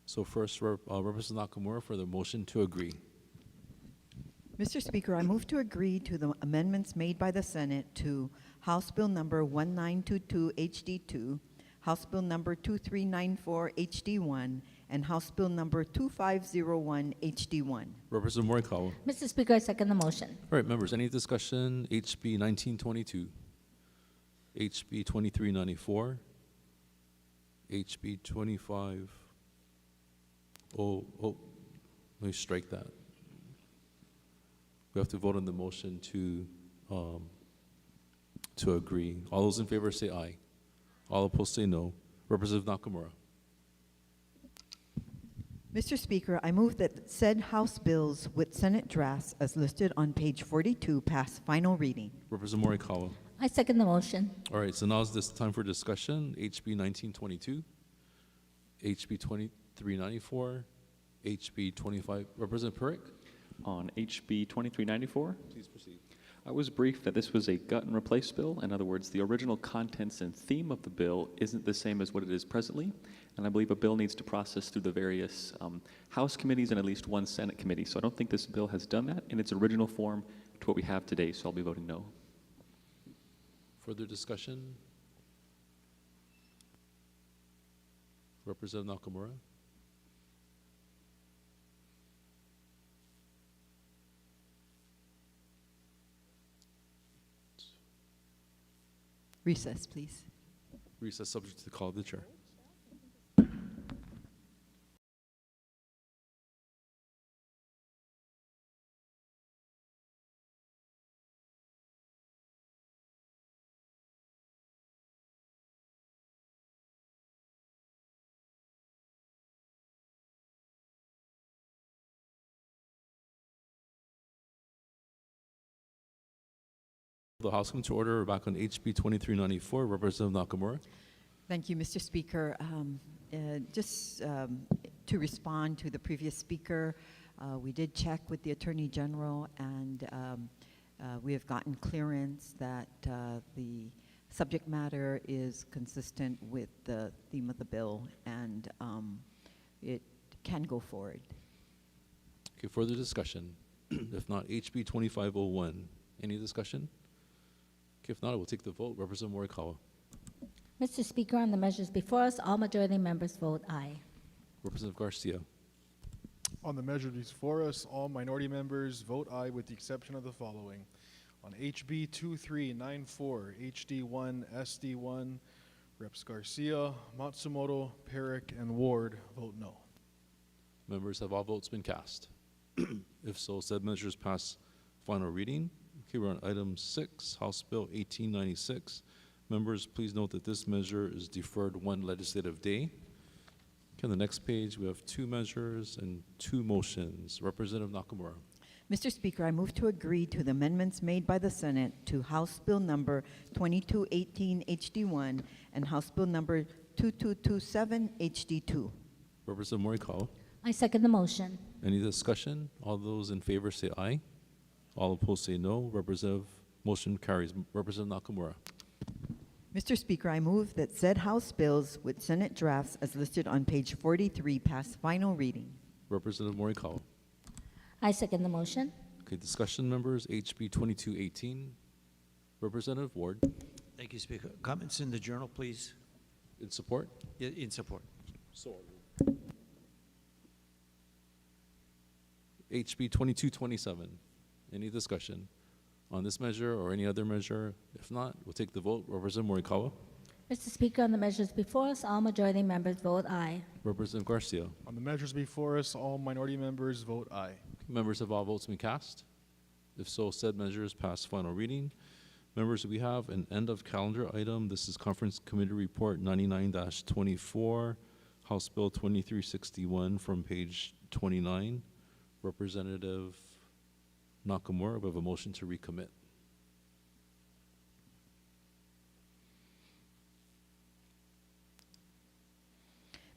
[SPEAKER 2] So first, Representative Nakamura for the motion to agree.
[SPEAKER 5] Mr. Speaker, I move to agree to the amendments made by the Senate to House Bill number 1922 HD2, House Bill number 2394 HD1, and House Bill number 2501 HD1.
[SPEAKER 2] Representative Morikawa.
[SPEAKER 22] Mr. Speaker, I second the motion.
[SPEAKER 2] All right, members, any discussion? HB 1922, HB 2394, HB 25. Let me strike that. We have to vote on the motion to agree. All those in favor say aye. All opposed say no. Representative Nakamura.
[SPEAKER 5] Mr. Speaker, I move that said House bills with Senate drafts as listed on page 42 pass final reading.
[SPEAKER 2] Representative Morikawa.
[SPEAKER 22] I second the motion.
[SPEAKER 2] All right, so now is this time for discussion. HB 1922, HB 2394, HB 25. Representative Perrick.
[SPEAKER 17] On HB 2394,
[SPEAKER 2] Please proceed.
[SPEAKER 17] I was briefed that this was a gut and replace bill. In other words, the original contents and theme of the bill isn't the same as what it is presently, and I believe a bill needs to process through the various House committees and at least one Senate committee. So I don't think this bill has done that in its original form to what we have today, so I'll be voting no.
[SPEAKER 2] Further discussion? Representative Nakamura.
[SPEAKER 5] Recess, please.
[SPEAKER 2] Recess subject to the call of the chair. The House comes to order. We're back on HB 2394. Representative Nakamura.
[SPEAKER 5] Thank you, Mr. Speaker. To respond to the previous speaker, we did check with the Attorney General, and we have gotten clearance that the subject matter is consistent with the theme of the bill, and it can go forward.
[SPEAKER 2] Okay, further discussion. If not, HB 2501. Any discussion? Okay, if not, I will take the vote. Representative Morikawa.
[SPEAKER 22] Mr. Speaker, on the measures before us, all majority members vote aye.
[SPEAKER 2] Representative Garcia.
[SPEAKER 4] On the measures before us, all minority members vote aye with the exception of the following. On HB 2394, HD1, SD1, Reps Garcia, Matsumoto, Perrick, and Ward vote no.
[SPEAKER 2] Members, have all votes been cast? If so, said measures pass final reading. Okay, we're on item 6, House Bill 1896. Members, please note that this measure is deferred one legislative day. Okay, on the next page, we have two measures and two motions. Representative Nakamura.
[SPEAKER 5] Mr. Speaker, I move to agree to the amendments made by the Senate to House Bill number 2218 HD1 and House Bill number 2227 HD2.
[SPEAKER 2] Representative Morikawa.
[SPEAKER 22] I second the motion.
[SPEAKER 2] Any discussion? All those in favor say aye. All opposed say no. Motion carries. Representative Nakamura.
[SPEAKER 5] Mr. Speaker, I move that said House bills with Senate drafts as listed on page 43 pass final reading.
[SPEAKER 2] Representative Morikawa.
[SPEAKER 22] I second the motion.
[SPEAKER 2] Okay, discussion, members. HB 2218. Representative Ward.
[SPEAKER 10] Thank you, Speaker. Comments in the journal, please.
[SPEAKER 2] In support?
[SPEAKER 10] In support.
[SPEAKER 2] So HB 2227. Any discussion on this measure or any other measure? If not, we'll take the vote. Representative Morikawa.
[SPEAKER 22] Mr. Speaker, on the measures before us, all majority members vote aye.
[SPEAKER 2] Representative Garcia.
[SPEAKER 4] On the measures before us, all minority members vote aye.
[SPEAKER 2] Members, have all votes been cast? If so, said measures pass final reading. Members, we have an end of calendar item. This is Conference Committee Report 99-24, House Bill 2361 from page 29. Representative Nakamura, we have a motion to recommit.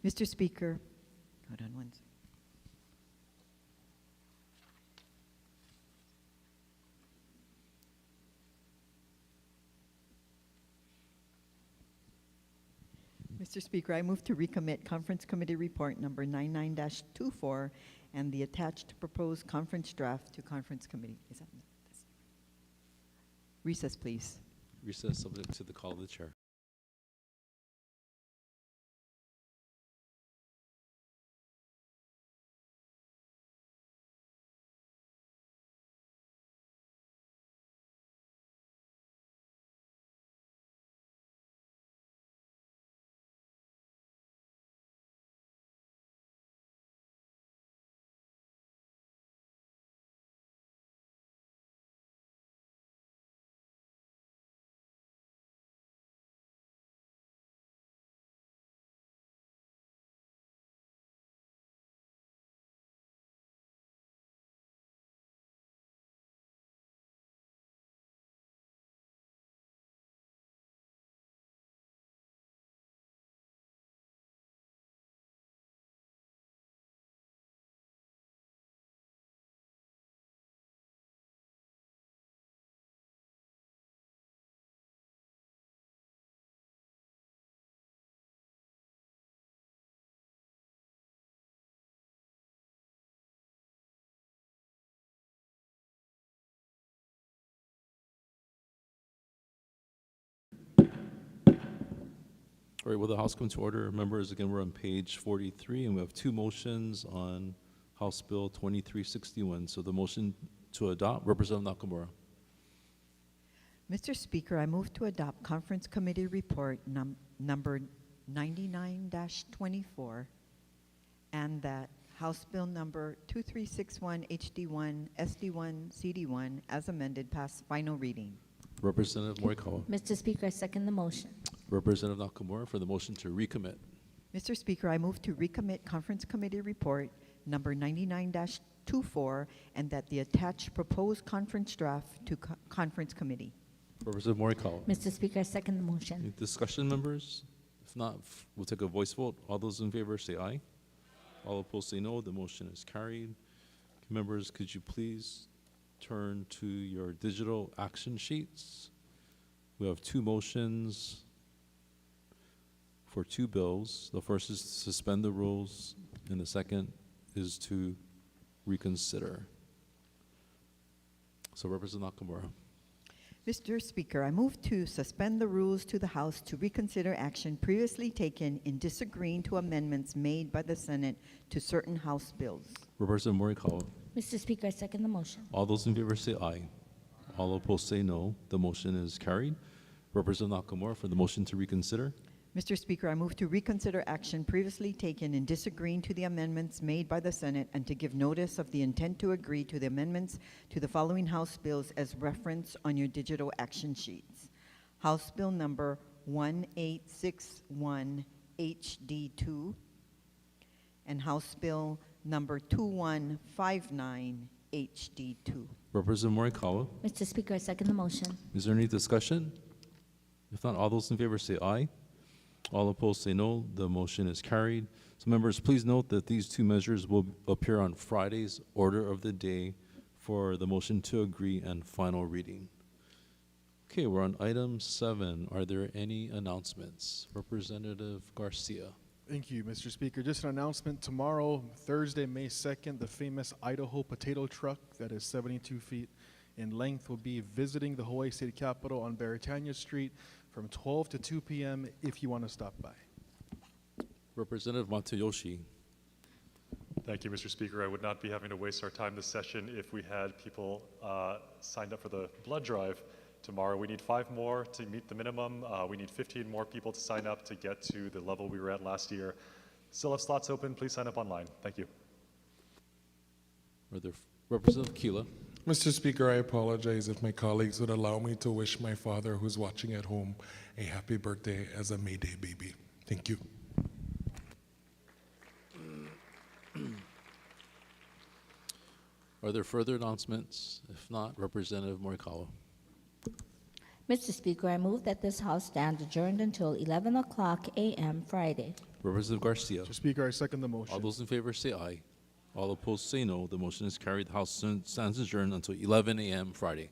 [SPEAKER 5] Mr. Speaker, hold on one second. Mr. Speaker, I move to recommit Conference Committee Report number 99-24 and the attached proposed conference draft to Conference Committee. Is that this? Recess, please.
[SPEAKER 2] Recess subject to the call of the chair. All right, will the House come to order? Members, again, we're on page 43, and we have two motions on House Bill 2361. So the motion to adopt, Representative Nakamura.
[SPEAKER 5] Mr. Speaker, I move to adopt Conference Committee Report number 99-24 and that House Bill number 2361 HD1 SD1 CD1 as amended pass final reading.
[SPEAKER 2] Representative Morikawa.
[SPEAKER 22] Mr. Speaker, I second the motion.
[SPEAKER 2] Representative Nakamura for the motion to recommit.
[SPEAKER 5] Mr. Speaker, I move to recommit Conference Committee Report number 99-24 and that the attached proposed conference draft to Conference Committee.
[SPEAKER 2] Representative Morikawa.
[SPEAKER 22] Mr. Speaker, I second the motion.
[SPEAKER 2] Any discussion, members? If not, we'll take a voice vote. All those in favor say aye. All opposed say no. The motion is carried. Members, could you please turn to your digital action sheets? We have two motions for two bills. The first is to suspend the rules, and the second is to reconsider. So, Representative Nakamura.
[SPEAKER 5] Mr. Speaker, I move to suspend the rules to the House to reconsider action previously taken in disagreeing to amendments made by the Senate to certain House bills.
[SPEAKER 2] Representative Morikawa.
[SPEAKER 22] Mr. Speaker, I second the motion.
[SPEAKER 2] All those in favor say aye. All opposed say no. The motion is carried. Representative Nakamura for the motion to reconsider.
[SPEAKER 5] Mr. Speaker, I move to reconsider action previously taken in disagreeing to the amendments made by the Senate and to give notice of the intent to agree to the amendments to the following House bills as referenced on your digital action sheets. House Bill number 1861 HD2 and House Bill number 2159 HD2.
[SPEAKER 2] Representative Morikawa.
[SPEAKER 22] Mr. Speaker, I second the motion.
[SPEAKER 2] Is there any discussion? If not, all those in favor say aye. All opposed say no. The motion is carried. So members, please note that these two measures will appear on Friday's order of the day for the motion to agree and final reading. Okay, we're on item 7. Are there any announcements? Representative Garcia.
[SPEAKER 4] Thank you, Mr. Speaker. Just an announcement. Tomorrow, Thursday, May 2nd, the famous Idaho potato truck that is 72 feet in length will be visiting the Hawaii State Capitol on Beretania Street from 12 to 2 p.m. if you want to stop by.
[SPEAKER 2] Representative Matayoshi.
[SPEAKER 13] Thank you, Mr. Speaker. I would not be having to waste our time this session if we had people signed up for the blood drive tomorrow. We need 5 more to meet the minimum. We need 15 more people to sign up to get to the level we were at last year. Still have slots open. Please sign up online. Thank you.
[SPEAKER 2] Are there Representative Keela?
[SPEAKER 19] Mr. Speaker, I apologize if my colleagues would allow me to wish my father, who's watching at home, a happy birthday as a May Day baby. Thank you.
[SPEAKER 2] Are there further announcements? If not, Representative Morikawa.
[SPEAKER 22] Mr. Speaker, I move that this House stand adjourned until 11 o'clock a.m. Friday.
[SPEAKER 2] Representative Garcia.
[SPEAKER 4] Mr. Speaker, I second the motion.
[SPEAKER 2] All those in favor say aye. All opposed say no. The motion is carried. The House stands adjourned until 11 a.m. Friday.